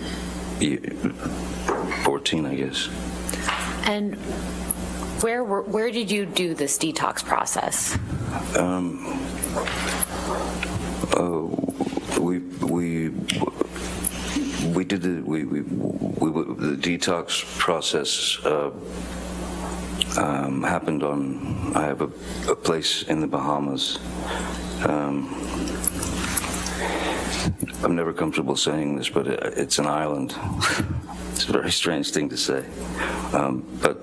[SPEAKER 8] year, 14, I guess.
[SPEAKER 6] And where did you do this detox process? We did the detox process happened on. I have a place in the Bahamas. I'm never comfortable saying this, but it's an island. It's a very strange thing to say, but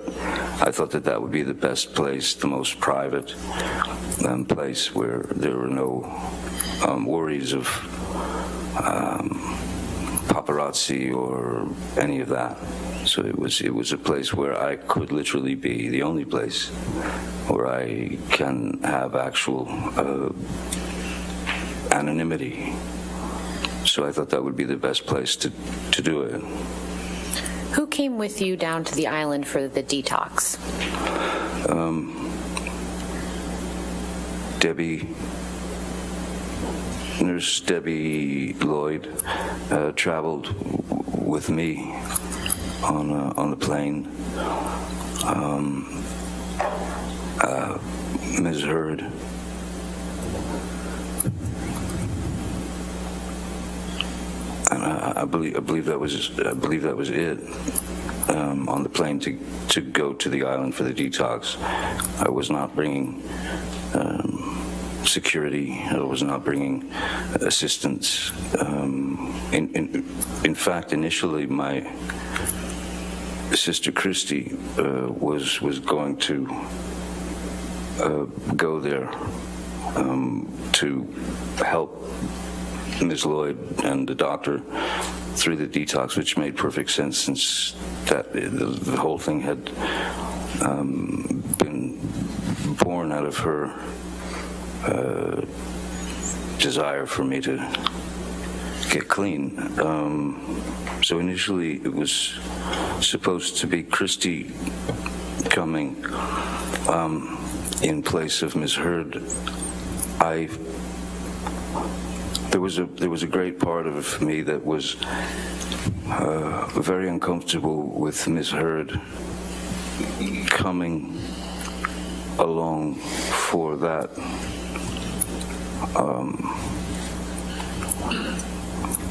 [SPEAKER 6] I thought that would be the best place, the most private place where there were no worries of paparazzi or any of that. So it was a place where I could literally be, the only place where I can have actual anonymity. So I thought that would be the best place to do it. Who came with you down to the island for the detox?
[SPEAKER 8] Debbie Nurse Debbie Lloyd traveled with me on the plane. Ms. Heard and I believe that was it. On the plane to go to the island for the detox. I was not bringing security. I was not bringing assistance. In fact, initially, my sister Christy was going to go there to help Ms. Lloyd and the doctor through the detox, which made perfect sense since that the whole thing had been born out of her desire for me to get clean. So initially it was supposed to be Christy coming in place of Ms. Heard. There was a great part of me that was very uncomfortable with Ms. Heard coming along for that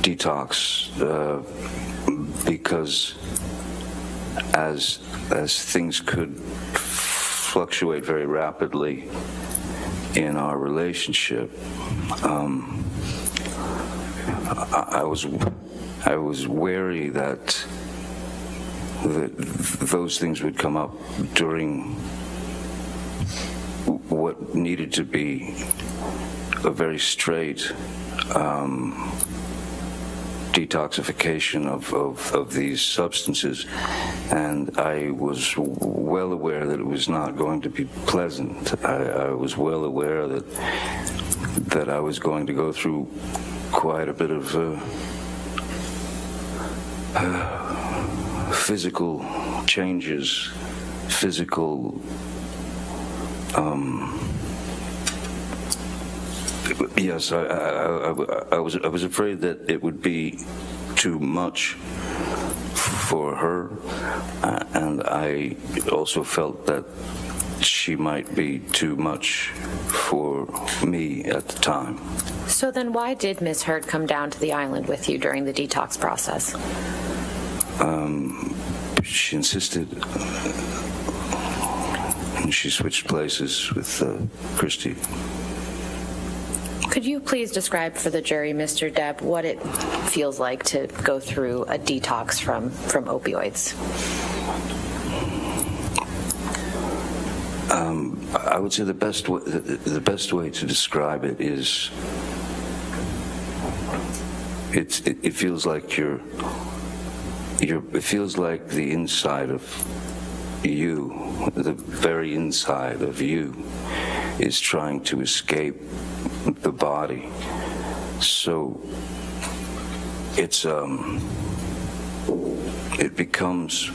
[SPEAKER 8] detox because as things could fluctuate very rapidly in our relationship, I was wary that those things would come up during what needed to be a very straight detoxification of these substances, and I was well aware that it was not going to be pleasant. I was well aware that I was going to go through quite a bit of physical changes, yes, I was afraid that it would be too much for her, and I also felt that she might be too much for me at the time.
[SPEAKER 6] So then why did Ms. Heard come down to the island with you during the detox process?
[SPEAKER 8] She insisted, and she switched places with Christy.
[SPEAKER 6] Could you please describe for the jury, Mr. Depp, what it feels like to go through a detox from opioids?
[SPEAKER 8] I would say the best way to describe it is it feels like it feels like the inside of you, the very inside of you, is trying to escape the body. So it becomes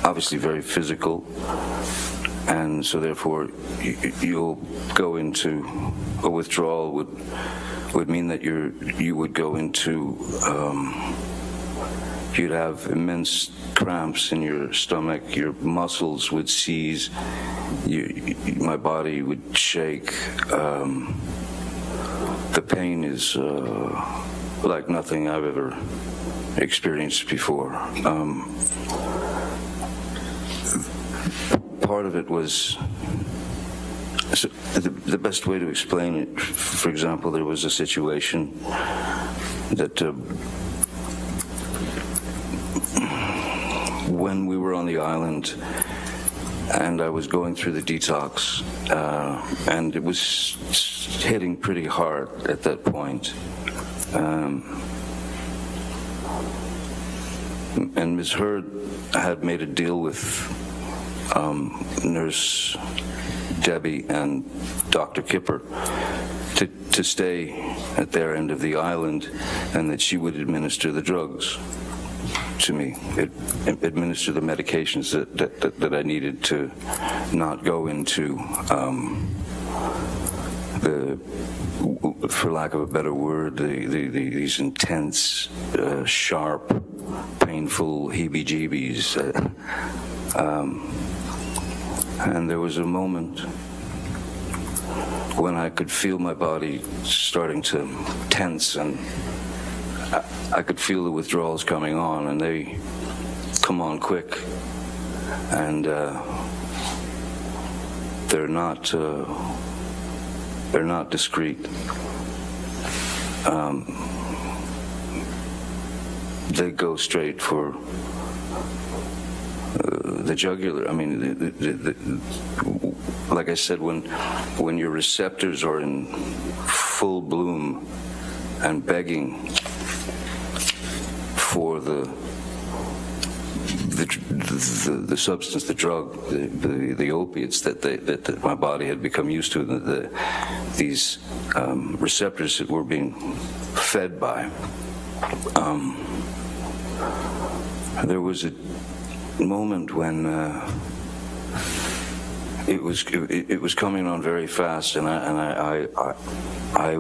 [SPEAKER 8] obviously very physical, and so therefore you'll go into a withdrawal would mean that you would go into you'd have immense cramps in your stomach, your muscles would seize, my body would shake. The pain is like nothing I've ever experienced before. Part of it was, so the best way to explain it, for example, there was a situation that when we were on the island and I was going through the detox, and it was hitting pretty hard at that point. And Ms. Heard had made a deal with Nurse Debbie and Dr. Kipper to stay at their end of the island, and that she would administer the drugs to me, administer the medications that I needed to not go into for lack of a better word, these intense, sharp, painful heebie-jeebies. And there was a moment when I could feel my body starting to tense, and I could feel the withdrawals coming on, and they come on quick, and they're not discreet. They go straight for the jugular. I mean, like I said, when your receptors are in full bloom and begging for the substance, the drug, the opiates that my body had become used to, these receptors that were being fed by. There was a moment when it was coming on very fast, and I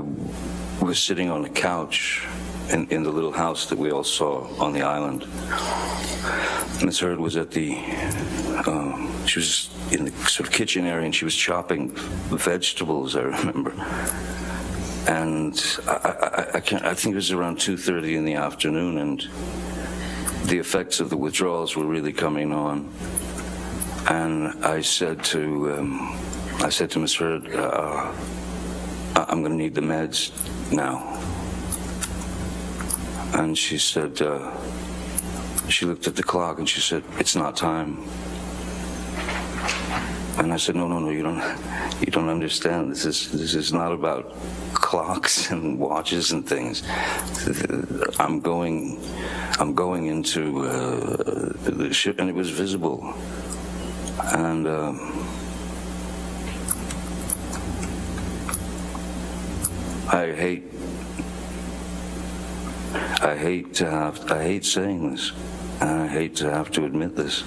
[SPEAKER 8] was sitting on a couch in the little house that we all saw on the island. Miss Heard was at she was in the sort of kitchen area, and she was chopping vegetables, I remember. And I think it was around 2:30 in the afternoon, and the effects of the withdrawals were really coming on. And I said to Miss Heard, I'm going to need the meds now. And she said, she looked at the clock and she said, "It's not time." And I said, no, you don't understand. This is not about clocks and watches and things. I'm going into the ship, and it was visible. And I hate saying this, and I hate to have to admit this,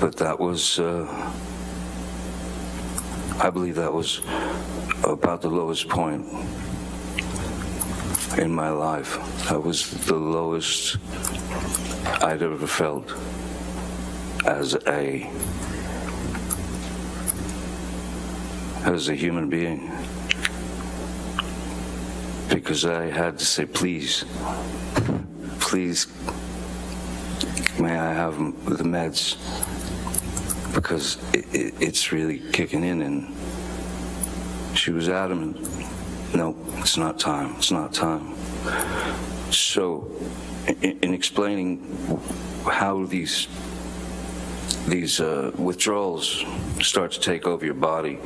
[SPEAKER 8] but that was, I believe that was about the lowest point in my life. That was the lowest I'd ever felt as a human being. Because I had to say, please, may I have the meds? Because it's really kicking in. And she was adamant, no, it's not time, it's not time. So in explaining how these withdrawals start to take over your body,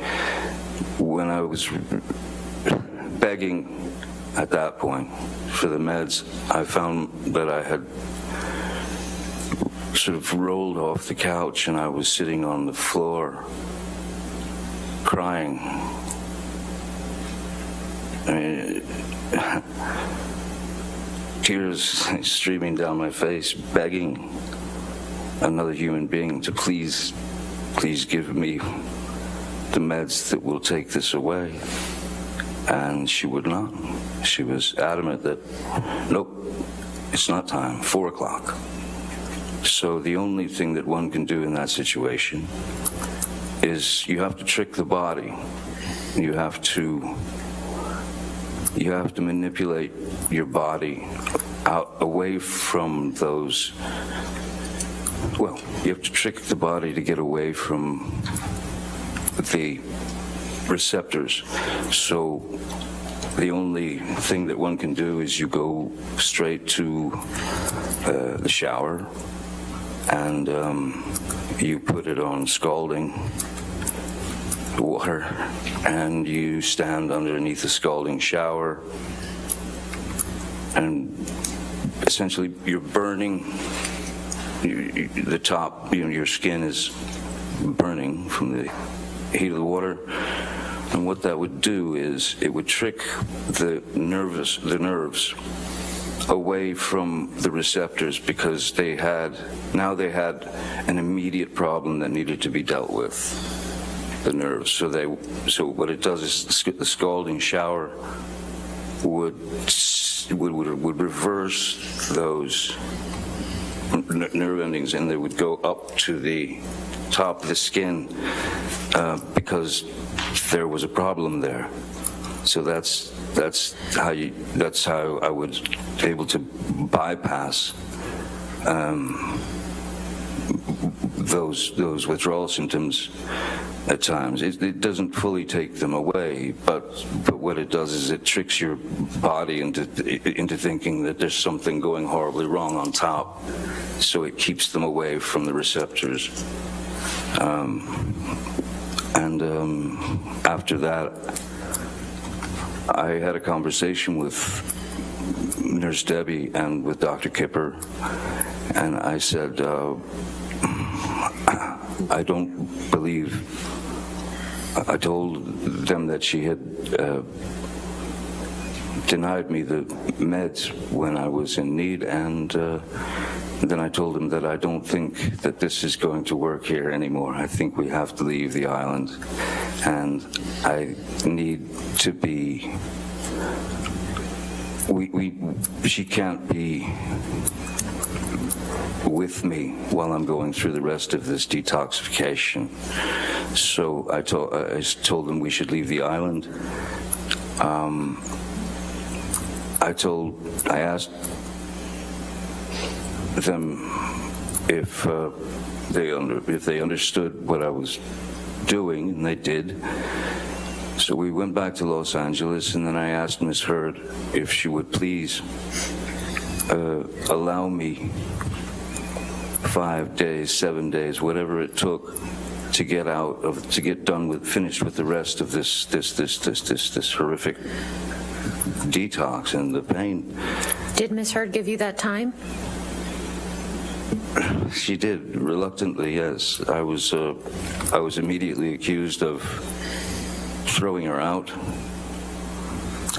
[SPEAKER 8] when I was begging at that point for the meds, I found that I had sort of rolled off the couch, and I was sitting on the floor crying. I mean, tears streaming down my face, begging another human being to please give me the meds that will take this away. And she would not. She was adamant that, nope, it's not time, 4 o'clock. So the only thing that one can do in that situation is you have to trick the body. You have to manipulate your body away from those, well, you have to trick the body to get away from the receptors. So the only thing that one can do is you go straight to the shower, and you put it on scalding water, and you stand underneath the scalding shower, and essentially you're burning the top, your skin is burning from the heat of the water. And what that would do is it would trick the nerves away from the receptors because they had an immediate problem that needed to be dealt with, the nerves. So what it does is the scalding shower would reverse those nerve endings, and they would go up to the top of the skin because there was a problem there. So that's how I was able to bypass those withdrawal symptoms at times. It doesn't fully take them away, but what it does is it tricks your body into thinking that there's something going horribly wrong on top, so it keeps them away from the receptors. After that, I had a conversation with Nurse Debbie and with Dr. Kipper, and I said, I don't believe, I told them that she had denied me the meds when I was in need, and then I told them that I don't think that this is going to work here anymore. I think we have to leave the island, and I need to be, she can't be with me while I'm going through the rest of this detoxification. So I told them we should leave the island. I asked them if they understood what I was doing, and they did. So we went back to Los Angeles, and then I asked Miss Heard if she would please allow me 5 days, 7 days, whatever it took to finished with the rest of this horrific detox and the pain.
[SPEAKER 6] Did Ms. Heard give you that time?
[SPEAKER 8] She did, reluctantly, yes. I was immediately accused of throwing her out.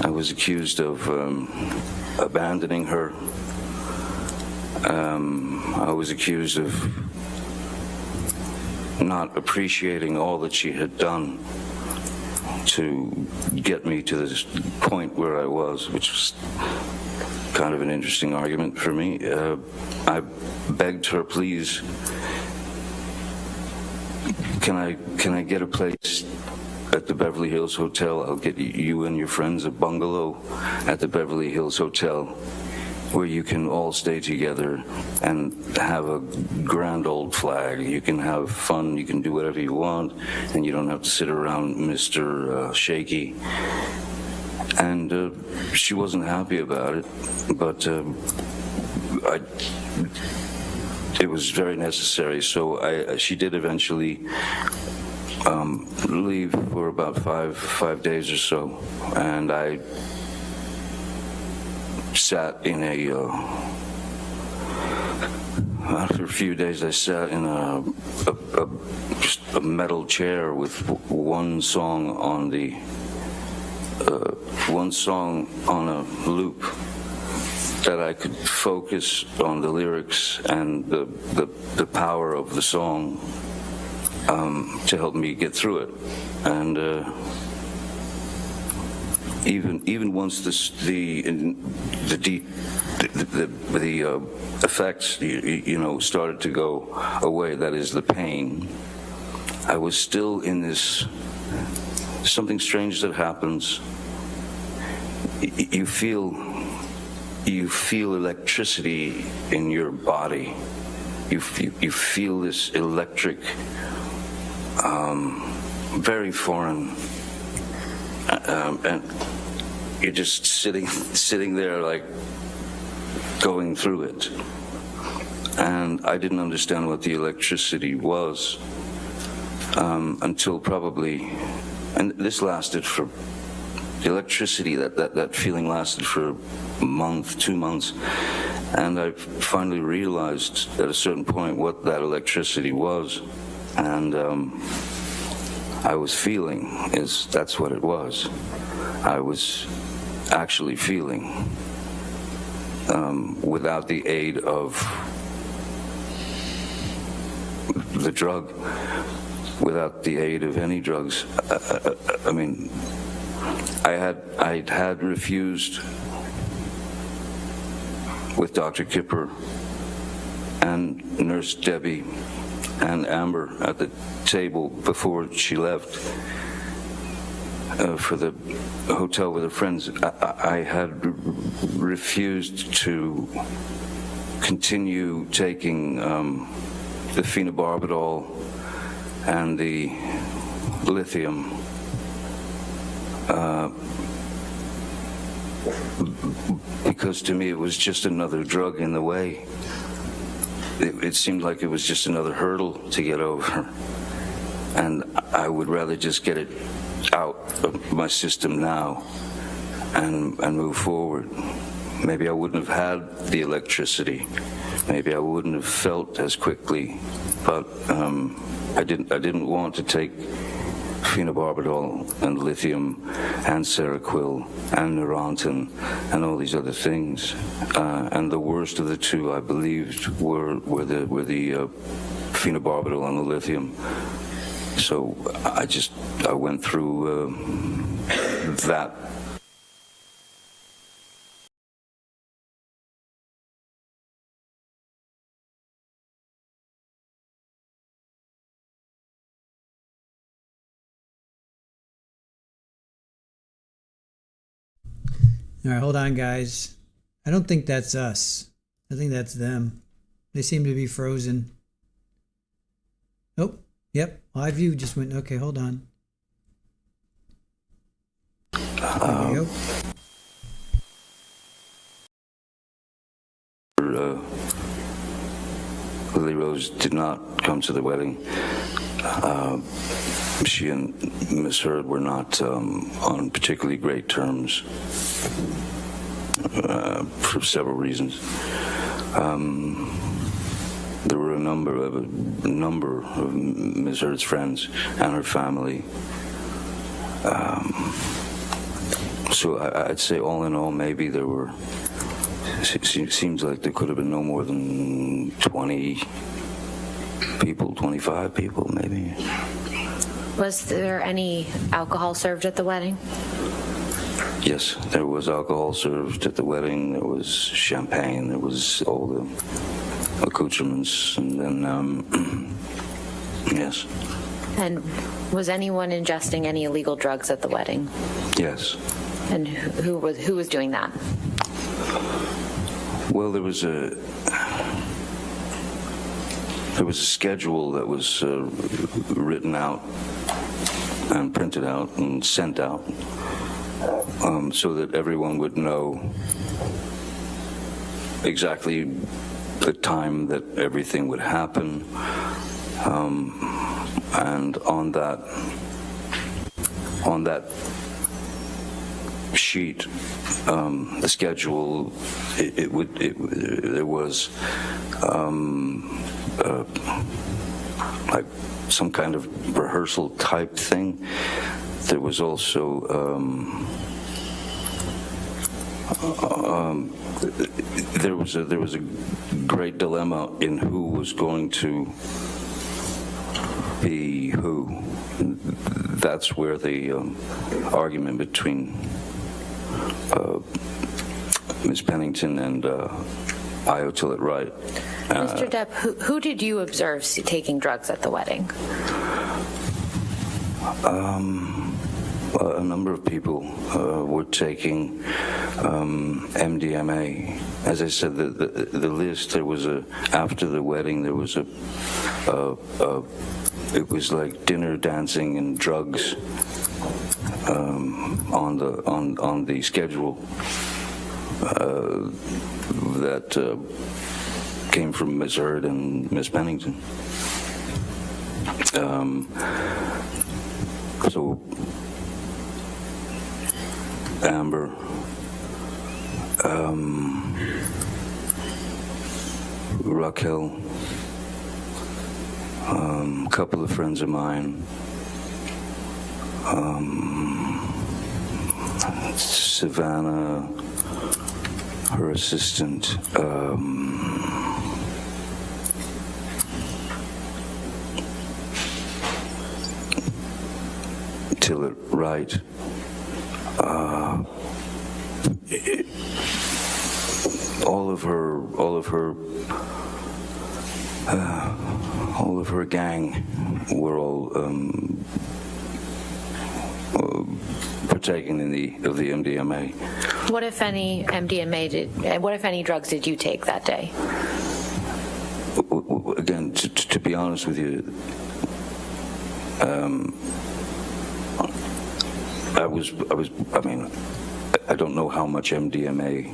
[SPEAKER 8] I was accused of abandoning her. I was accused of not appreciating all that she had done to get me to this point where I was, which was kind of an interesting argument for me. I begged her, please, can I get a place at the Beverly Hills Hotel? I'll get you and your friends a bungalow at the Beverly Hills Hotel where you can all stay together and have a grand old flag. You can have fun, you can do whatever you want, and you don't have to sit around Mr. Shaky. And she wasn't happy about it, but it was very necessary. So she did eventually leave for about five days or so, and I sat in after a few days, I sat in a metal chair with one song on a loop that I could focus on the lyrics and the power of the song to help me get through it. And even once the effects started to go away, that is the pain, I was still in this something strange that happens. You feel electricity in your body. You feel this electric, very foreign, and you're just sitting there like going through it. And I didn't understand what the electricity was until probably, and this lasted for, the electricity, that feeling lasted for a month, 2 months. And I finally realized at a certain point what that electricity was. And I was feeling, that's what it was. I was actually feeling. without the aid of the drug, without the aid of any drugs. I mean, I'd had refused with Dr. Kipper and Nurse Debbie and Amber at the table before she left for the hotel with her friends. I had refused to continue taking the phenobarbital and the lithium because to me it was just another drug in the way. It seemed like it was just another hurdle to get over, and I would rather just get it out of my system now and move forward. Maybe I wouldn't have had the electricity. Maybe I wouldn't have felt as quickly, but I didn't want to take phenobarbital and lithium and Seroquel and Neurontin and all these other things. And the worst of the two, I believed, were the phenobarbital and the lithium. So I went through that.
[SPEAKER 1] All right, hold on, guys. I don't think that's us. I think that's them. They seem to be frozen. Oh, yep. Live view just went. Okay, hold on. There we go.
[SPEAKER 8] Lily Rose did not come to the wedding. She and Miss Heard were not on particularly great terms for several reasons. There were a number of Miss Heard's friends and her family. So I'd say all in all, maybe there were. It seems like there could have been no more than 20 people, 25 people, maybe.
[SPEAKER 6] Was there any alcohol served at the wedding?
[SPEAKER 8] Yes, there was alcohol served at the wedding. There was champagne. There was all the accoutrements, and then yes.
[SPEAKER 6] And was anyone ingesting any illegal drugs at the wedding?
[SPEAKER 8] Yes.
[SPEAKER 6] And who was doing that?
[SPEAKER 8] Well, there was a schedule that was written out and printed out and sent out so that everyone would know exactly the time that everything would happen. And on that sheet, the schedule, there was like some kind of rehearsal type thing. There was also there was a great dilemma in who was going to be who. That's where the argument between Ms. Pennington and Io Tillett-Wright.
[SPEAKER 6] Mr. Depp, who did you observe taking drugs at the wedding?
[SPEAKER 8] A number of people were taking MDMA. As I said, the list, there was after the wedding, there was it was like dinner, dancing, and drugs on the schedule that came from Ms. Heard and Ms. Pennington. So Amber, Raquel, a couple of friends of mine, Savannah, her assistant, Tillett Wright, all of her gang were all partaking of the MDMA.
[SPEAKER 6] What if any what if any drugs did you take that day?
[SPEAKER 8] Again, to be honest with you, I don't know how much MDMA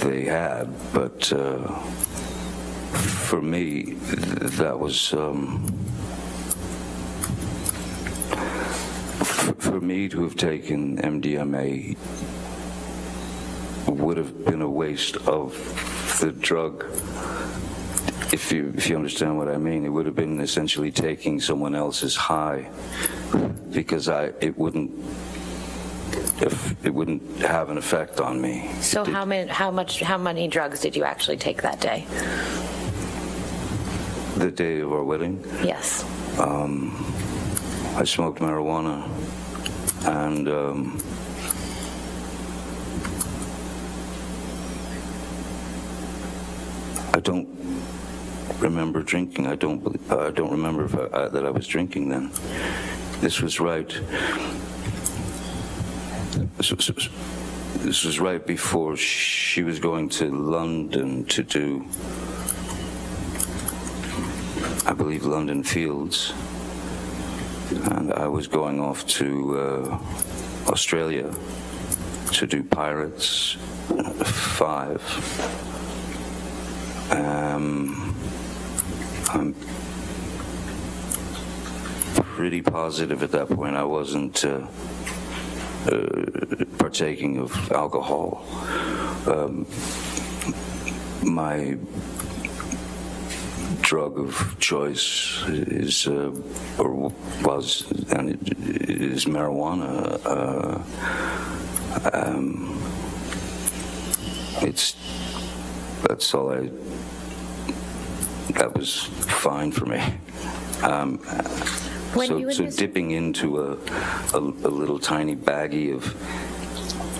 [SPEAKER 8] they had, but for me, that was for me to have taken MDMA would have been a waste of the drug. If you understand what I mean, it would have been essentially taking someone else's high, because it wouldn't have an effect on me.
[SPEAKER 6] So how many drugs did you actually take that day?
[SPEAKER 8] The day of our wedding,
[SPEAKER 6] Yes.
[SPEAKER 8] I smoked marijuana, and I don't remember drinking. I don't remember that I was drinking then. This was right. This was right before she was going to London to do, I believe, London Fields, and I was going off to Australia to do Pirates 5. I'm pretty positive at that point I wasn't partaking of alcohol. My drug of choice is, or was, and it is marijuana. That was fine for me. So dipping into a little tiny baggie of,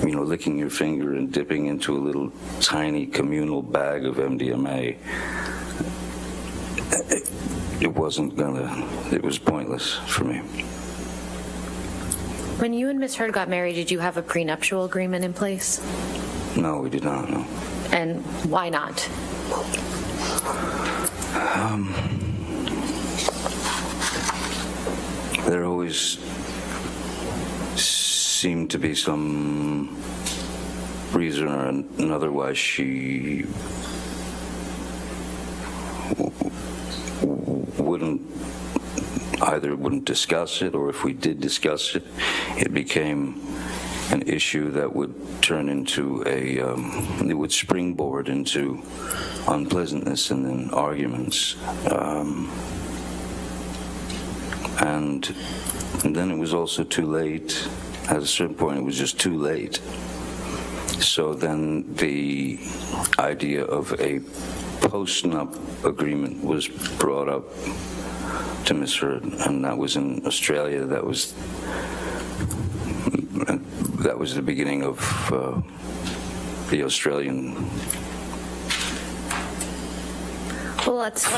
[SPEAKER 8] licking your finger and dipping into a little tiny communal bag of MDMA, it was pointless for me.
[SPEAKER 6] When you and Ms. Heard got married, did you have a prenuptial agreement in place?
[SPEAKER 8] No, we did not, no.
[SPEAKER 6] And why not?
[SPEAKER 8] There always seemed to be some reason or another why she wouldn't discuss it, or if we did discuss it, it became an issue that would turn into it would springboard into unpleasantness and then arguments. And then it was also too late. At a certain point, it was just too late. So then the idea of a post-nup agreement was brought up to Ms. Heard, and that was in Australia. That was the beginning of the Australian
[SPEAKER 6] Well, let's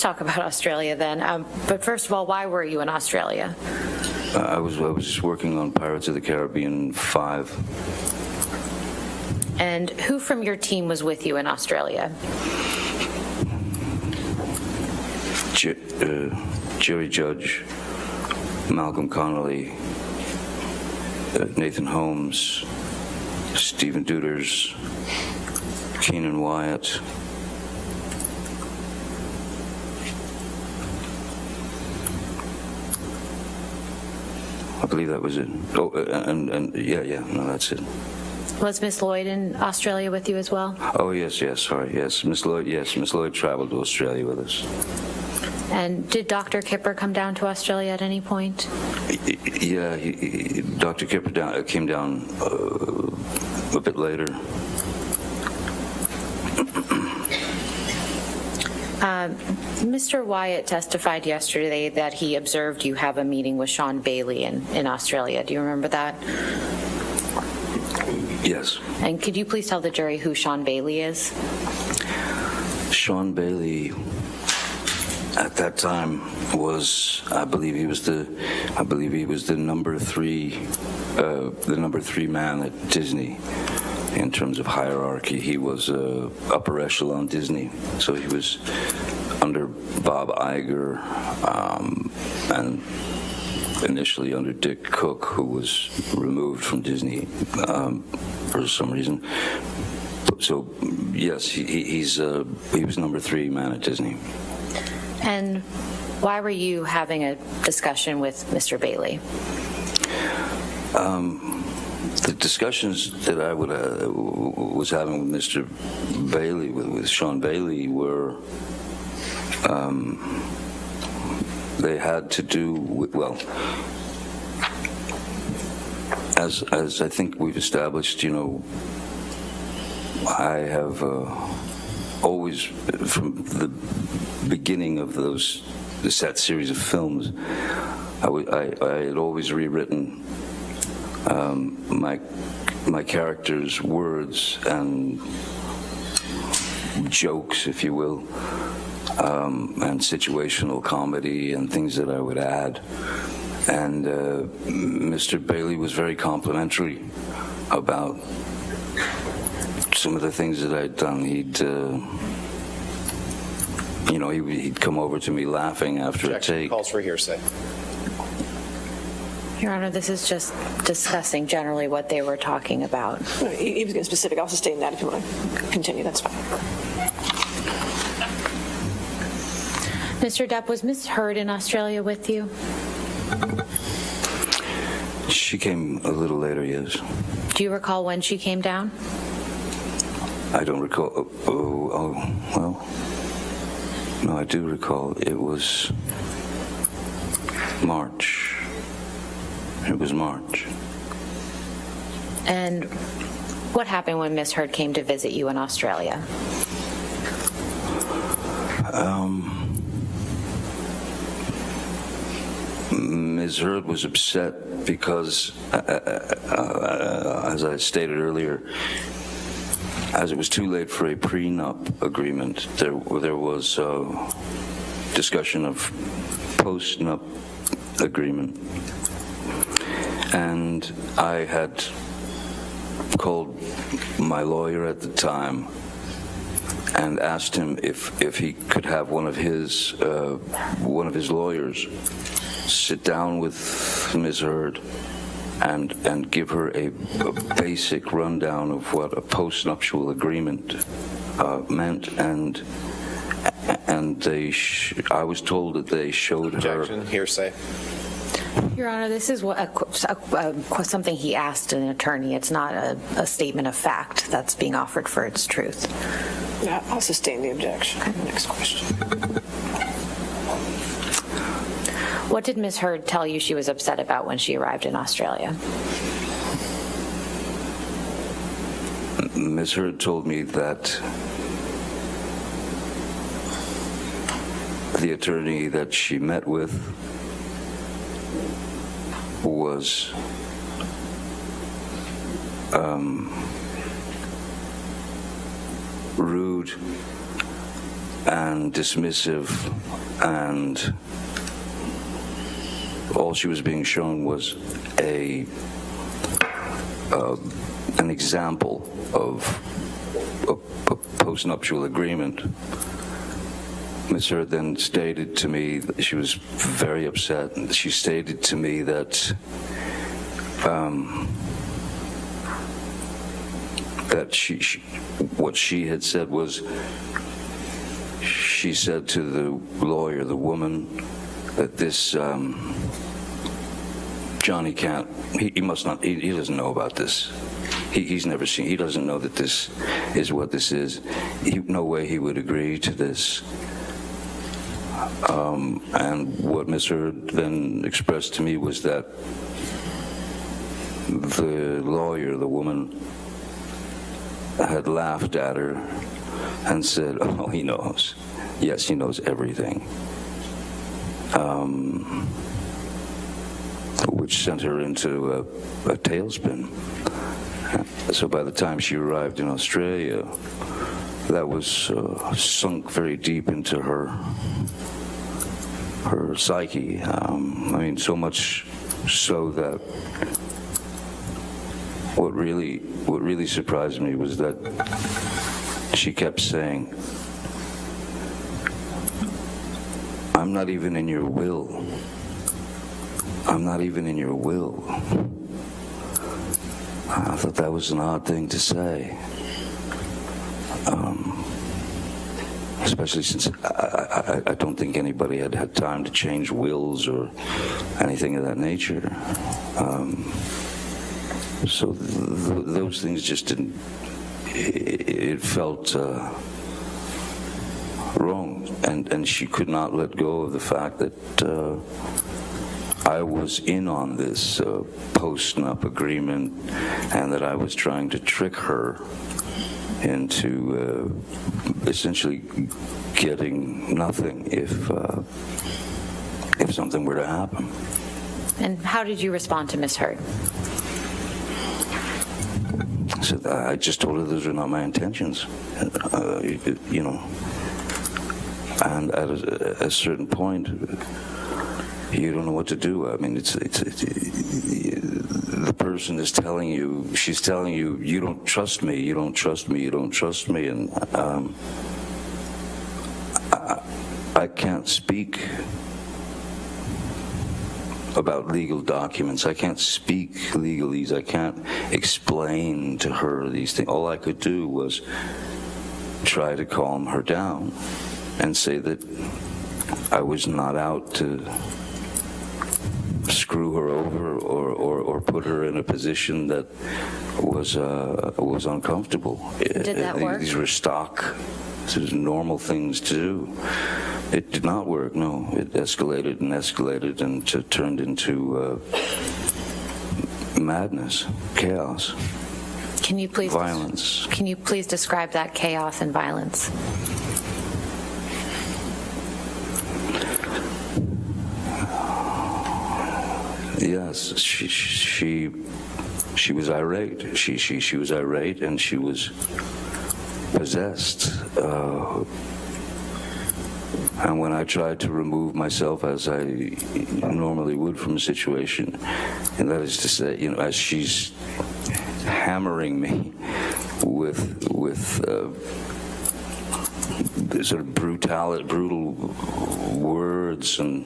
[SPEAKER 6] talk about Australia then. But first of all, why were you in Australia?
[SPEAKER 8] I was just working on Pirates of the Caribbean 5.
[SPEAKER 6] And who from your team was with you in Australia?
[SPEAKER 8] Jerry Judge, Malcolm Connolly, Nathan Holmes, Stephen Duders, Keenan Wyatt. I believe that was it. Oh, and that's it.
[SPEAKER 6] Was Miss Lloyd in Australia with you as well?
[SPEAKER 8] Oh, yes, sorry, yes. Miss Lloyd traveled to Australia with us.
[SPEAKER 6] And did Dr. Kipper come down to Australia at any point?
[SPEAKER 8] Yeah, Dr. Kipper came down a bit later.
[SPEAKER 6] Mr. Wyatt testified yesterday that he observed you have a meeting with Sean Bailey in Australia. Do you remember that?
[SPEAKER 8] Yes.
[SPEAKER 6] And could you please tell the jury who Sean Bailey is?
[SPEAKER 8] Sean Bailey, at that time, was, I believe he was the number three man at Disney in terms of hierarchy. He was upper echelon Disney, so he was under Bob Iger and initially under Dick Cook, who was removed from Disney for some reason. So yes, he was number 3 man at Disney.
[SPEAKER 6] And why were you having a discussion with Mr. Bailey?
[SPEAKER 8] The discussions that I was having with Mr. Bailey, with Sean Bailey, were they had to do with, well, as I think we've established, I have always, from the beginning of that series of films, I had always rewritten my character's words and jokes, if you will, and situational comedy and things that I would add. And Mr. Bailey was very complimentary about some of the things that I'd done. He'd come over to me laughing after
[SPEAKER 9] Objection.
[SPEAKER 8] a take.
[SPEAKER 9] Calls for hearsay.
[SPEAKER 6] Your Honor, this is just discussing generally what they were talking about.
[SPEAKER 3] He was getting specific. I'll sustain that if you want to continue. That's fine.
[SPEAKER 6] Mr. Depp, was Ms. Heard in Australia with you?
[SPEAKER 8] She came a little later, yes.
[SPEAKER 6] Do you recall when she came down?
[SPEAKER 8] I don't recall. Well, no, I do recall. It was March. It was March.
[SPEAKER 6] And what happened when Ms. Heard came to visit you in Australia?
[SPEAKER 8] Ms. Heard was upset because, as I stated earlier, as it was too late for a prenup agreement, there was discussion of post-nup agreement. And I had called my lawyer at the time and asked him if he could have one of his lawyers sit down with Ms. Heard and give her a basic rundown of what a postnuptial agreement meant, and I was told that they showed
[SPEAKER 9] Objection.
[SPEAKER 8] her.
[SPEAKER 9] Hearsay.
[SPEAKER 6] Your Honor, this is something he asked an attorney. It's not a statement of fact that's being offered for its truth.
[SPEAKER 3] Yeah, I'll sustain the objection. Okay. Next question.
[SPEAKER 6] What did Ms. Heard tell you she was upset about when she arrived in Australia?
[SPEAKER 8] Ms. Heard told me that the attorney that she met with was rude and dismissive, and all she was being shown was an example of a postnuptial agreement. Ms. Heard then stated to me that she was very upset. She stated to me that what she had said was, she said to the lawyer, the woman, that this Johnny can't, he must not, he doesn't know about this. He's never seen, he doesn't know that this is what this is. No way he would agree to this. And what Ms. Heard then expressed to me was that the lawyer, the woman, had laughed at her and said, "Oh, he knows. Yes, he knows everything." Which sent her into a tailspin. So by the time she arrived in Australia, that was sunk very deep into her psyche. I mean, so much so that what really surprised me was that she kept saying, "I'm not even in your will. I'm not even in your will." I thought that was an odd thing to say, especially since I don't think anybody had had time to change wills or anything of that nature. So those things just didn't, it felt wrong, and she could not let go of the fact that I was in on this post-nup agreement, and that I was trying to trick her into essentially getting nothing if something were to happen.
[SPEAKER 6] And how did you respond to Ms. Heard?
[SPEAKER 8] So I just told her those were not my intentions, you know. And at a certain point, you don't know what to do. I mean, it's the person is telling you, she's telling you, you don't trust me, you don't trust me, you don't trust me, and I can't speak about legal documents. I can't speak legalese. I can't explain to her these things. All I could do was try to calm her down and say that I was not out to screw her over or put her in a position that was uncomfortable.
[SPEAKER 6] Did that work?
[SPEAKER 8] These were stock, normal things to do. It did not work, no. It escalated and escalated and turned into madness, chaos, violence.
[SPEAKER 6] Can you please describe that chaos and violence?
[SPEAKER 8] Yes, she was irate. She was irate, and she was possessed. And when I tried to remove myself, as I normally would from a situation, and that is to say, you know, as she's hammering me with sort of brutal words and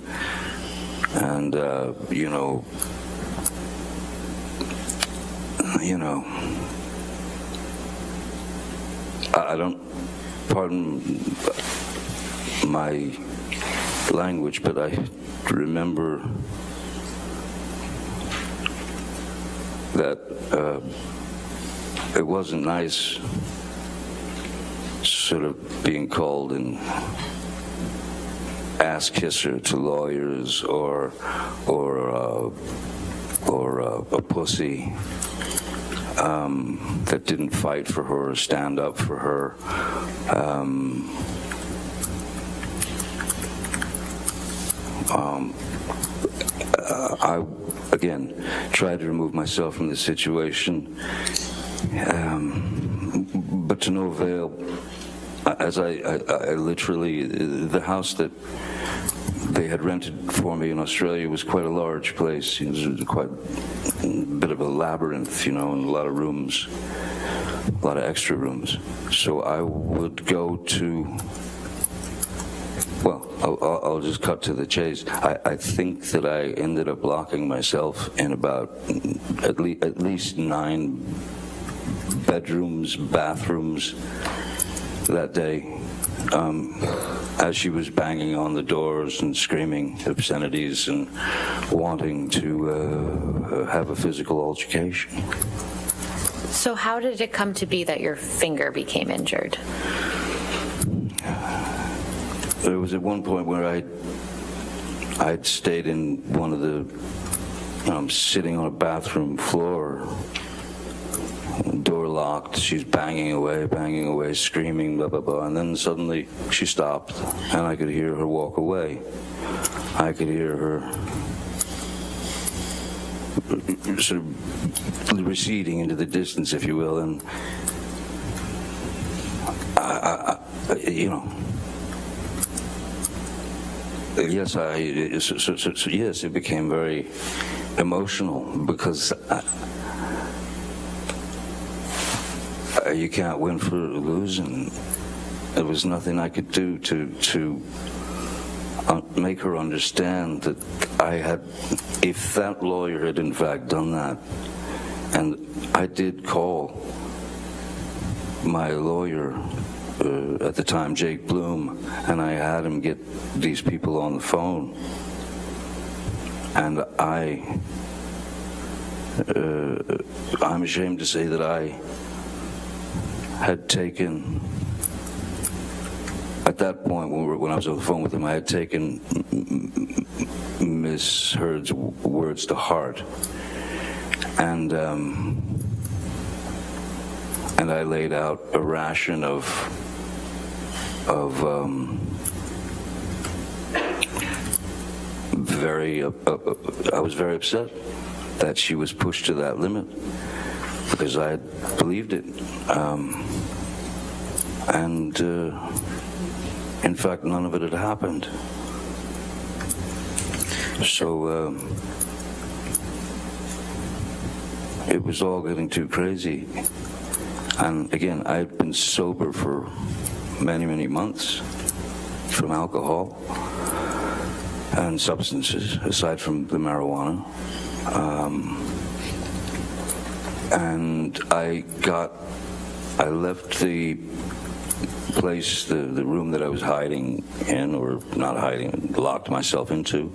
[SPEAKER 8] you know, I don't, pardon my language, but I remember that it wasn't nice sort of being called an ass kisser to lawyers or a pussy that didn't fight for her or stand up for her. I, again, tried to remove myself from the situation, but to no avail. As I literally, the house that they had rented for me in Australia was quite a large place. It was quite a bit of a labyrinth, you know, and a lot of rooms, a lot of extra rooms. So I would go to, well, I'll just cut to the chase. I think that I ended up locking myself in about at least 9 bedrooms, bathrooms that day, as she was banging on the doors and screaming obscenities and wanting to have a physical altercation.
[SPEAKER 6] So how did it come to be that your finger became injured?
[SPEAKER 8] There was at one point where I'd stayed in one of the, sitting on a bathroom floor, door locked. She's banging away, screaming, blah, blah, blah. And then suddenly she stopped, and I could hear her walk away. I could hear her sort of receding into the distance, if you will, and yes, yes, it became very emotional because you can't win for losing. There was nothing I could do to make her understand that I had, if that lawyer had in fact done that, and I did call my lawyer at the time, Jake Bloom, and I had him get these people on the phone, and I'm ashamed to say that I had taken, at that point when I was on the phone with him, I had taken Miss Heard's words to heart, and I laid out a ration of I was very upset that she was pushed to that limit because I had believed it, and in fact none of it had happened. So it was all getting too crazy. And again, I had been sober for many, many months from alcohol and substances, aside from the marijuana. And I left the place, the room that I was hiding in, or not hiding, locked myself into,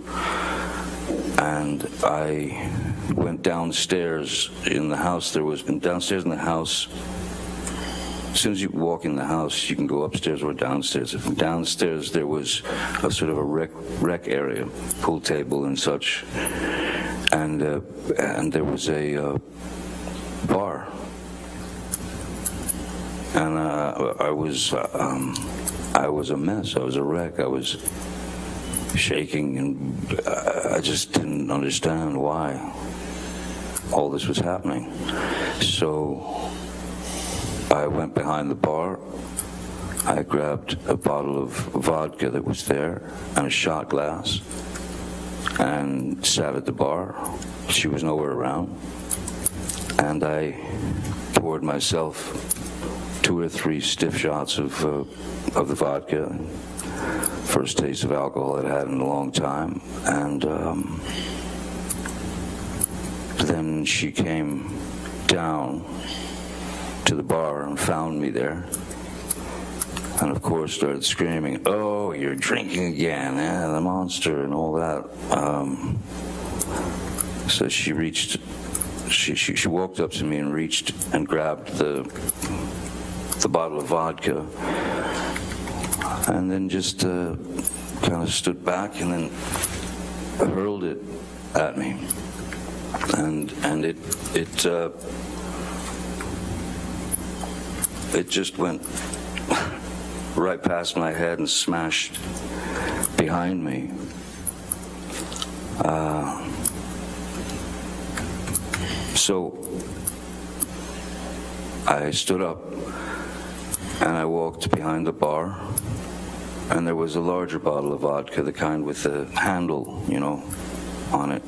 [SPEAKER 8] and I went downstairs in the house. Downstairs in the house, as soon as you walk in the house, you can go upstairs or downstairs. Downstairs there was a sort of a rec area, pool table and such, and there was a bar. And I was a mess. I was a wreck. I was shaking, and I just didn't understand why all this was happening. So I went behind the bar. I grabbed a bottle of vodka that was there and a shot glass and sat at the bar. She was nowhere around. And I poured myself 2 or 3 stiff shots of the vodka. First taste of alcohol I'd had in a long time. And then she came down to the bar and found me there. And of course started screaming, "Oh, you're drinking again, yeah, the monster," and all that. So she walked up to me and reached and grabbed the bottle of vodka, and then just kind of stood back and then hurled it at me, and it just went right past my head and smashed behind me. So I stood up and I walked behind the bar, and there was a larger bottle of vodka, the kind with the handle, on it.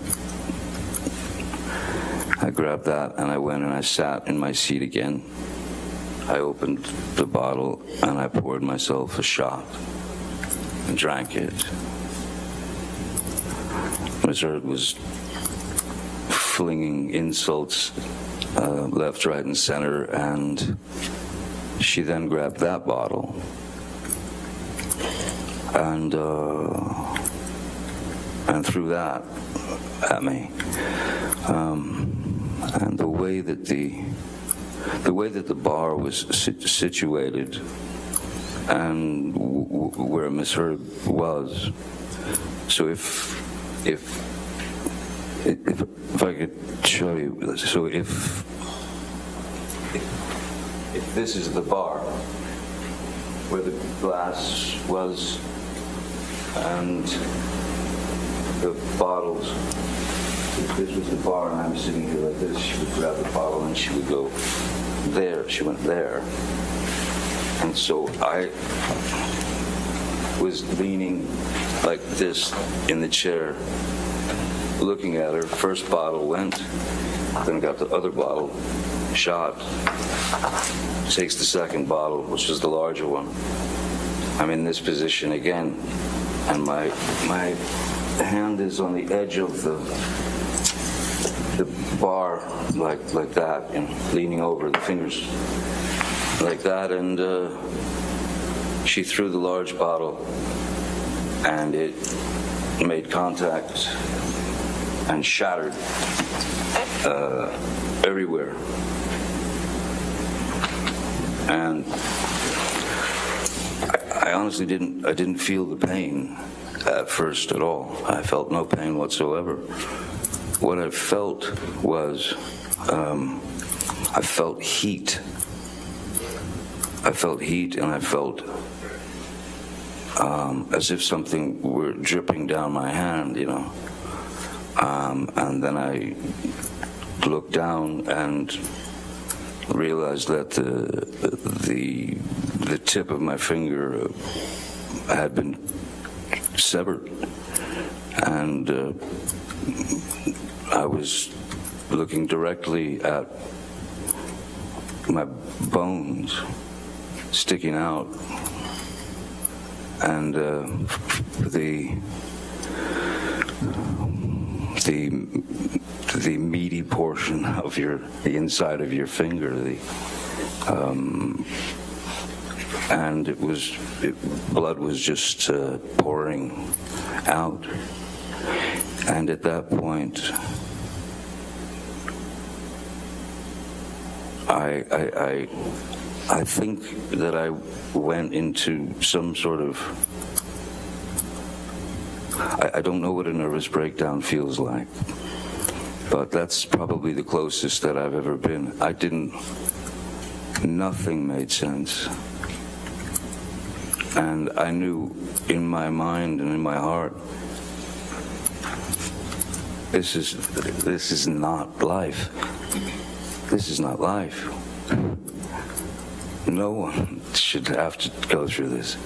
[SPEAKER 8] I grabbed that and I went and I sat in my seat again. I opened the bottle and I poured myself a shot and drank it. Miss Heard was flinging insults left, right, and center, and she then grabbed that bottle and threw that at me. And the way that the bar was situated and where Miss Heard was. So if I could show you, so if if this is the bar where the glass was and the bottles, if this was the bar and I'm sitting here like this, she would grab the bottle and she would go there. She went there. And so I was leaning like this in the chair, looking at her. First bottle went, then got the other bottle shot. Takes the second bottle, which is the larger one. I'm in this position again, and my hand is on the edge of the bar, like that, and leaning over, the fingers like that, and she threw the large bottle, and it made contact and shattered everywhere. And I honestly didn't feel the pain at first at all. I felt no pain whatsoever. What I felt was, I felt heat. I felt heat, and I felt as if something were dripping down my hand, you know. And then I looked down and realized that the tip of my finger had been severed, and I was looking directly at my bones sticking out, and the meaty portion of the inside of your finger, and blood was just pouring out. And at that point, I think that I went into some sort of, I don't know what a nervous breakdown feels like, but that's probably the closest that I've ever been. Nothing made sense. And I knew in my mind and in my heart, this is not life. This is not life. No one should have to go through this.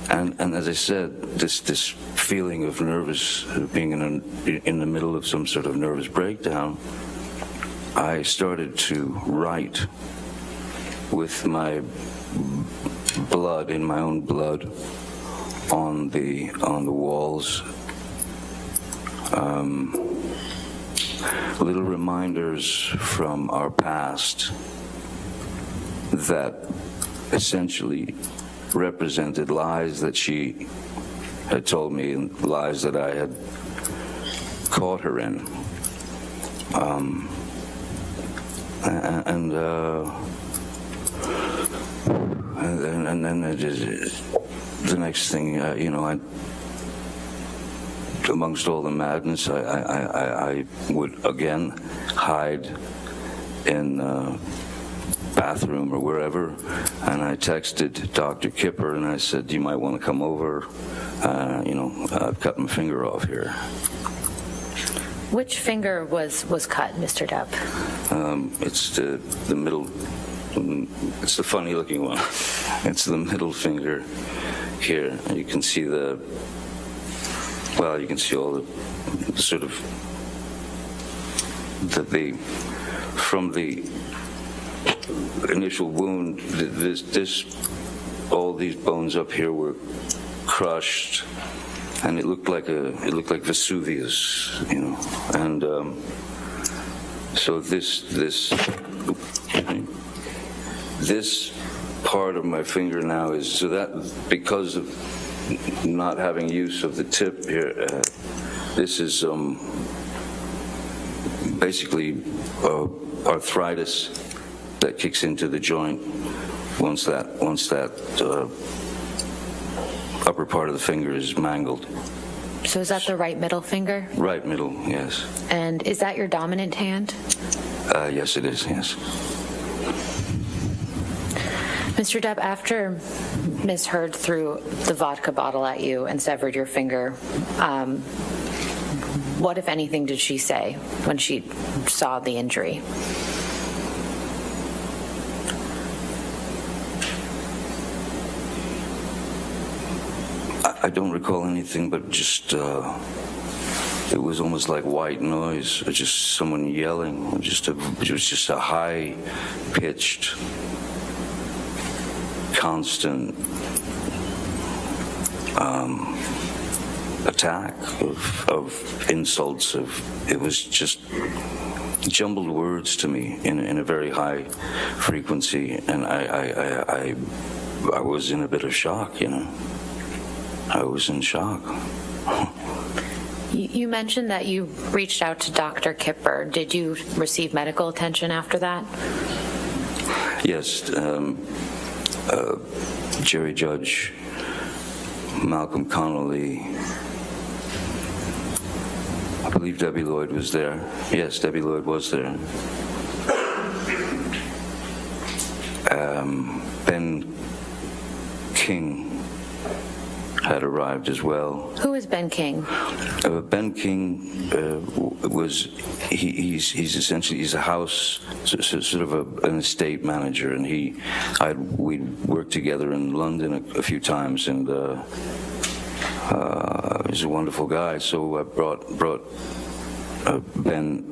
[SPEAKER 8] And as I said, this feeling of nervous, being in the middle of some sort of nervous breakdown, I started to write with my blood, in my own blood, on the walls, little reminders from our past that essentially represented lies that she had told me and lies that I had caught her in. And then the next thing, amongst all the madness, I would again hide in the bathroom or wherever, and I texted Dr. Kipper and I said, you might want to come over. I've cut my finger off here.
[SPEAKER 6] Which finger was cut, Mr. Depp?
[SPEAKER 8] It's the middle. It's the funny looking one. It's the middle finger here. You can see you can see all the sort of from the initial wound, all these bones up here were crushed, and it looked like Vesuvius, and so this part of my finger now is, so that because of not having use of the tip here, this is basically arthritis that kicks into the joint once that upper part of the finger is mangled.
[SPEAKER 6] So is that the right middle finger?
[SPEAKER 8] Right middle, yes.
[SPEAKER 6] And is that your dominant hand?
[SPEAKER 8] Yes, it is, yes.
[SPEAKER 6] Mr. Depp, after Ms. Heard threw the vodka bottle at you and severed your finger, what, if anything, did she say when she saw the injury?
[SPEAKER 8] I don't recall anything, but just it was almost like white noise, or just someone yelling. It was just a high-pitched, constant attack of insults. It was just jumbled words to me in a very high frequency, and I was in a bit of shock, you know. I was in shock.
[SPEAKER 6] You mentioned that you reached out to Dr. Kipper. Did you receive medical attention after that?
[SPEAKER 8] Yes. Jury Judge Malcolm Connolly, I believe Debbie Lloyd was there. Yes, Debbie Lloyd was there. Ben King had arrived as well.
[SPEAKER 6] Who is Ben King?
[SPEAKER 8] Ben King he's essentially a house, sort of an estate manager, and we'd worked together in London a few times, and he's a wonderful guy. So I brought Ben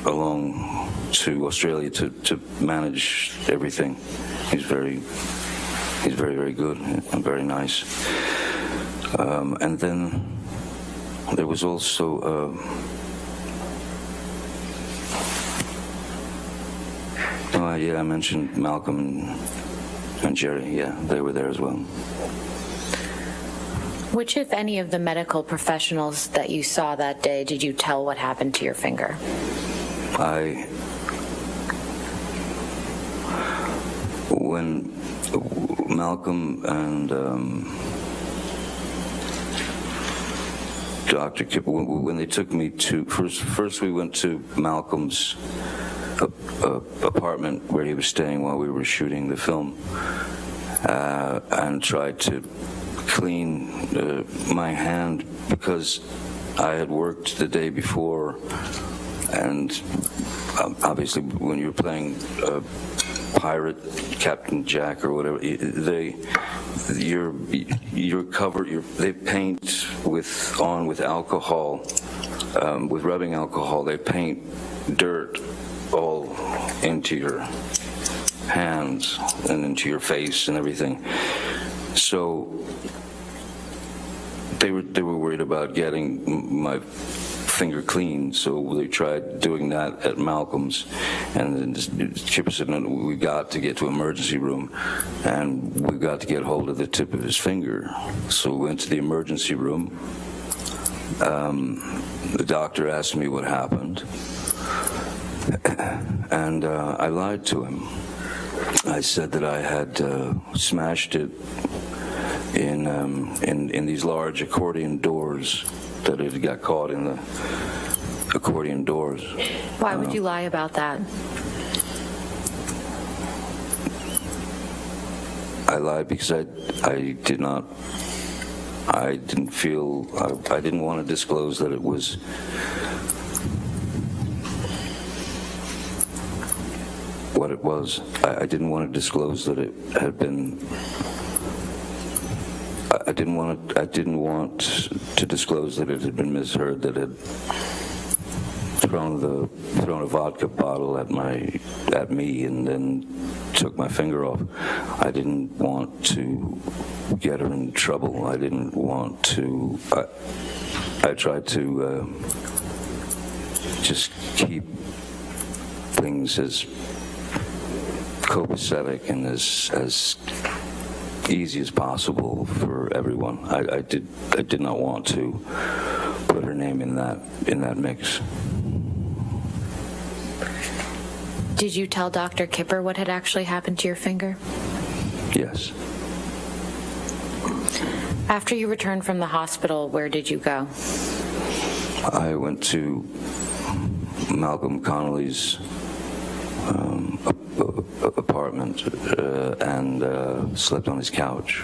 [SPEAKER 8] along to Australia to manage everything. He's very, very good and very nice. And then there was also I mentioned Malcolm and Jerry. Yeah, they were there as well.
[SPEAKER 6] Which, if any, of the medical professionals that you saw that day did you tell what happened to your finger?
[SPEAKER 8] When Malcolm and Dr. Kipper, when they took me to, first we went to Malcolm's apartment where he was staying while we were shooting the film, and tried to clean my hand because I had worked the day before, and obviously when you're playing pirate, Captain Jack or whatever, you're covered. They paint with alcohol, with rubbing alcohol. They paint dirt all into your hands and into your face and everything. So they were worried about getting my finger clean, so they tried doing that at Malcolm's, and then Kipper said, no, we got to get to emergency room, and we got to get hold of the tip of his finger. So we went to the emergency room. The doctor asked me what happened, and I lied to him. I said that I had smashed it in these large accordion doors, that it got caught in the accordion doors.
[SPEAKER 6] Why would you lie about that?
[SPEAKER 8] I lied because I didn't want to disclose that it was what it was. I didn't want to disclose that it had been. I didn't want to disclose that it had been misheard, that it had thrown a vodka bottle at me and then took my finger off. I didn't want to get her in trouble. I didn't want to. I tried to just keep things as copacetic and as easy as possible for everyone. I did not want to put her name in that mix.
[SPEAKER 6] Did you tell Dr. Kipper what had actually happened to your finger?
[SPEAKER 8] Yes.
[SPEAKER 6] After you returned from the hospital, where did you go?
[SPEAKER 8] I went to Malcolm Connolly's apartment and slept on his couch.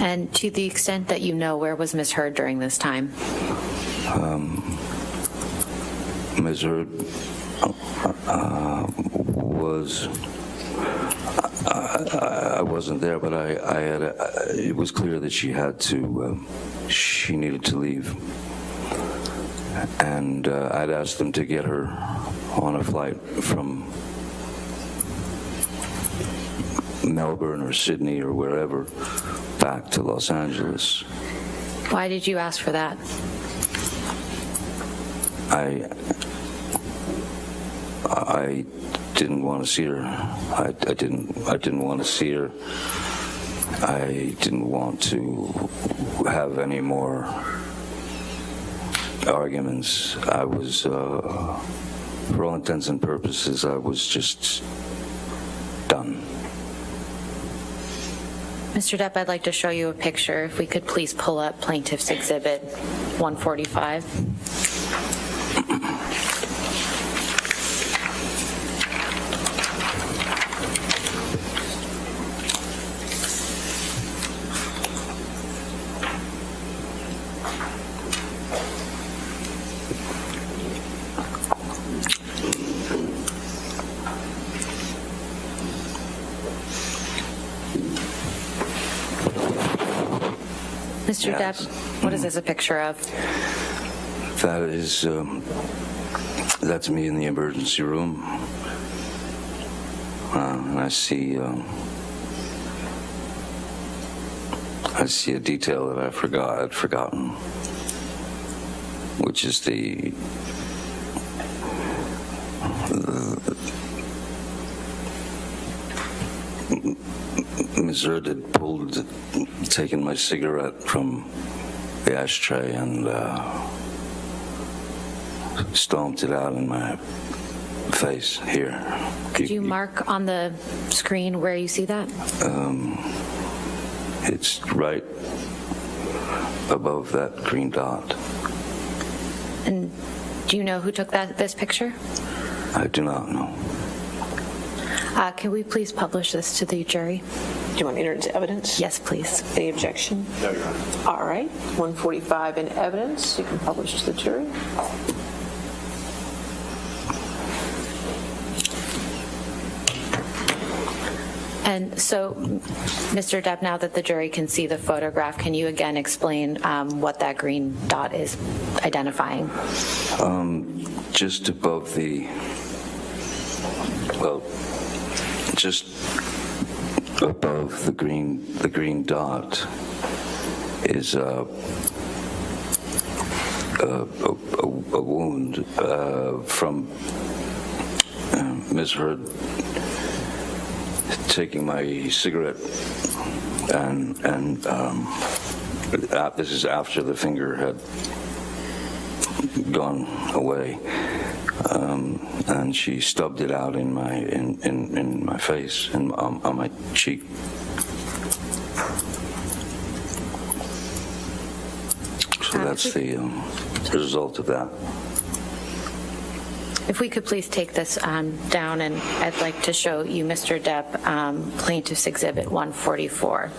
[SPEAKER 6] And to the extent that you know, where was Ms. Heard during this time?
[SPEAKER 8] Ms. Heard was. I wasn't there, but I had. It was clear that she had to. She needed to leave, and I'd asked them to get her on a flight from Melbourne or Sydney or wherever back to Los Angeles.
[SPEAKER 6] Why did you ask for that?
[SPEAKER 8] I didn't want to see her. I didn't want to see her. I didn't want to have any more arguments. I was, for all intents and purposes, I was just done.
[SPEAKER 6] Mr. Depp, I'd like to show you a picture. If we could please pull up Plaintiff's Exhibit 145. Mr.
[SPEAKER 8] Yes.
[SPEAKER 6] Depp, what is this a picture of?
[SPEAKER 8] That is, that's me in the emergency room. And I see a detail that I'd forgotten, which is Ms. Heard had taken my cigarette from the ashtray and stomped it out in my face here.
[SPEAKER 6] Could you mark on the screen where you see that?
[SPEAKER 8] It's right above that green dot.
[SPEAKER 6] And do you know who took this picture?
[SPEAKER 8] I do not know.
[SPEAKER 6] Can we please publish this to the jury?
[SPEAKER 3] Do you want to enter into evidence?
[SPEAKER 6] Yes, please.
[SPEAKER 3] Any objection? No, Your Honor. All right, 145 in evidence. You can publish to the jury.
[SPEAKER 6] And so, Mr. Depp, now that the jury can see the photograph, can you again explain what that green dot is identifying?
[SPEAKER 8] Just above just above the green dot is a wound from Ms. Heard taking my cigarette, and this is after the finger had gone away, and she stubbed it out in my face and on my cheek. So that's the result of that.
[SPEAKER 6] If we could please take this down, and I'd like to show you, Mr. Depp, Plaintiff's Exhibit 144.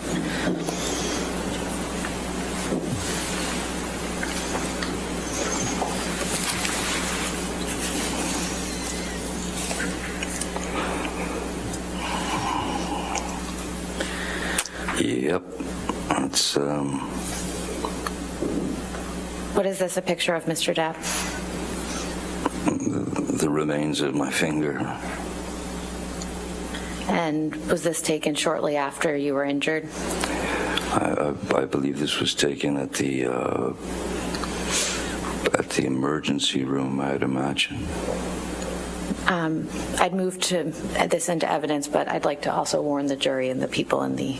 [SPEAKER 8] Yep, it's
[SPEAKER 6] What is this a picture of, Mr. Depp?
[SPEAKER 8] the remains of my finger.
[SPEAKER 6] And was this taken shortly after you were injured?
[SPEAKER 8] I believe this was taken at the emergency room, I'd imagine.
[SPEAKER 6] I'd move to add this into evidence, but I'd like to also warn the jury and the people in the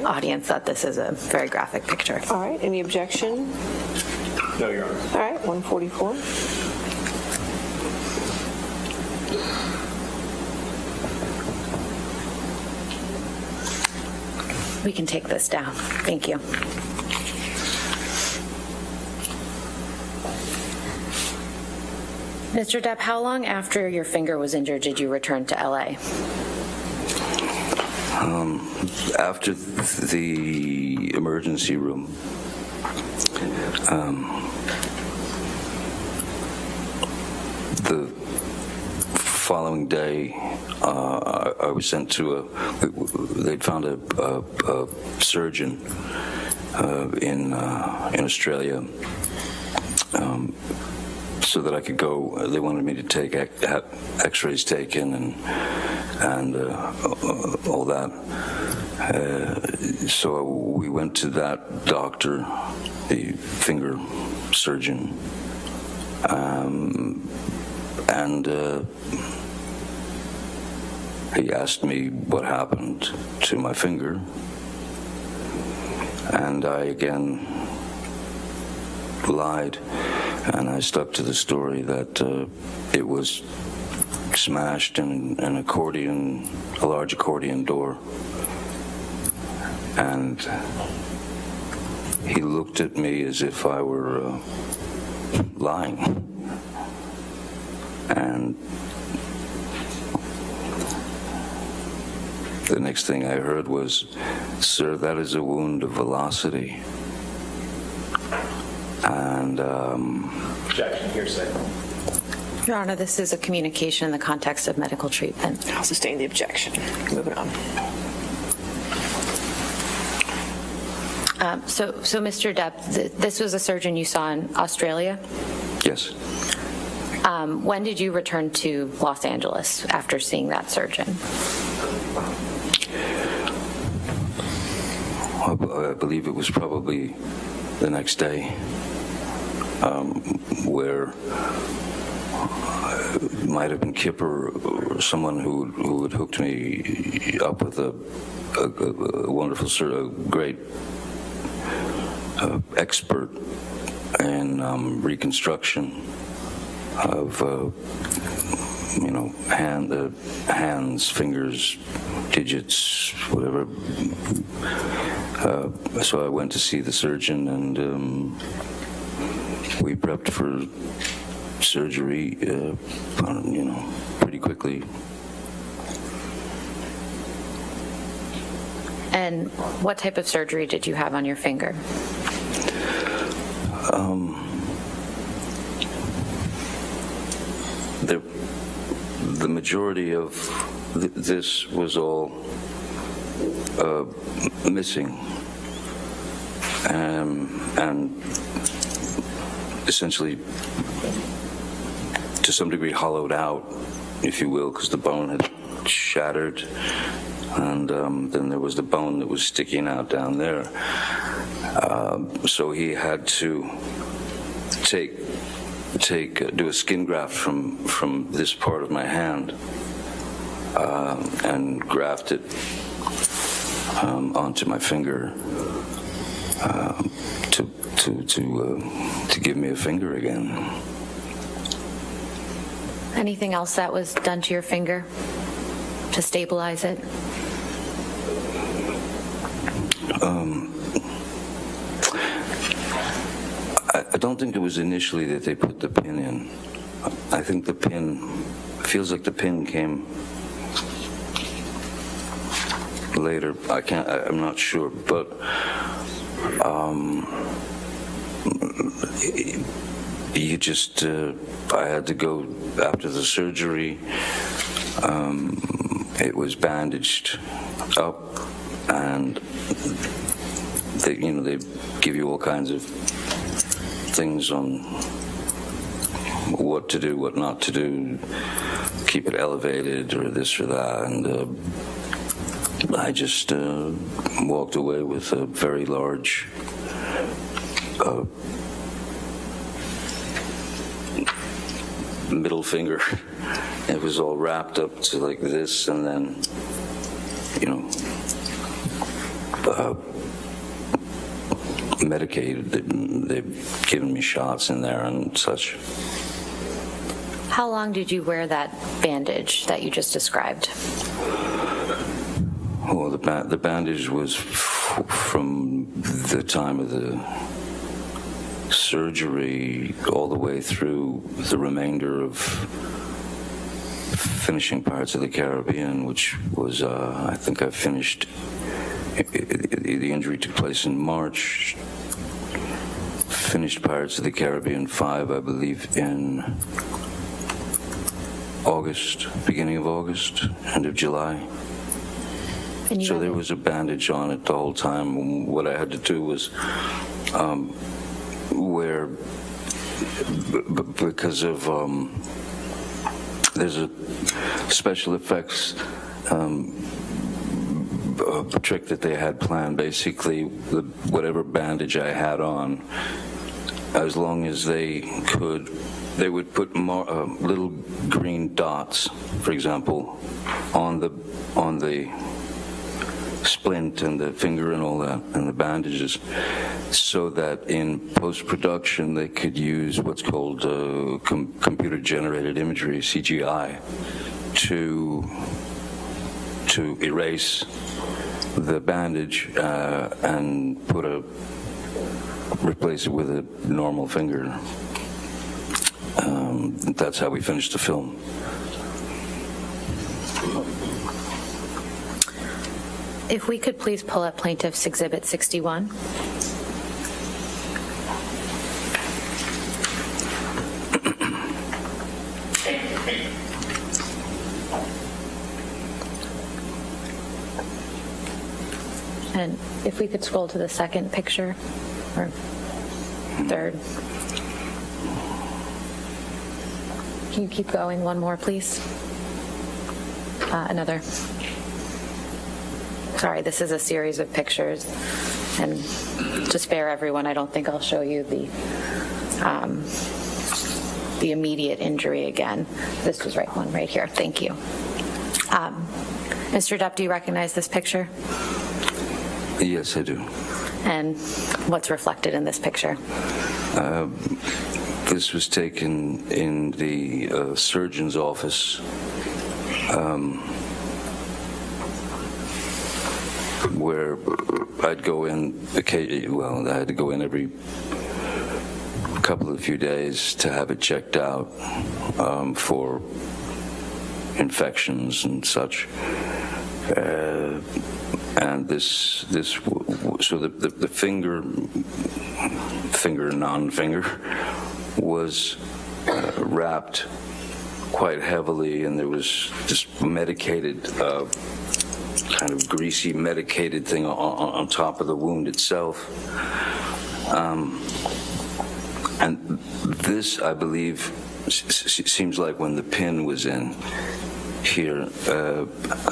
[SPEAKER 6] audience that this is a very graphic picture.
[SPEAKER 3] All right, any objection?
[SPEAKER 9] No, Your Honor.
[SPEAKER 3] All right, 144.
[SPEAKER 6] We can take this down. Thank you. Mr. Depp, how long after your finger was injured did you return to LA?
[SPEAKER 8] After the emergency room, the following day, I was sent to they'd found a surgeon in Australia, so that I could go. They wanted me to take X-rays taken and all that. So we went to that doctor, the finger surgeon, and he asked me what happened to my finger, and I again lied, and I stuck to the story that it was smashed in a large accordion door. And he looked at me as if I were lying. And the next thing I heard was, "Sir, that is a wound of velocity." And
[SPEAKER 9] Objection, hearsay.
[SPEAKER 6] Your Honor, this is a communication in the context of medical treatment.
[SPEAKER 3] I'll sustain the objection. Moving on.
[SPEAKER 6] So, Mr. Depp, this was a surgeon you saw in Australia?
[SPEAKER 8] yes,
[SPEAKER 6] When did you return to Los Angeles after seeing that surgeon?
[SPEAKER 8] I believe it was probably the next day, where it might have been Kipper or someone who had hooked me up with a wonderful, great expert in reconstruction of hands, fingers, digits, whatever. So I went to see the surgeon, and we prepped for surgery, pretty quickly.
[SPEAKER 6] And what type of surgery did you have on your finger?
[SPEAKER 8] The majority of this was all missing, and essentially, to some degree, hollowed out, if you will, because the bone had shattered, and then there was the bone that was sticking out down there. So he had to do a skin graft from this part of my hand and graft it onto my finger to give me a finger again.
[SPEAKER 6] Anything else that was done to your finger to stabilize it?
[SPEAKER 8] I don't think it was initially that they put the pin in. I think the pin, feels like the pin came later. I'm not sure, but you just, I had to go after the surgery. It was bandaged up, and they give you all kinds of things on what to do, what not to do, keep it elevated or this or that, and I just walked away with a very large middle finger. It was all wrapped up to like this, and then medicated. They've given me shots in there and such.
[SPEAKER 6] How long did you wear that bandage that you just described?
[SPEAKER 8] Well, the bandage was from the time of the surgery all the way through the remainder of finishing Pirates of the Caribbean, which was, I think I finished, the injury took place in March, finished Pirates of the Caribbean 5, I believe, in August, beginning of August, end of July.
[SPEAKER 6] And you
[SPEAKER 8] So
[SPEAKER 6] have
[SPEAKER 8] there was a bandage on it the whole time. What I had to do was because of there's a special effects trick that they had planned. Basically, whatever bandage I had on, as long as they could, they would put more, little green dots, for example, on the splint and the finger and all that, and the bandages, so that in post-production they could use what's called computer-generated imagery, CGI, to erase the bandage and replace it with a normal finger. That's how we finished the film.
[SPEAKER 6] If we could please pull up Plaintiff's Exhibit 61. And if we could scroll to the second picture, or third. Can you keep going one more, please? Another. Sorry, this is a series of pictures, and to spare everyone, I don't think I'll show you the immediate injury again. This was one right here. Thank you. Mr. Depp, do you recognize this picture?
[SPEAKER 8] Yes, I do.
[SPEAKER 6] And what's reflected in this picture?
[SPEAKER 8] This was taken in the surgeon's office, where I'd go in, I had to go in every few days to have it checked out for infections and such. And so the finger, non-finger, was wrapped quite heavily, and there was this medicated, kind of greasy medicated thing on top of the wound itself. And this, I believe, seems like when the pin was in here,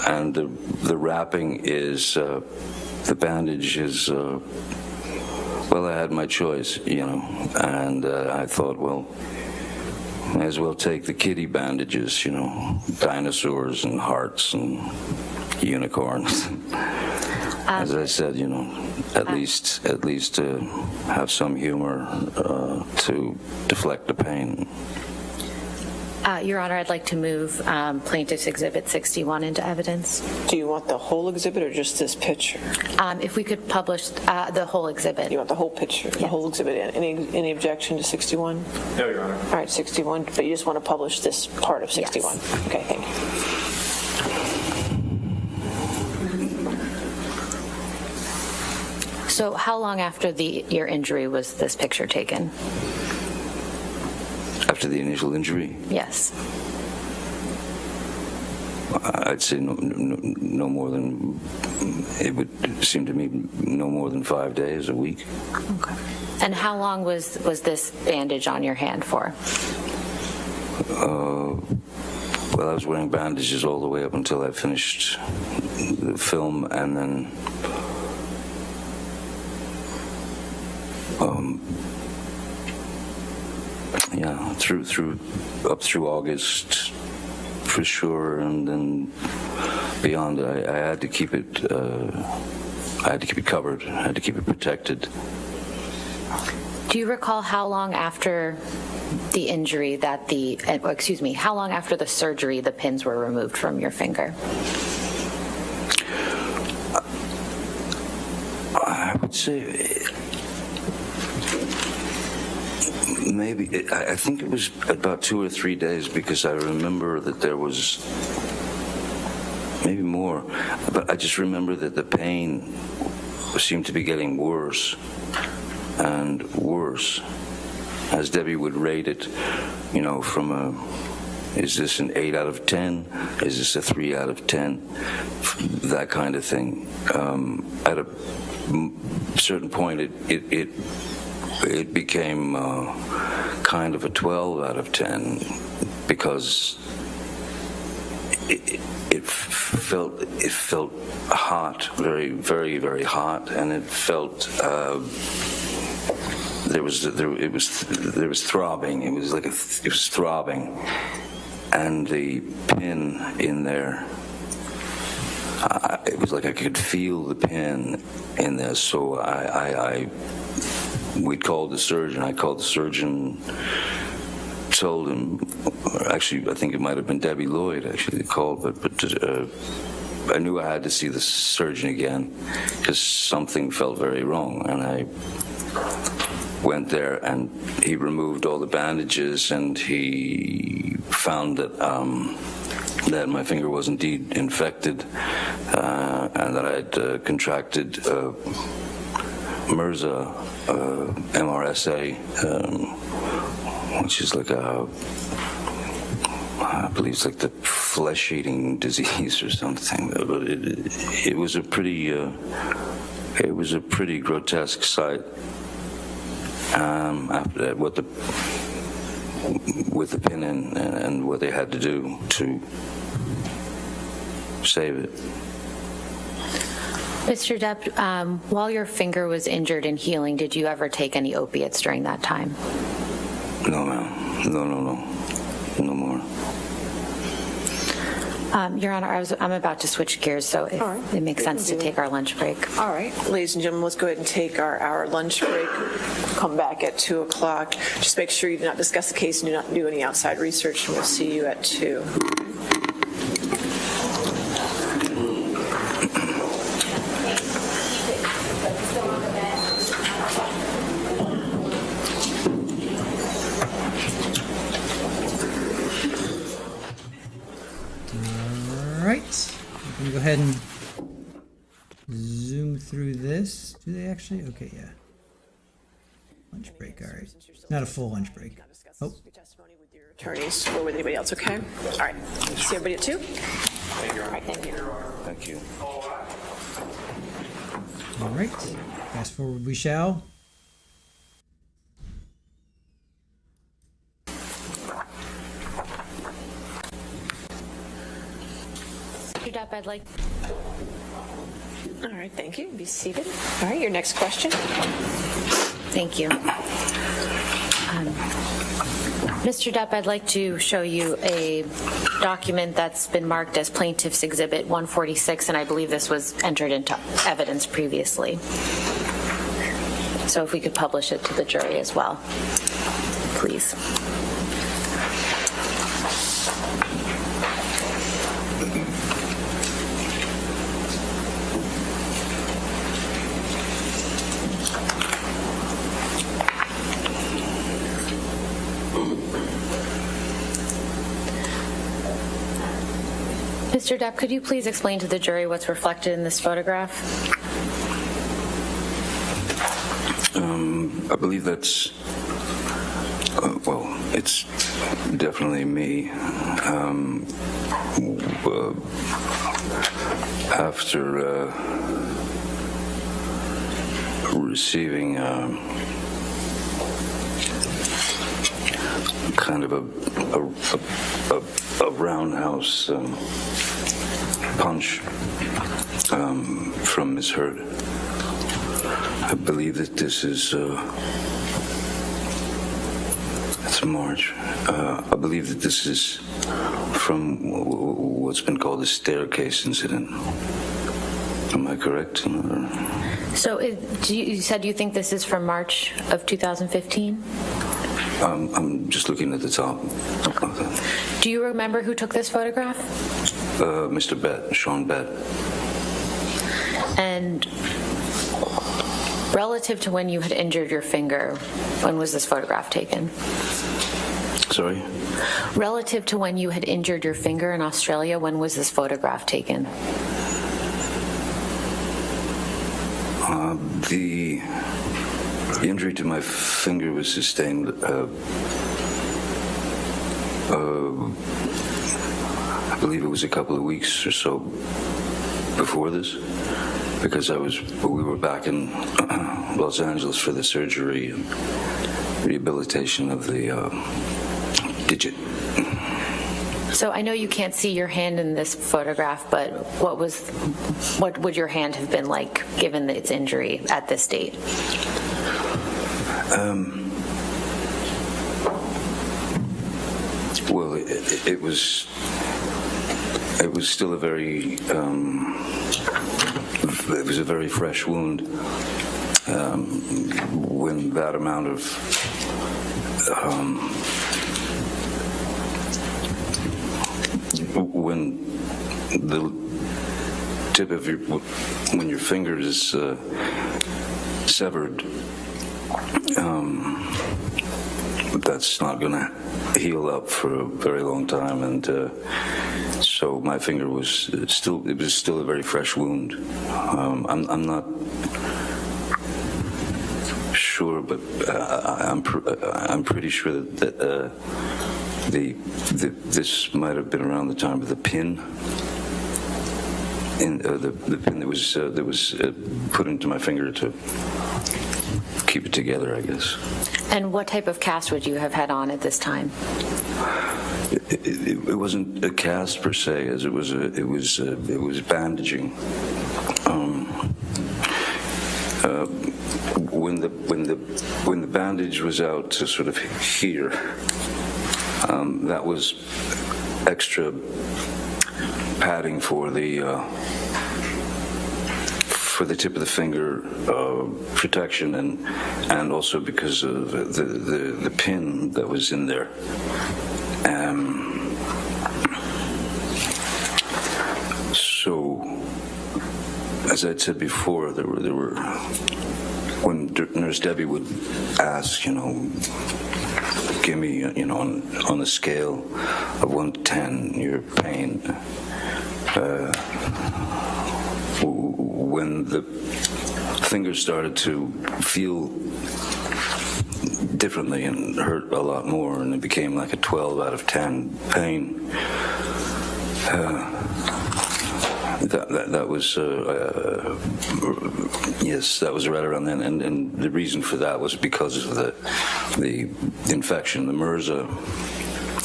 [SPEAKER 8] and the wrapping is, the bandage is, well, I had my choice, and I thought, well, may as well take the kiddie bandages, dinosaurs and hearts and unicorns. As I said, at least have some humor to deflect the pain.
[SPEAKER 6] Your Honor, I'd like to move Plaintiff's Exhibit 61 into evidence.
[SPEAKER 3] Do you want the whole exhibit or just this picture?
[SPEAKER 6] If we could publish the whole exhibit.
[SPEAKER 3] You want the whole picture, the whole exhibit? Any objection to 61?
[SPEAKER 9] No, Your Honor.
[SPEAKER 3] All right, 61, but you just want to publish this part of 61?
[SPEAKER 6] Yes.
[SPEAKER 3] Okay, thank you.
[SPEAKER 6] So how long after your injury was this picture taken?
[SPEAKER 8] After the initial injury,
[SPEAKER 6] Yes.
[SPEAKER 8] I'd say no more than, it would seem to me, no more than 5 days, a week.
[SPEAKER 6] Okay. And how long was this bandage on your hand for?
[SPEAKER 8] Well, I was wearing bandages all the way up until I finished the film, and then up through August for sure, and then beyond, I had to keep it. I had to keep it covered. I had to keep it protected.
[SPEAKER 6] Do you recall how long after the injury that how long after the surgery the pins were removed from your finger?
[SPEAKER 8] I would say maybe, I think it was about 2 or 3 days, because I remember that there was, maybe more, but I just remember that the pain seemed to be getting worse and worse as Debbie would rate it, you know, from is this an 8 out of 10? Is this a 3 out of 10? That kind of thing. At a certain point, it became kind of a 12 out of 10, because it felt hot, very, very, very hot, and it felt there was throbbing. It was like it was throbbing, and the pin in there. It was like I could feel the pin in there. So we called the surgeon. I called the surgeon. Told him, actually, I think it might have been Debbie Lloyd actually called, but I knew I had to see the surgeon again because something felt very wrong, and I went there, and he removed all the bandages, and he found that that my finger was indeed infected, and that I had contracted MRSA, MRSA. Which is like I believe it's like the flesh-eating disease or something. But it was a pretty grotesque sight. After that, with the pin in and what they had to do to save it.
[SPEAKER 6] Mr. Depp, while your finger was injured and healing, did you ever take any opiates during that time?
[SPEAKER 8] No, ma'am. No more.
[SPEAKER 6] Your Honor, I'm about to switch gears, so if it makes sense to take our lunch break.
[SPEAKER 3] All right, ladies and gentlemen, let's go ahead and take our lunch break. Come back at 2 o'clock. Just make sure you do not discuss the case and do not do any outside research, and we'll see you at 2.
[SPEAKER 1] We can go ahead and zoom through this. Do they actually? Okay, yeah. Lunch break, all right. Not a full lunch break. Oh.
[SPEAKER 3] Attorneys or with anybody else, okay? All right. See everybody at 2? All right, thank you.
[SPEAKER 8] Thank you.
[SPEAKER 1] All right. Fast forward we shall.
[SPEAKER 6] Mr. Depp, I'd like...
[SPEAKER 3] All right, thank you. Be seated. All right, your next question.
[SPEAKER 6] Thank you. Mr. Depp, I'd like to show you a document that's been marked as Plaintiff's Exhibit 146, and I believe this was entered into evidence previously. So if we could publish it to the jury as well, please. Mr. Depp, could you please explain to the jury what's reflected in this photograph?
[SPEAKER 8] I believe that's, well, it's definitely me. After receiving kind of a roundhouse punch from Ms. Heard. I believe that this is, it's March. I believe that this is from what's been called the staircase incident. Am I correct?
[SPEAKER 6] So you said you think this is from March of 2015?
[SPEAKER 8] I'm just looking at the top.
[SPEAKER 6] Okay. Do you remember who took this photograph?
[SPEAKER 8] Mr. Bett, Sean Bett.
[SPEAKER 6] And Relative to when you had injured your finger, when was this photograph taken?
[SPEAKER 8] Sorry?
[SPEAKER 6] Relative to when you had injured your finger in Australia, when was this photograph taken?
[SPEAKER 8] The injury to my finger was sustained I believe it was a couple of weeks or so before this, because we were back in Los Angeles for the surgery and rehabilitation of the digit.
[SPEAKER 6] So I know you can't see your hand in this photograph, but what would your hand have been like given its injury at this date?
[SPEAKER 8] Well, it was still a very it was a very fresh wound when that amount of when the tip of when your finger is severed, that's not going to heal up for a very long time, and so my finger was still a very fresh wound. I'm not sure, but I'm pretty sure that this might have been around the time of the pin. The pin that was put into my finger to keep it together, I guess.
[SPEAKER 6] And what type of cast would you have had on at this time?
[SPEAKER 8] It wasn't a cast per se, as it was bandaging. When the bandage was out to sort of here, that was extra padding for the tip of the finger protection, and also because of the pin that was in there. So, as I'd said before, there were when Nurse Debbie would ask, give me, on a scale of 1 to 10, your pain. When the fingers started to feel differently and hurt a lot more, and it became like a 12 out of 10 pain, that was yes, that was right around then, and the reason for that was because of the infection. The MRSA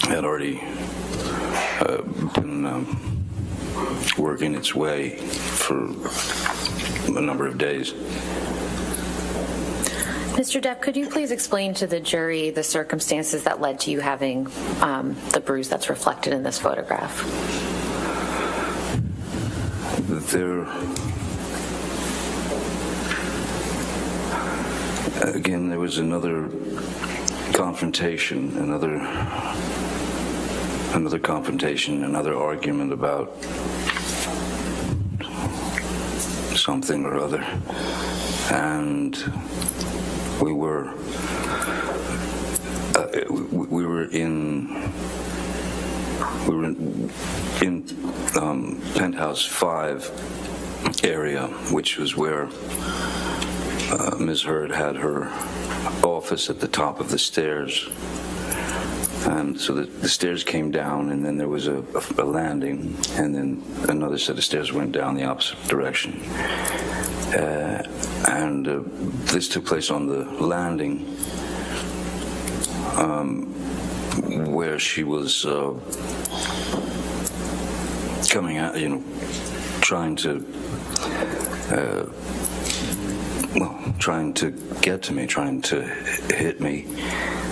[SPEAKER 8] had already been working its way for a number of days.
[SPEAKER 6] Mr. Depp, could you please explain to the jury the circumstances that led to you having the bruise that's reflected in this photograph?
[SPEAKER 8] There was another confrontation, another argument about something or other, and we were in penthouse 5 area, which was where Ms. Heard had her office at the top of the stairs. And so the stairs came down, and then there was a landing, and then another set of stairs went down the opposite direction. And this took place on the landing, where she was coming out, trying to get to me, trying to hit me,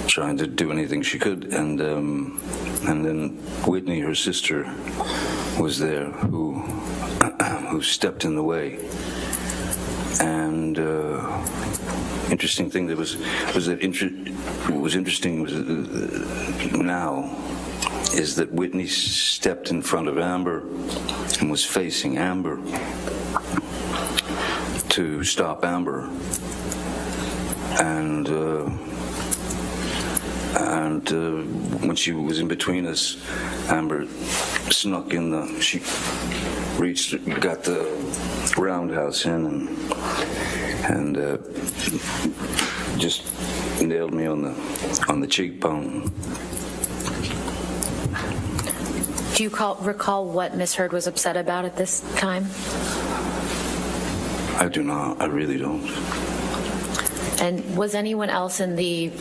[SPEAKER 8] trying to do anything she could, and then Whitney, her sister, was there, who stepped in the way. And interesting thing that was interesting now is that Whitney stepped in front of Amber and was facing Amber to stop Amber. And when she was in between us, Amber snuck in she got the roundhouse in and just nailed me on the cheekbone.
[SPEAKER 6] Do you recall what Ms. Heard was upset about at this time?
[SPEAKER 8] I do not. I really don't.
[SPEAKER 6] And was anyone else in the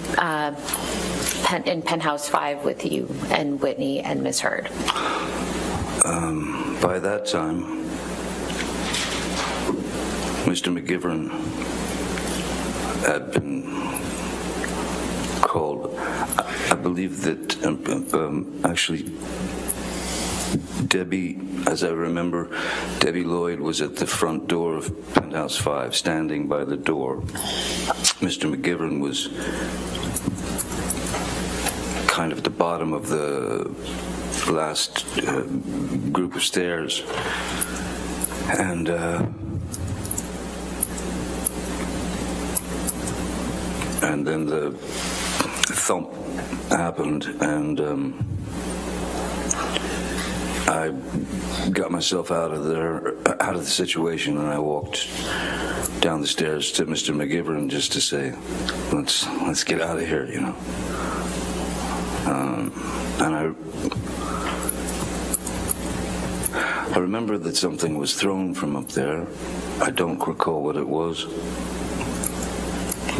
[SPEAKER 6] in Penthouse 5 with you and Whitney and Ms. Heard?
[SPEAKER 8] By that time, Mr. McGivern had been called. I believe that actually Debbie, as I remember, Debbie Lloyd was at the front door of Penthouse 5, standing by the door. Mr. McGivern was kind of at the bottom of the last group of stairs. And then the thump happened, and I got myself out of the situation, and I walked down the stairs to Mr. McGivern just to say, let's get out of here, you know. And I remember that something was thrown from up there. I don't recall what it was,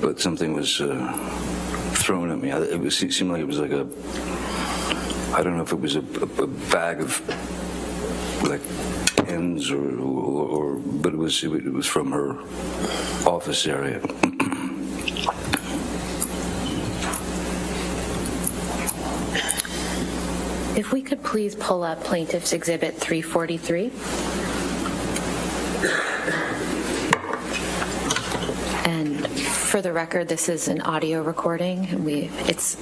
[SPEAKER 8] but something was thrown at me. It seemed like it was like I don't know if it was a bag of like pins or but it was from her office area.
[SPEAKER 6] If we could please pull up Plaintiff's Exhibit 343. And for the record, this is an audio recording. It's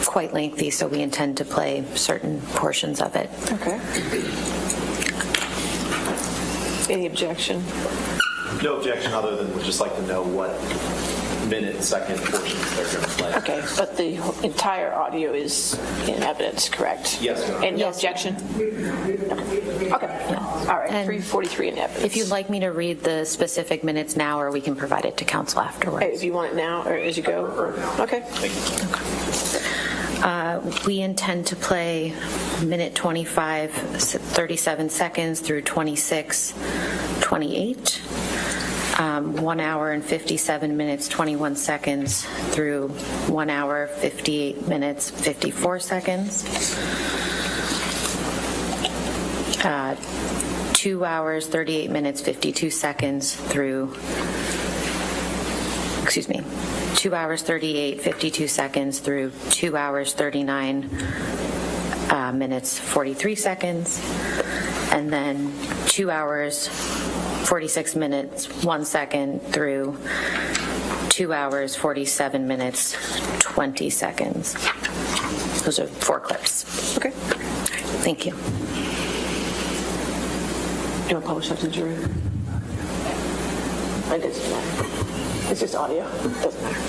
[SPEAKER 6] quite lengthy, so we intend to play certain portions of it.
[SPEAKER 3] Okay. Any objection?
[SPEAKER 9] No objection, other than we'd just like to know what minute, second portions they're going to play.
[SPEAKER 3] Okay, but the entire audio is in evidence, correct?
[SPEAKER 9] Yes, Your Honor.
[SPEAKER 3] And no objection? Okay. All right,
[SPEAKER 6] And
[SPEAKER 3] 343 in evidence.
[SPEAKER 6] If you'd like me to read the specific minutes now, or we can provide it to counsel afterwards.
[SPEAKER 3] If you want it now or as you go? Okay.
[SPEAKER 6] We intend to play minute 25, 37 seconds through 26:28, 1 hour and 57 minutes, 21 seconds through 1 hour, 58 minutes, 54 seconds, 2 hours, 38 minutes, 52 seconds through, 2 hours, 38, 52 seconds through 2 hours, 39 minutes, 43 seconds, and then 2 hours, 46 minutes, 1 second through 2 hours, 47 minutes, 20 seconds. Those are 4 clips.
[SPEAKER 3] Okay.
[SPEAKER 6] Thank you.
[SPEAKER 3] Do you want to publish that to the jury? It doesn't matter. It's just audio. It doesn't matter.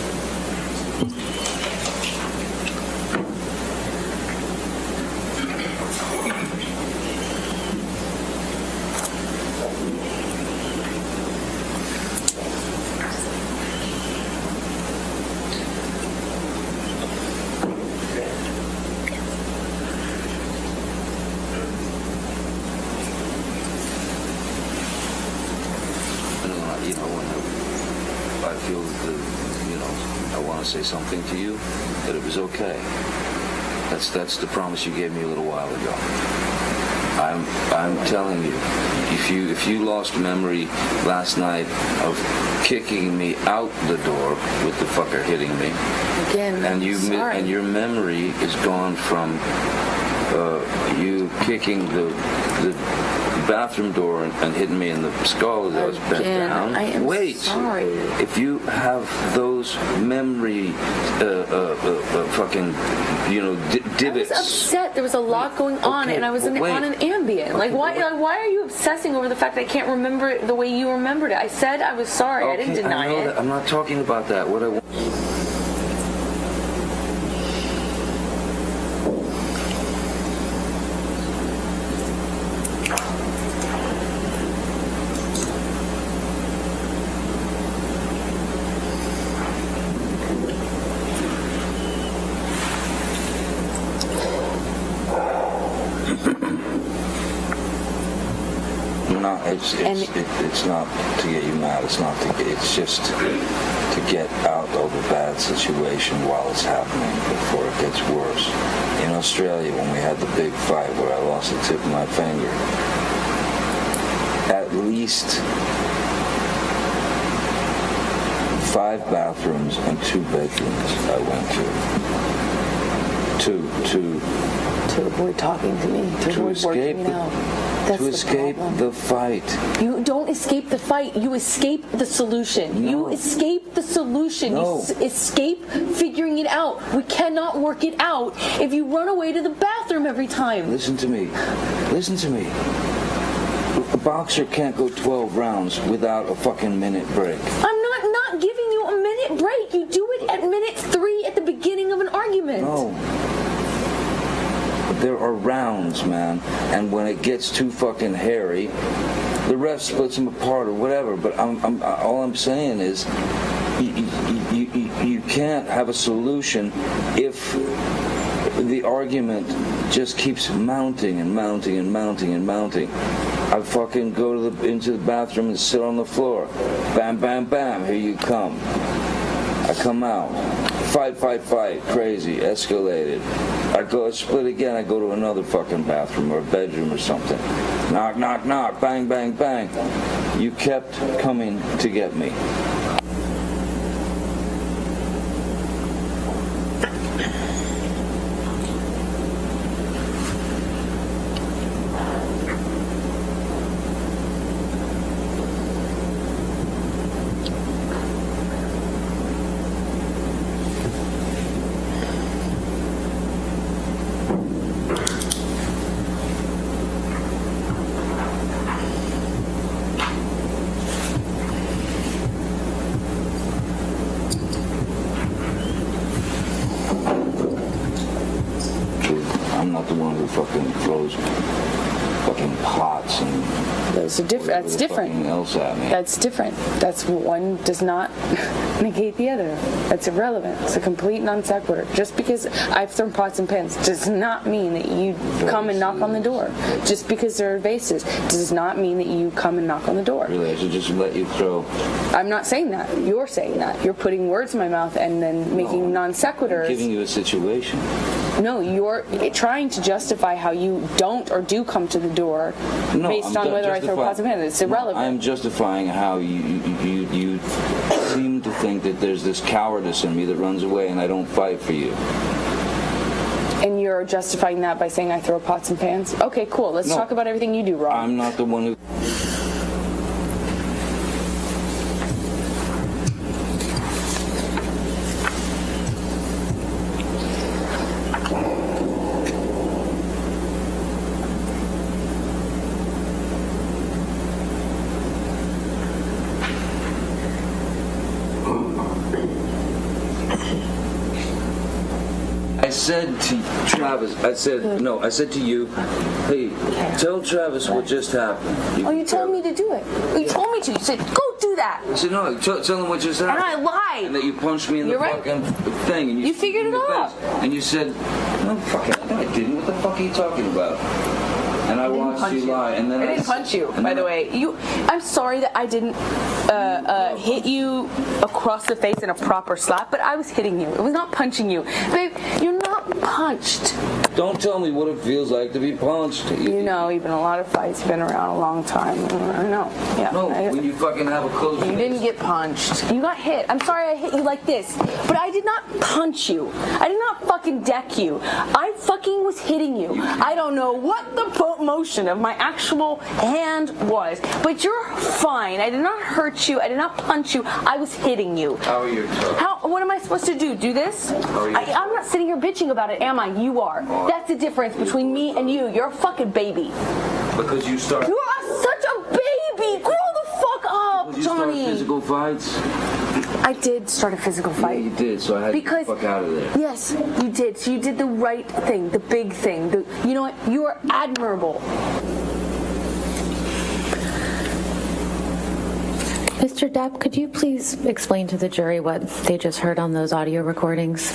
[SPEAKER 8] I feel that, I want to say something to you, that it was okay. That's the promise you gave me a little while ago. I'm telling you, if you lost memory last night of kicking me out the door with the fucker hitting me,
[SPEAKER 3] Again,
[SPEAKER 8] and your memory is gone from you kicking the bathroom door and hitting me in the skull as I was bent
[SPEAKER 6] Again,
[SPEAKER 8] down.
[SPEAKER 6] I am
[SPEAKER 8] Wait,
[SPEAKER 6] sorry.
[SPEAKER 8] if you have those memory, fucking, divots.
[SPEAKER 6] I was upset. There was a lot going on,
[SPEAKER 8] Okay,
[SPEAKER 6] and I was on an Ambien. Like, why are you obsessing over the fact that I can't remember it the way you remembered it? I said I was sorry. I didn't deny it.
[SPEAKER 8] That. I'm not talking about that. What I want. No, it's not to get you mad. It's not to get. It's just to get out of a bad situation while it's happening before it gets worse. In Australia, when we had the big fight where I lost the tip of my finger, at least 5 bathrooms and 2 bedrooms I went to.
[SPEAKER 6] To avoid talking to me. To avoid
[SPEAKER 8] escape
[SPEAKER 6] working out. That's
[SPEAKER 8] to escape the fight.
[SPEAKER 6] You don't escape the fight. You escape the solution.
[SPEAKER 8] No.
[SPEAKER 6] You escape the solution.
[SPEAKER 8] No.
[SPEAKER 6] You escape figuring it out. We cannot work it out if you run away to the bathroom every time.
[SPEAKER 8] Listen to me. Listen to me. A boxer can't go 12 rounds without a fucking minute break.
[SPEAKER 6] I'm not giving you a minute break. You do it at minute 3 at the beginning of an argument.
[SPEAKER 8] No. There are rounds, man, and when it gets too fucking hairy, the ref splits them apart or whatever. But all I'm saying is, you can't have a solution if the argument just keeps mounting and mounting and mounting and mounting. I fucking go into the bathroom and sit on the floor. Bam, bam, bam. Here you come. I come out. Fight, crazy, escalated. I go split again, I go to another fucking bathroom or bedroom or something. Knock, knock, knock, bang, bang, bang. You kept coming to get me. I'm not the one who fucking throws fucking pots and
[SPEAKER 10] That's different.
[SPEAKER 8] else at me.
[SPEAKER 10] That's different. That's one does not negate the other. That's irrelevant. It's a complete non sequitur. Just because I've thrown pots and pans does not mean that you come and knock on the door. Just because there are vases does not mean that you come and knock on the door.
[SPEAKER 8] Really, I should just let you throw.
[SPEAKER 10] I'm not saying that. You're saying that. You're putting words in my mouth and then making non sequiturs.
[SPEAKER 8] Giving you a situation.
[SPEAKER 10] No, you're trying to justify how you don't or do come to the door based on whether I throw pots and pans. It's irrelevant.
[SPEAKER 8] I'm justifying how you seem to think that there's this cowardice in me that runs away and I don't fight for you.
[SPEAKER 10] And you're justifying that by saying I throw pots and pans? Okay, cool. Let's talk about everything you do wrong.
[SPEAKER 8] I'm not the one who... I said to Travis, I said to you, hey, tell Travis what just happened.
[SPEAKER 10] You told me to do it. You told me to. You said, go do that.
[SPEAKER 8] I said, no, tell him what just happened.
[SPEAKER 10] And I lied.
[SPEAKER 8] And that you punched me in the fucking thing. And
[SPEAKER 10] You figured it out.
[SPEAKER 8] And you said, no, fucking, no, I didn't. What the fuck are you talking about? And I watched you lie. And then
[SPEAKER 10] I didn't punch you, by the way. I'm sorry that I didn't hit you across the face in a proper slap, but I was hitting you. It was not punching you. Babe, you're not punched.
[SPEAKER 8] Don't tell me what it feels like to be punched.
[SPEAKER 10] You know, you've been in a lot of fights. You've been around a long time. I know. Yeah.
[SPEAKER 8] No, when you fucking have a close.
[SPEAKER 10] You didn't get punched. You got hit. I'm sorry I hit you like this, but I did not punch you. I did not fucking deck you. I fucking was hitting you. I don't know what the motion of my actual hand was, but you're fine. I did not hurt you. I did not punch you. I was hitting you.
[SPEAKER 8] How are your toes?
[SPEAKER 10] What am I supposed to do? Do this? I'm not sitting here bitching about it, am I? You are. That's the difference between me and you. You're a fucking baby.
[SPEAKER 8] Because you start.
[SPEAKER 10] You are such a baby. Grow the fuck up,
[SPEAKER 8] You
[SPEAKER 10] Johnny.
[SPEAKER 8] start physical fights.
[SPEAKER 10] I did start a physical fight.
[SPEAKER 8] Yeah, you did. So I had to get the fuck out of there.
[SPEAKER 10] Yes, you did. So you did the right thing, the big thing. You know what? You are admirable.
[SPEAKER 6] Mr. Depp, could you please explain to the jury what they just heard on those audio recordings?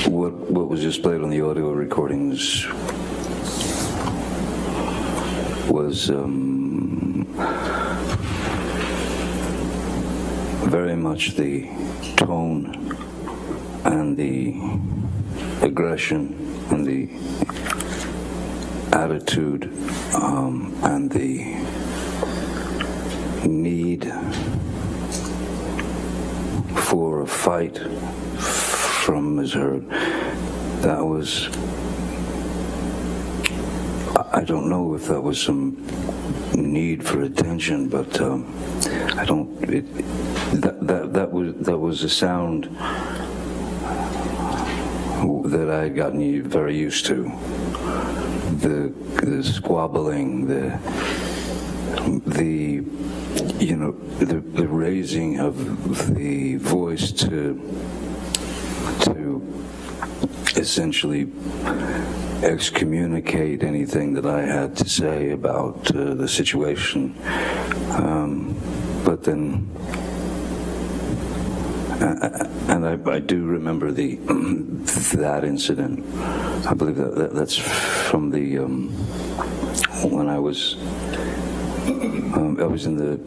[SPEAKER 8] What was just played on the audio recordings was very much the tone and the aggression and the attitude and the need for a fight from Ms. Heard. That was, I don't know if that was some need for attention, but I don't. That was a sound that I had gotten very used to. The squabbling, the raising of the voice to essentially excommunicate anything that I had to say about the situation. But then, and I do remember that incident. I believe that's from the when I was in the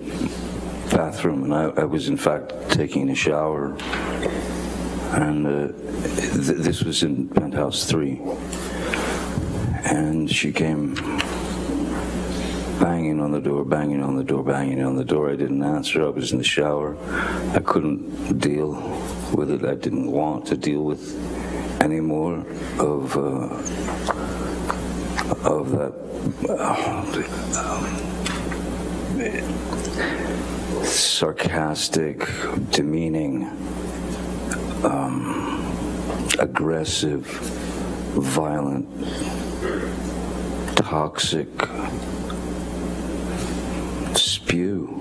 [SPEAKER 8] bathroom, and I was in fact taking a shower, and this was in penthouse 3, and she came banging on the door, banging on the door, banging on the door. I didn't answer. I was in the shower. I couldn't deal with it. I didn't want to deal with any more of that sarcastic, demeaning, aggressive, violent, toxic spew.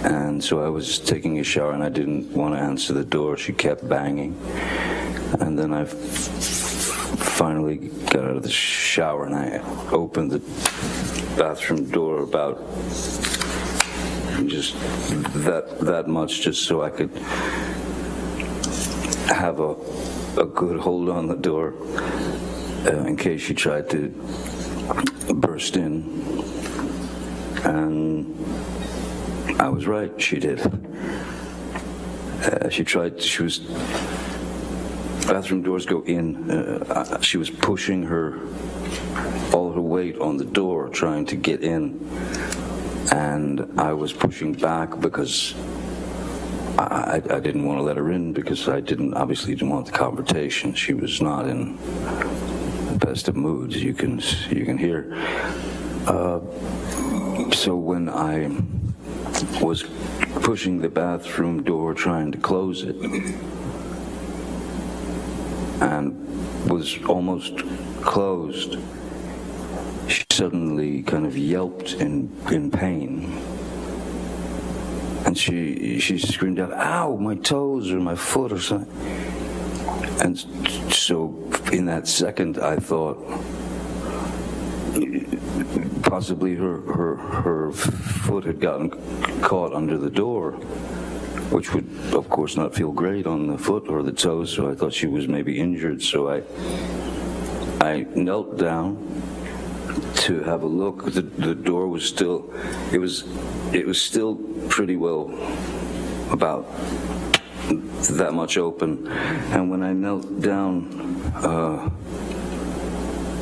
[SPEAKER 8] And so I was taking a shower and I didn't want to answer the door. She kept banging. And then I finally got out of the shower and I opened the bathroom door about just that much, just so I could have a good hold on the door in case she tried to burst in. And I was right, she did. Bathroom doors go in. She was pushing all her weight on the door, trying to get in. And I was pushing back because I didn't want to let her in, because I obviously didn't want the confrontation. She was not in the best of moods, you can hear. So when I was pushing the bathroom door, trying to close it, and was almost closed, she suddenly kind of yelped in pain. And she screamed out, "Ow, my toes or my foot or something." And so in that second, I thought possibly her foot had gotten caught under the door, which would, of course, not feel great on the foot or the toes. So I thought she was maybe injured. So I knelt down to have a look. The door was still, it was still pretty well about that much open. And when I knelt down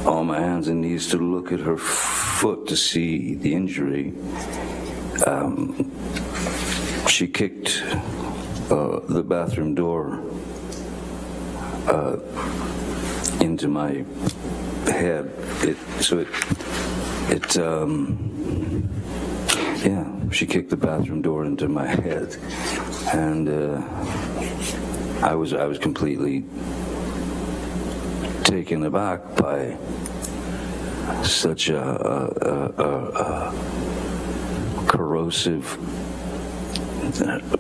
[SPEAKER 8] on my hands and knees to look at her foot to see the injury, she kicked the bathroom door into my head. She kicked the bathroom door into my head, and I was completely taken aback by such a corrosive,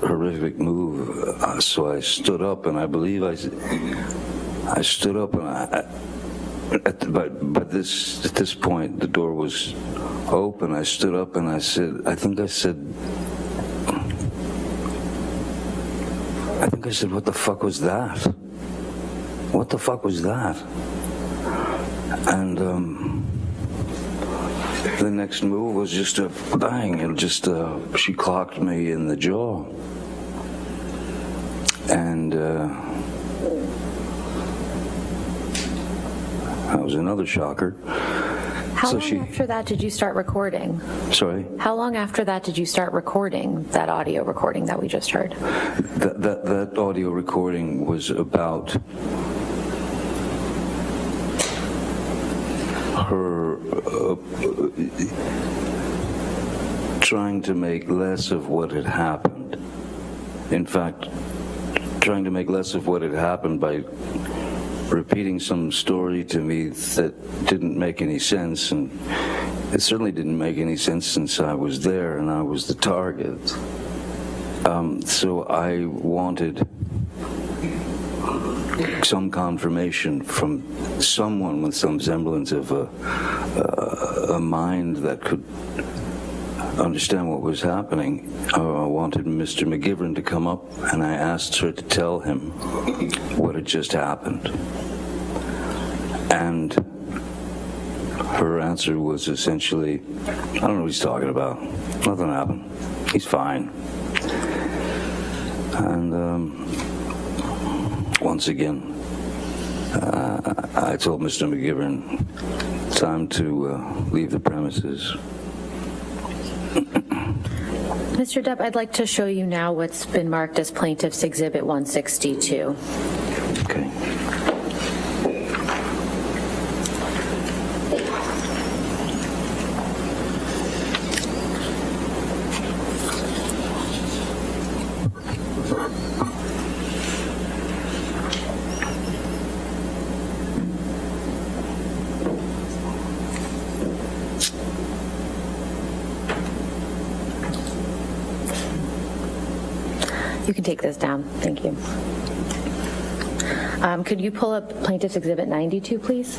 [SPEAKER 8] horrific move. So I stood up, and I believe I stood up, and at this point the door was open. I stood up and I said, I think I said, what the fuck was that? What the fuck was that? And the next move was just a bang, and she clocked me in the jaw. And that was another shocker.
[SPEAKER 6] How long after that did you start recording?
[SPEAKER 8] Sorry?
[SPEAKER 6] How long after that did you start recording that audio recording that we just heard?
[SPEAKER 8] That audio recording was about her trying to make less of what had happened. In fact, trying to make less of what had happened by repeating some story to me that didn't make any sense, and it certainly didn't make any sense since I was there and I was the target. So I wanted some confirmation from someone with some semblance of a mind that could understand what was happening. I wanted Mr. McGivern to come up, and I asked her to tell him what had just happened. And her answer was essentially, I don't know what he's talking about. Nothing happened. He's fine. And once again, I told Mr. McGivern, time to leave the premises.
[SPEAKER 6] Mr. Depp, I'd like to show you now what's been marked as Plaintiff's Exhibit 162.
[SPEAKER 8] Okay.
[SPEAKER 6] You can take this down. Thank you. Could you pull up Plaintiff's Exhibit 92, please?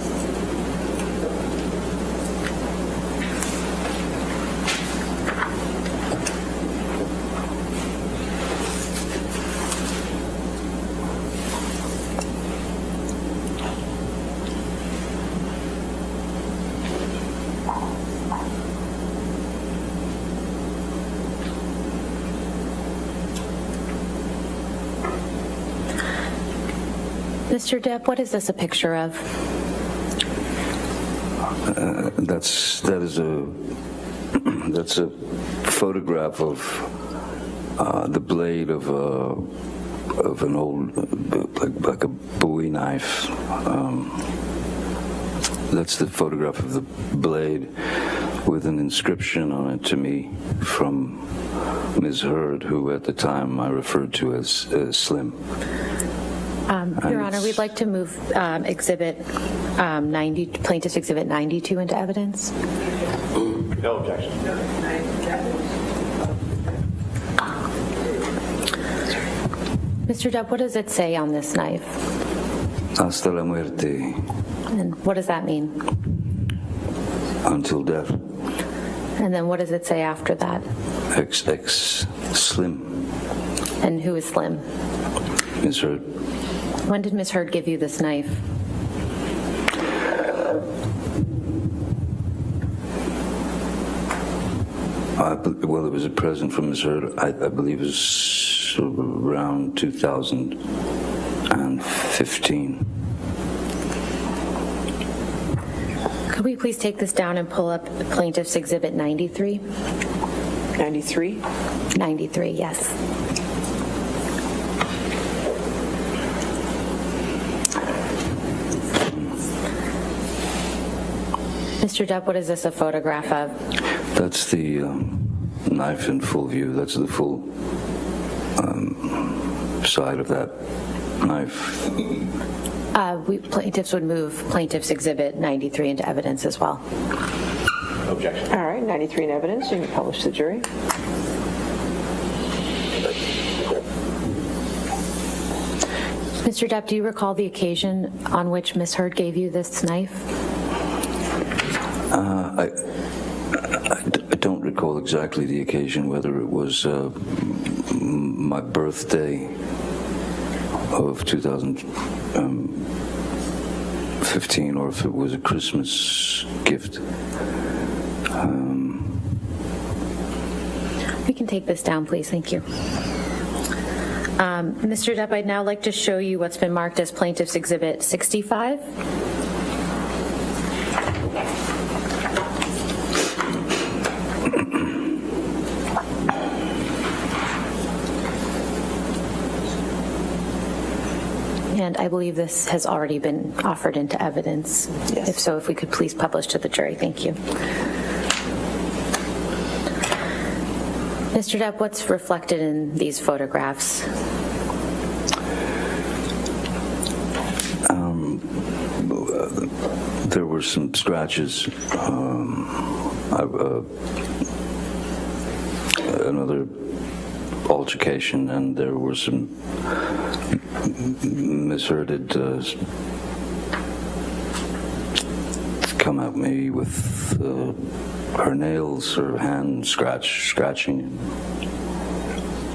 [SPEAKER 6] Mr. Depp, what is this a picture of?
[SPEAKER 8] That's a photograph of the blade of an old like a Bowie knife. That's the photograph of the blade with an inscription on it to me from Ms. Heard, who at the time I referred to as Slim.
[SPEAKER 6] Your Honor, we'd like to move Plaintiff's Exhibit 92 into evidence.
[SPEAKER 9] No objection.
[SPEAKER 6] Mr. Depp, what does it say on this knife?
[SPEAKER 8] Hasta la muerte.
[SPEAKER 6] And what does that mean?
[SPEAKER 8] Until death.
[SPEAKER 6] And then what does it say after that?
[SPEAKER 8] XX Slim.
[SPEAKER 6] And who is Slim?
[SPEAKER 8] Ms. Heard.
[SPEAKER 6] When did Ms. Heard give you this knife?
[SPEAKER 9] misheard?
[SPEAKER 8] Well, it was a present from Ms. Heard. I believe it was around 2015.
[SPEAKER 6] Could we please take this down and pull up Plaintiff's Exhibit 93?
[SPEAKER 3] 93?
[SPEAKER 6] 93, yes. Mr. Depp, what is this a photograph of?
[SPEAKER 8] That's the knife in full view. That's the full side of that knife.
[SPEAKER 6] Plaintiffs would move Plaintiff's Exhibit 93 into evidence as well.
[SPEAKER 9] Objection.
[SPEAKER 3] All right, 93 in evidence. You can publish the jury.
[SPEAKER 6] Mr. Depp, do you recall the occasion on which Ms. Heard gave you this knife?
[SPEAKER 8] I don't recall exactly the occasion, whether it was my birthday of 2015 or if it was a Christmas gift.
[SPEAKER 6] We can take this down, please. Thank you. Mr. Depp, I'd now like to show you what's been marked as Plaintiff's Exhibit 65. And I believe this has already been offered into evidence.
[SPEAKER 3] Yes.
[SPEAKER 6] If so, if we could please publish to the jury. Thank you. Mr. Depp, what's reflected in these photographs?
[SPEAKER 8] There were some scratches. Another altercation, and there were some misheard come at me with her nails, her hand scratching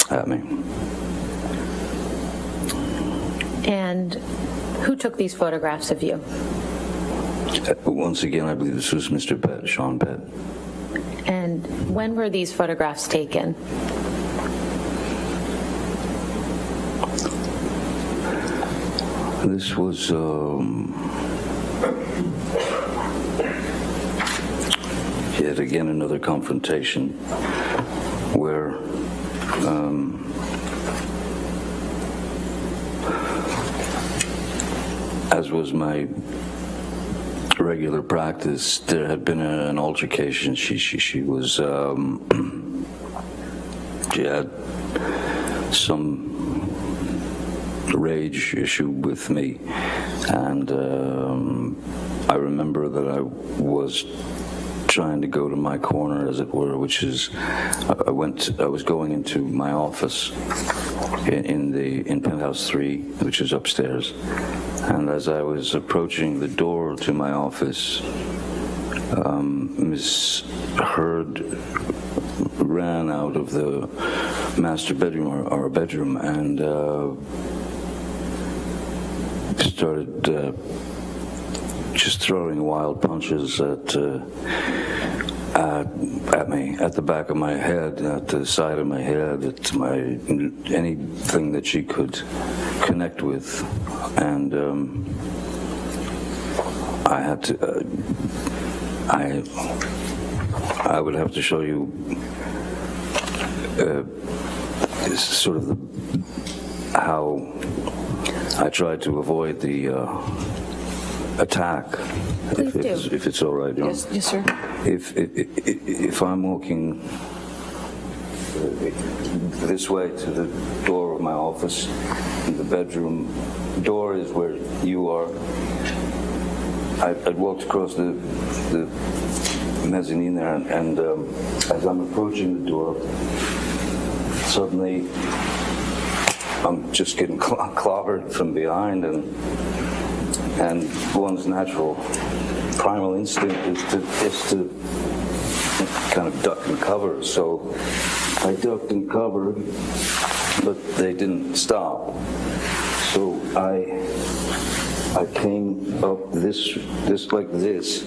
[SPEAKER 8] at me.
[SPEAKER 6] And who took these photographs of you?
[SPEAKER 8] Once again, I believe this was Mr. Pett, Sean Pett.
[SPEAKER 6] And when were these photographs taken?
[SPEAKER 8] This was yet again another confrontation where as was my regular practice, there had been an altercation. She was she had some rage issue with me, and I remember that I was trying to go to my corner, as it were, which is I was going into my office in penthouse 3, which is upstairs, and as I was approaching the door to my office, Miss Heard ran out of the master bedroom, or bedroom, and started just throwing wild punches at me, at the back of my head, at the side of my head, at anything that she could connect with, and I had to. I would have to show you sort of how I tried to avoid the attack.
[SPEAKER 6] Please do.
[SPEAKER 8] If it's all right,
[SPEAKER 3] Yes, yes, sir.
[SPEAKER 8] If I'm walking this way to the door of my office, and the bedroom door is where you are, I'd walked across the mezzanine there, and as I'm approaching the door, suddenly I'm just getting clobbered from behind, and one's natural primal instinct is to kind of duck and cover. So I ducked and covered, but they didn't stop. So I I came up this like this,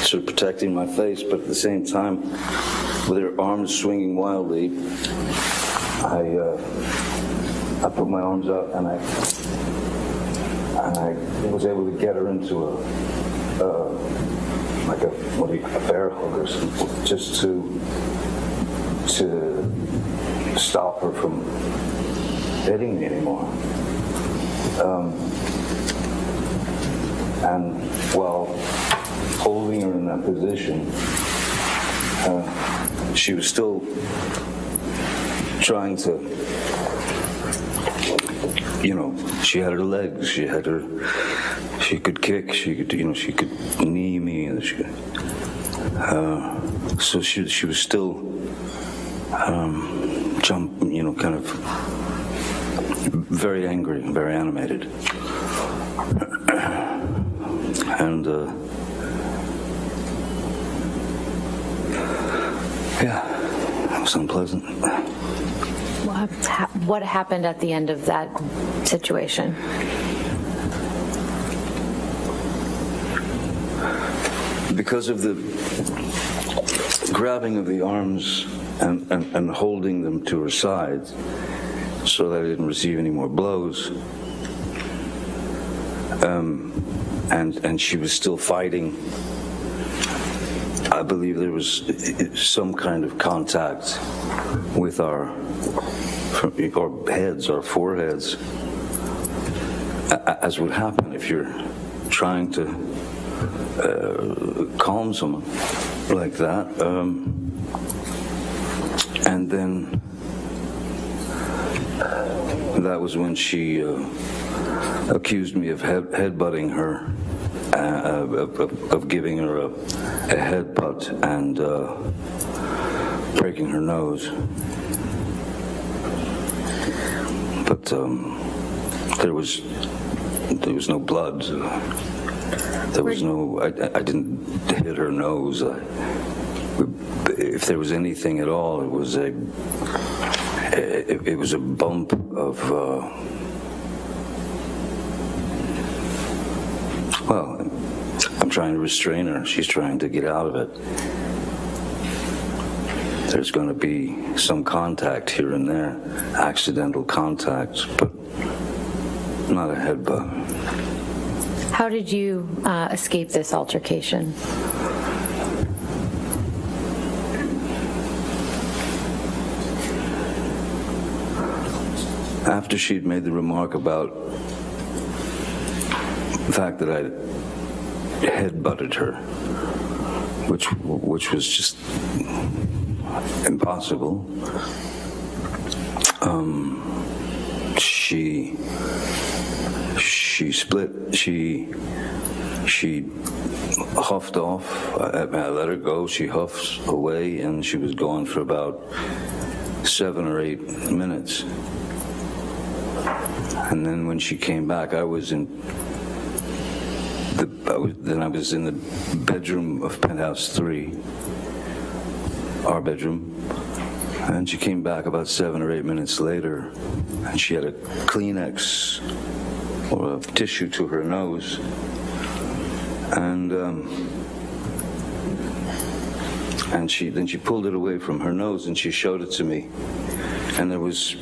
[SPEAKER 8] sort of protecting my face, but at the same time, with her arms swinging wildly, I put my arms out and I was able to get her into a bear hug or something, just to stop her from hitting me anymore. And while holding her in that position, she was still trying to, she had her legs, she could kick, she could knee me, and so she was still kind of very angry, very animated. And it was unpleasant.
[SPEAKER 6] What happened at the end of that situation?
[SPEAKER 8] Because of the grabbing of the arms and holding them to her sides so that I didn't receive any more blows, and she was still fighting, I believe there was some kind of contact with our heads, our foreheads, as would happen if you're trying to calm someone like that. And then that was when she accused me of headbutting her, of giving her a headbutt and breaking her nose. But there was no blood. There was no. I didn't hit her nose. If there was anything at all, it was a bump of. Well, I'm trying to restrain her. She's trying to get out of it. There's going to be some contact here and there, accidental contact, but not a headbutt.
[SPEAKER 6] How did you escape this altercation?
[SPEAKER 8] After she'd made the remark about the fact that I headbutted her, which was just impossible, she split. She huffed off. I let her go. She huffed away, and she was gone for about 7 or 8 minutes. And then when she came back, I was in the bedroom of Penthouse 3, our bedroom. And she came back about 7 or 8 minutes later, and she had a Kleenex or a tissue to her nose, and she pulled it away from her nose and she showed it to me, and there was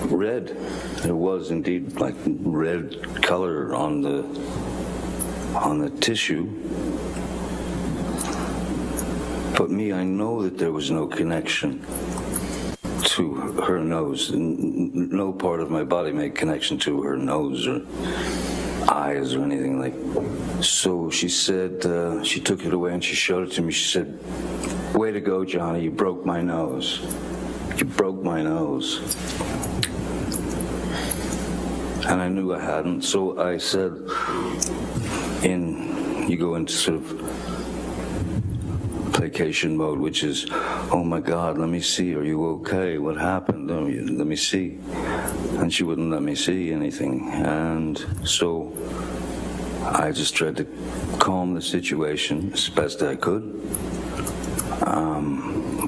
[SPEAKER 8] red. There was indeed like red color on the tissue. But me, I know that there was no connection to her nose. No part of my body made connection to her nose or eyes or anything like. So she said, she took it away and she showed it to me. She said, "Way to go, Johnny, you broke my nose. You broke my nose." And I knew I hadn't, so I said, you go into sort of placation mode, which is, "Oh my God, let me see, are you okay? What happened? Let me see." And she wouldn't let me see anything. And so I just tried to calm the situation as best I could.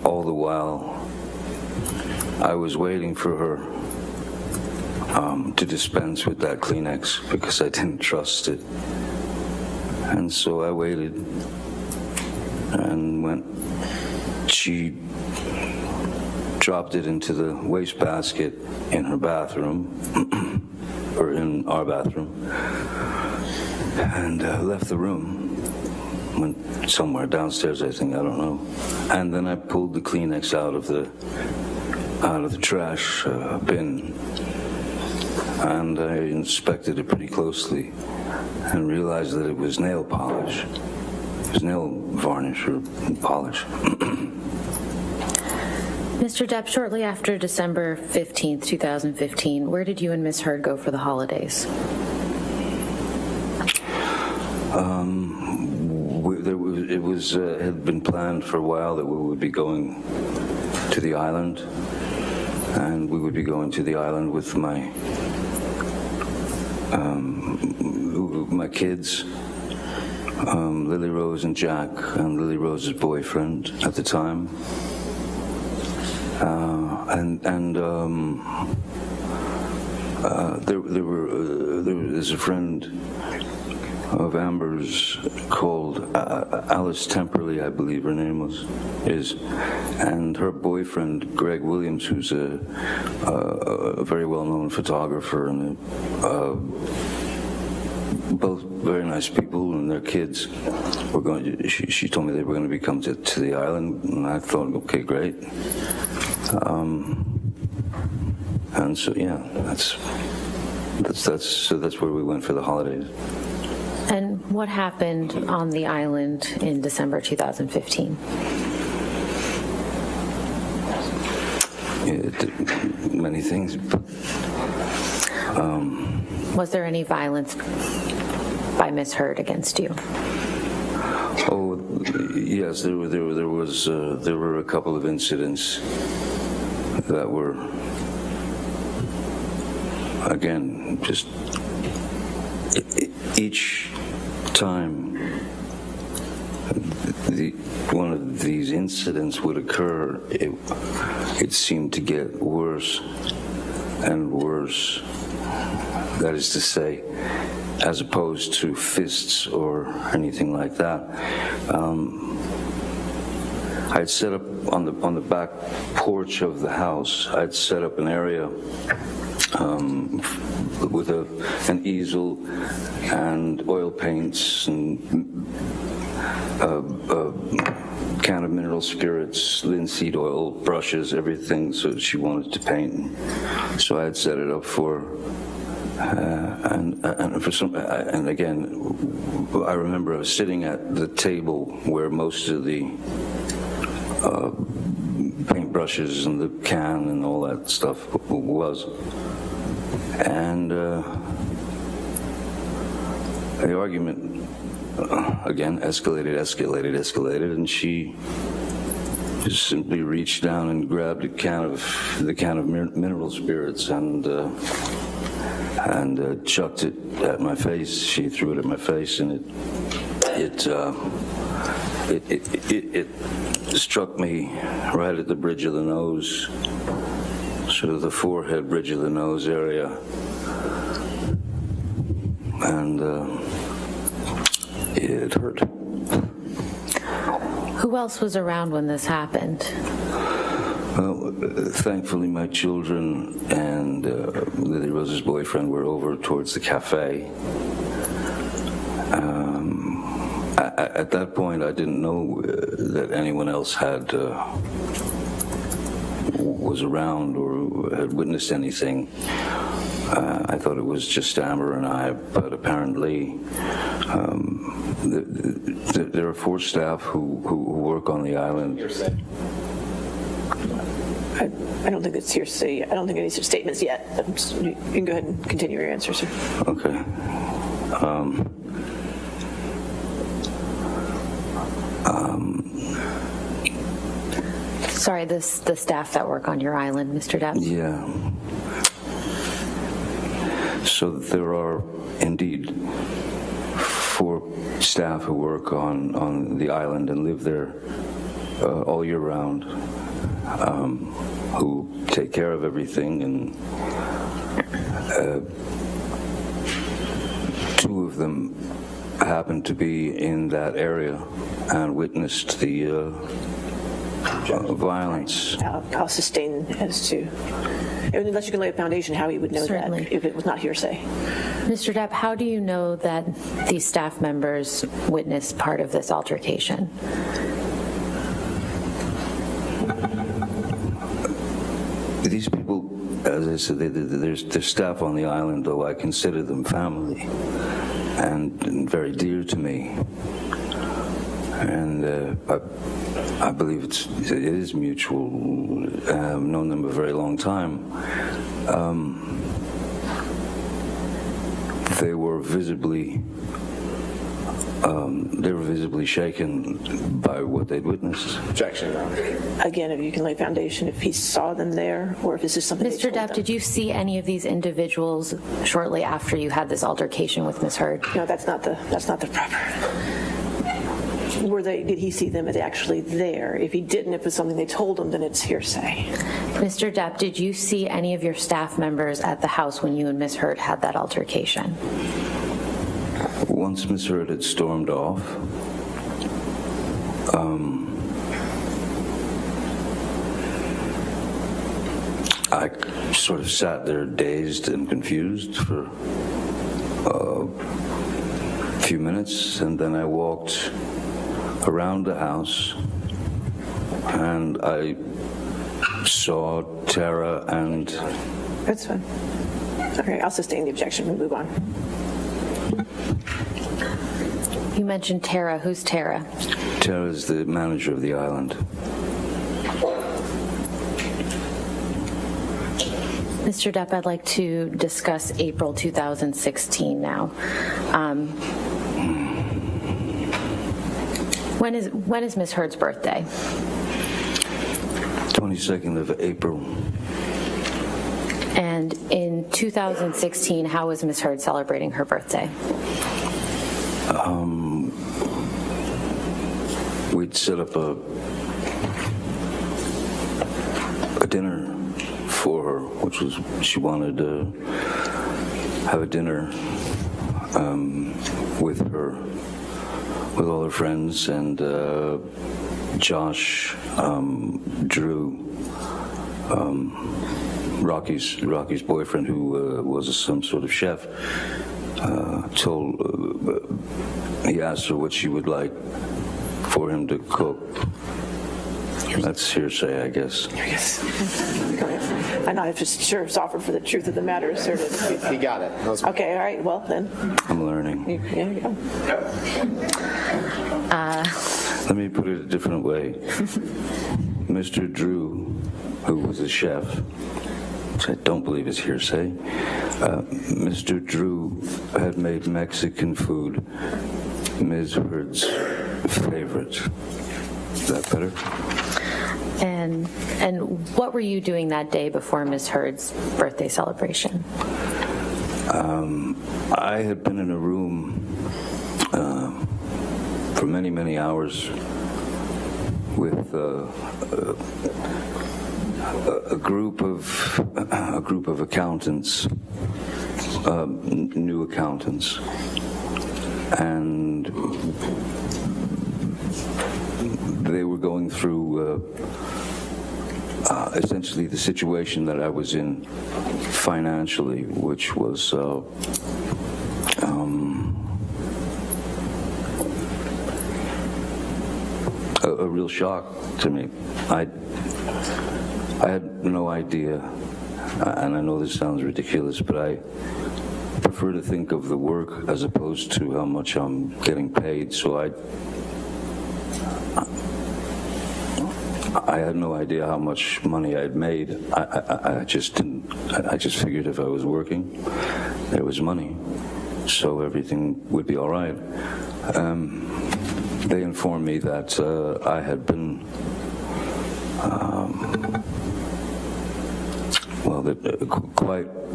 [SPEAKER 8] All the while, I was waiting for her to dispense with that Kleenex because I didn't trust it. And so I waited, and when she dropped it into the wastebasket in her bathroom, or in our bathroom, and left the room, went somewhere downstairs, I think, I don't know. And then I pulled the Kleenex out of the trash bin, and I inspected it pretty closely and realized that it was nail polish. It was nail varnish or polish.
[SPEAKER 6] Mr. Depp, shortly after December 15th, 2015, where did you and Ms. Heard go for the holidays?
[SPEAKER 8] It had been planned for a while that we would be going to the island, and we would be going to the island with my kids, Lily Rose and Jack, and Lily Rose's boyfriend at the time. There's a friend of Amber's called Alice Temperley, I believe her name is, and her boyfriend Greg Williams, who's a very well-known photographer, and both very nice people, and their kids were going. She told me they were going to be coming to the island, and I thought, okay, great. And so yeah, that's where we went for the holidays.
[SPEAKER 6] And what happened on the island in December 2015?
[SPEAKER 8] Many things.
[SPEAKER 6] Was there any violence by Ms. Heard against you?
[SPEAKER 8] Oh, yes, there were a couple of incidents that were, again, just each time one of these incidents would occur, it seemed to get worse and worse. That is to say, as opposed to fists or anything like that. I'd set up on the back porch of the house. I'd set up an area with an easel and oil paints and a can of mineral spirits, linseed oil, brushes, everything. So she wanted to paint. So I had set it up for her. And again, I remember I was sitting at the table where most of the paintbrushes and the can and all that stuff was, and the argument again escalated, and she just simply reached down and grabbed the can of mineral spirits and chucked it at my face. She threw it at my face, and it struck me right at the bridge of the nose, sort of the forehead, bridge of the nose area, and it hurt.
[SPEAKER 6] Who else was around when this happened?
[SPEAKER 8] Well, thankfully, my children and Lily Rose's boyfriend were over towards the cafe. At that point, I didn't know that anyone else was around or had witnessed anything. I thought it was just Amber and I, but apparently there are 4 staff who work on the island.
[SPEAKER 3] I don't think it's hearsay. I don't think any such statements yet. You can go ahead and continue your answer, sir.
[SPEAKER 8] Okay.
[SPEAKER 6] Sorry, the staff that work on your island, Mr. Depp?
[SPEAKER 8] Yeah. So there are indeed 4 staff who work on the island and live there all year round, who take care of everything, and Two of them happened to be in that area and witnessed the violence.
[SPEAKER 3] I'll sustain as to, unless you can lay a foundation how he would know
[SPEAKER 6] Certainly.
[SPEAKER 3] that if it was not hearsay.
[SPEAKER 6] Mr. Depp, how do you know that these staff members witnessed part of this altercation?
[SPEAKER 8] These people, as I said, they're staff on the island, though I consider them family and very dear to me. And I believe it is mutual. I've known them a very long time. They were visibly shaken by what they'd witnessed.
[SPEAKER 9] Objection, Your Honor.
[SPEAKER 3] Again, if you can lay a foundation, if he saw them there, or if this is something they
[SPEAKER 6] Mr.
[SPEAKER 3] told
[SPEAKER 6] Depp,
[SPEAKER 3] them.
[SPEAKER 6] did you see any of these individuals shortly after you had this altercation with Ms. Heard?
[SPEAKER 3] No, that's not the proper. Did he see them as actually there? If he didn't, if it's something they told him, then it's hearsay.
[SPEAKER 6] Mr. Depp, did you see any of your staff members at the house when you and Ms. Heard had that altercation?
[SPEAKER 8] Once Ms. Heard had stormed off, I sort of sat there dazed and confused for a few minutes, and then I walked around the house and I saw Tara and...
[SPEAKER 3] That's fine. Okay, I'll sustain the objection. We'll move on.
[SPEAKER 6] You mentioned Tara. Who's Tara?
[SPEAKER 8] Tara is the manager of the island.
[SPEAKER 6] Mr. Depp, I'd like to discuss April 2016 now. When is Ms. Heard's birthday?
[SPEAKER 8] 22nd of April.
[SPEAKER 6] And in 2016, how was Ms. Heard celebrating her birthday?
[SPEAKER 8] We'd set up a dinner for her, which was, she wanted to have a dinner with all her friends, and Josh, Drew, Rocky's boyfriend, who was some sort of chef, he asked her what she would like for him to cook. That's hearsay, I guess.
[SPEAKER 3] Yes. I'm not just sure it's offered for the truth of the matter asserted.
[SPEAKER 9] He got it. That was-
[SPEAKER 3] Okay, all right, well then.
[SPEAKER 8] I'm learning.
[SPEAKER 3] There you go.
[SPEAKER 8] Let me put it a different way. Mr. Drew, who was a chef, which I don't believe is hearsay, Mr. Drew had made Mexican food Ms. Heard's favorite. Is that better?
[SPEAKER 6] And what were you doing that day before Ms. Heard's birthday celebration?
[SPEAKER 8] I had been in a room for many, many hours with a group of accountants, new accountants, and they were going through essentially the situation that I was in financially, which was a real shock to me. I had no idea, and I know this sounds ridiculous, but I prefer to think of the work as opposed to how much I'm getting paid. So I had no idea how much money I had made. I just didn't. I just figured if I was working, there was money, so everything would be all right. They informed me that I had been,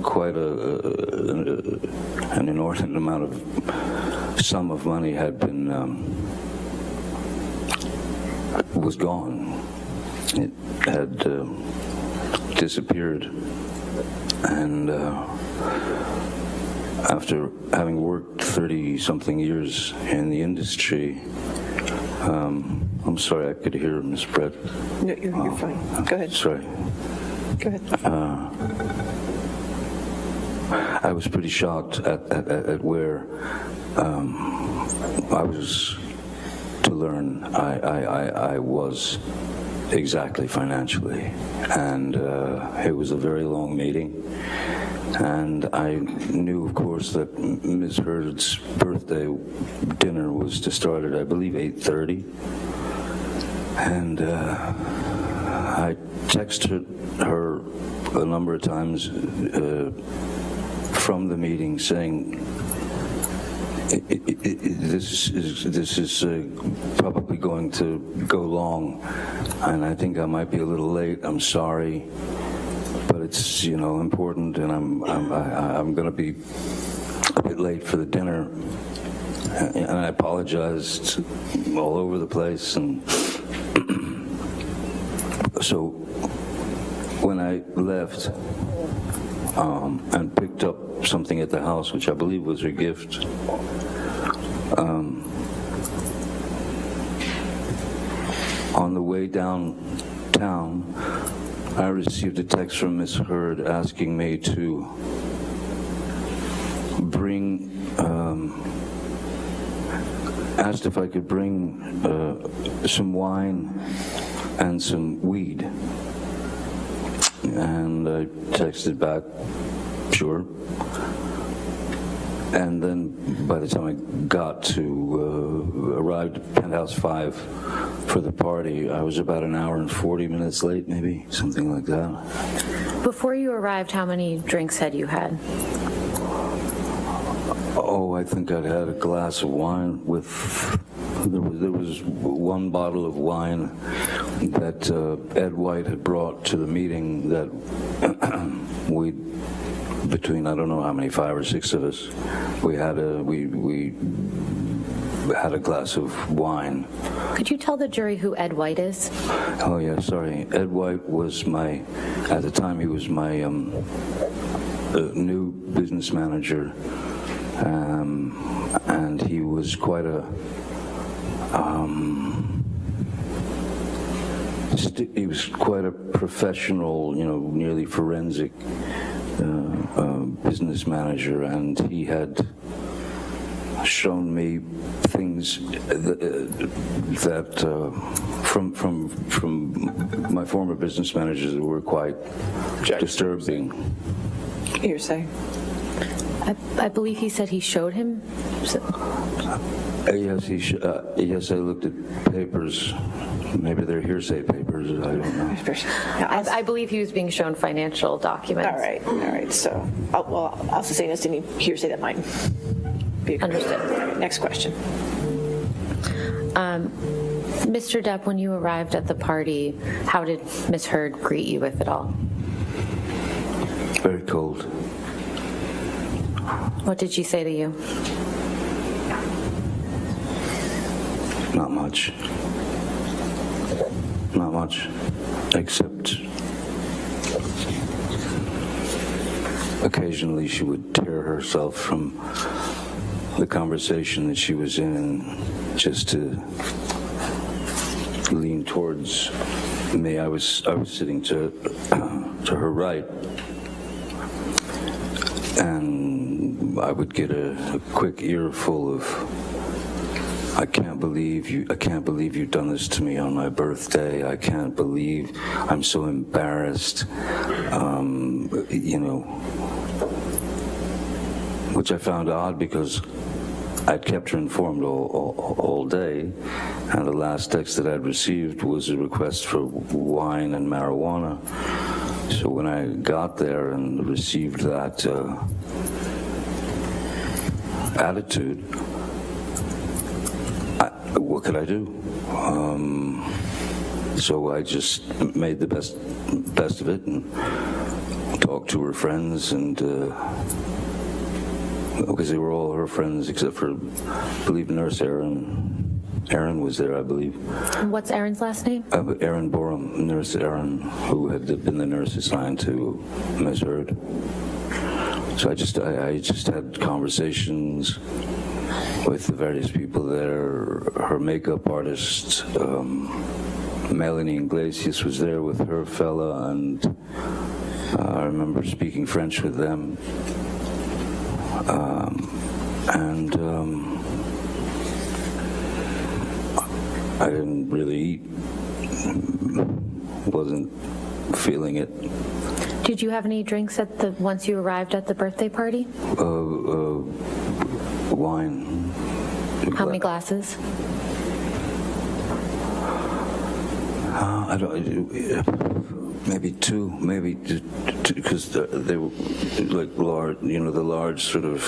[SPEAKER 8] quite an inordinate amount of sum of money had been was gone. It had disappeared. And after having worked 30-something years in the industry, I'm sorry, I could hear Ms. Brett.
[SPEAKER 3] No, you're fine. Go ahead.
[SPEAKER 8] Sorry.
[SPEAKER 3] Go ahead.
[SPEAKER 8] I was pretty shocked at where I was to learn I was exactly financially. And it was a very long meeting. And I knew, of course, that Ms. Heard's birthday dinner was to start at, I believe, 8:30. And I texted her a number of times from the meeting saying, this is probably going to go long, and I think I might be a little late. I'm sorry, but it's important, and I'm going to be a bit late for the dinner. And I apologized all over the place, and so when I left and picked up something at the house, which I believe was her gift, on the way downtown, I received a text from Ms. Heard asking me to bring, asked if I could bring some wine and some weed. And I texted back, sure. And then by the time I got to, arrived at Penthouse 5 for the party, I was about an hour and 40 minutes late, maybe, something like that.
[SPEAKER 6] Before you arrived, how many drinks had you had?
[SPEAKER 8] Oh, I think I'd had a glass of wine with, there was one bottle of wine that Ed White had brought to the meeting that between, I don't know how many, 5 or 6 of us, we had a glass of wine.
[SPEAKER 6] Could you tell the jury who Ed White is?
[SPEAKER 8] Oh yeah, sorry. Ed White was at the time he was my new business manager, and he was quite a professional, nearly forensic business manager, and he had shown me things that from my former business managers that were quite disturbing.
[SPEAKER 3] You're saying?
[SPEAKER 6] I believe he said he showed him.
[SPEAKER 8] Yes, yes, I looked at papers. Maybe they're hearsay papers. I don't know.
[SPEAKER 6] I believe he was being shown financial documents.
[SPEAKER 3] All right. So, I'll sustain this. Any hearsay that might be
[SPEAKER 6] understood.
[SPEAKER 3] All right, next question.
[SPEAKER 6] Mr. Depp, when you arrived at the party, how did Ms. Heard greet you, if at all?
[SPEAKER 8] Very cold.
[SPEAKER 6] What did she say to you?
[SPEAKER 8] Not much. Not much, except occasionally she would tear herself from the conversation that she was in just to lean towards me. I was sitting to her right, and I would get a quick earful of, I can't believe you've done this to me on my birthday. I can't believe, I'm so embarrassed. Which I found odd because I'd kept her informed all day, and the last text that I'd received was a request for wine and marijuana. So when I got there and received that attitude, what could I do? So I just made the best of it and talked to her friends, and because they were all her friends except for, I believe, Nurse Erin, Aaron was there, I believe.
[SPEAKER 6] And what's Aaron's last name?
[SPEAKER 8] Aaron Borum, Nurse Aaron, who had been the nurse assigned to Ms. Heard. So I just had conversations with the various people there. Her makeup artist, Melanie Iglesias, was there with her fella, and I remember speaking French with them. I didn't really eat. Wasn't feeling it.
[SPEAKER 6] Did you have any drinks once you arrived at the birthday party?
[SPEAKER 8] Wine.
[SPEAKER 6] How many glasses?
[SPEAKER 8] I don't. Maybe two. Maybe because they were like large. You know, the large sort of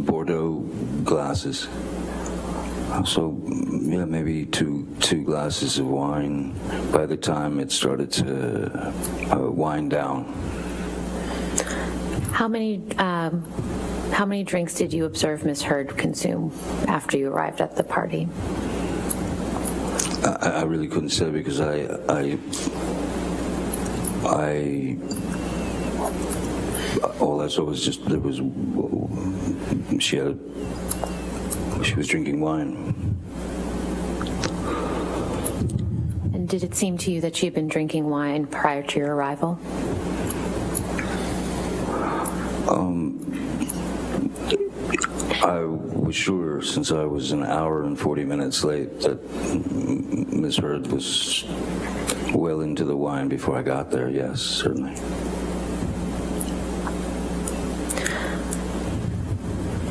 [SPEAKER 8] Bordeaux glasses. So yeah, maybe two glasses of wine by the time it started to wind down.
[SPEAKER 6] How many drinks did you observe Ms. Heard consume after you arrived at the party?
[SPEAKER 8] I really couldn't say because all I saw was just she was drinking wine.
[SPEAKER 6] And did it seem to you that she had been drinking wine prior to your arrival?
[SPEAKER 8] I was sure, since I was an hour and 40 minutes late, that Ms. Heard was well into the wine before I got there. Yes, certainly.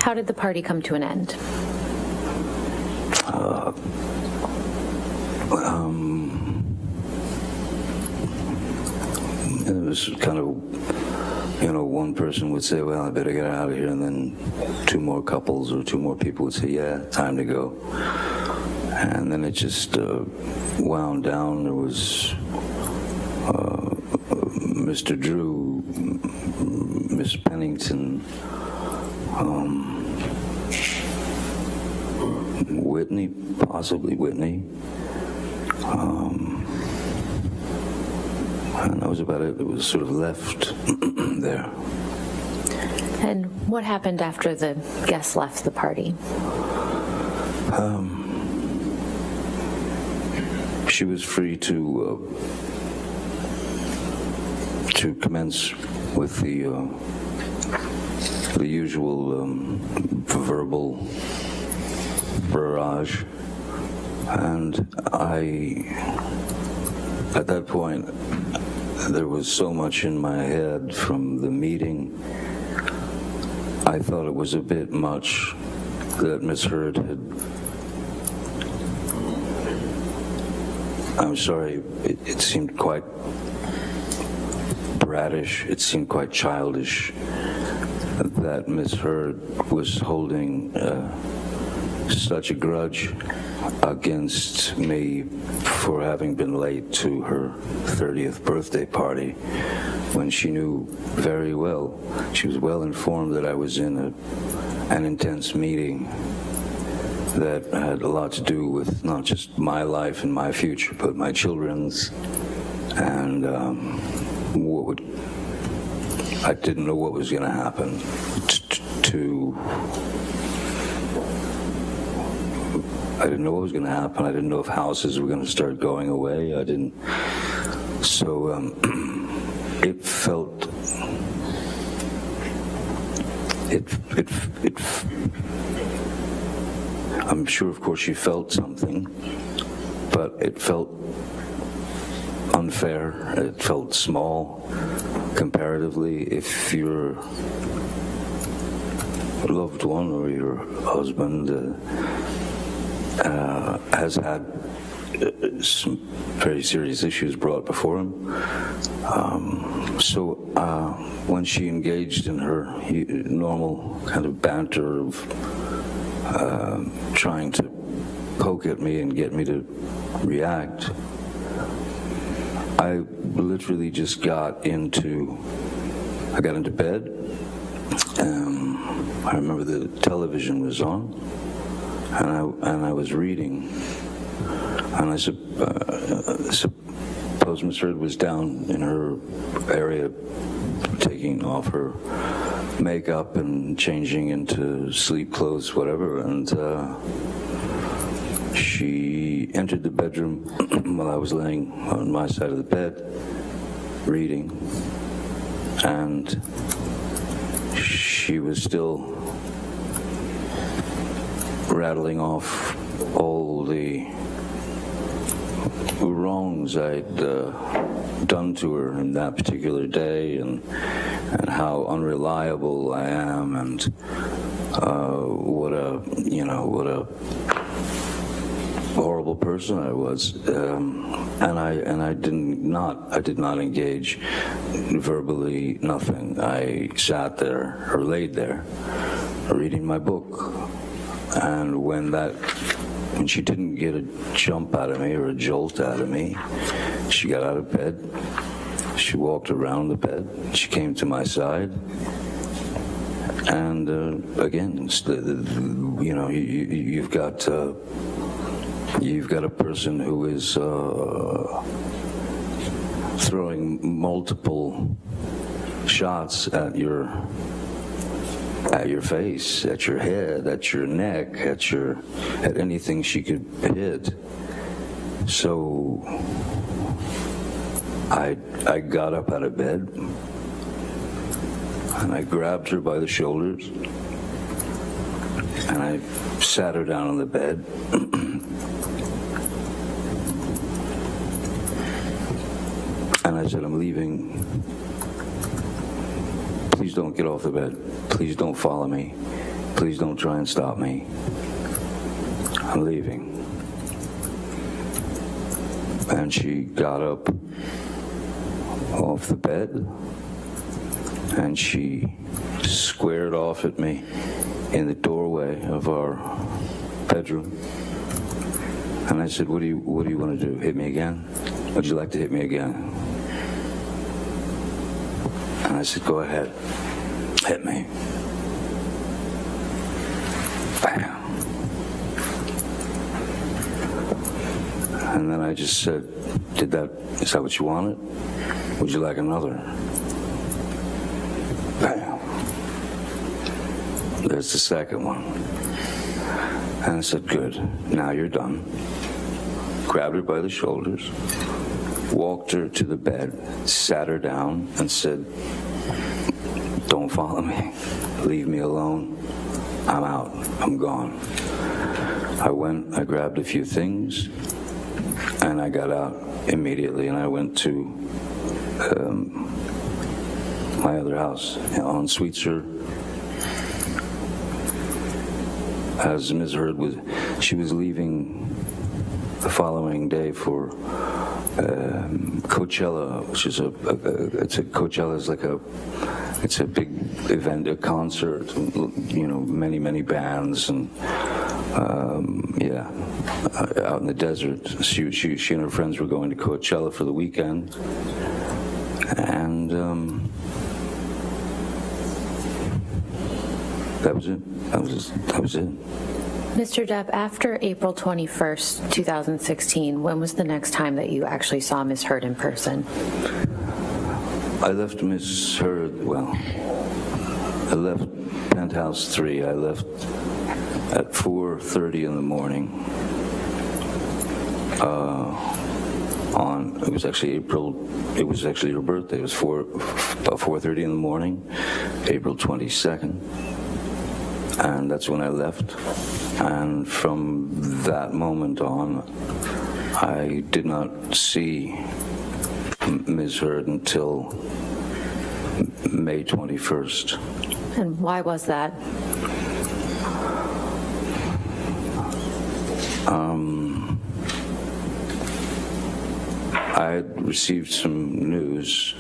[SPEAKER 6] How did the party come to an end?
[SPEAKER 8] It was kind of, one person would say, well, I better get out of here, and then two more couples or two more people would say, yeah, time to go. And then it just wound down. There was Mr. Drew, Miss Pennington, Whitney, possibly Whitney. And that was about it. It was sort of left there.
[SPEAKER 6] And what happened after the guests left the party?
[SPEAKER 8] She was free to commence with the usual verbal barrage, and at that point, there was so much in my head from the meeting. I thought it was a bit much that Miss Heard had. I'm sorry, it seemed quite brattish, it seemed quite childish that Miss Heard was holding such a grudge against me for having been late to her 30th birthday party when she knew very well, she was well informed that I was in an intense meeting that had a lot to do with not just my life and my future, but my children's, and I didn't know what was going to happen I didn't know what was going to happen. I didn't know if houses were going to start going away. I didn't. So it felt. I'm sure, of course, she felt something, but it felt unfair. It felt small, comparatively. If your loved one or your husband has had some very serious issues brought before him. So when she engaged in her normal kind of banter of trying to poke at me and get me to react, I literally just got into bed. I remember the television was on, and I was reading, and I suppose Miss Heard was down in her area taking off her makeup and changing into sleep clothes, whatever, and she entered the bedroom while I was laying on my side of the bed reading, and she was still rattling off all the wrongs I'd done to her in that particular day, and how unreliable I am, and what a horrible person I was, and I did not engage verbally, nothing. I sat there or laid there reading my book, and when she didn't get a jump out of me or a jolt out of me, she got out of bed, she walked around the bed, she came to my side, and again, you've got a person who is throwing multiple shots at your face, at your head, at your neck, at anything she could hit. So I got up out of bed and I grabbed her by the shoulders and I sat her down on the bed. And I said, I'm leaving. Please don't get off the bed. Please don't follow me. Please don't try and stop me. I'm leaving. And she got up off the bed and she squared off at me in the doorway of our bedroom. And I said, what do you want to do? Hit me again? Would you like to hit me again? And I said, go ahead, hit me. Bam. And then I just said, is that what you wanted? Would you like another? Bam. There's the second one. And I said, good, now you're done. Grabbed her by the shoulders, walked her to the bed, sat her down, and said, don't follow me. Leave me alone. I'm out. I'm gone. I went, I grabbed a few things, and I got out immediately, and I went to my other house on Sweetser. As Ms. Heard she was leaving the following day for Coachella, which is Coachella is like it's a big event, a concert, many bands, and out in the desert. She and her friends were going to Coachella for the weekend, and that was it. That was it.
[SPEAKER 6] Mr. Depp, after April 21st, 2016, when was the next time that you actually saw Ms. Heard in person?
[SPEAKER 8] I left Ms. Heard, I left Penthouse 3. I left at 4:30 in the morning. It was actually her birthday. It was about 4:30 in the morning, April 22nd. And that's when I left. And from that moment on, I did not see Ms. Heard until May 21st.
[SPEAKER 6] And why was that?
[SPEAKER 8] I had received some news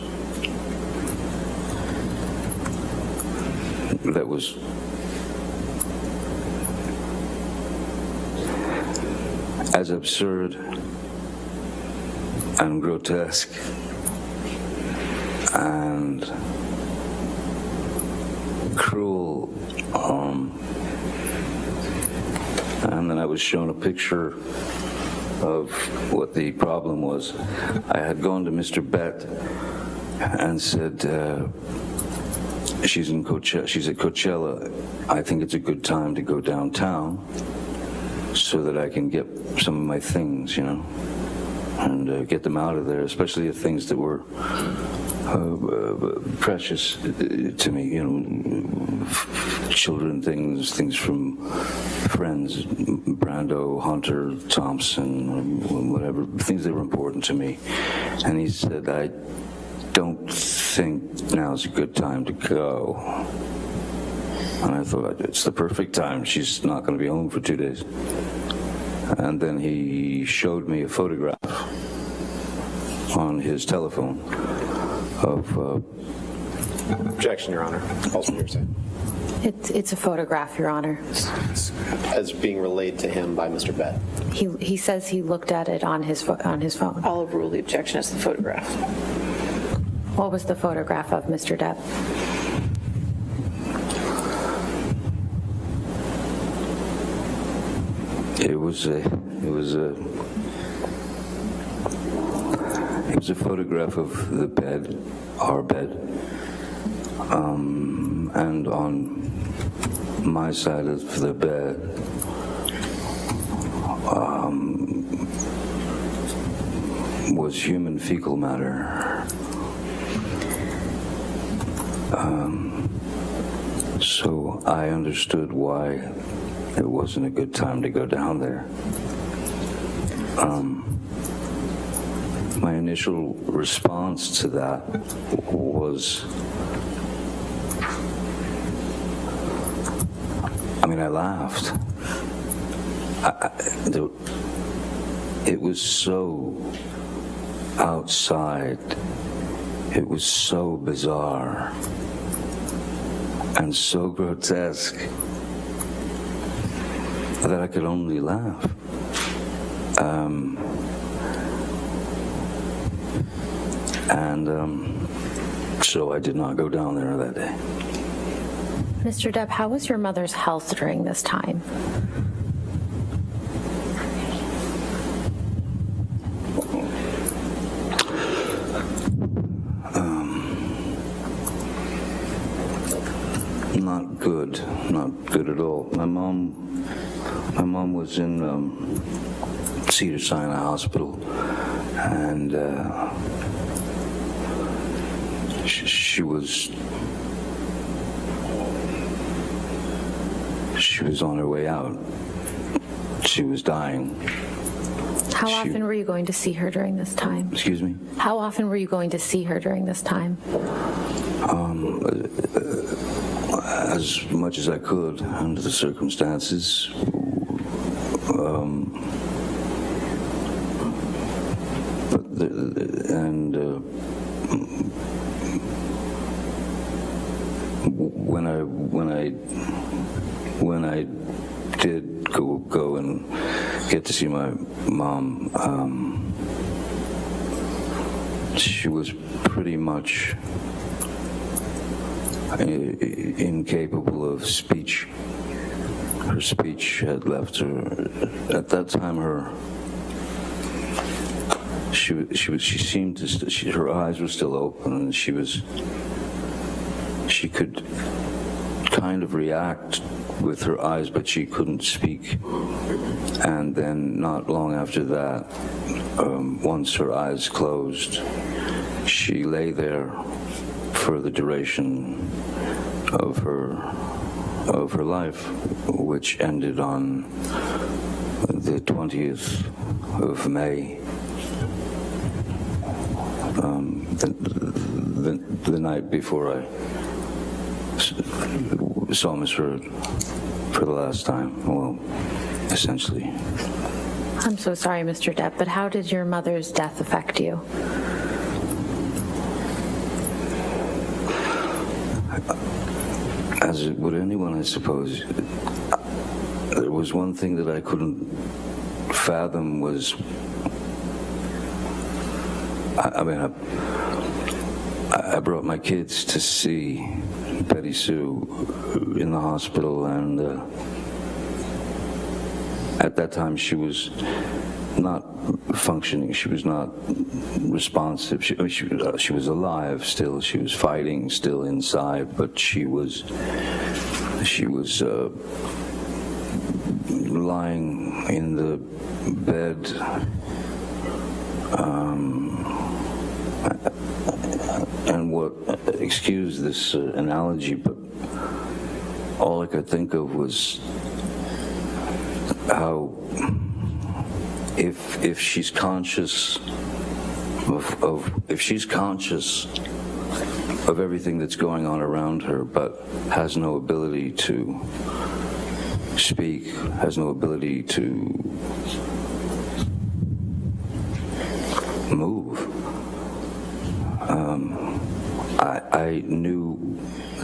[SPEAKER 8] that was as absurd and grotesque and cruel, and was shown a picture of what the problem was. I had gone to Mr. Bett and said, she's at Coachella. I think it's a good time to go downtown so that I can get some of my things, and get them out of there, especially the things that were precious to me, children things from friends, Brando, Hunter, Thompson, whatever, things that were important to me. And he said, I don't think now's a good time to go. And I thought, it's the perfect time. She's not going to be home for 2 days. And then he showed me a photograph on his telephone of...
[SPEAKER 9] Objection, Your Honor. Also hearsay.
[SPEAKER 6] It's a photograph, Your Honor.
[SPEAKER 9] As being relayed to him by Mr. Bett.
[SPEAKER 6] He says he looked at it on his phone.
[SPEAKER 3] I'll overrule the objection as the photograph.
[SPEAKER 6] What was the photograph of, Mr. Depp?
[SPEAKER 8] It was a photograph of the bed, our bed, and on my side of the bed was human fecal matter. So I understood why it wasn't a good time to go down there. My initial response to that was, I laughed. It was so outside. It was so bizarre and so grotesque that I could only laugh. So I did not go down there that day.
[SPEAKER 6] Mr. Depp, how was your mother's health during this time? Not good at all. My mom was in Cedars-Sinai Hospital, and she was on her way out. She was dying. How often were you going to see her during this time?
[SPEAKER 8] Excuse me?
[SPEAKER 6] How often were you going to see her during this time?
[SPEAKER 8] As much as I could under the circumstances. When I did go and get to see my mom, she was pretty much incapable of speech. Her speech had left her. At that time, her eyes were still open, and she could kind of react with her eyes, but she couldn't speak. And then not long after that, once her eyes closed, she lay there for the duration of her life, which ended on the 20th of May, the night before I saw Miss Heard for the last time, well, essentially.
[SPEAKER 6] I'm so sorry, Mr. Depp, but how did your mother's death affect you?
[SPEAKER 8] As it would anyone, I suppose. There was one thing that I couldn't fathom was, I brought my kids to see Betty Sue in the hospital, and at that time she was not functioning. She was not responsive. She was alive still. She was fighting still inside, but she was lying in the bed, and what, excuse this analogy, but all I could think of was how if she's conscious if she's conscious of everything that's going on around her, but has no ability to speak, has no ability to move. I knew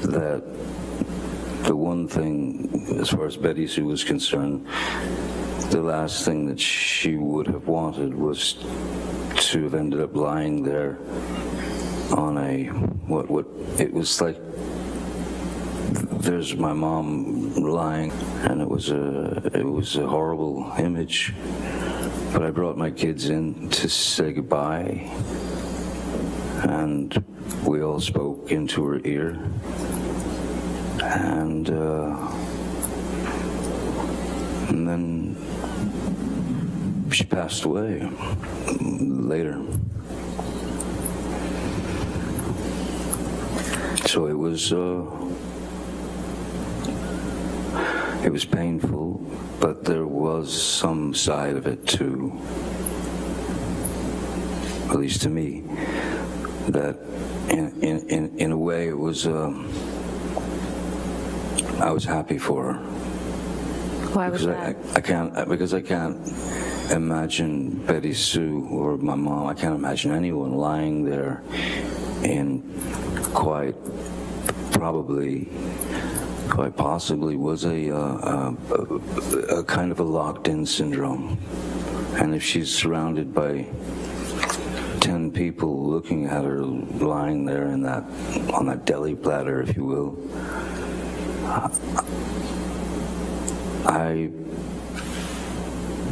[SPEAKER 8] that the one thing, as far as Betty Sue was concerned, the last thing that she would have wanted was to have ended up lying there on a, what it was like, there's my mom lying, and it was a horrible image. But I brought my kids in to say goodbye, and we all spoke into her ear, and then she passed away later. So it was painful, but there was some side of it too, at least to me, that in a way it was, I was happy for her.
[SPEAKER 6] Why was that?
[SPEAKER 8] Because I can't imagine Betty Sue or my mom, I can't imagine anyone lying there in quite possibly was a kind of a locked-in syndrome. And if she's surrounded by 10 people looking at her lying there on that deli platter, if you will, I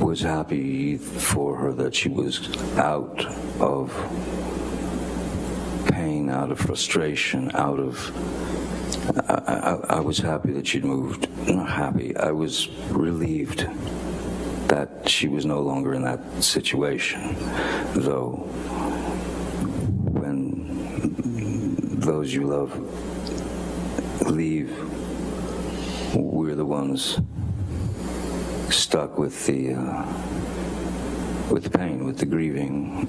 [SPEAKER 8] was happy for her that she was out of pain, out of frustration, out of... I was happy that she'd moved. Not happy, I was relieved that she was no longer in that situation. Though, when those you love leave, we're the ones stuck with the pain, with the grieving.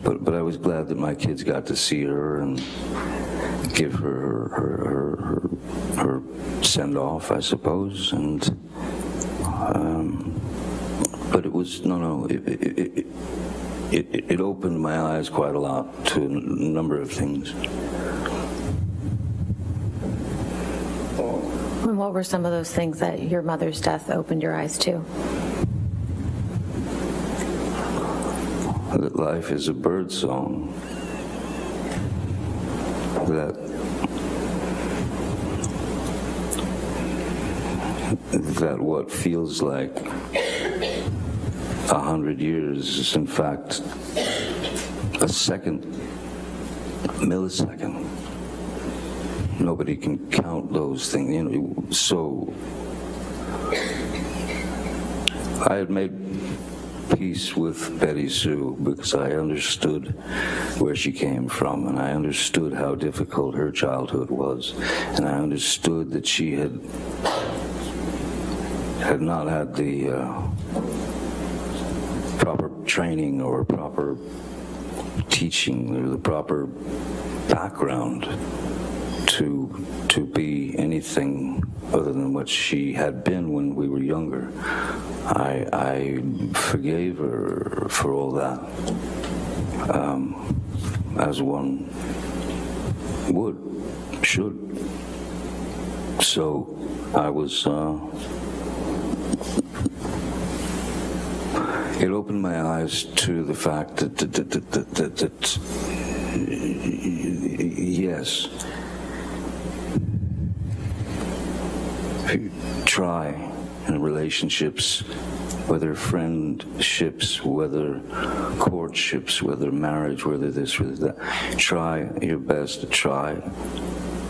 [SPEAKER 8] But I was glad that my kids got to see her and give her send-off, I suppose. And but it was it opened my eyes quite a lot to a number of things.
[SPEAKER 6] And what were some of those things that your mother's death opened your eyes to?
[SPEAKER 8] That life is a bird song. That what feels like 100 years is in fact a second, millisecond. Nobody can count those things, so I had made peace with Betty Sue because I understood where she came from, and I understood how difficult her childhood was, and I understood that she had not had the proper training or proper teaching or the proper background to be anything other than what she had been when we were younger. I forgave her for all that, as one should. So I was, it opened my eyes to the fact that yes, if you try in relationships, whether friendships, whether courtships, whether marriage, whether this, whether that. Try your best to try.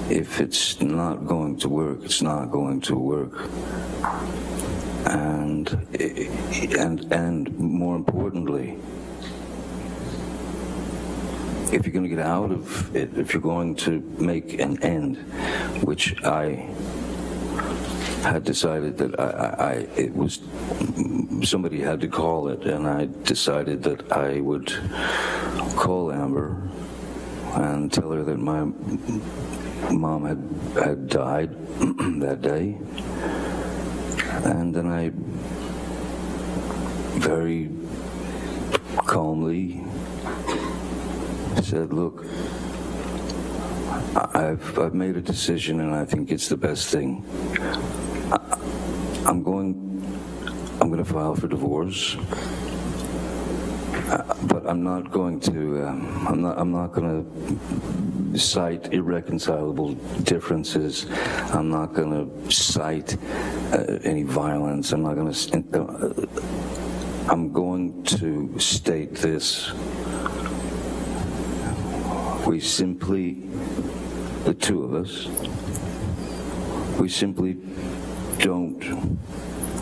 [SPEAKER 8] If it's not going to work, it's not going to work. And more importantly, if you're going to get out of it, if you're going to make an end, which I had decided that it was, somebody had to call it, and I decided that I would call Amber and tell her that my mom had died that day. And then I very calmly said, look, I've made a decision and I think it's the best thing. I'm going to file for divorce, but I'm not going to I'm not going to cite irreconcilable differences. I'm not going to cite any violence. I'm going to state this. We simply, the two of us, we simply don't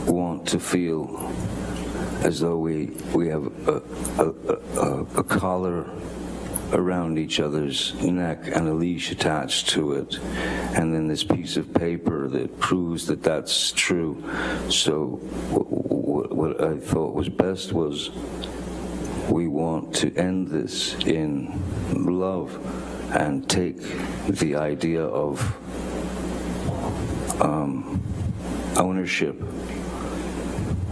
[SPEAKER 8] want to feel as though we have a collar around each other's neck and a leash attached to it, and then this piece of paper that proves that that's true. So what I thought was best was, we want to end this in love and take the idea of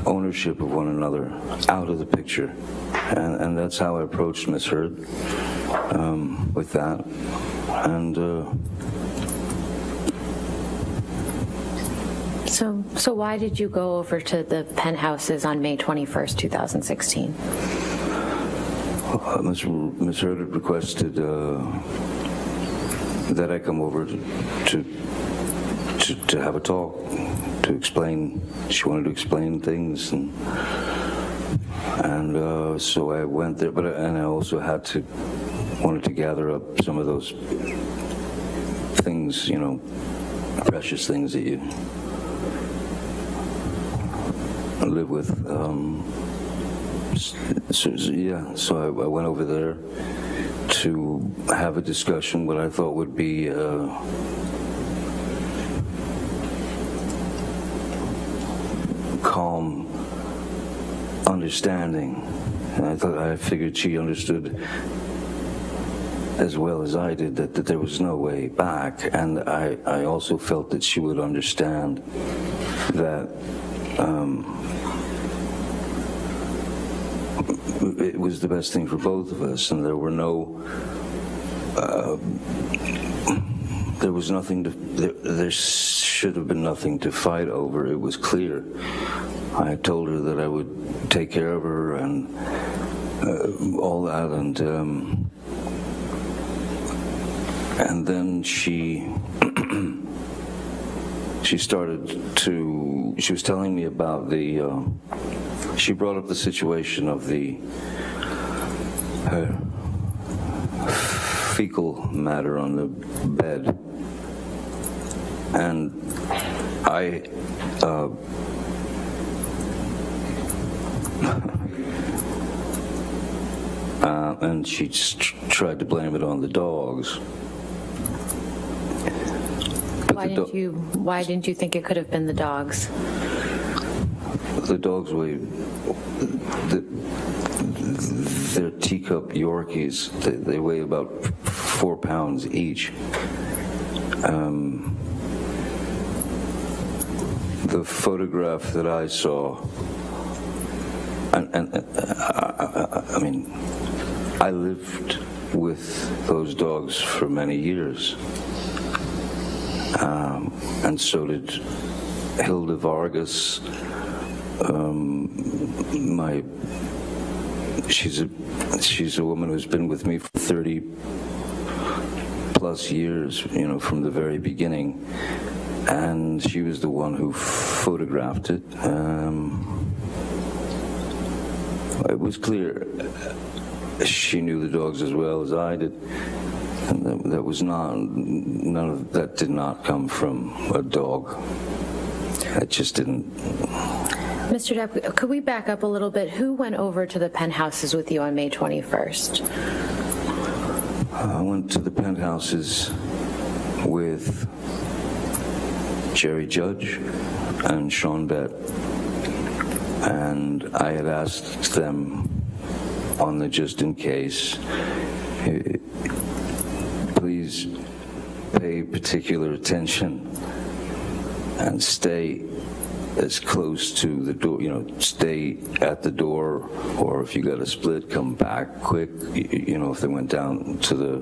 [SPEAKER 8] ownership of one another out of the picture. And that's how I approached Miss Heard with that. And
[SPEAKER 6] So why did you go over to the penthouses on May 21st, 2016?
[SPEAKER 8] Miss Heard had requested that I come over to have a talk, to explain. She wanted to explain things, and so I went there. And I also wanted to gather up some of those things, precious things that you live with. So I went over there to have a discussion, what I thought would be calm understanding. And I figured she understood as well as I did that there was no way back. And I also felt that she would understand that it was the best thing for both of us, and there was nothing there should have been nothing to fight over. It was clear. I told her that I would take care of her and all that, and then she was telling me about she brought up the situation of her fecal matter on the bed, and and she tried to blame it on the dogs.
[SPEAKER 6] Why didn't you think it could have been the dogs?
[SPEAKER 8] The dogs they're teacup Yorkies. They weigh about 4 pounds each. The photograph that I saw, I mean, I lived with those dogs for many years, and so did Hilda Vargas. She's a woman who's been with me for 30 plus years, from the very beginning. and she was the one who photographed it. It was clear she knew the dogs as well as I did, and that was none of that did not come from a dog. It just didn't.
[SPEAKER 6] Mr. Depp, could we back up a little bit? Who went over to the penthouses with you on May 21st?
[SPEAKER 8] I went to the penthouses with Jerry Judge and Sean Bett, and I had asked them on the just in case, please pay particular attention and stay as close to the door, stay at the door, or if you got a split, come back quick, if they went down to the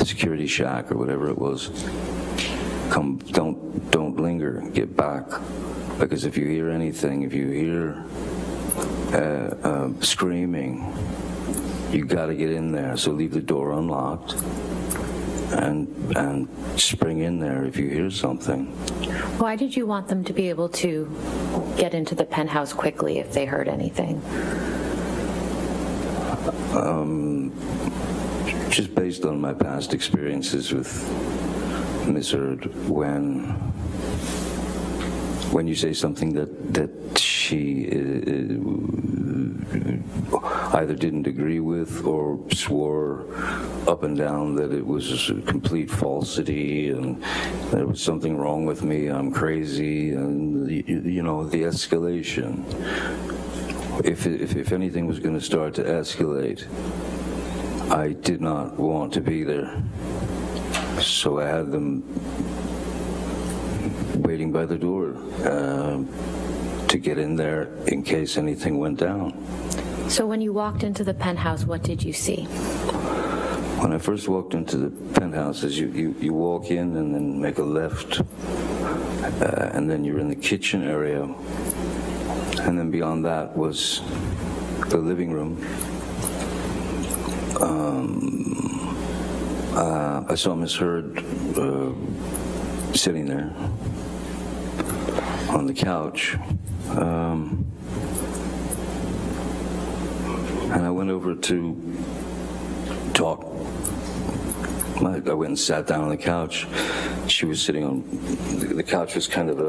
[SPEAKER 8] security shack or whatever it was, don't linger, get back, because if you hear anything, if you hear screaming, you got to get in there, so leave the door unlocked and spring in there if you hear something.
[SPEAKER 6] Why did you want them to be able to get into the penthouse quickly if they heard anything?
[SPEAKER 8] Just based on my past experiences with Ms. Heard, when you say something that she either didn't agree with or swore up and down that it was a complete falsity and there was something wrong with me, I'm crazy, and the escalation. If anything was going to start to escalate, I did not want to be there. So I had them waiting by the door to get in there in case anything went down.
[SPEAKER 6] So when you walked into the penthouse, what did you see?
[SPEAKER 8] When I first walked into the penthouses, you walk in and then make a left, and then you're in the kitchen area, and then beyond that was the living room. I saw Miss Heard sitting there on the couch, and I went over to talk. I went and sat down on the couch. She was sitting on the couch. Was kind of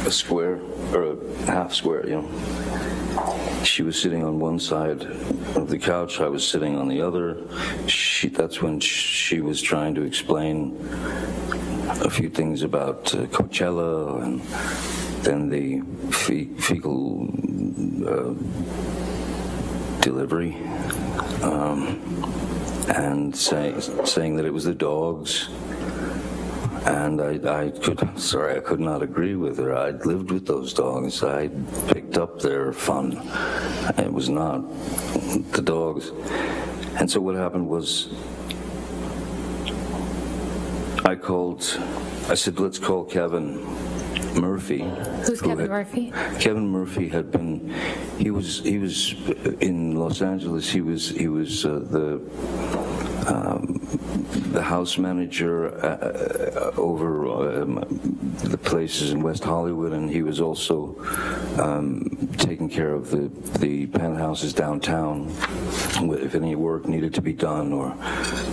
[SPEAKER 8] a square or a half square, She was sitting on one side of the couch, I was sitting on the other. That's when she was trying to explain a few things about Coachella and then the fecal delivery, and saying that it was the dogs. And I could not agree with her. I'd lived with those dogs. I picked up their fun. It was not the dogs. And so what happened was I said, let's call Kevin Murphy.
[SPEAKER 6] Who's Kevin Murphy?
[SPEAKER 8] Kevin Murphy he was in Los Angeles. He was the house manager over the places in West Hollywood, and he was also taking care of the penthouses downtown if any work needed to be done or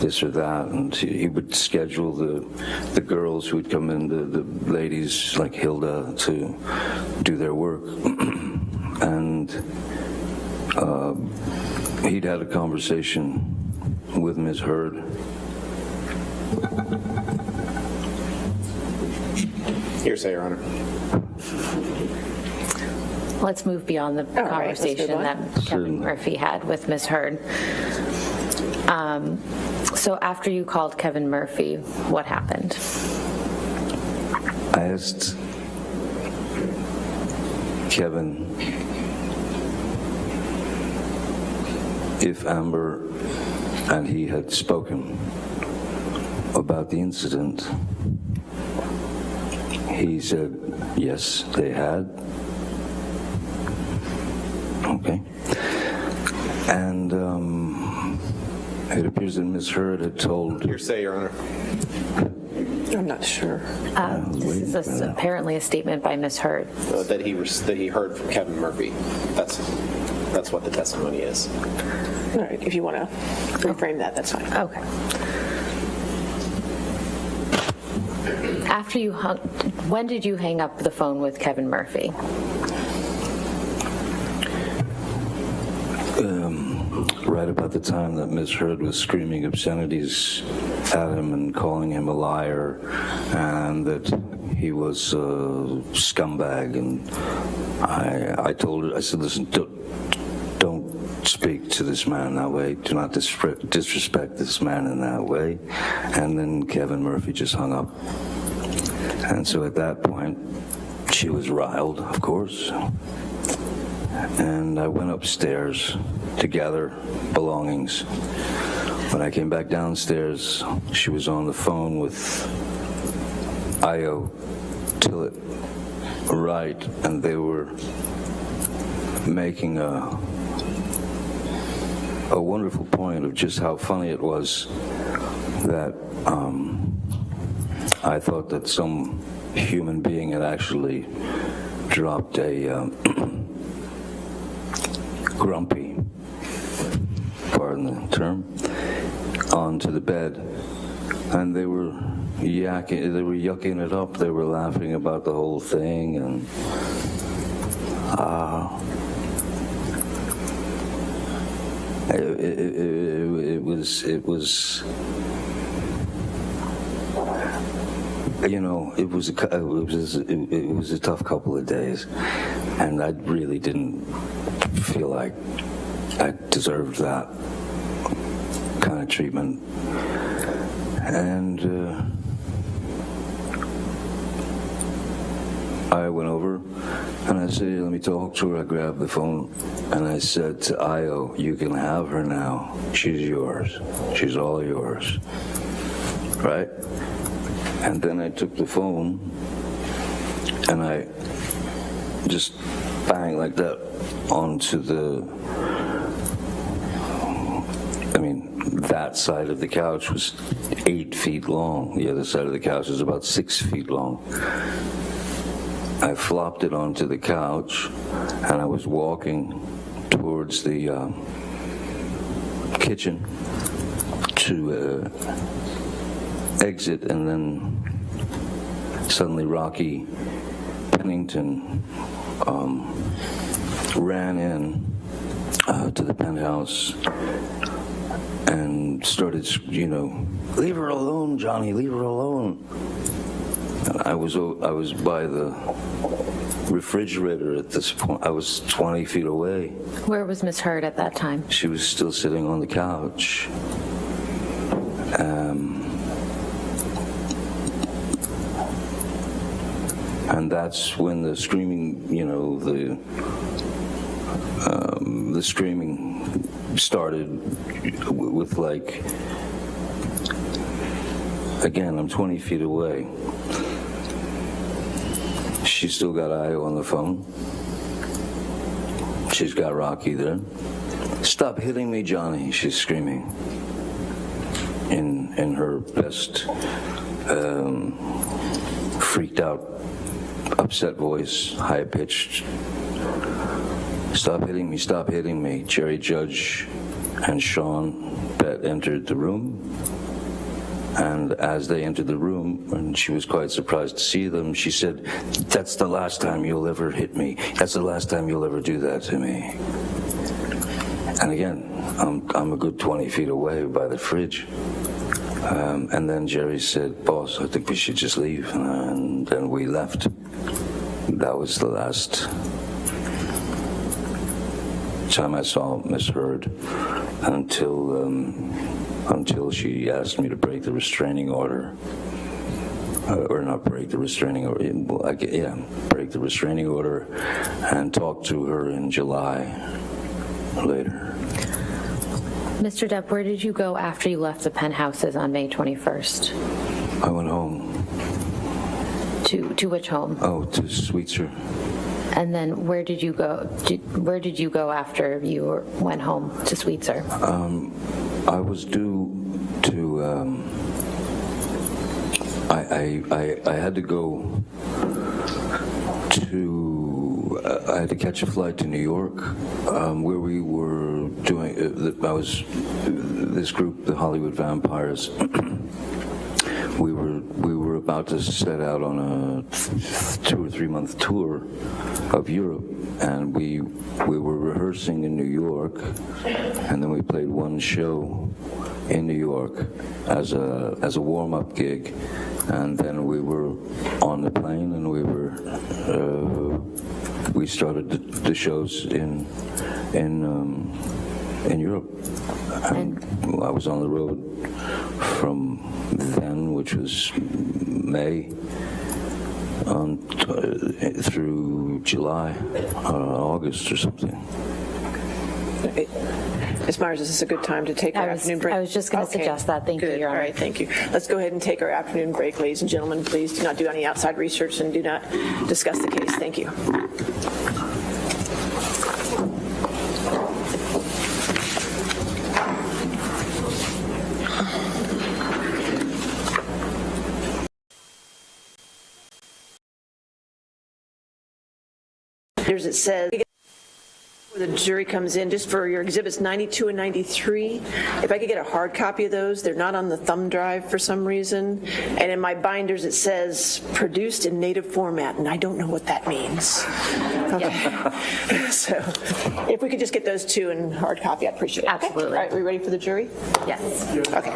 [SPEAKER 8] this or that, and he would schedule the girls who would come in, the ladies like Hilda, to do their work. And he'd had a conversation with Ms. Heard.
[SPEAKER 9] Hearsay, Your Honor.
[SPEAKER 6] Let's move beyond the conversation that Kevin Murphy had with Ms. Heard. So after you called Kevin Murphy, what happened?
[SPEAKER 8] I asked Kevin if Amber and he had spoken about the incident. He said, yes, they had. Okay. And it appears that Ms. Heard had told...
[SPEAKER 9] Hearsay, Your Honor.
[SPEAKER 3] I'm not sure.
[SPEAKER 6] This is apparently a statement by Ms. Heard.
[SPEAKER 9] That he heard from Kevin Murphy. That's what the testimony is.
[SPEAKER 3] All right, if you want to reframe that, that's fine.
[SPEAKER 6] Okay. After you when did you hang up the phone with Kevin Murphy?
[SPEAKER 8] Right about the time that Ms. Heard was screaming obscenities at him and calling him a liar and that he was a scumbag. And I told her, I said, listen, don't speak to this man that way. Do not disrespect this man in that way. And then Kevin Murphy just hung up. And so at that point, she was riled, of course. And I went upstairs to gather belongings. When I came back downstairs, she was on the phone with Io Tillett, right, and they were making a wonderful point of just how funny it was that I thought that some human being had actually dropped a grumpy, pardon the term, onto the bed, and they were yucking it up. They were laughing about the whole thing, and it was. You know, it was a tough couple of days, and I really didn't feel like I deserved that kind of treatment. And I went over and I said, let me talk to her. I grabbed the phone and I said to Io, you can have her now. She's yours. She's all yours. Right? And then I took the phone and I just bang like that onto that side of the couch was 8 feet long. The other side of the couch was about 6 feet long. I flopped it onto the couch and I was walking towards the kitchen to exit, and then suddenly Rocky Pennington ran in to the penthouse and started, leave her alone, Johnny, leave her alone. And I was by the refrigerator at this point. I was 20 feet away.
[SPEAKER 6] Where was Miss Heard at that time?
[SPEAKER 8] She was still sitting on the couch. And that's when the screaming, the screaming started with, like, again, I'm 20 feet away. She's still got Io on the phone. She's got Rocky there. Stop hitting me, Johnny, she's screaming in her best freaked out, upset voice, high-pitched. Stop hitting me, stop hitting me. Jerry Judge and Sean Bett entered the room. And as they entered the room, and she was quite surprised to see them, she said, that's the last time you'll ever hit me. That's the last time you'll ever do that to me. And again, I'm a good 20 feet away by the fridge. And then Jerry said, boss, I think we should just leave. And then we left. That was the last time I saw Miss Heard until she asked me to break the restraining order. Or not break the restraining order, break the restraining order and talk to her in July later.
[SPEAKER 6] Mr. Depp, where did you go after you left the penthouses on May 21st?
[SPEAKER 8] I went home.
[SPEAKER 6] To which home?
[SPEAKER 8] Oh, to Sweetser.
[SPEAKER 6] And then where did you go? Where did you go after you went home to Sweetser?
[SPEAKER 8] I was due to I had to go to, I had to catch a flight to New York, where we were doing, this group, the Hollywood Vampires, we were about to set out on a 2 or 3 month tour of Europe, and we were rehearsing in New York, and then we played one show in New York as a warm-up gig, and then we were on the plane, and we started the shows in Europe. And I was on the road from then, which was May, through July, August or something.
[SPEAKER 3] Ms. Myers, is this a good time to take our afternoon break?
[SPEAKER 6] I was just going to suggest that. Thank you,
[SPEAKER 3] Good.
[SPEAKER 6] Your Honor.
[SPEAKER 3] All right, thank you. Let's go ahead and take our afternoon break, ladies and gentlemen. Please do not do any outside research and do not discuss the case. Thank you. Here's it says, the jury comes in, just for your exhibits 92 and 93, if I could get a hard copy of those. They're not on the thumb drive for some reason. And in my binders it says produced in native format, and I don't know what that means. Okay. So if we could just get those two in hard copy, I'd appreciate it.
[SPEAKER 6] Absolutely.
[SPEAKER 3] Okay. All right, we ready for the jury?
[SPEAKER 6] Yes.
[SPEAKER 3] Okay.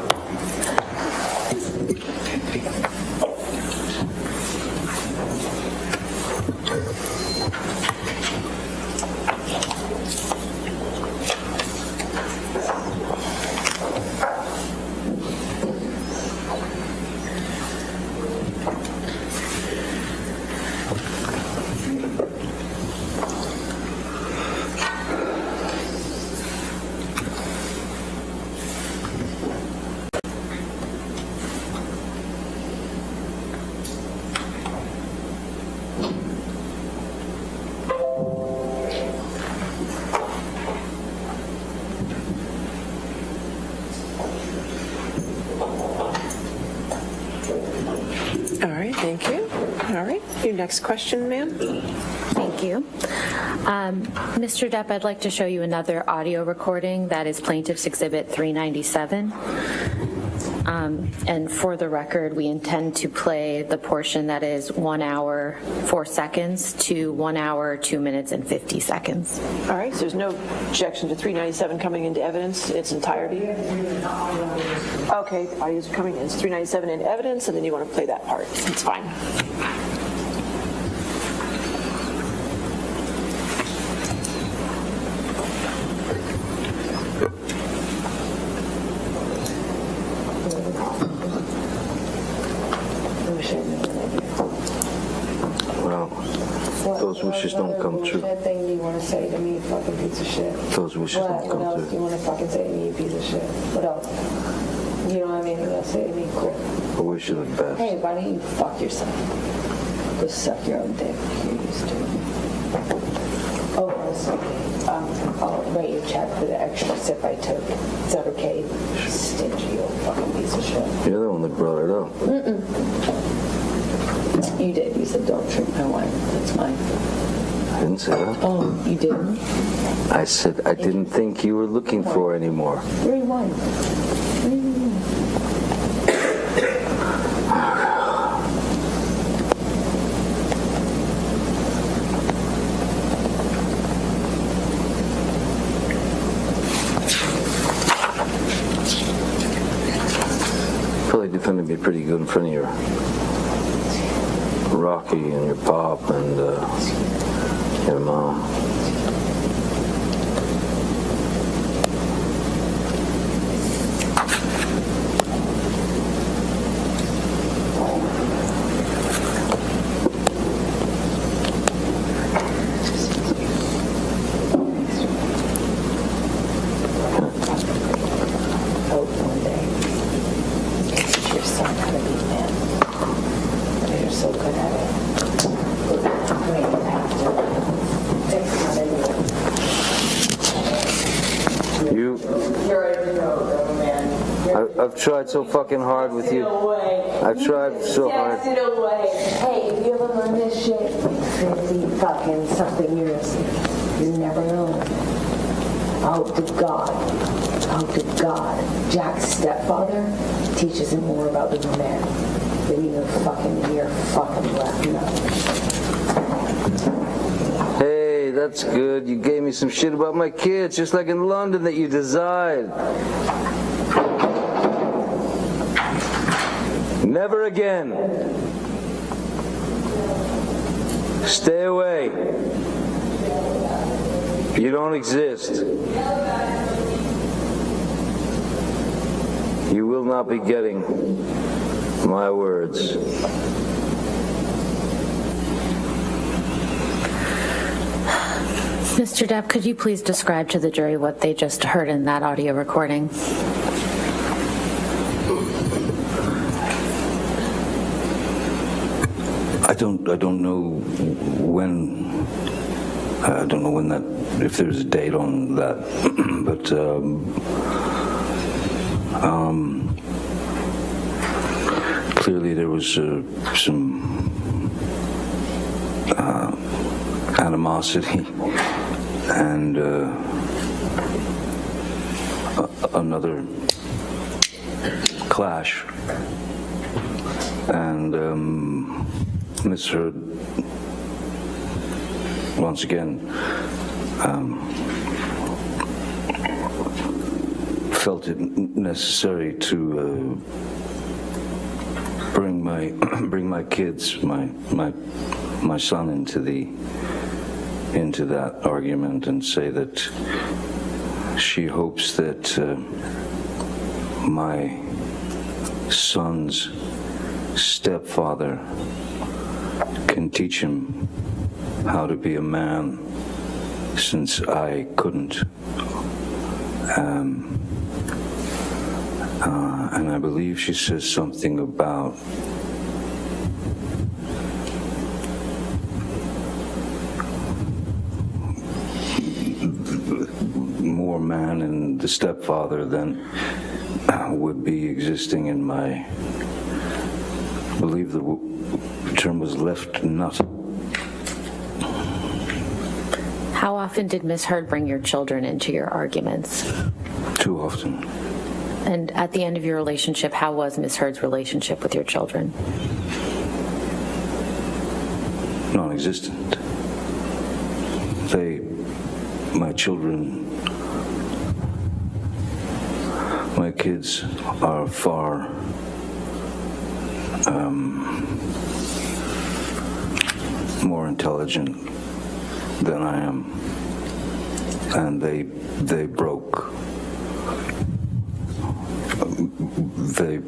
[SPEAKER 3] All right, thank you. All right, your next question, ma'am.
[SPEAKER 6] Thank you. Mr. Depp, I'd like to show you another audio recording that is Plaintiff's Exhibit 397. And for the record, we intend to play the portion that is 1 hour, 4 seconds to 1 hour, 2 minutes, and 50 seconds.
[SPEAKER 3] All right, so there's no objection to 397 coming into evidence in its entirety? Okay, the audio is coming in. It's 397 in evidence, and then you want to play that part. It's fine.
[SPEAKER 8] Those wishes don't come true.
[SPEAKER 10] That thing you want to say to me, fucking piece of shit.
[SPEAKER 8] Those wishes
[SPEAKER 10] What
[SPEAKER 8] don't come
[SPEAKER 10] else do you
[SPEAKER 8] true.
[SPEAKER 10] want to fucking say to me, you piece of shit? What else? You don't have anything else to say to me? Cool.
[SPEAKER 8] I wish you the best.
[SPEAKER 10] Hey, why don't you fuck yourself? Go suck your own dick. You're used to it. Oh, also, I'll write you a check for the extra sip I took. Is that okay? Stingy old fucking piece of shit.
[SPEAKER 8] You're the one that brought it up.
[SPEAKER 10] You did. You said, don't drink my wine. That's mine.
[SPEAKER 8] I didn't say that.
[SPEAKER 10] Oh, you didn't?
[SPEAKER 8] I said I didn't think you were looking for anymore.
[SPEAKER 10] Rewind.
[SPEAKER 8] Probably defended me pretty good in front of your Rocky and your pop and your mom.
[SPEAKER 10] Hope one day teach your son how to be a man. You're so good at it. I mean, you have to. It's not an
[SPEAKER 8] I've tried so fucking hard with you. I've tried so hard.
[SPEAKER 10] Text it away. Hey, if you ever learn this shit, 50 fucking something years, you never know. I hope to God, Jack's stepfather teaches him more about the man than you fucking year fucking left. No.
[SPEAKER 8] Hey, that's good. You gave me some shit about my kids, just like in London that you desired. Never again. Stay away. You don't exist. You will not be getting my words.
[SPEAKER 6] Mr. Depp, could you please describe to the jury what they just heard in that audio recording?
[SPEAKER 8] I don't know when. I don't know when that. If there's a date on that, but clearly there was some animosity and another clash, and misheard once again. Felt it necessary to bring my kids, my son into that argument, and say that she hopes that my son's stepfather can teach him how to be a man, since I couldn't. And I believe she says something about more man in the stepfather than would be existing in my, I believe the term was left nut.
[SPEAKER 6] How often did Miss Heard bring your children into your arguments?
[SPEAKER 8] Too often.
[SPEAKER 6] And at the end of your relationship, how was Miss Heard's relationship with your children?
[SPEAKER 8] Non-existent. My children, my kids are far more intelligent than I am, and they broke. They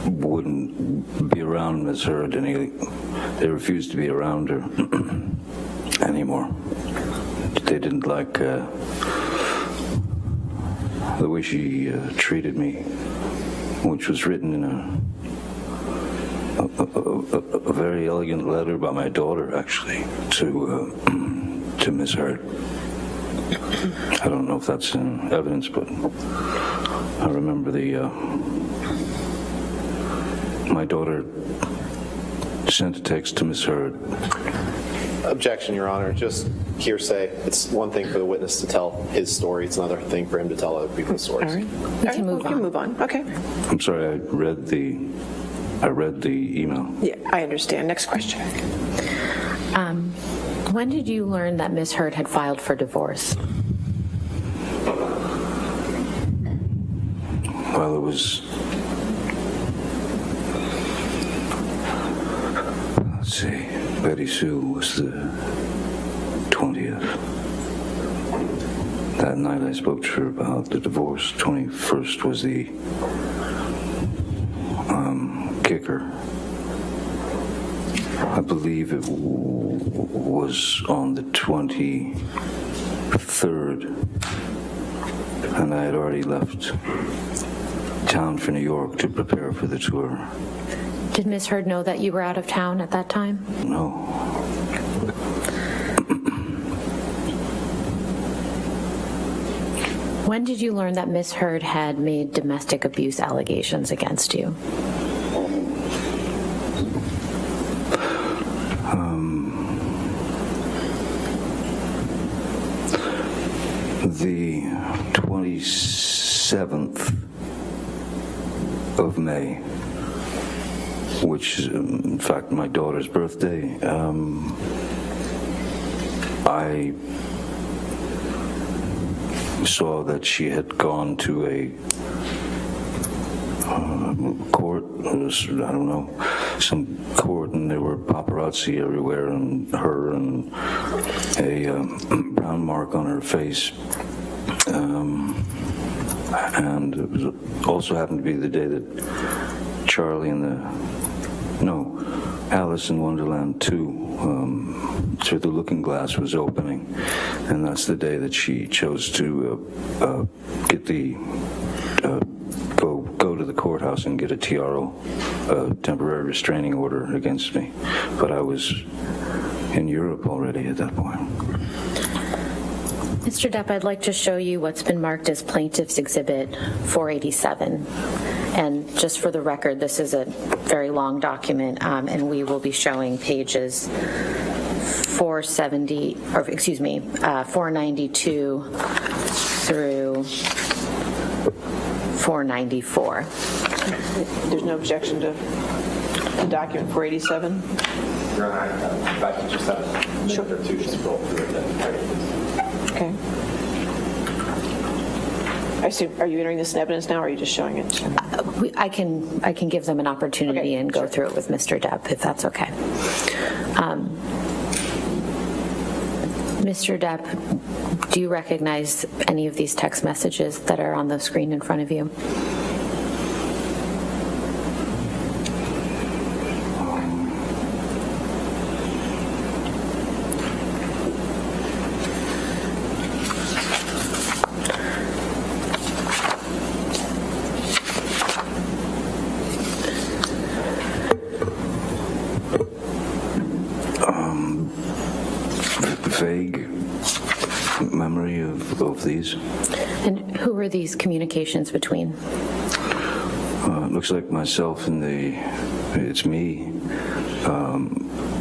[SPEAKER 8] wouldn't be around Miss Heard they refused to be around her anymore. They didn't like the way she treated me, which was written in a very elegant letter by my daughter, actually, to Miss Heard. I don't know if that's in evidence, but I remember my daughter sent a text to Miss Heard.
[SPEAKER 9] Objection, Your Honor. Just hearsay. It's one thing for the witness to tell his story. It's another thing for him to tell other people's stories.
[SPEAKER 3] All right. We can move on. Okay.
[SPEAKER 8] I'm sorry, I read the email.
[SPEAKER 3] Yeah, I understand. Next question.
[SPEAKER 6] When did you learn that Miss Heard had filed for divorce?
[SPEAKER 8] Well, it was, let's see, Betty Sue was the 20th. That night I spoke to her about the divorce. 21st was the kicker. I believe it was on the 23rd, and I had already left town for New York to prepare for the tour.
[SPEAKER 6] Did Miss Heard know that you were out of town at that time?
[SPEAKER 8] No.
[SPEAKER 6] When did you learn that Ms. Heard had made domestic abuse allegations against you?
[SPEAKER 8] The 27th of May, which is in fact my daughter's birthday, I saw that she had gone to a court, I don't know, some court, and there were paparazzi everywhere, and her and a brown mark on her face. And it was also happened to be the day that Alice in Wonderland 2, through the Looking Glass was opening, and that's the day that she chose to go to the courthouse and get a TRO, a temporary restraining order against me. But I was in Europe already at that point.
[SPEAKER 6] Mr. Depp, I'd like to show you what's been marked as Plaintiff's Exhibit 487. And just for the record, this is a very long document, and we will be showing pages 492 through 494.
[SPEAKER 3] There's no objection to the document 487?
[SPEAKER 11] Your Honor, if I could just have a minute or two just to go through it.
[SPEAKER 3] Okay. I assume, are you entering this in evidence now, or are you just showing it?
[SPEAKER 6] I can give them an opportunity and go through it with Mr. Depp, if that's okay. Mr. Depp, do you recognize any of these text messages that are on the screen in front of you?
[SPEAKER 8] Vague memory of these.
[SPEAKER 6] And who were these communications between?
[SPEAKER 8] It looks like myself in it's me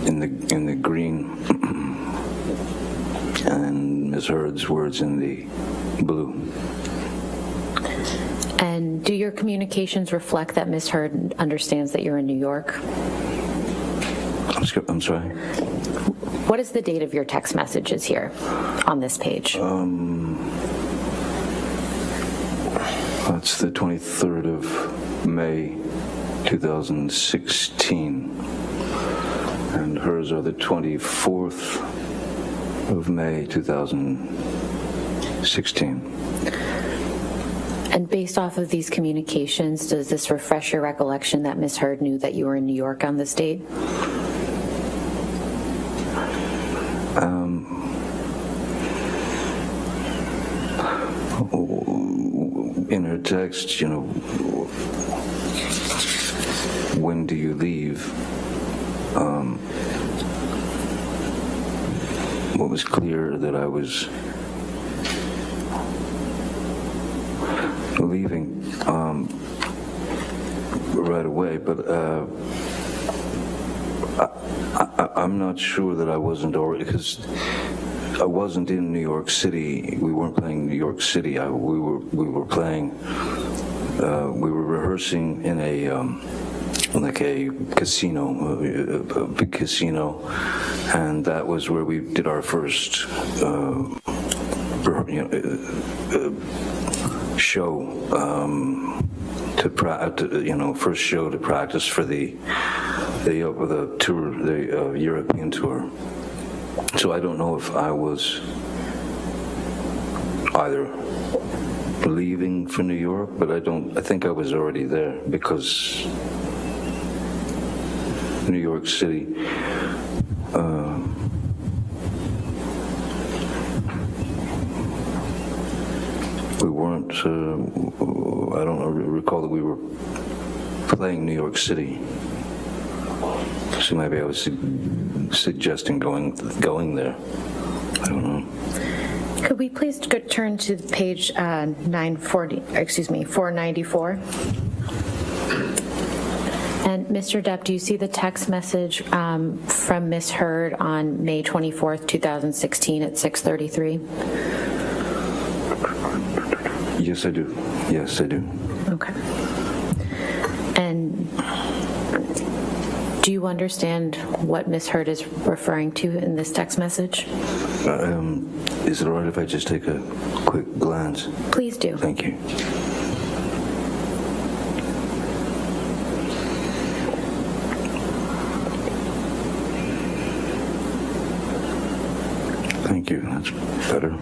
[SPEAKER 8] in the green, and Ms. Heard's words in the blue.
[SPEAKER 6] And do your communications reflect that Ms. Heard understands that you're in New York?
[SPEAKER 8] I'm sorry?
[SPEAKER 6] What is the date of your text messages here on this page?
[SPEAKER 8] That's the 23rd of May, 2016. And hers are the 24th of May, 2016.
[SPEAKER 6] And based off of these communications, does this refresh your recollection that Ms. Heard knew that you were in New York on this date?
[SPEAKER 8] In her text, when do you leave? What was clear that I was leaving right away, but I'm not sure that I wasn't already, because I wasn't in New York City. We weren't playing New York City. We were playing. We were rehearsing in a like a casino, a big casino, and that was where we did our first show first show to practice for the tour, the European tour. So I don't know if I was either leaving for New York, but I think I was already there, because New York City, we weren't, I don't recall that we were playing New York City. So maybe I was suggesting going there. I don't know.
[SPEAKER 6] Could we please turn to page 494? And Mr. Depp, do you see the text message from Ms. Heard on May 24th, 2016 at 6:33?
[SPEAKER 8] Yes, I do. Yes, I do.
[SPEAKER 6] Okay. And do you understand what Ms. Heard is referring to in this text message?
[SPEAKER 8] Is it all right if I just take a quick glance?
[SPEAKER 6] Please do.
[SPEAKER 8] Thank you. Thank you. That's better.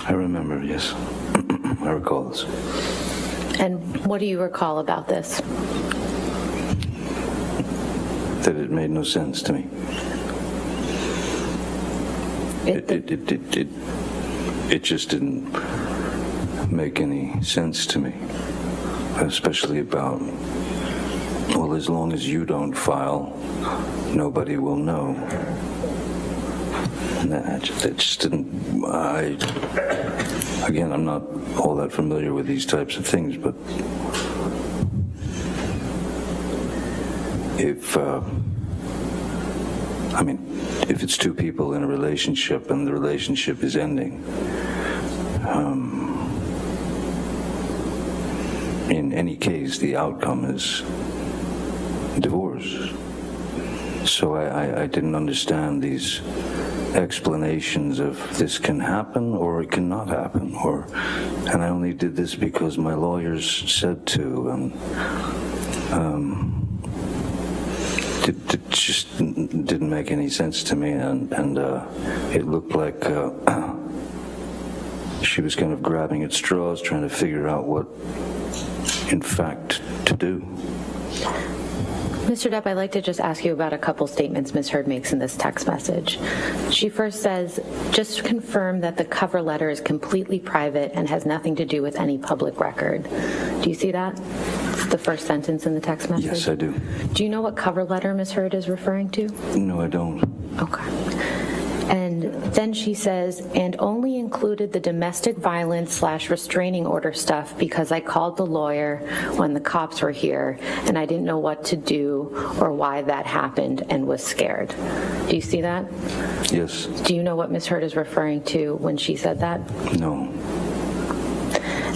[SPEAKER 8] I remember, yes. I recall this.
[SPEAKER 6] And what do you recall about this?
[SPEAKER 8] That it made no sense to me. It just didn't make any sense to me, especially about, well, as long as you don't file, nobody will know. And it just didn't, again, I'm not all that familiar with these types of things, but if it's two people in a relationship and the relationship is ending, in any case, the outcome is divorce. So I didn't understand these explanations of this can happen or it cannot happen, and I only did this because my lawyers said to, and it just didn't make any sense to me, and it looked like she was kind of grabbing at straws, trying to figure out what, in fact, to do.
[SPEAKER 6] Mr. Depp, I'd like to just ask you about a couple statements Ms. Heard makes in this text message. She first says, just to confirm that the cover letter is completely private and has nothing to do with any public record. Do you see that? It's the first sentence in the text message?
[SPEAKER 8] Yes, I do.
[SPEAKER 6] Do you know what cover letter Ms. Heard is referring to?
[SPEAKER 8] No, I don't.
[SPEAKER 6] Okay. And then she says, and only included the domestic violence / restraining order stuff because I called the lawyer when the cops were here and I didn't know what to do or why that happened and was scared. Do you see that?
[SPEAKER 8] Yes.
[SPEAKER 6] Do you know what Ms. Heard is referring to when she said that?
[SPEAKER 8] No.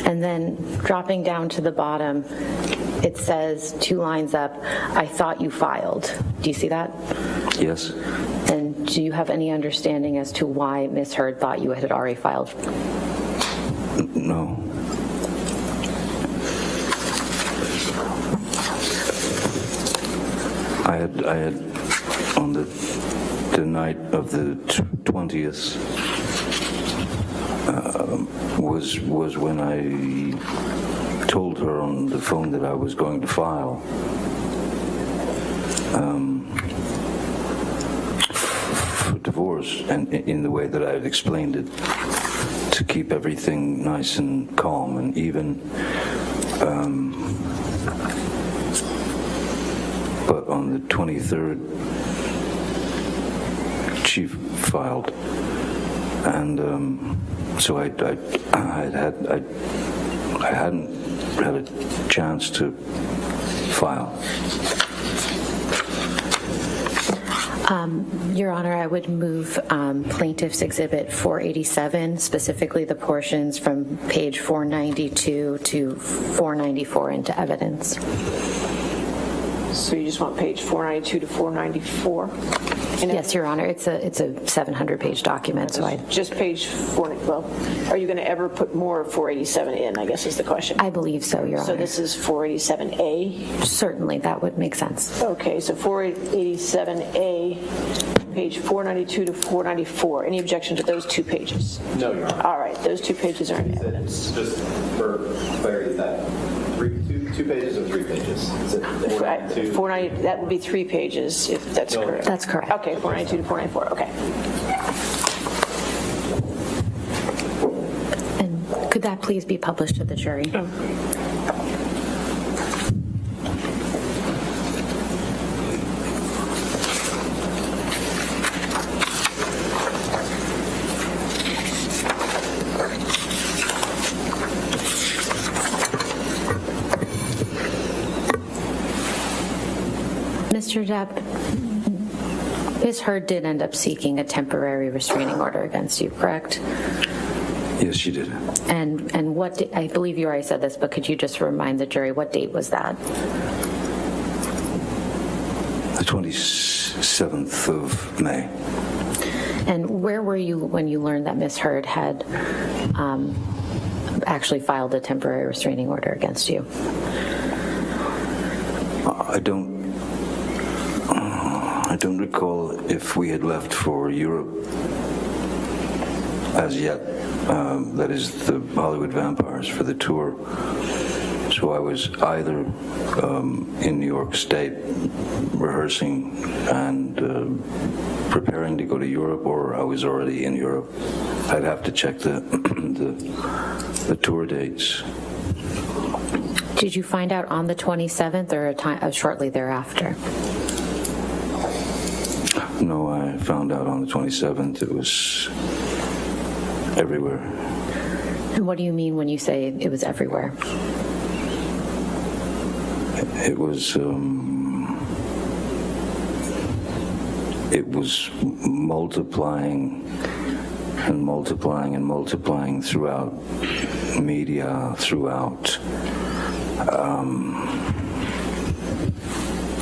[SPEAKER 6] And then dropping down to the bottom, it says 2 lines up, I thought you filed. Do you see that?
[SPEAKER 8] Yes.
[SPEAKER 6] And do you have any understanding as to why Ms. Heard thought you had already filed?
[SPEAKER 8] No. I had on the night of the 20th was when I told her on the phone that I was going to file. For divorce, and in the way that I had explained it, to keep everything nice and calm and even. But on the 23rd, she filed, and so I hadn't had a chance to file.
[SPEAKER 6] Your Honor, I would move Plaintiff's Exhibit 487, specifically the portions from page 492 to 494 into evidence.
[SPEAKER 3] So you just want page 492 to 494?
[SPEAKER 6] Yes, Your Honor. It's a 700-page document, so I
[SPEAKER 3] just page 4. Well, are you going to ever put more 487 in? I guess is the question.
[SPEAKER 6] I believe so, Your Honor.
[SPEAKER 3] So this is 487A.
[SPEAKER 6] Certainly, that would make sense.
[SPEAKER 3] Okay, so 487A. page 492 to 494. Any objection to those 2 pages?
[SPEAKER 11] No, Your Honor.
[SPEAKER 3] All right, those 2 pages are in evidence.
[SPEAKER 11] Just for clarity, is that two pages or 3 pages? Is it 492?
[SPEAKER 3] 490, that would be 3 pages, if that's
[SPEAKER 11] No.
[SPEAKER 3] correct.
[SPEAKER 6] That's correct.
[SPEAKER 3] Okay, 492 to 494, okay.
[SPEAKER 6] And could that please be published to the jury? Mr. Depp, Ms. Heard did end up seeking a temporary restraining order against you, correct?
[SPEAKER 8] Yes, she did.
[SPEAKER 6] And what, I believe you already said this, but could you just remind the jury, what date was that?
[SPEAKER 8] The 27th of May.
[SPEAKER 6] And where were you when you learned that Ms. Heard had actually filed a temporary restraining order against you?
[SPEAKER 8] I don't recall if we had left for Europe as yet. That is the Hollywood Vampires for the tour. So I was either in New York State rehearsing and preparing to go to Europe, or I was already in Europe. I'd have to check the tour dates.
[SPEAKER 6] Did you find out on the 27th or shortly thereafter?
[SPEAKER 8] No, I found out on the 27th. It was everywhere.
[SPEAKER 6] And what do you mean when you say it was everywhere?
[SPEAKER 8] It was multiplying and multiplying and multiplying throughout media, throughout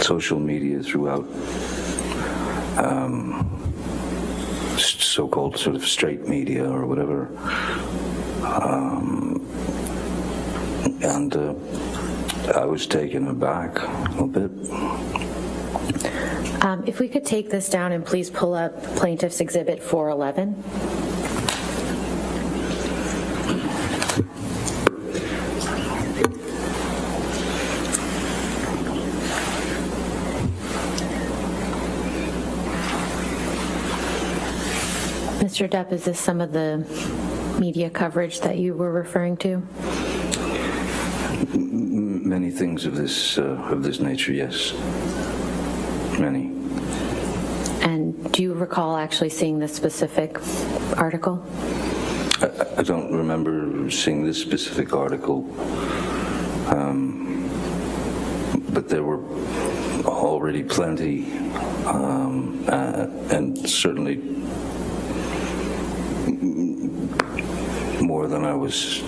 [SPEAKER 8] social media, throughout so-called sort of straight media or whatever. And I was taken aback a little bit.
[SPEAKER 6] If we could take this down and please pull up Plaintiff's Exhibit 411. Mr. Depp, is this some of the media coverage that you were referring to?
[SPEAKER 8] Many things of this nature, yes. Many.
[SPEAKER 6] And do you recall actually seeing this specific article?
[SPEAKER 8] I don't remember seeing this specific article, but there were already plenty, and certainly more than I was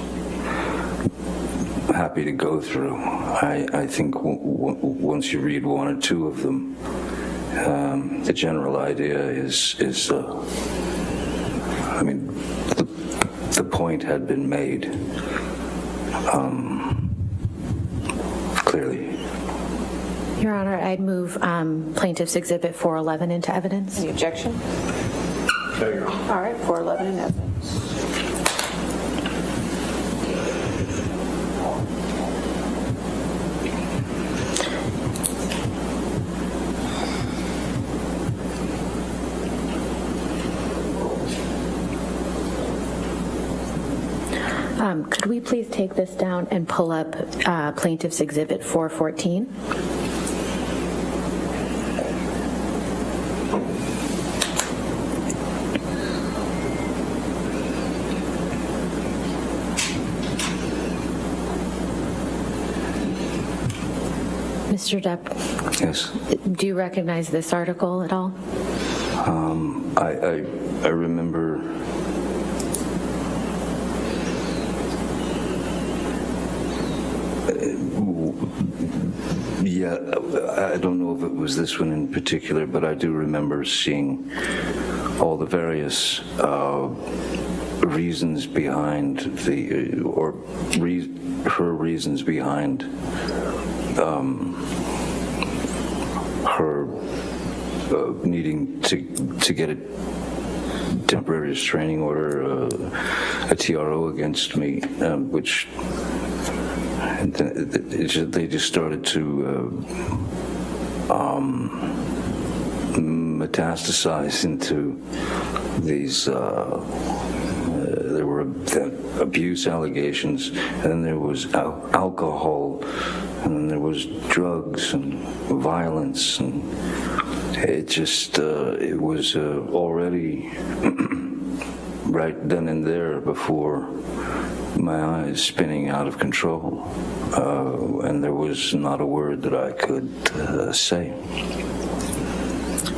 [SPEAKER 8] happy to go through. I think once you read one or two of them, the general idea is I mean, the point had been made clearly.
[SPEAKER 6] Your Honor, I'd move Plaintiff's Exhibit 411 into evidence.
[SPEAKER 3] Any objection?
[SPEAKER 11] No, Your Honor.
[SPEAKER 3] All right, 411 in evidence.
[SPEAKER 6] Could we please take this down and pull up Plaintiff's Exhibit 414? Mr. Depp,
[SPEAKER 8] Yes.
[SPEAKER 6] do you recognize this article at all?
[SPEAKER 8] I remember yeah, I don't know if it was this one in particular, but I do remember seeing all the various reasons behind her reasons behind her needing to get a temporary restraining order, a TRO against me, which they just started to metastasize into these. There were abuse allegations, and then there was alcohol, and then there was drugs and violence, and it just it was already right then and there before my eyes spinning out of control, and there was not a word that I could say.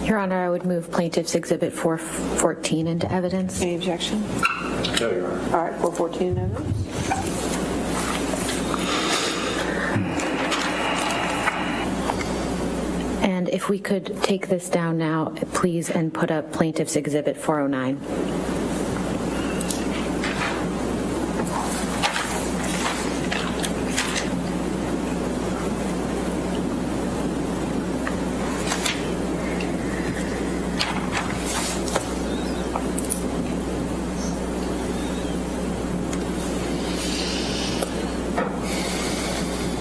[SPEAKER 6] Your Honor, I would move Plaintiff's Exhibit 414 into evidence.
[SPEAKER 3] Any objection?
[SPEAKER 11] No, Your Honor.
[SPEAKER 3] All right, 414 in evidence.
[SPEAKER 6] And if we could take this down now, please, and put up Plaintiff's Exhibit 409.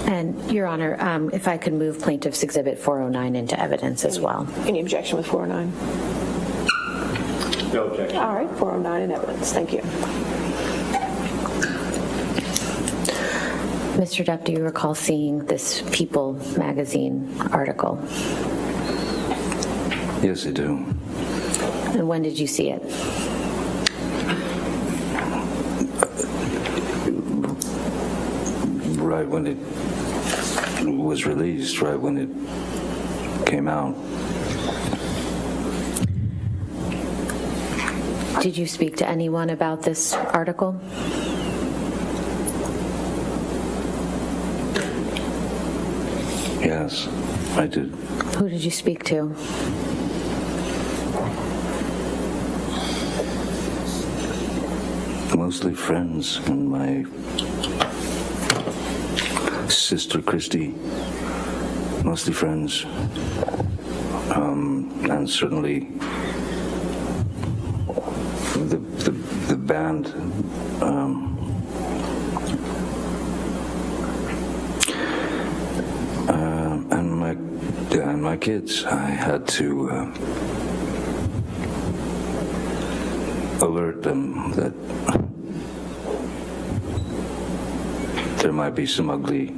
[SPEAKER 6] And, Your Honor, if I could move Plaintiff's Exhibit 409 into evidence as well.
[SPEAKER 3] Any objection with 409?
[SPEAKER 11] No objection.
[SPEAKER 3] All right, 409 in evidence. Thank you.
[SPEAKER 6] Mr. Depp, do you recall seeing this People magazine article?
[SPEAKER 8] Yes, I do.
[SPEAKER 6] And when did you see it?
[SPEAKER 8] Right when it was released, right when it came out.
[SPEAKER 6] Did you speak to anyone about this article?
[SPEAKER 8] Yes, I did.
[SPEAKER 6] Who did you speak to?
[SPEAKER 8] Mostly friends and my sister Christy, mostly friends, and certainly the band. And my kids. I had to alert them that there might be some ugly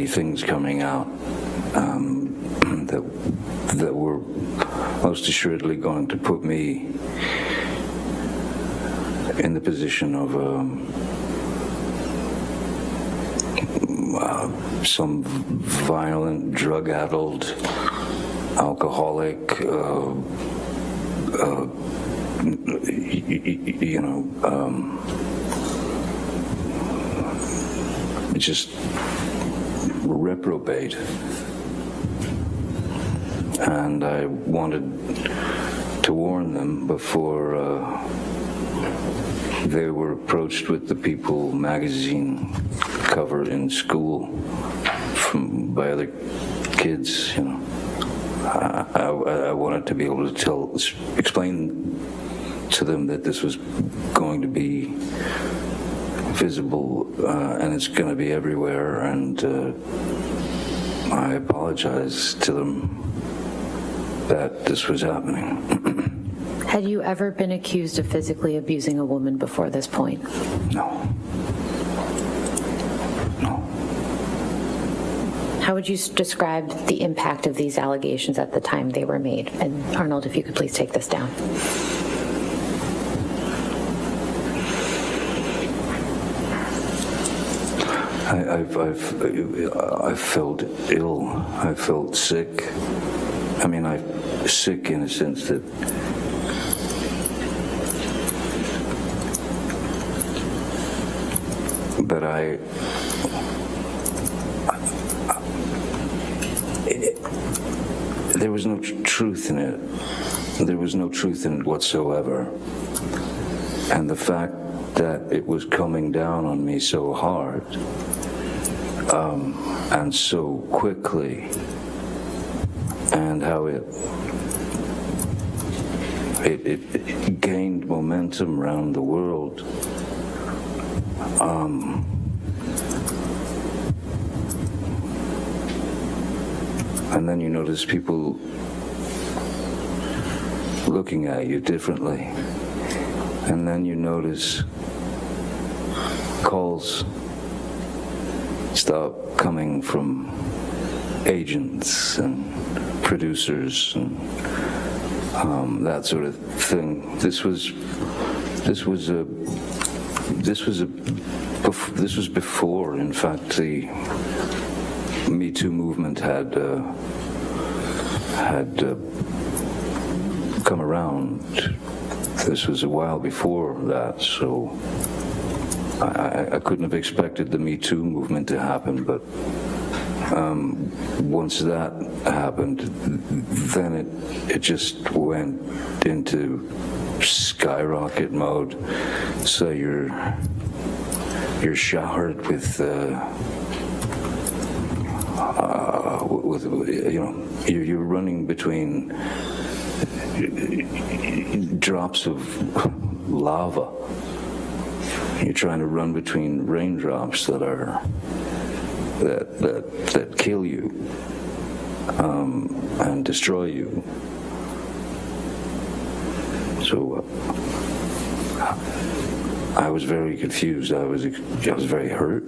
[SPEAKER 8] things coming out that were most assuredly going to put me in the position of some violent, drug-addled, alcoholic, just reprobate. And I wanted to warn them before they were approached with the People magazine cover in school by other kids. You know, I wanted to be able to explain to them that this was going to be visible and it's going to be everywhere, and I apologize to them that this was happening.
[SPEAKER 6] Had you ever been accused of physically abusing a woman before this point?
[SPEAKER 8] No.
[SPEAKER 6] How would you describe the impact of these allegations at the time they were made? And Arnold, if you could please take this down.
[SPEAKER 8] I felt ill. I felt sick. I mean, sick in a sense that there was no truth in it. There was no truth in it whatsoever. And the fact that it was coming down on me so hard and so quickly and how it gained momentum around the world. And then you notice people looking at you differently. And then you notice calls stop coming from agents and producers and that sort of thing. This was before, in fact, the Me Too movement had come around. This was a while before that, so I couldn't have expected the Me Too movement to happen, but once that happened, then it just went into skyrocket mode. So you're showered with you're running between drops of lava. You're trying to run between raindrops that kill you and destroy you. So I was very confused. I was very hurt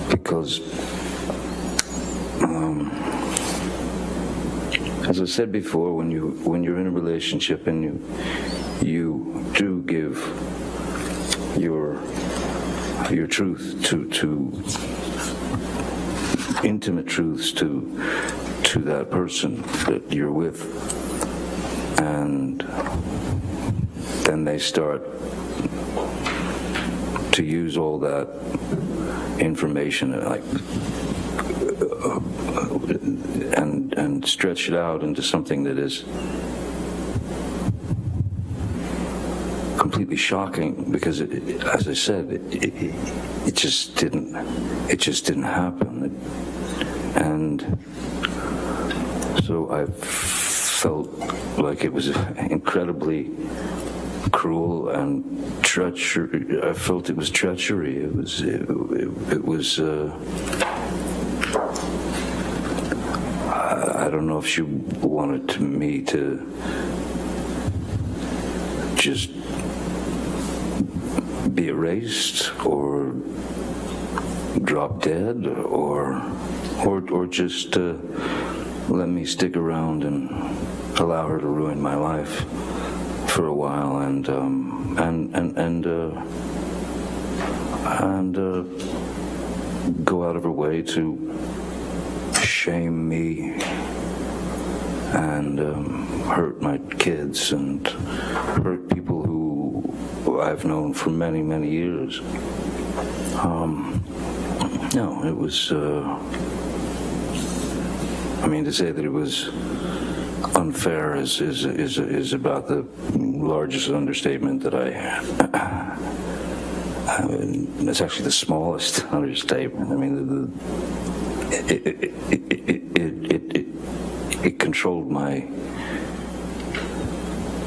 [SPEAKER 8] because, as I said before, when you're in a relationship and you do give your truth to intimate truths to that person that you're with, and then they start to use all that information and stretch it out into something that is completely shocking, because as I said, it just didn't happen, and so I felt like it was incredibly cruel and treachery. I felt it was treachery. It was I don't know if she wanted me to just be erased or drop dead or just let me stick around and allow her to ruin my life for a while and go out of her way to shame me and hurt my kids and hurt people who I've known for many, many years. No, it was, to say that it was unfair is about the largest understatement that I had. It's actually the smallest understatement. It controlled my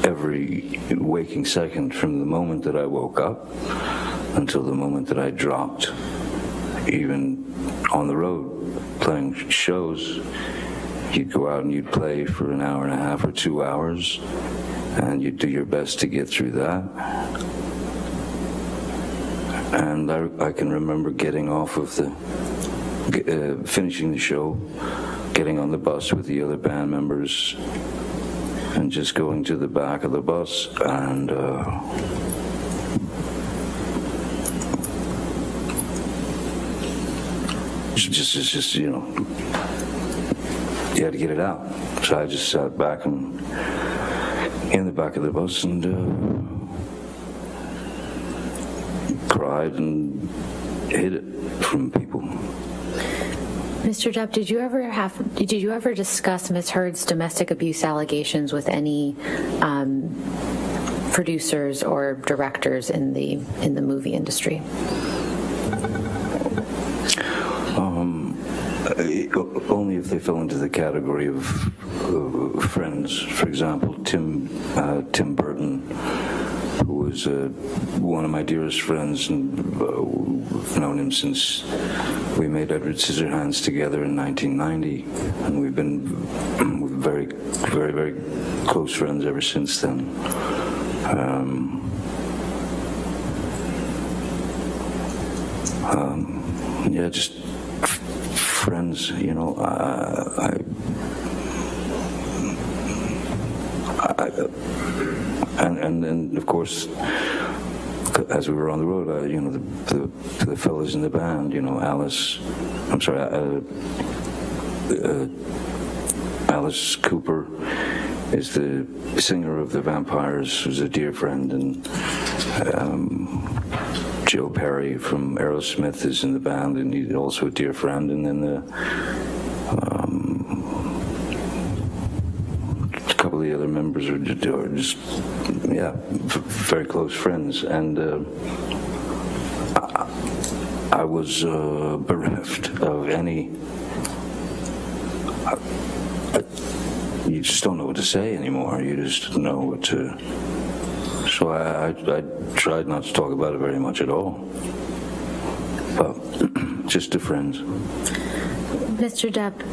[SPEAKER 8] every waking second from the moment that I woke up until the moment that I dropped. Even on the road, playing shows, you'd go out and you'd play for an hour and a half or 2 hours, and you'd do your best to get through that. And I can remember getting off of finishing the show, getting on the bus with the other band members, and just going to the back of the bus and just you had to get it out. So I just sat back and in the back of the bus and cried and hid it from people.
[SPEAKER 6] Mr. Depp, did you ever discuss Ms. Heard's domestic abuse allegations with any producers or directors in the movie industry?
[SPEAKER 8] only if they fell into the category of friends. For example, Tim Burton, who was one of my dearest friends, and we've known him since we made Edward Scissorhands together in 1990, and we've been very, very, very close friends ever since then. Yeah, just friends, you know. And of course, as we were on the road, you know, the fellas in the band, you know, Alice Cooper is the singer of the Vampires, who's a dear friend, and Joe Perry from Aerosmith is in the band, and he's also a dear friend. And then a couple of the other members are just very close friends. And I was bereft of any. You just don't know what to say anymore. You just know what to. So I tried not to talk about it very much at all, but just to friends.
[SPEAKER 6] Mr. Depp,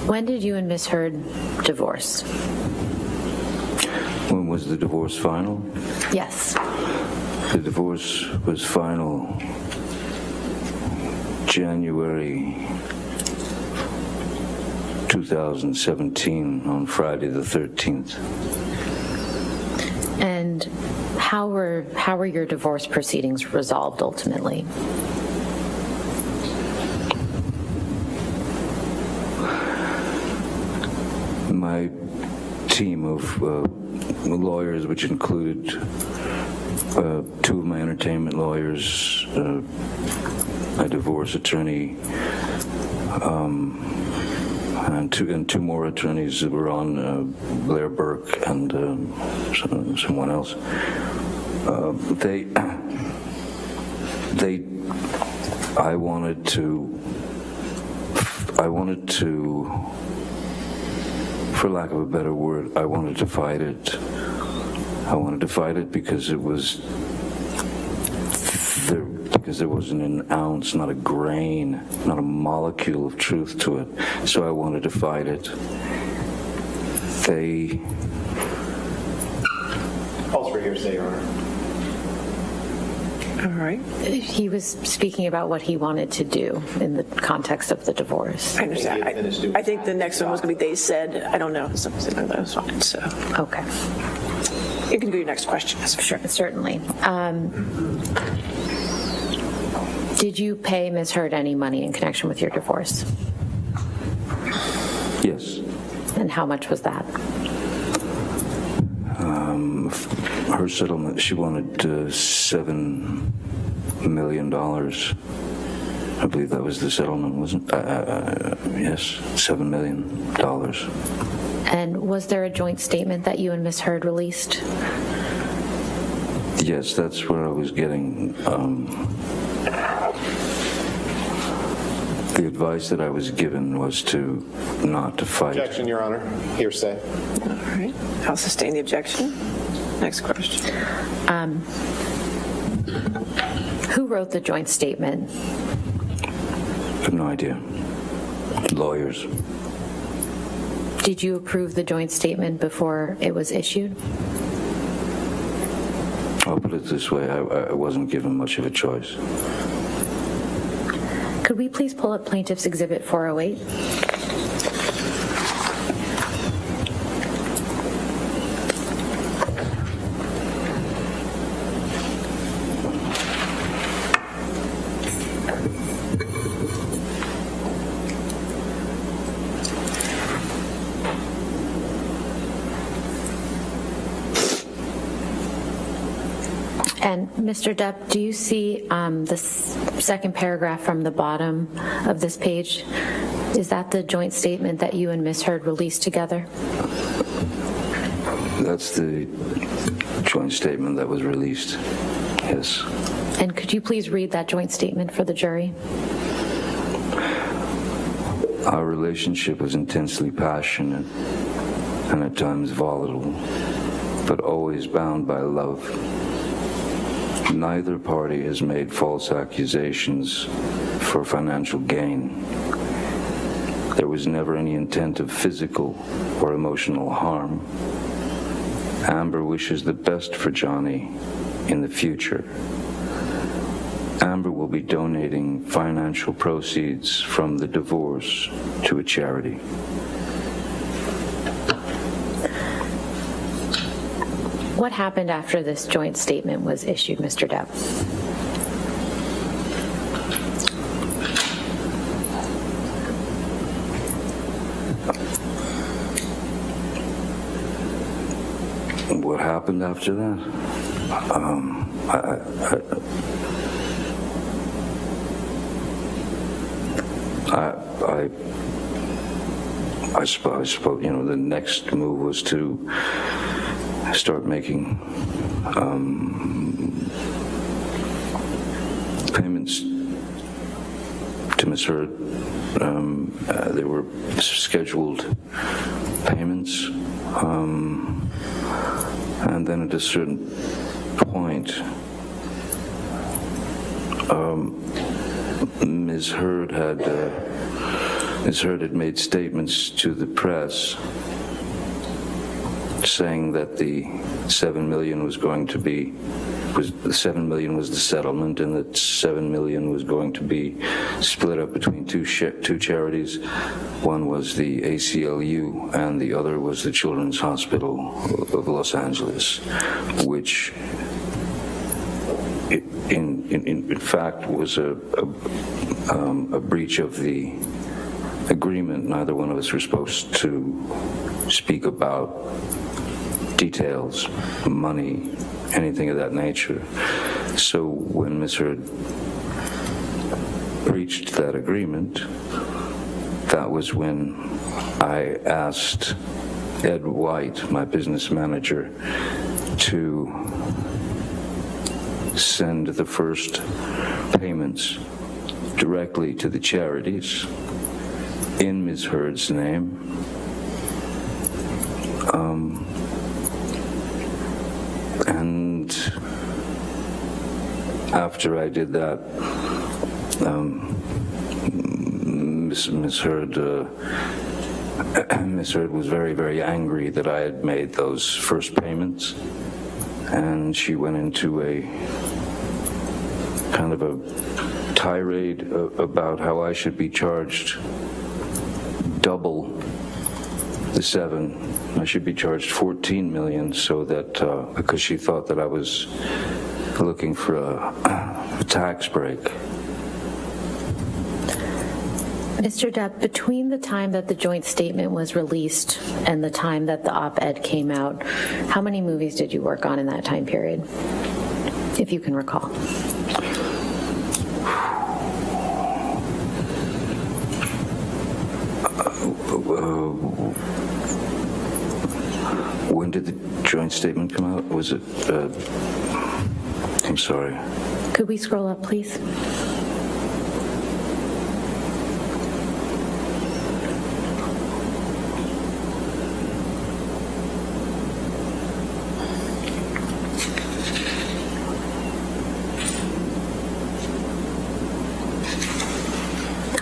[SPEAKER 6] when did you and Miss Heard divorce?
[SPEAKER 8] When was the divorce final?
[SPEAKER 6] Yes.
[SPEAKER 8] The divorce was final January 2017 on Friday the 13th.
[SPEAKER 6] And how were your divorce proceedings resolved ultimately?
[SPEAKER 8] My team of lawyers, which included two of my entertainment lawyers, a divorce attorney, and two more attorneys that were on, Blair Burke and someone else. I wanted to, for lack of a better word, I wanted to fight it. I wanted to fight it because it was because there wasn't an ounce, not a grain, not a molecule of truth to it. So I wanted to fight it.
[SPEAKER 9] Calls for hearsay, Your Honor.
[SPEAKER 3] All right.
[SPEAKER 6] He was speaking about what he wanted to do in the context of the divorce.
[SPEAKER 3] I understand. I think the next one was going to be they said. I don't know. Something like that was fine. So.
[SPEAKER 6] Okay.
[SPEAKER 3] You can do your next question.
[SPEAKER 6] Sure, certainly. Did you pay Ms. Heard any money in connection with your divorce?
[SPEAKER 8] Yes.
[SPEAKER 6] And how much was that?
[SPEAKER 8] Her settlement, she wanted $7 million. I believe that was the settlement, wasn't it? Yes, $7 million.
[SPEAKER 6] And was there a joint statement that you and Ms. Heard released?
[SPEAKER 8] Yes, that's what I was getting. The advice that I was given was not to fight.
[SPEAKER 9] Objection, Your Honor. Hearsay.
[SPEAKER 3] All right. I'll sustain the objection. Next question.
[SPEAKER 6] Who wrote the joint statement?
[SPEAKER 8] I have no idea. Lawyers.
[SPEAKER 6] Did you approve the joint statement before it was issued?
[SPEAKER 8] I'll put it this way, I wasn't given much of a choice.
[SPEAKER 6] Could we please pull up Plaintiff's Exhibit 408? And Mr. Depp, do you see the second paragraph from the bottom of this page? Is that the joint statement that you and Ms. Heard released together?
[SPEAKER 8] That's the joint statement that was released, yes.
[SPEAKER 6] And could you please read that joint statement for the jury?
[SPEAKER 8] Our relationship was intensely passionate and at times volatile, but always bound by love. Neither party has made false accusations for financial gain. There was never any intent of physical or emotional harm. Amber wishes the best for Johnny in the future. Amber will be donating financial proceeds from the divorce to a charity.
[SPEAKER 6] What happened after this joint statement was issued, Mr. Depp?
[SPEAKER 8] What happened after that? I suppose, the next move was to start making payments to Ms. Heard. They were scheduled payments, and then at a certain point, Ms. Heard had made statements to the press saying that the $7 million was the $7 million was the settlement, and that $7 million was going to be split up between two charities. One was the ACLU, and the other was the Children's Hospital of Los Angeles, which in fact was a breach of the agreement. Neither one of us were supposed to speak about details, money, anything of that nature. So when Ms. Heard breached that agreement, that was when I asked Ed White, my business manager, to send the first payments directly to the charities in Ms. Heard's name. And after I did that, Ms. Heard was very, very angry that I had made those first payments, and she went into a kind of a tirade about how I should be charged double the 7. I should be charged $14 million, so that because she thought that I was looking for a tax break.
[SPEAKER 6] Mr. Depp, between the time that the joint statement was released and the time that the op-ed came out, how many movies did you work on in that time period, if you can recall?
[SPEAKER 8] When did the joint statement come out? Was it, I'm sorry.
[SPEAKER 6] Could we scroll up, please?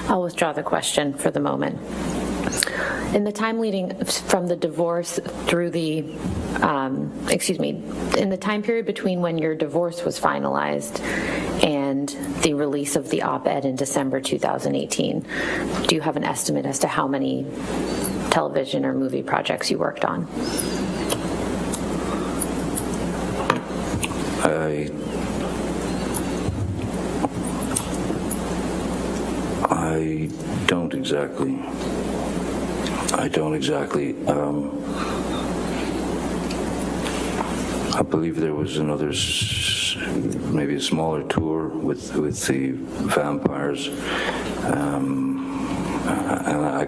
[SPEAKER 6] I'll withdraw the question for the moment. In the time leading from the divorce through the, in the time period between when your divorce was finalized and the release of the op-ed in December 2018, do you have an estimate as to how many television or movie projects you worked on?
[SPEAKER 8] I don't exactly. I believe there was another, maybe a smaller tour with the vampires, and I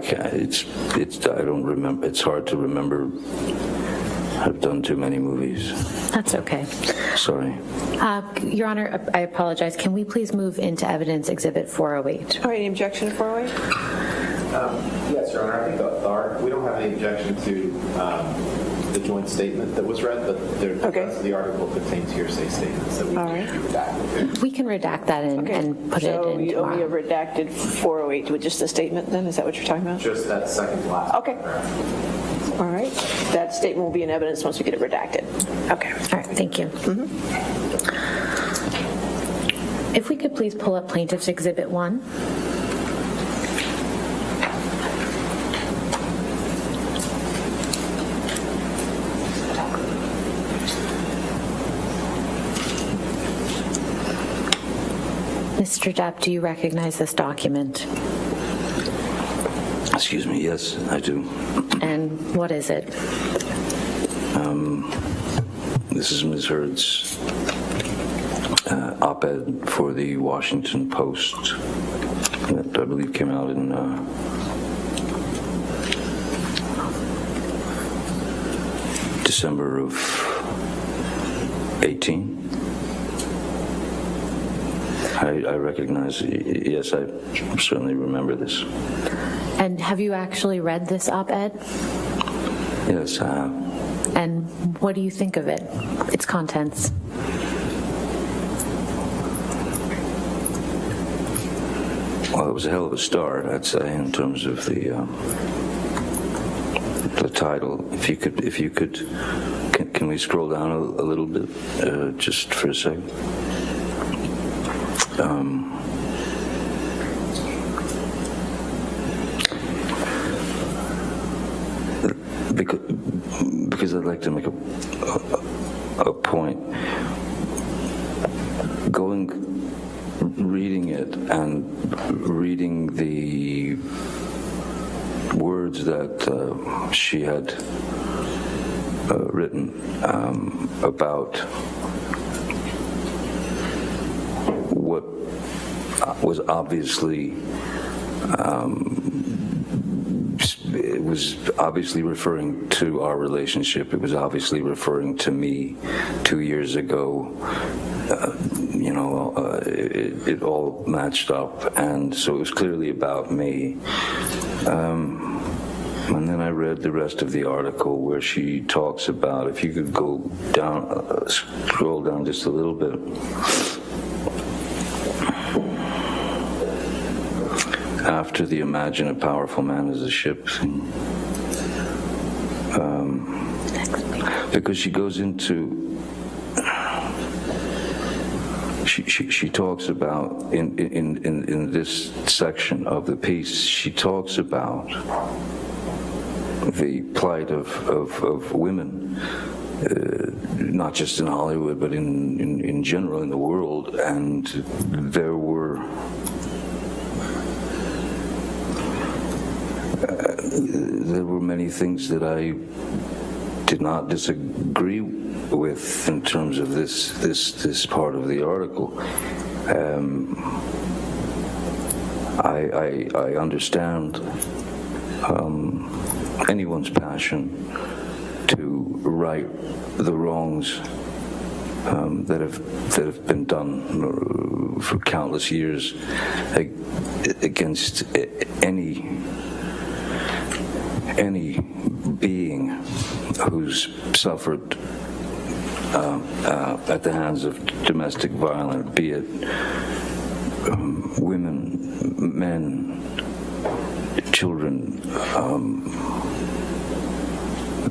[SPEAKER 8] don't remember. It's hard to remember. I've done too many movies.
[SPEAKER 6] That's okay.
[SPEAKER 8] Sorry.
[SPEAKER 6] Your Honor, I apologize. Can we please move into evidence exhibit 408?
[SPEAKER 3] All right, any objection to 408?
[SPEAKER 11] Yes, Your Honor. I think we don't have any objection to the joint statement that was read, but the rest of the article contains hearsay statements that we need to be redacted.
[SPEAKER 6] We can redact that and put it in
[SPEAKER 3] So you
[SPEAKER 6] tomorrow.
[SPEAKER 3] only have redacted 408 with just the statement then? Is that what you're talking about?
[SPEAKER 11] Just that second to last.
[SPEAKER 3] Okay. All right. That statement will be in evidence once we get it redacted. Okay.
[SPEAKER 6] All right, thank you. If we could please pull up Plaintiff's Exhibit 1. Mr. Depp, do you recognize this document?
[SPEAKER 8] Excuse me, yes, I do.
[SPEAKER 6] And what is it?
[SPEAKER 8] This is Ms. Hurd's op-ed for the Washington Post that I believe came out in December of 18. I recognize, yes, I certainly remember this.
[SPEAKER 6] And have you actually read this op-ed?
[SPEAKER 8] Yes, I have.
[SPEAKER 6] And what do you think of it? Its contents?
[SPEAKER 8] Well, it was a hell of a start, I'd say, in terms of the title. If you could, can we scroll down a little bit, just for a second? Because I'd like to make a point. Reading it and reading the words that she had written about what was obviously it was obviously referring to our relationship. It was obviously referring to me 2 years ago. It all matched up, and so it was clearly about me. And then I read the rest of the article where she talks about, if you could go down, scroll down just a little bit. After the imagine a powerful man as a ship thing. Because she goes into, she talks about, in this section of the piece, she talks about the plight of women, not just in Hollywood, but in general in the world, and there were many things that I did not disagree with in terms of this part of the article. I understand anyone's passion to right the wrongs that have been done for countless years against any being who's suffered at the hands of domestic violence, be it women, men, children.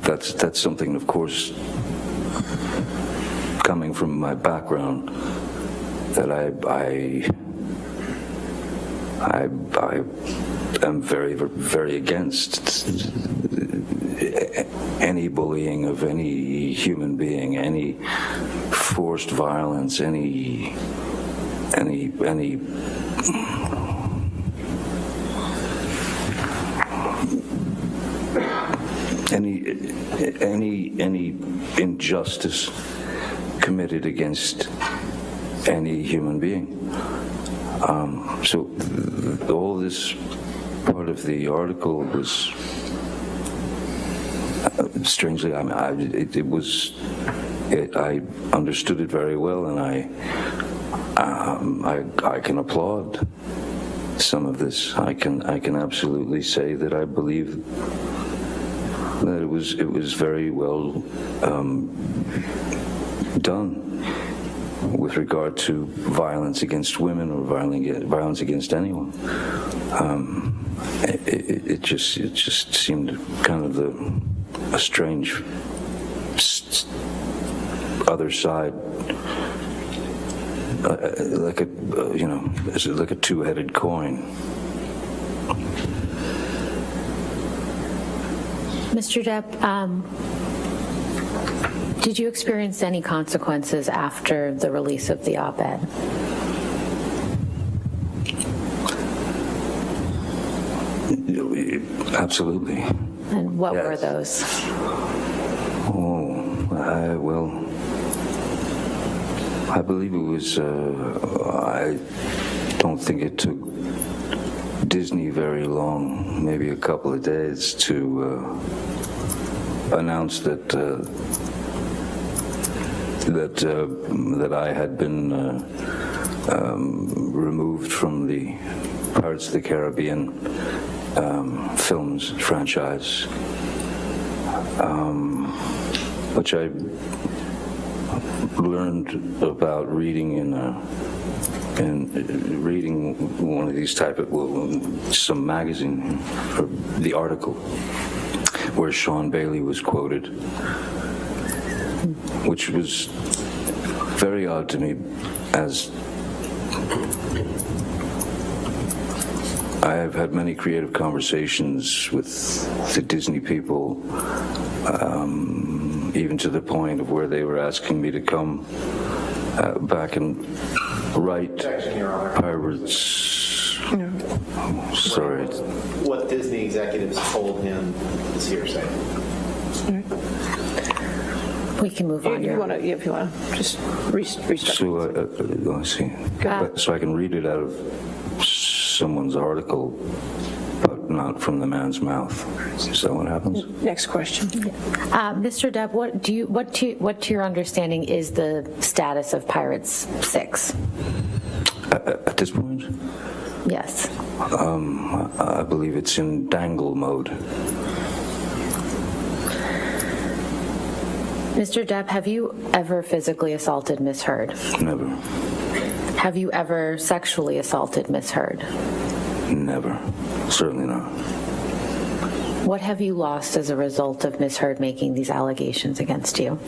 [SPEAKER 8] That's something, of course, coming from my background, that I am very, very against any bullying of any human being, any forced violence, any injustice committed against any human being. So all this part of the article was strangely, I understood it very well, and I can applaud some of this. I can absolutely say that I believe that it was very well done with regard to violence against women or violence against anyone. It just seemed kind of a strange other side, like a two-headed coin.
[SPEAKER 6] Mr. Depp, did you experience any consequences after the release of the op-ed?
[SPEAKER 8] Absolutely.
[SPEAKER 6] And what were
[SPEAKER 8] Yes.
[SPEAKER 6] those?
[SPEAKER 8] I believe it was, I don't think it took Disney very long, maybe a couple of days, to announce that I had been removed from the Pirates of the Caribbean films franchise, which I learned about reading reading one of these type of some magazine, or the article where Sean Bailey was quoted, which was very odd to me, as I have had many creative conversations with the Disney people, even to the point of where they were asking me to come back and write Pirates. Sorry.
[SPEAKER 11] What Disney executives told him is hearsay.
[SPEAKER 6] We can move on.
[SPEAKER 3] If you want to just restart.
[SPEAKER 8] So, let's see. So I can read it out of someone's article, but not from the man's mouth. Is that what happens?
[SPEAKER 3] Next question.
[SPEAKER 6] Mr. Depp, what to your understanding is the status of Pirates 6?
[SPEAKER 8] At this point?
[SPEAKER 6] Yes.
[SPEAKER 8] I believe it's in dangle mode.
[SPEAKER 6] Mr. Depp, have you ever physically assaulted Miss Heard?
[SPEAKER 8] Never.
[SPEAKER 6] Have you ever sexually assaulted Miss Heard?
[SPEAKER 8] Never. Certainly not.
[SPEAKER 6] What have you lost as a result of Miss Heard making these allegations against you?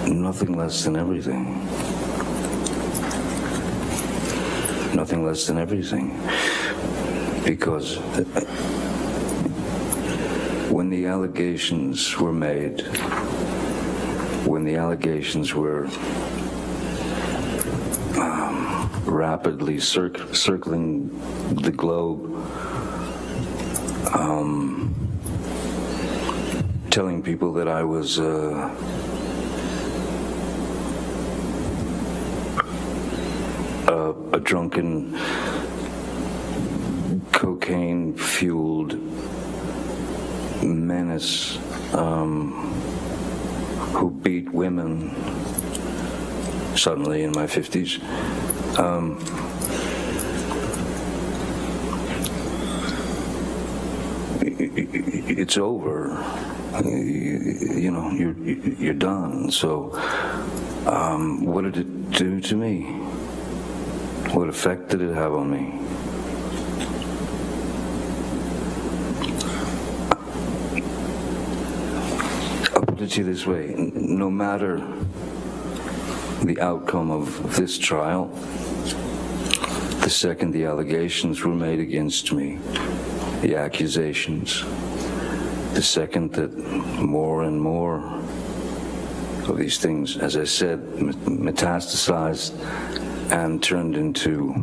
[SPEAKER 8] Nothing less than everything. Nothing less than everything. Because when the allegations were made, when the allegations were rapidly circling the globe, telling people that I was a drunken, cocaine-fueled menace who beat women suddenly in my 50s. It's over. You're done. So, what did it do to me? What effect did it have on me? I'll put it to you this way. No matter the outcome of this trial, the second the allegations were made against me, the accusations, the second that more and more of these things, as I said, metastasized and turned into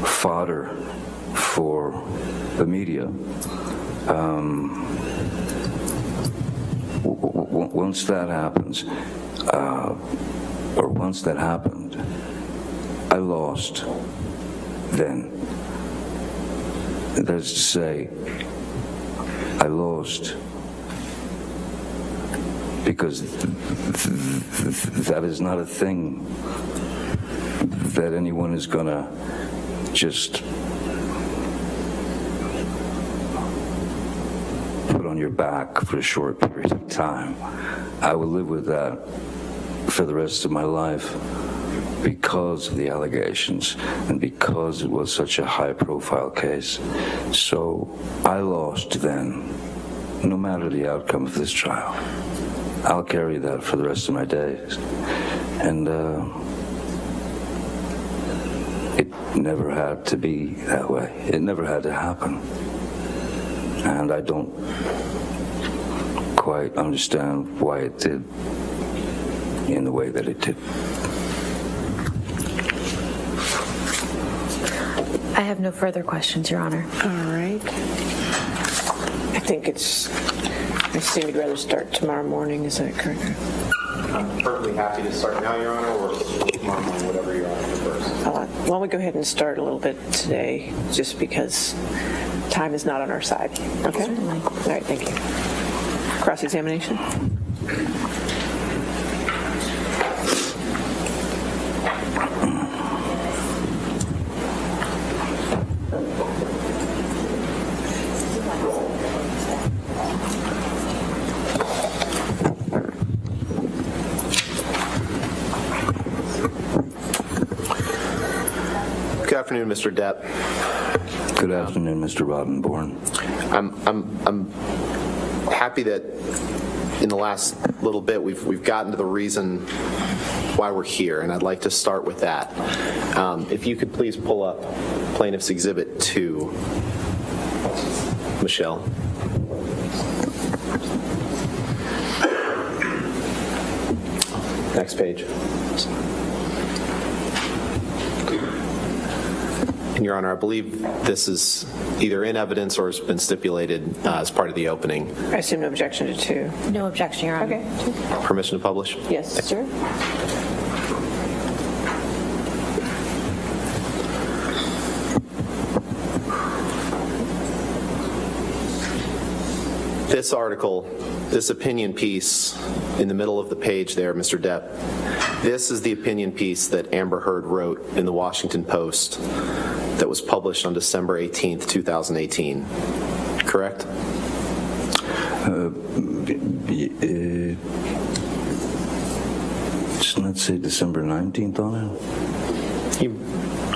[SPEAKER 8] fodder for the media. Once that happens, or once that happened, I lost then. That is to say, I lost because that is not a thing that anyone is going to just put on your back for a short period of time. I will live with that for the rest of my life because of the allegations and because it was such a high-profile case. So I lost then, no matter the outcome of this trial. I'll carry that for the rest of my days. And it never had to be that way. It never had to happen. And I don't quite understand why it did in the way that it did.
[SPEAKER 6] I have no further questions, Your Honor.
[SPEAKER 3] All right. I assume you'd rather start tomorrow morning, is that correct?
[SPEAKER 11] I'm perfectly happy to start now, Your Honor, or tomorrow morning, whatever Your Honor prefers.
[SPEAKER 3] Why don't we go ahead and start a little bit today, just because time is not on our side. Okay?
[SPEAKER 6] Certainly.
[SPEAKER 3] All right, thank you. Cross-examination?
[SPEAKER 9] Good afternoon, Mr. Depp.
[SPEAKER 8] Good afternoon, Mr. Roddenborn.
[SPEAKER 9] I'm happy that in the last little bit we've gotten to the reason why we're here, and I'd like to start with that. If you could please pull up Plaintiff's Exhibit 2, Michelle. Next page. And Your Honor, I believe this is either in evidence or has been stipulated as part of the opening.
[SPEAKER 3] I assume no objection to two.
[SPEAKER 6] No objection, Your Honor.
[SPEAKER 3] Okay.
[SPEAKER 9] Permission to publish?
[SPEAKER 3] Yes, sir.
[SPEAKER 9] This article, this opinion piece in the middle of the page there, Mr. Depp, this is the opinion piece that Amber Heard wrote in the Washington Post that was published on December 18th, 2018. Correct?
[SPEAKER 8] Doesn't that say December 19th on it?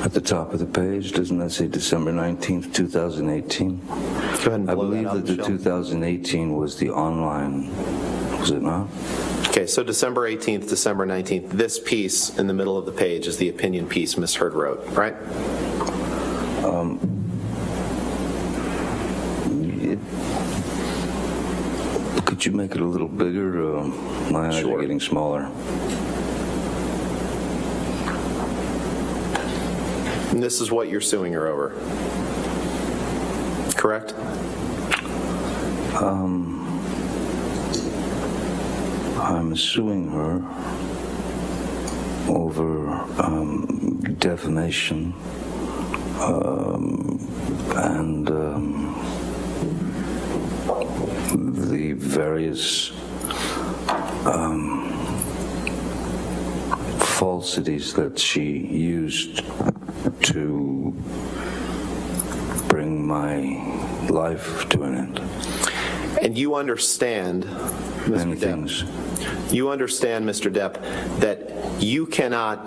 [SPEAKER 8] At the top of the page, doesn't that say December 19th, 2018?
[SPEAKER 9] Go ahead and
[SPEAKER 8] I
[SPEAKER 9] blow
[SPEAKER 8] believe
[SPEAKER 9] that up,
[SPEAKER 8] that the
[SPEAKER 9] Michelle.
[SPEAKER 8] 2018 was the online, was it not?
[SPEAKER 9] Okay, so December 18th, December 19th, this piece in the middle of the page is the opinion piece Ms. Heard wrote, right?
[SPEAKER 8] Could you make it a little bigger? My eyes
[SPEAKER 9] Sure.
[SPEAKER 8] are getting smaller.
[SPEAKER 9] And this is what you're suing her over. Correct?
[SPEAKER 8] I'm suing her over defamation and the various falsities that she used to bring my life to an end.
[SPEAKER 9] And you understand, Mr.
[SPEAKER 8] Many
[SPEAKER 9] Depp,
[SPEAKER 8] things.
[SPEAKER 9] you understand, Mr. Depp, that you cannot,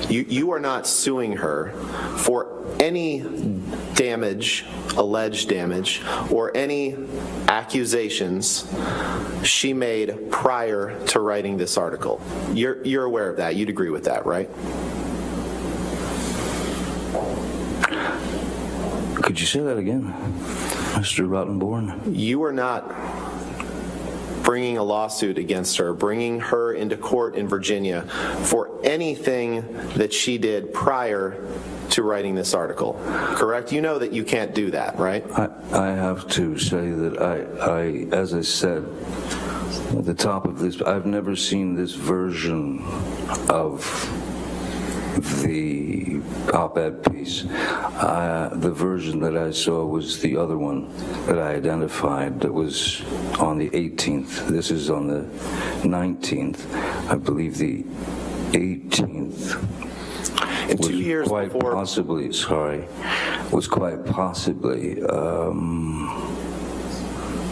[SPEAKER 9] you are not suing her for any damage, alleged damage, or any accusations she made prior to writing this article. You're aware of that. You'd agree with that, right?
[SPEAKER 8] Could you say that again, Mr. Rottenborn?
[SPEAKER 9] You are not bringing a lawsuit against her, bringing her into court in Virginia for anything that she did prior to writing this article, correct? You know that you can't do that, right?
[SPEAKER 8] I have to say that I, as I said at the top of this, I've never seen this version of the op-ed piece. The version that I saw was the other one that I identified that was on the 18th. This is on the 19th. I believe the 18th
[SPEAKER 9] And 2 years
[SPEAKER 8] quite
[SPEAKER 9] before,
[SPEAKER 8] possibly, was quite possibly,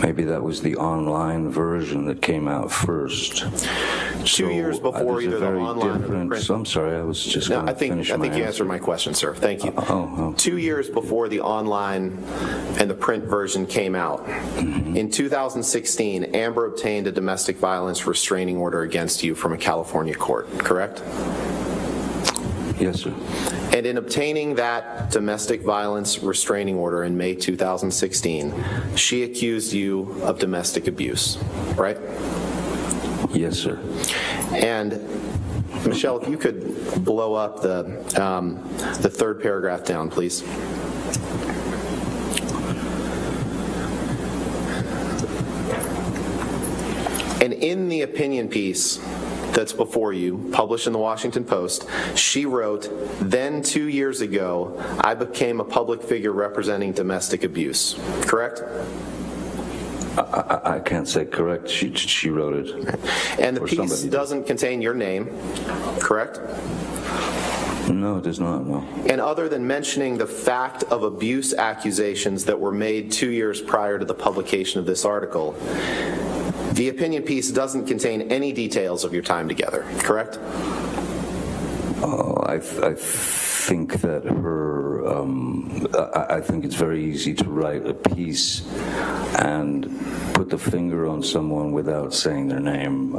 [SPEAKER 8] maybe that was the online version that came out first.
[SPEAKER 9] 2 years before
[SPEAKER 8] there's a
[SPEAKER 9] either the
[SPEAKER 8] very
[SPEAKER 9] online or the
[SPEAKER 8] different-
[SPEAKER 9] print.
[SPEAKER 8] I'm sorry, I was just
[SPEAKER 9] No,
[SPEAKER 8] going to
[SPEAKER 9] I think
[SPEAKER 8] finish
[SPEAKER 9] you
[SPEAKER 8] my
[SPEAKER 9] answered
[SPEAKER 8] answer.
[SPEAKER 9] my question, sir. Thank you.
[SPEAKER 8] Oh.
[SPEAKER 9] 2 years before the online and the print version came out, in 2016, Amber obtained a domestic violence restraining order against you from a California court, correct?
[SPEAKER 8] Yes, sir.
[SPEAKER 9] And in obtaining that domestic violence restraining order in May 2016, she accused you of domestic abuse, right?
[SPEAKER 8] Yes, sir.
[SPEAKER 9] And Michelle, if you could blow up the third paragraph down, please. And in the opinion piece that's before you, published in the Washington Post, she wrote, "Then 2 years ago, I became a public figure representing domestic abuse." Correct?
[SPEAKER 8] I can't say correct. She wrote it.
[SPEAKER 9] And the
[SPEAKER 8] Or
[SPEAKER 9] piece
[SPEAKER 8] somebody did.
[SPEAKER 9] doesn't contain your name, correct?
[SPEAKER 8] No, it does not, no.
[SPEAKER 9] And other than mentioning the fact of abuse accusations that were made 2 years prior to the publication of this article, the opinion piece doesn't contain any details of your time together, correct?
[SPEAKER 8] I think that I think it's very easy to write a piece and put the finger on someone without saying their name.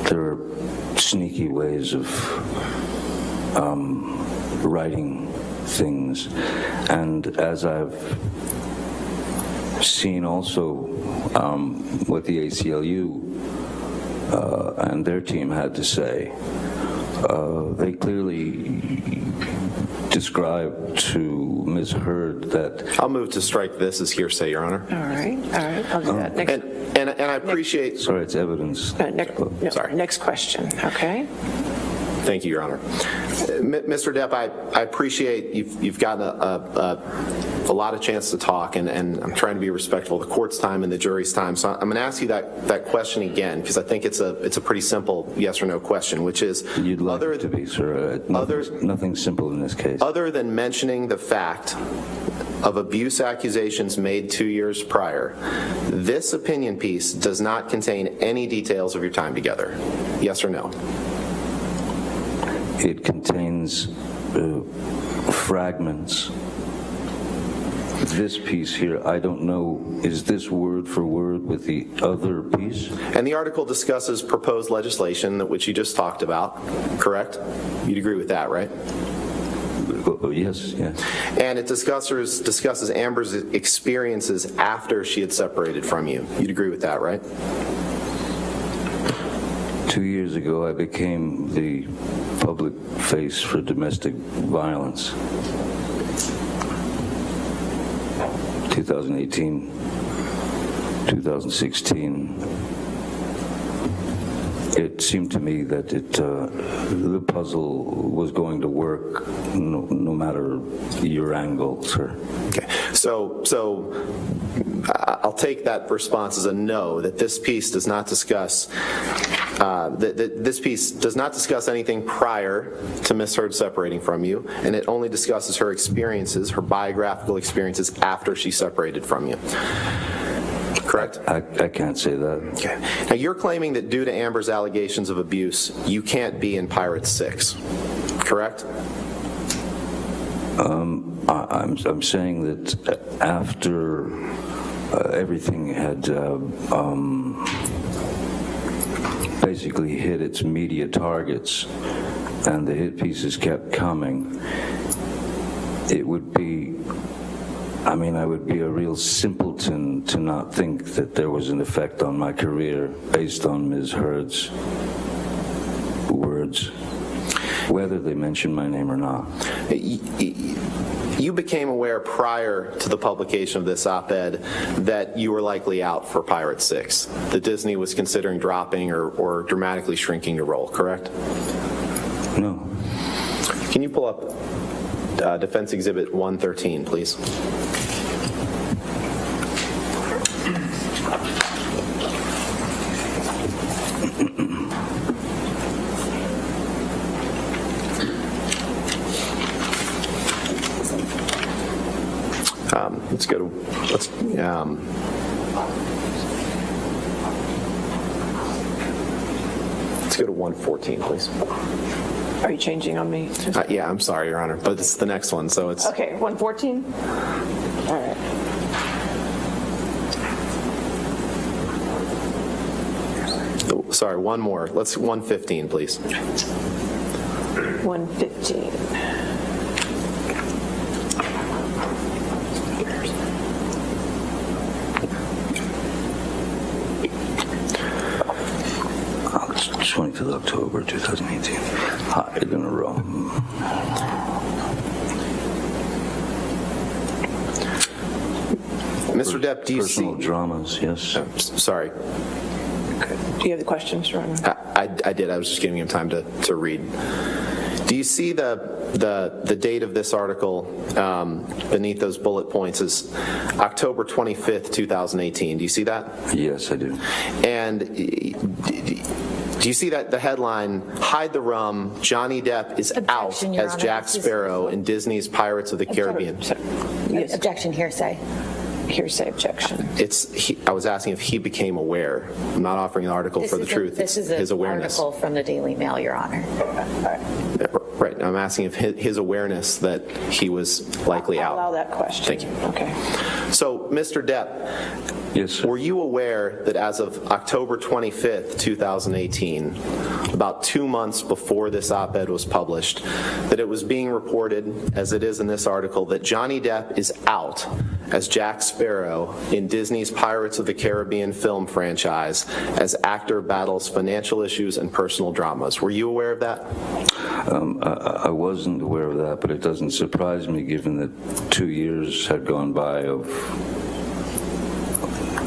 [SPEAKER 8] There are sneaky ways of writing things, and as I've seen also what the ACLU and their team had to say, they clearly described to Ms. Heard that...
[SPEAKER 9] I'll move to strike this as hearsay, Your Honor.
[SPEAKER 3] All right, I'll do that. Next,
[SPEAKER 9] And I appreciate...
[SPEAKER 8] Sorry, it's evidence.
[SPEAKER 9] Sorry.
[SPEAKER 3] Next question, okay?
[SPEAKER 9] Thank you, Your Honor. Mr. Depp, I appreciate you've gotten a lot of chance to talk, and I'm trying to be respectful of the court's time and the jury's time. So I'm going to ask you that question again, because I think it's a pretty simple yes or no question, which is...
[SPEAKER 8] You'd like it to be, sir. Nothing simple in this case.
[SPEAKER 9] Other than mentioning the fact of abuse accusations made 2 years prior, this opinion piece does not contain any details of your time together. Yes or no?
[SPEAKER 8] It contains fragments. This piece here, I don't know, is this word for word with the other piece?
[SPEAKER 9] And the article discusses proposed legislation, which you just talked about, correct? You'd agree with that, right?
[SPEAKER 8] Yes, yeah.
[SPEAKER 9] And it discusses Amber's experiences after she had separated from you. You'd agree with that, right?
[SPEAKER 8] 2 years ago, I became the public face for domestic violence. 2018, 2016. It seemed to me that the puzzle was going to work no matter your angle, sir.
[SPEAKER 9] Okay. So I'll take that response as a no, that this piece does not discuss this piece does not discuss anything prior to Ms. Heard separating from you, and it only discusses her experiences, her biographical experiences after she separated from you. Correct?
[SPEAKER 8] I can't say that.
[SPEAKER 9] Okay. Now you're claiming that due to Amber's allegations of abuse, you can't be in Pirates 6, correct?
[SPEAKER 8] I'm saying that after everything had basically hit its media targets and the hit pieces kept coming, it would be, I would be a real simpleton to not think that there was an effect on my career based on Ms. Heard's words, whether they mention my name or not.
[SPEAKER 9] You became aware prior to the publication of this op-ed that you were likely out for Pirates 6, that Disney was considering dropping or dramatically shrinking your role, correct?
[SPEAKER 8] No.
[SPEAKER 9] Can you pull up Defense Exhibit 113, please? Let's go to, let's go to 114, please.
[SPEAKER 3] Are you changing on me?
[SPEAKER 9] Yeah, I'm sorry, Your Honor, but it's the next one, so it's...
[SPEAKER 3] Okay, 114? All right.
[SPEAKER 9] Oh, sorry, one more. Let's 115, please.
[SPEAKER 3] 115.
[SPEAKER 8] August 25th, October 2018. Hide in a row.
[SPEAKER 9] Mr. Depp, do you see...
[SPEAKER 8] Personal dramas, yes.
[SPEAKER 9] Sorry.
[SPEAKER 3] Do you have the question, Mr. Ryan?
[SPEAKER 9] I did. I was just giving him time to read. Do you see the date of this article beneath those bullet points is October 25th, 2018? Do you see that?
[SPEAKER 8] Yes, I do.
[SPEAKER 9] And do you see that the headline, Hide the Rum, Johnny Depp is out
[SPEAKER 6] Objection, Your
[SPEAKER 9] as
[SPEAKER 6] Honor.
[SPEAKER 9] Jack Sparrow in Disney's Pirates of the Caribbean?
[SPEAKER 3] Yes.
[SPEAKER 6] Objection, hearsay.
[SPEAKER 3] Hearsay objection.
[SPEAKER 9] I was asking if he became aware. I'm not offering an article for the truth.
[SPEAKER 6] This is
[SPEAKER 9] his
[SPEAKER 6] an
[SPEAKER 9] awareness.
[SPEAKER 6] article from the Daily Mail, Your Honor.
[SPEAKER 9] Right. I'm asking if his awareness that he was likely
[SPEAKER 3] I'll
[SPEAKER 9] out.
[SPEAKER 3] allow that question.
[SPEAKER 9] Thank you.
[SPEAKER 3] Okay.
[SPEAKER 9] So, Mr. Depp,
[SPEAKER 8] Yes, sir.
[SPEAKER 9] were you aware that as of October 25th, 2018, about 2 months before this op-ed was published, that it was being reported, as it is in this article, that Johnny Depp is out as Jack Sparrow in Disney's Pirates of the Caribbean film franchise as actor battles financial issues and personal dramas? Were you aware of that?
[SPEAKER 8] I wasn't aware of that, but it doesn't surprise me given that 2 years had gone by of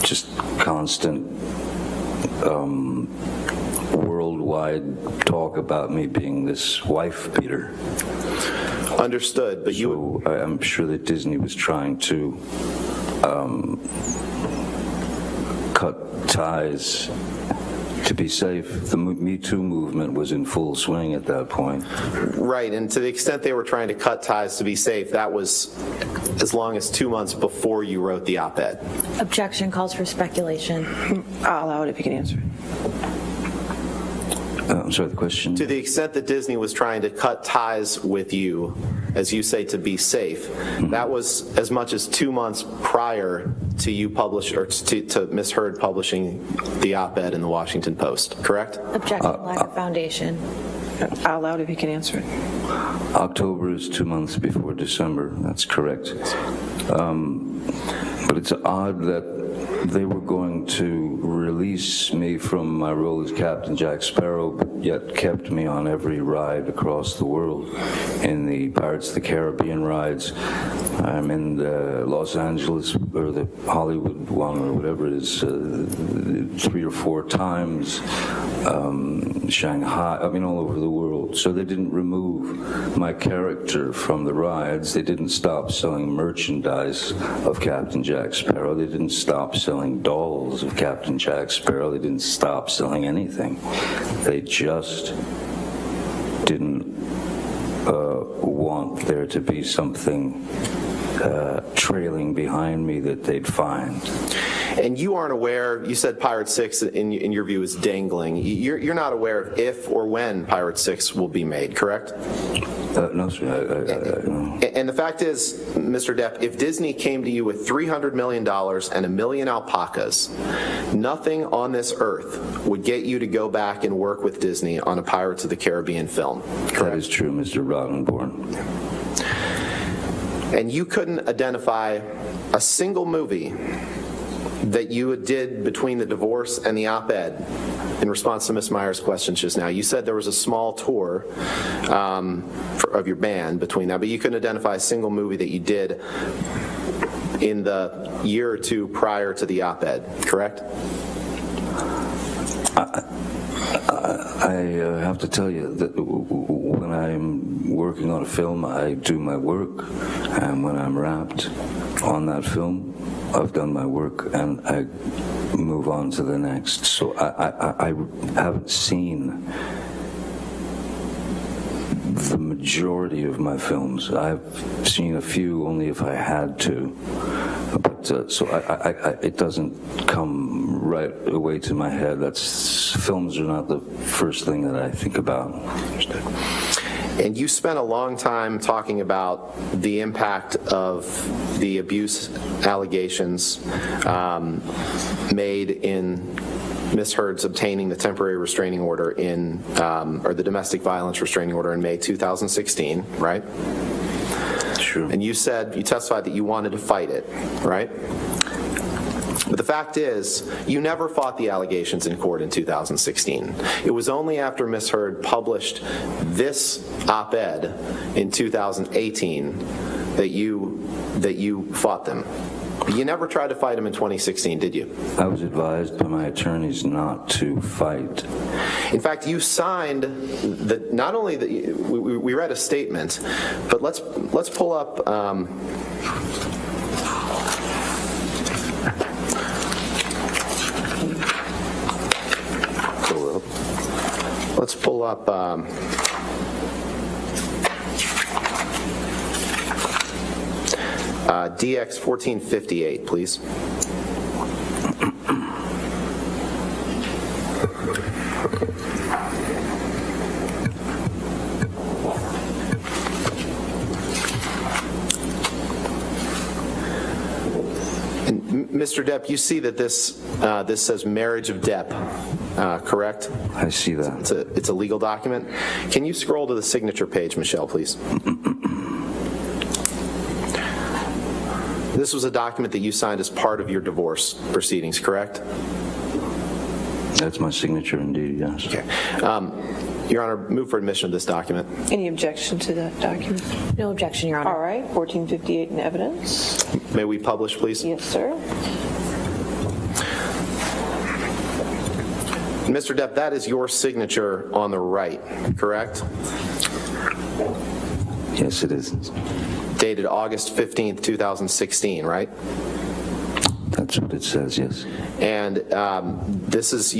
[SPEAKER 8] just constant worldwide talk about me being this wife beater.
[SPEAKER 9] Understood, but you...
[SPEAKER 8] So I'm sure that Disney was trying to cut ties to be safe. The Me Too movement was in full swing at that point.
[SPEAKER 9] Right, and to the extent they were trying to cut ties to be safe, that was as long as 2 months before you wrote the op-ed.
[SPEAKER 6] Objection calls for speculation.
[SPEAKER 3] I'll allow it if you can answer it.
[SPEAKER 8] I'm sorry, the question?
[SPEAKER 9] To the extent that Disney was trying to cut ties with you, as you say, to be safe, that was as much as 2 months prior to you to Ms. Heard publishing the op-ed in the Washington Post, correct?
[SPEAKER 6] Objection, lack of foundation.
[SPEAKER 3] I'll allow it if you can answer it.
[SPEAKER 8] October is 2 months before December. That's correct. But it's odd that they were going to release me from my role as Captain Jack Sparrow, but yet kept me on every ride across the world. In the Pirates of the Caribbean rides, I'm in the Los Angeles or the Hollywood one or whatever it is 3 or 4 times, Shanghai, I mean all over the world. So they didn't remove my character from the rides. They didn't stop selling merchandise of Captain Jack Sparrow. They didn't stop selling dolls of Captain Jack Sparrow. They didn't stop selling anything. They just didn't want there to be something trailing behind me that they'd find.
[SPEAKER 9] And you aren't aware, you said Pirate 6 in your view is dangling. You're not aware of if or when Pirate 6 will be made, correct?
[SPEAKER 8] No, sir. No.
[SPEAKER 9] And the fact is, Mr. Depp, if Disney came to you with $300 million and 1 million alpacas, nothing on this earth would get you to go back and work with Disney on a Pirates of the Caribbean film, correct?
[SPEAKER 8] That is true, Mr. Roddenborn.
[SPEAKER 9] And you couldn't identify a single movie that you did between the divorce and the op-ed in response to Ms. Meyer's questions just now. You said there was a small tour of your band between that, but you couldn't identify a single movie that you did in the year or two prior to the op-ed, correct?
[SPEAKER 8] I have to tell you that when I'm working on a film, I do my work, and when I'm wrapped on that film, I've done my work, and I move on to the next. So I haven't seen the majority of my films. I've seen a few only if I had to, but so it doesn't come right away to my head. Films are not the first thing that I think about.
[SPEAKER 9] And you spent a long time talking about the impact of the abuse allegations made in Ms. Heard's obtaining the temporary restraining order or the domestic violence restraining order in May 2016, right?
[SPEAKER 8] Sure.
[SPEAKER 9] And you testified that you wanted to fight it, right? But the fact is, you never fought the allegations in court in 2016. It was only after Ms. Heard published this op-ed in 2018 that you fought them. You never tried to fight them in 2016, did you?
[SPEAKER 8] I was advised by my attorneys not to fight.
[SPEAKER 9] In fact, you signed not only we read a statement, but let's pull up. Let's pull up. DX 1458, please. And Mr. Depp, you see that this says marriage of Depp, correct?
[SPEAKER 8] I see that.
[SPEAKER 9] It's a legal document. Can you scroll to the signature page, Michelle, please? This was a document that you signed as part of your divorce proceedings, correct?
[SPEAKER 8] That's my signature indeed, yes.
[SPEAKER 9] Okay. Your Honor, move for admission of this document.
[SPEAKER 3] Any objection to that document?
[SPEAKER 6] No objection, Your Honor.
[SPEAKER 3] All right, 1458 in evidence.
[SPEAKER 9] May we publish, please?
[SPEAKER 3] Yes, sir.
[SPEAKER 9] Mr. Depp, that is your signature on the right, correct?
[SPEAKER 8] Yes, it is.
[SPEAKER 9] Dated August 15th, 2016, right?
[SPEAKER 8] That's what it says, yes.
[SPEAKER 9] And this is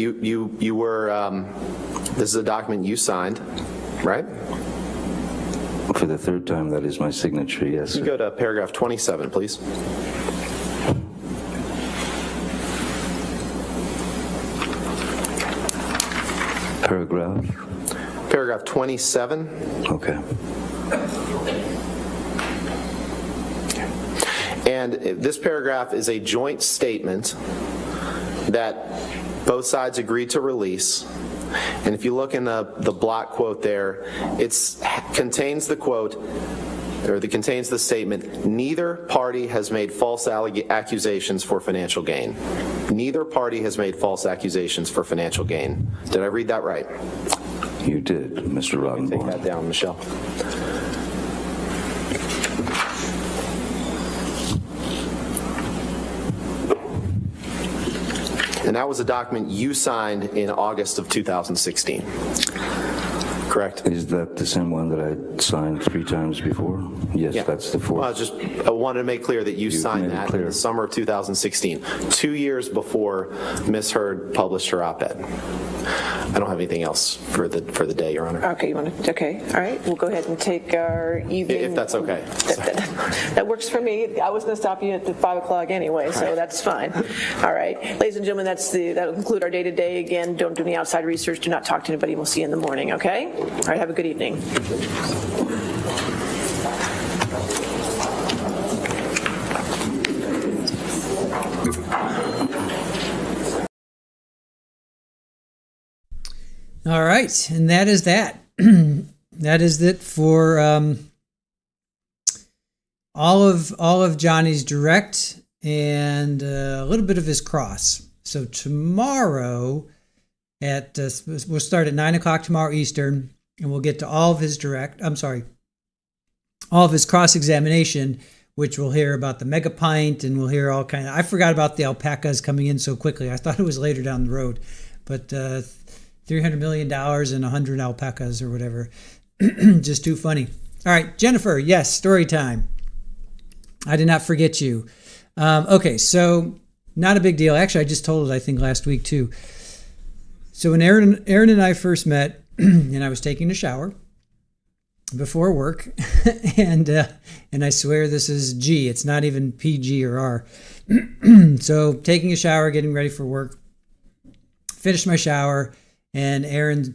[SPEAKER 9] this is a document you signed, right?
[SPEAKER 8] For the third time, that is my signature, yes.
[SPEAKER 9] You go to paragraph 27, please. Paragraph 27.
[SPEAKER 8] Okay.
[SPEAKER 9] And this paragraph is a joint statement that both sides agreed to release. And if you look in the block quote there, it contains the quote, or it contains the statement, neither party has made false accusations for financial gain. Neither party has made false accusations for financial gain. Did I read that right?
[SPEAKER 8] You did, Mr. Roddenborn.
[SPEAKER 9] Take that down, Michelle. And that was a document you signed in August of 2016. Correct?
[SPEAKER 8] Is that the same one that I signed 3 times before? Yes,
[SPEAKER 9] Yeah.
[SPEAKER 8] that's the fourth.
[SPEAKER 9] Well, I wanted to make clear that you signed
[SPEAKER 8] made it
[SPEAKER 9] that
[SPEAKER 8] clear.
[SPEAKER 9] in the summer of 2016, 2 years before Ms. Heard published her op-ed. I don't have anything else for the day, Your Honor.
[SPEAKER 3] Okay, okay, all right, we'll go ahead and take our evening.
[SPEAKER 9] If that's okay.
[SPEAKER 3] That works for me. I was going to stop you at the 5 o'clock anyway, so that's fine. All right, ladies and gentlemen, that'll conclude our day-to-day. Again, don't do any outside research. Do not talk to anybody. We'll see you in the morning, okay? All right, have a good evening.
[SPEAKER 1] All right, and that is that. That is it for all of Johnny's direct and a little bit of his cross. So tomorrow we'll start at 9 o'clock tomorrow Eastern, and we'll get to all of his direct. All of his cross-examination, which we'll hear about the mega pint, and we'll hear all kind of. I forgot about the alpacas coming in so quickly. I thought it was later down the road. but $300 million and 100 alpacas or whatever. Just too funny. All right, Jennifer, yes, story time. I did not forget you. Okay, so not a big deal. Actually, I just told it, I think, last week too. So when Aaron and I first met, and I was taking a shower before work, and I swear this is G. It's not even PG or R. So taking a shower, getting ready for work, finished my shower, and Aaron,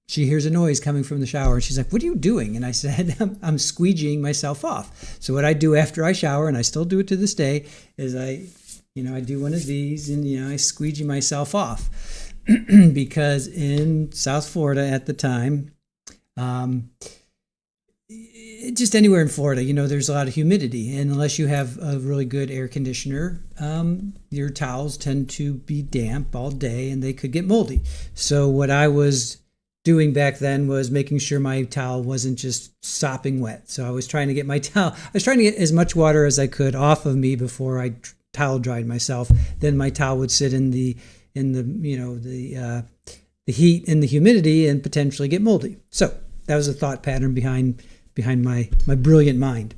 [SPEAKER 1] she hears a noise coming from the shower. And she's like, "What are you doing?" And I said, I'm squeegeeing myself off. So what I do after I shower, and I still do it to this day, is I do one of these, and I squeegee myself off. Because in South Florida at the time, just anywhere in Florida, there's a lot of humidity. And unless you have a really good air conditioner, your towels tend to be damp all day and they could get moldy. So what I was doing back then was making sure my towel wasn't just sopping wet. So I was trying to get as much water as I could off of me before I towel dried myself. Then my towel would sit in the heat and the humidity and potentially get moldy. So that was a thought pattern behind my brilliant mind.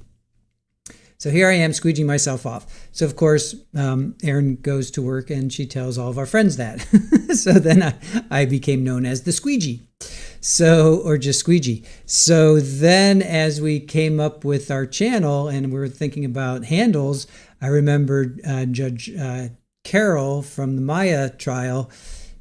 [SPEAKER 1] So here I am squeegeeing myself off. So of course, Erin goes to work and she tells all of our friends that. So then I became known as the squeegee. Or just squeegee. So then as we came up with our channel and we were thinking about handles, I remembered Judge Carroll from the Maya trial.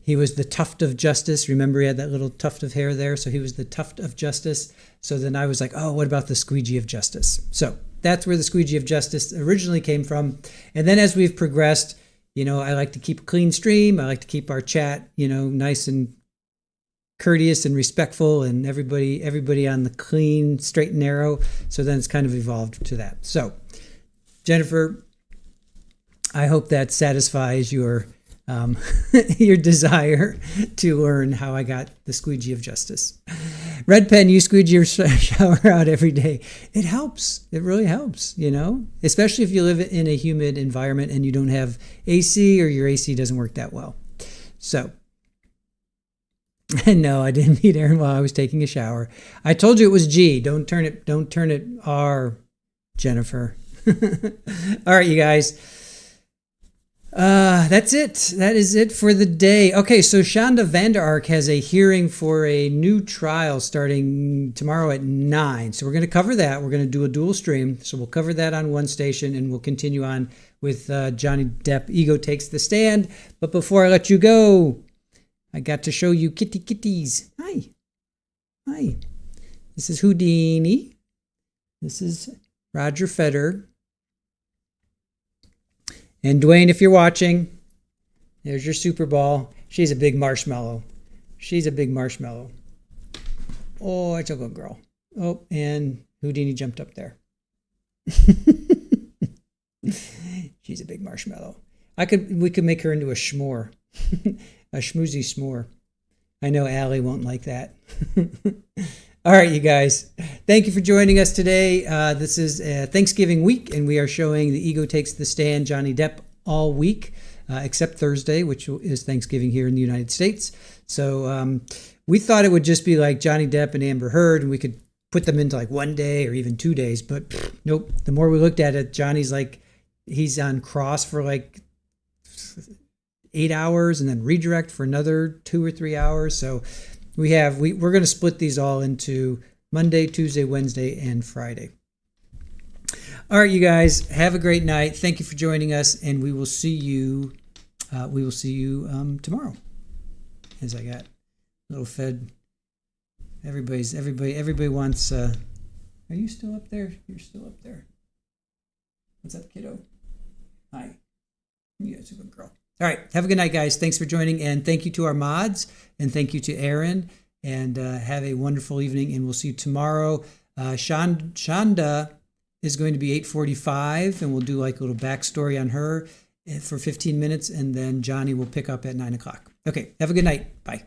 [SPEAKER 1] He was the tuft of justice. Remember, he had that little tuft of hair there. So he was the tuft of justice. So then I was like, oh, what about the squeegee of justice? So that's where the squeegee of justice originally came from. And then as we've progressed, I like to keep a clean stream. I like to keep our chat, nice and courteous and respectful, and everybody on the clean, straight and narrow. So then it's kind of evolved to that. So Jennifer, I hope that satisfies your your desire to learn how I got the squeegee of justice. Red Pen, you squeegee your shower out every day. It helps. It really helps, especially if you live in a humid environment and you don't have AC or your AC doesn't work that well. So, no, I didn't meet Aaron while I was taking a shower. I told you it was G. Don't turn it R, Jennifer. All right, you guys. That's it. That is it for the day. Okay, so Shonda Vander Ark has a hearing for a new trial starting tomorrow at 9. So we're going to cover that. We're going to do a dual stream. So we'll cover that on one station and we'll continue on with Johnny Depp. Ego Takes the Stand. But before I let you go, I got to show you kitties. Hi. This is Houdini. This is Roger Federer. And Dwayne, if you're watching, there's your Super Ball. She's a big marshmallow. Oh, it's a good girl. Oh, and Houdini jumped up there. She's a big marshmallow. We could make her into a schmore. A schmoozy s'more. I know Allie won't like that. All right, you guys. Thank you for joining us today. This is Thanksgiving week, and we are showing The Ego Takes the Stand, Johnny Depp, all week, except Thursday, which is Thanksgiving here in the United States. So we thought it would just be like Johnny Depp and Amber Heard, and we could put them into like one day or even 2 days. But nope. The more we looked at it, Johnny's like, he's on cross for like 8 hours and then redirect for another 2 or 3 hours. So we're going to split these all into Monday, Tuesday, Wednesday, and Friday. All right, you guys, have a great night. Thank you for joining us, and we will see you. Tomorrow. As I got a little fed. Everybody wants. Are you still up there? You're still up there. What's up, kiddo? Hi. You guys are a good girl. All right. Have a good night, guys. Thanks for joining. And thank you to our mods. And thank you to Aaron. And have a wonderful evening. And we'll see you tomorrow. Shonda is going to be 8:45. And we'll do like a little backstory on her for 15 minutes. And then Johnny will pick up at 9 o'clock. Okay. Have a good night. Bye.